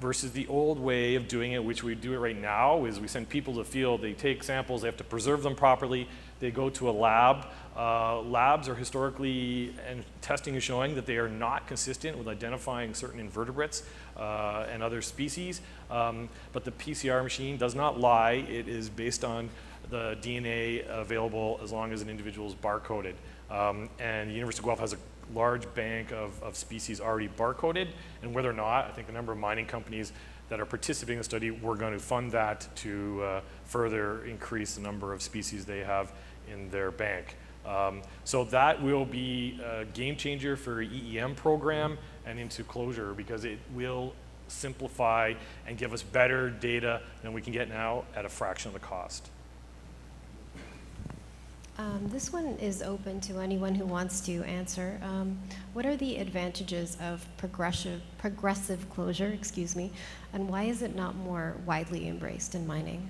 versus the old way of doing it, which we do it right now, is we send people to the field, they take samples, they have to preserve them properly, they go to a lab. Labs are historically, and testing is showing that they are not consistent with identifying certain invertebrates and other species, but the PCR machine does not lie. It is based on the DNA available as long as an individual is barcoded. And the University of Guelph has a large bank of species already barcoded, and whether or not, I think the number of mining companies that are participating in the study, we're going to fund that to further increase the number of species they have in their bank. So that will be a game changer for EEM program and into closure, because it will simplify and give us better data than we can get now at a fraction of the cost. This one is open to anyone who wants to answer. What are the advantages of progressive closure, excuse me, and why is it not more widely embraced in mining?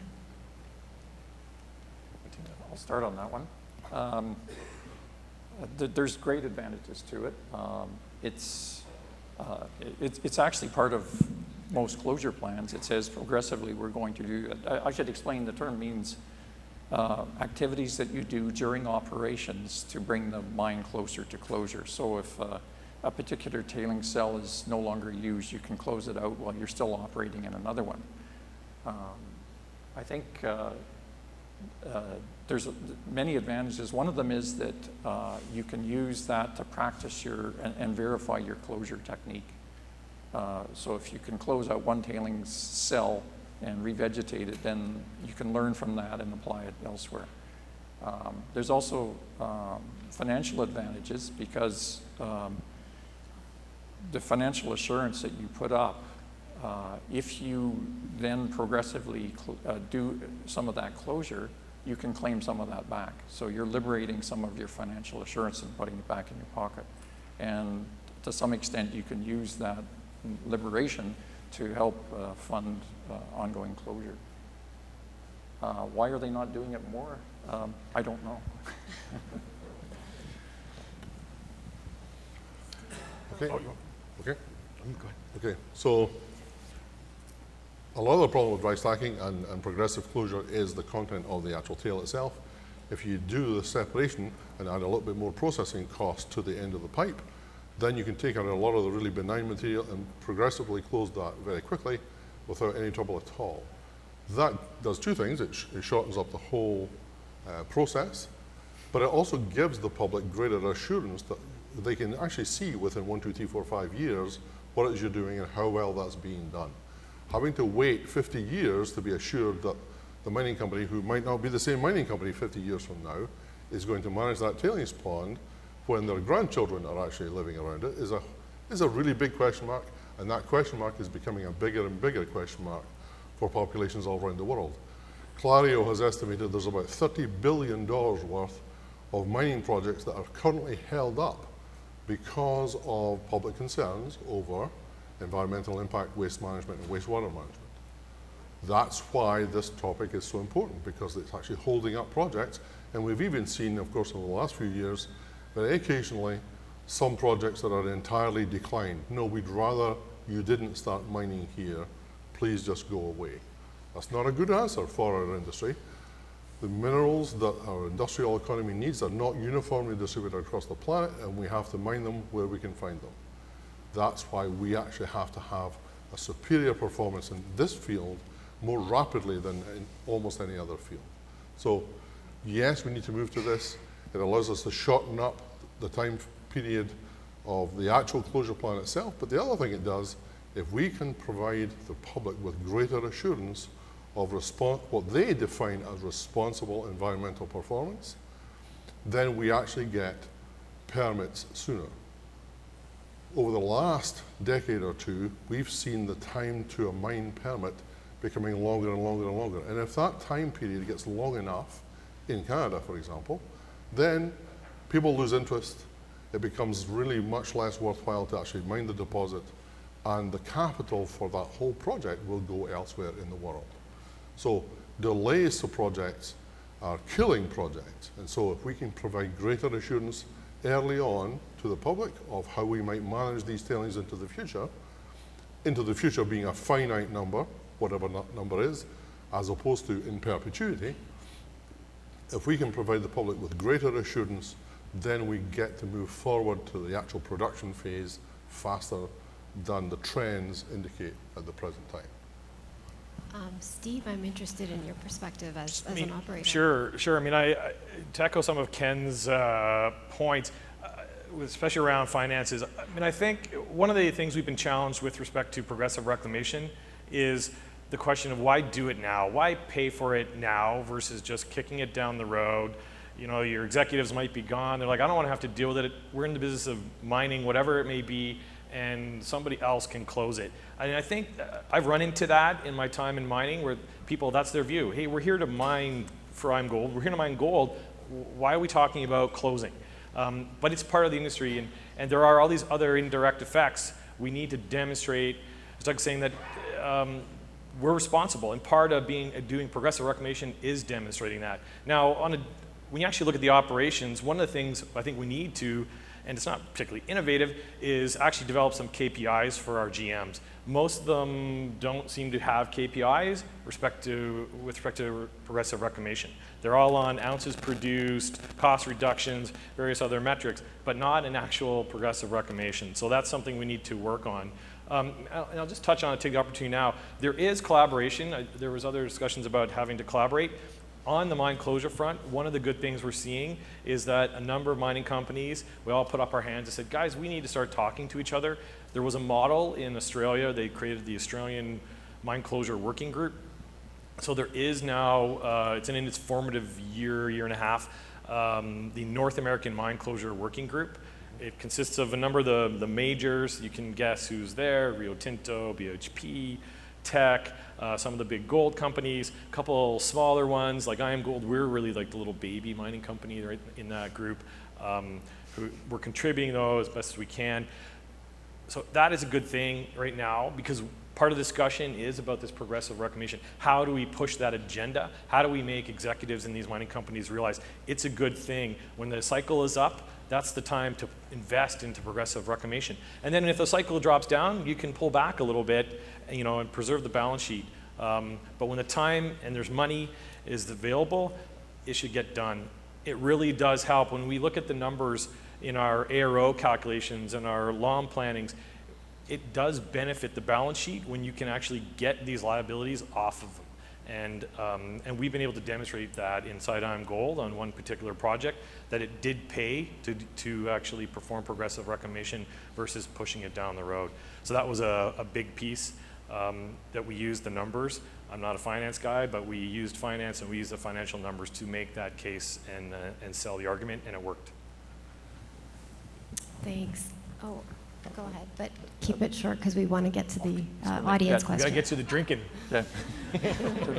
I'll start on that one. There's great advantages to it. It's actually part of most closure plans. It says progressively we're going to do, I should explain, the term means activities that you do during operations to bring the mine closer to closure. So if a particular tailing cell is no longer used, you can close it out while you're still operating in another one. I think there's many advantages. One of them is that you can use that to practice and verify your closure technique. So if you can close out one tailings cell and revegetate it, then you can learn from that and apply it elsewhere. There's also financial advantages, because the financial assurance that you put up, if you then progressively do some of that closure, you can claim some of that back. So you're liberating some of your financial assurance and putting it back in your pocket. And to some extent, you can use that liberation to help fund ongoing closure. Why are they not doing it more? I don't know. Okay. Okay. Okay. So a lot of the problem with dry stacking and progressive closure is the content of the actual tail itself. If you do the separation and add a little bit more processing cost to the end of the pipe, then you can take out a lot of the really benign material and progressively close that very quickly without any trouble at all. That does two things. It shortens up the whole process, but it also gives the public greater assurance that they can actually see within 1, 2, 3, 4, 5 years what it is you're doing and how well that's being done. having to wait 50 years to be assured that the mining company, who might not be the same mining company 50 years from now, is going to manage that tailings pond when their grandchildren are actually living around it is a really big question mark, and that question mark is becoming a bigger and bigger question mark for populations all around the world. Clario has estimated there's about $30 billion worth of mining projects that are currently held up because of public concerns over environmental impact, waste management, and wastewater management. That's why this topic is so important, because it's actually holding up projects. And we've even seen, of course, over the last few years, that occasionally some projects that are entirely declined. No, we'd rather you didn't start mining here. Please just go away. That's not a good answer for our industry. The minerals that our industrial economy needs are not uniformly distributed across the planet, and we have to mine them where we can find them. That's why we actually have to have a superior performance in this field more rapidly than in almost any other field. So yes, we need to move to this. It allows us to shorten up the time period of the actual closure plan itself, but the other thing it does, if we can provide the public with greater assurance of what they define as responsible environmental performance, then we actually get permits sooner. Over the last decade or two, we've seen the time to a mine permit becoming longer and longer and longer. And if that time period gets long enough, in Canada, for example, then people lose interest. It becomes really much less worthwhile to actually mine the deposit, and the capital for that whole project will go elsewhere in the world. So delays to projects are killing projects. And so if we can provide greater assurance early on to the public of how we might manage these tailings into the future being a finite number, whatever that number is, as opposed to in perpetuity, if we can provide the public with greater assurance, then we get to move forward to the actual production phase faster than the trends indicate at the present time. Steve, I'm interested in your perspective as an operator. Sure. I mean, to echo some of Ken's points, especially around finances, I mean, I think one of the things we've been challenged with respect to progressive reclamation is the question of why do it now? Why pay for it now versus just kicking it down the road? You know, your executives might be gone. They're like, I don't want to have to deal with it. We're in the business of mining, whatever it may be, and somebody else can close it. And I think I've run into that in my time in mining where people, that's their view. Hey, we're here to mine for IAMGOLD. We're here to mine gold. Why are we talking about closing? But it's part of the industry, and there are all these other indirect effects. We need to demonstrate, it's like saying that we're responsible, and part of doing progressive reclamation is demonstrating that. Now, when you actually look at the operations, one of the things I think we need to, and it's not particularly innovative, is actually develop some KPIs for our GMs. Most of them don't seem to have KPIs with respect to progressive reclamation. They're all on ounces produced, cost reductions, various other metrics, but not an actual progressive reclamation. So that's something we need to work on. And I'll just touch on it, take the opportunity now. There is collaboration. There was other discussions about having to collaborate. On the mine closure front, one of the good things we're seeing is that a number of mining companies, we all put up our hands and said, guys, we need to start talking to each other. There was a model in Australia. They created the Australian Mine Closure Working Group. So there is now, it's in its formative year and a half, the North American Mine Closure Working Group. It consists of a number of the majors. You can guess who's there: Rio Tinto, BHP, Teck, some of the big gold companies, a couple smaller ones like IAMGOLD. We're really like the little baby mining company right in that group. Who we're contributing though as best as we can. So that is a good thing right now, because part of the discussion is about this progressive reclamation. How do we push that agenda? How do we make executives in these mining companies realize it's a good thing? When the cycle is up, that's the time to invest into progressive reclamation. And then if the cycle drops down, you can pull back a little bit, you know, and preserve the balance sheet. But when the time and there's money is available, it should get done. It really does help. When we look at the numbers in our ARO calculations and our LOM plannings, it does benefit the balance sheet when you can actually get these liabilities off of them. And we've been able to demonstrate that inside IAMGOLD on one particular project, that it did pay to actually perform progressive reclamation versus pushing it down the road. So that was a big piece. that we used the numbers. I'm not a finance guy, but we used finance and we used the financial numbers to make that case and sell the argument, and it worked. Thanks. Oh, go ahead, but keep it short because we want to get to the audience We question. gotta get to the drinking. Yeah.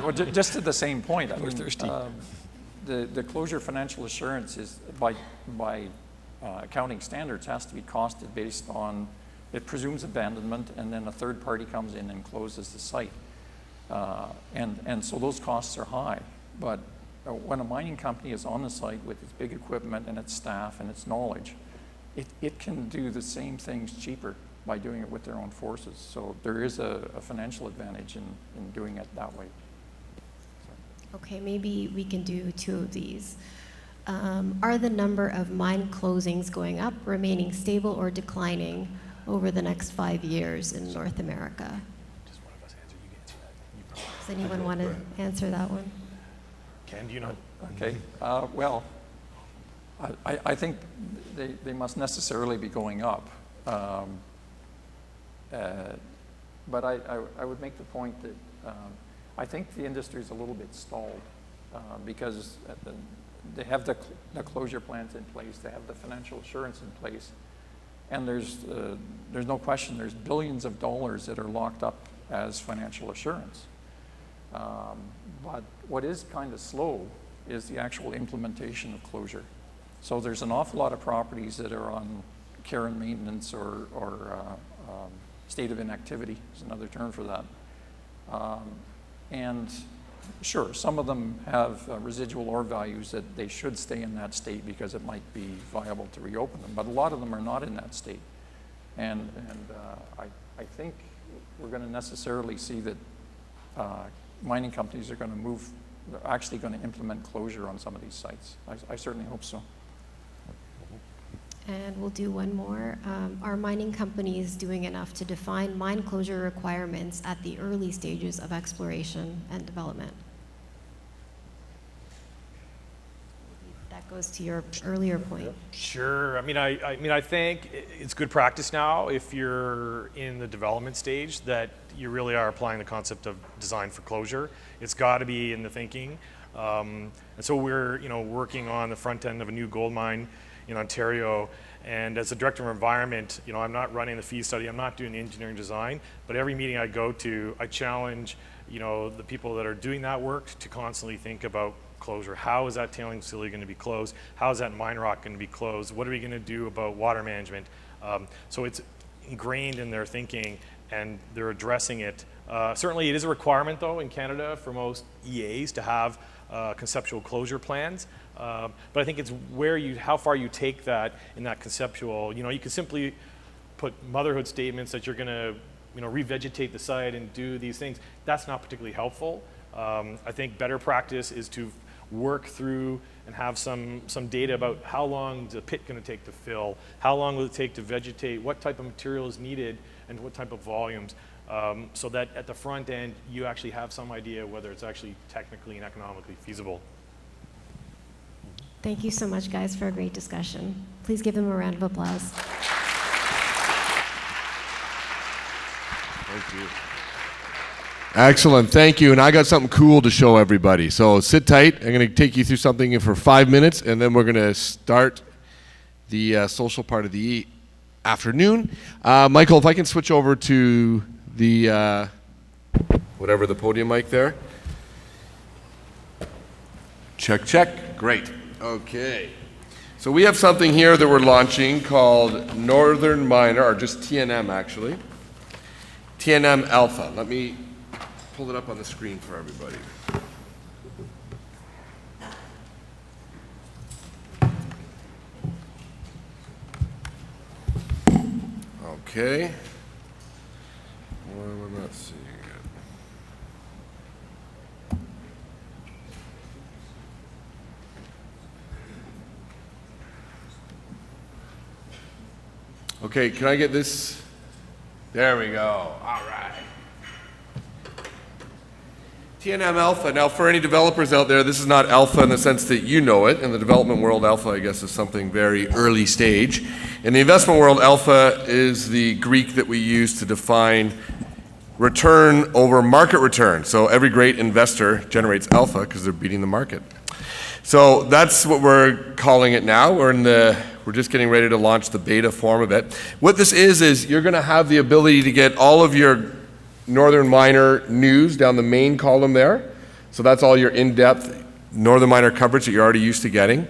Well, just to the same point, I mean, the closure financial assurance is by accounting standards has to be costed based on, it presumes abandonment, and then a third party comes in and closes the site. And so those costs are high. But when a mining company is on the site with its big equipment and its staff and its knowledge, it can do the same things cheaper by doing it with their own forces. So there is a financial advantage in doing it that way. Okay, maybe we can do two of these. Are the number of mine closings going up, remaining stable, or declining over the next 5 years in North America? Does anyone want to answer that one? Ken, do you know? Okay, well, I think they must necessarily be going up. But I would make the point that I think the industry is a little bit stalled because they have the closure plans in place, they have the financial assurance in place, and there's no question there's billions of dollars that are locked up as financial assurance. But what is kind of slow is the actual implementation of closure. So there's an awful lot of properties that are on care and maintenance or state of inactivity is another term for that. And sure, some of them have residual ore values that they should stay in that state because it might be viable to reopen them, but a lot of them are not in that state. And I think we're going to necessarily see that mining companies are going to move, they're actually going to implement closure on some of these sites. I certainly hope so. And we'll do one more. Are mining companies doing enough to define mine closure requirements at the early stages of exploration and development? That goes to your earlier point. Sure. I mean, I think it's good practice now if you're in the development stage that you really are applying the concept of design for closure. It's got to be in the thinking. And so we're working on the front end of a new gold mine in Ontario, and as a director of environment, I'm not running the fee study, I'm not doing the engineering design, but every meeting I go to, I challenge the people that are doing that work to constantly think about closure. How is that tailings facility going to be closed? How is that mine rock going to be closed? What are we going to do about water management? So it's ingrained in their thinking, and they're addressing it. Certainly it is a requirement though in Canada for most EAs to have conceptual closure plans. But I think it's how far you take that in that conceptual. You can simply put motherhood statements that you're going to, revegetate the site and do these things. That's not particularly helpful. I think better practice is to work through and have some data about how long is the pit going to take to fill, how long will it take to vegetate, what type of material is needed, and what type of volumes. So that at the front end, you actually have some idea whether it's actually technically and economically feasible. Thank you so much, guys, for a great discussion. Please give them a round of applause. Thank you. Excellent, thank you. And I got something cool to show everybody. So sit tight. I'm going to take you through something for 5 minutes, and then we're going to start the social part of the afternoon. Michael, if I can switch over to the, whatever the podium mic there. Check, check. Great. Okay. So we have something here that we're launching called Northern Miner, or just TNM actually. TNM Alpha. Let me pull it up on the screen for everybody. Okay. Well, we're not seeing it. Okay, can I get this? There we go. All right. TNM Alpha. Now, for any developers out there, this is not alpha in the sense that you know it. In the development world, alpha, I guess, is something very early stage. In the investment world, alpha is the Greek that we use to define return over market return. So every great investor generates alpha because they're beating the market. So that's what we're calling it now. We're just getting ready to launch the beta form of it. What this is you're going to have the ability to get all of your Northern Miner news down the main column there. So that's all your in-depth Northern Miner coverage that you're already used to getting.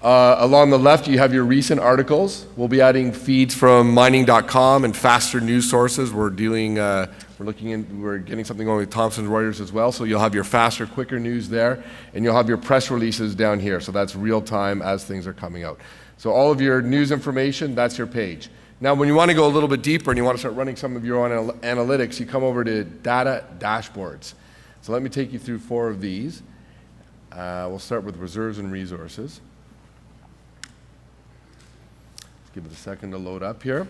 Along the left, you have your recent articles. We'll be adding feeds from mining.com and faster news sources. We're getting something going with Thomson Reuters as well. So you'll have your faster, quicker news there, and you'll have your press releases down here. So that's real time as things are coming out. So all of your news information, that's your page. Now, when you want to go a little bit deeper and you want to start running some of your own analytics, you come over to data dashboards. So let me take you through 4 of these. We'll start with reserves and resources. Give it a second to load up here.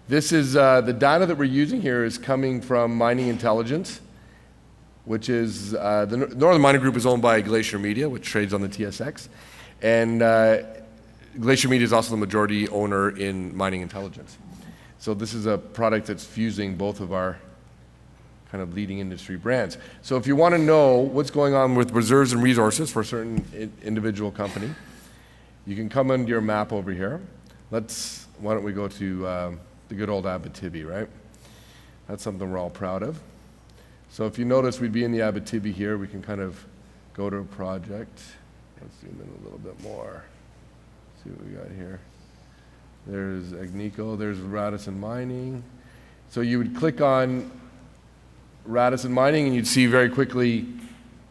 This is the data that we're using here is coming from Mining Intelligence, which is the Northern Mining Group is owned by Glacier Media, which trades on the TSX, and Glacier Media is also the majority owner in Mining Intelligence. So this is a product that's fusing both of our kind of leading industry brands. So if you want to know what's going on with reserves and resources for a certain individual company, you can come into your map over here. Why don't we go to the good old Abitibi, right? That's something we're all proud of. So if you notice, we'd be in the Abitibi here. We can kind of go to a project. Let's zoom in a little bit more. See what we got here. There's Agnico, there's Radisson Mining. So you would click on Radisson Mining and you'd see very quickly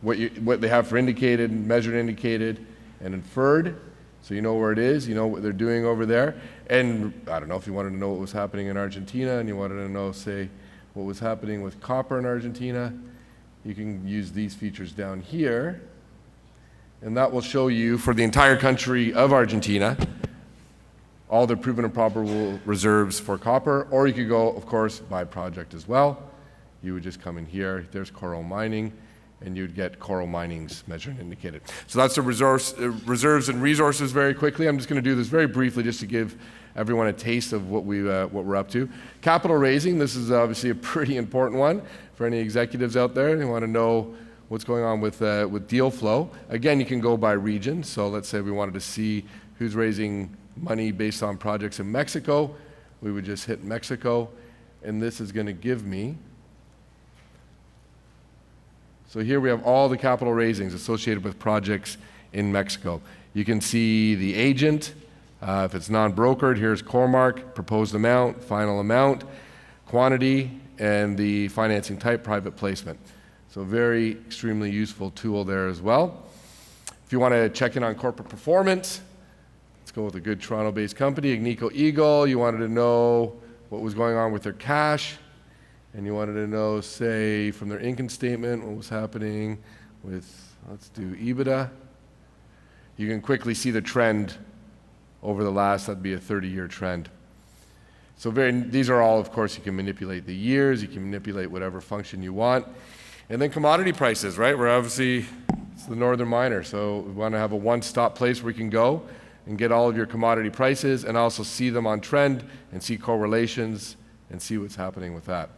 what they have for indicated, measured indicated, and inferred. So you know where it is, you know what they're doing over there. And I don't know if you wanted to know what was happening in Argentina and you wanted to know, say, what was happening with copper in Argentina, you can use these features down here. And that will show you, for the entire country of Argentina, all the proven and probable reserves for copper. Or you could go, of course, by project as well. You would just come in here, there's Coral Mining, and you'd get Coral Mining's measured and indicated. So that's the reserves and resources very quickly. I'm just going to do this very briefly just to give everyone a taste of what we're up to. Capital raising, this is obviously a pretty important one for any executives out there. They want to know what's going on with deal flow. Again, you can go by region. So let's say we wanted to see who's raising money based on projects in Mexico. We would just hit Mexico, and this is going to give me. So here we have all the capital raisings associated with projects in Mexico. You can see the agent. If it's non-brokered, here's Cormark, proposed amount, final amount, quantity, and the financing type, private placement. So very extremely useful tool there as well. If you want to check in on corporate performance, let's go with a good Toronto-based company, Agnico Eagle. You wanted to know what was going on with their cash. And you wanted to know, say, from their income statement, what was happening with, let's do EBITDA. You can quickly see the trend over the last, that'd be a 30-year trend. So these are all, of course, you can manipulate the years, you can manipulate whatever function you want. And then commodity prices, right? We're obviously, it's the Northern Miner, so we want to have a one-stop place where you can go and get all of your commodity prices and also see them on trend and see correlations and see what's happening with that.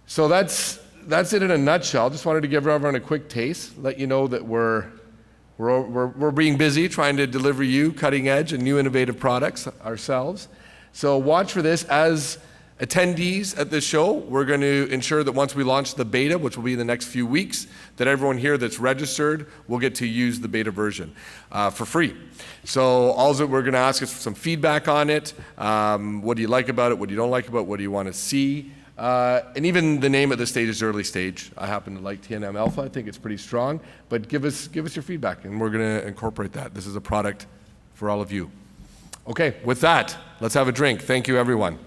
So that's it in a nutshell. Just wanted to give everyone a quick taste, let you know that we're being busy trying to deliver you cutting edge and new innovative products ourselves. So watch for this. As attendees at this show, we're going to ensure that once we launch the beta, which will be in the next few weeks, that everyone here that's registered will get to use the beta version for free. So all that we're going to ask is for some feedback on it. What do you like about it? What do you don't like about it? What do you want to see? And even the name at this stage is early stage. I happen to like TNM Alpha. I think it's pretty strong. But give us your feedback, and we're going to incorporate that. This is a product for all of you. Okay, with that, let's have a drink. Thank you, everyone.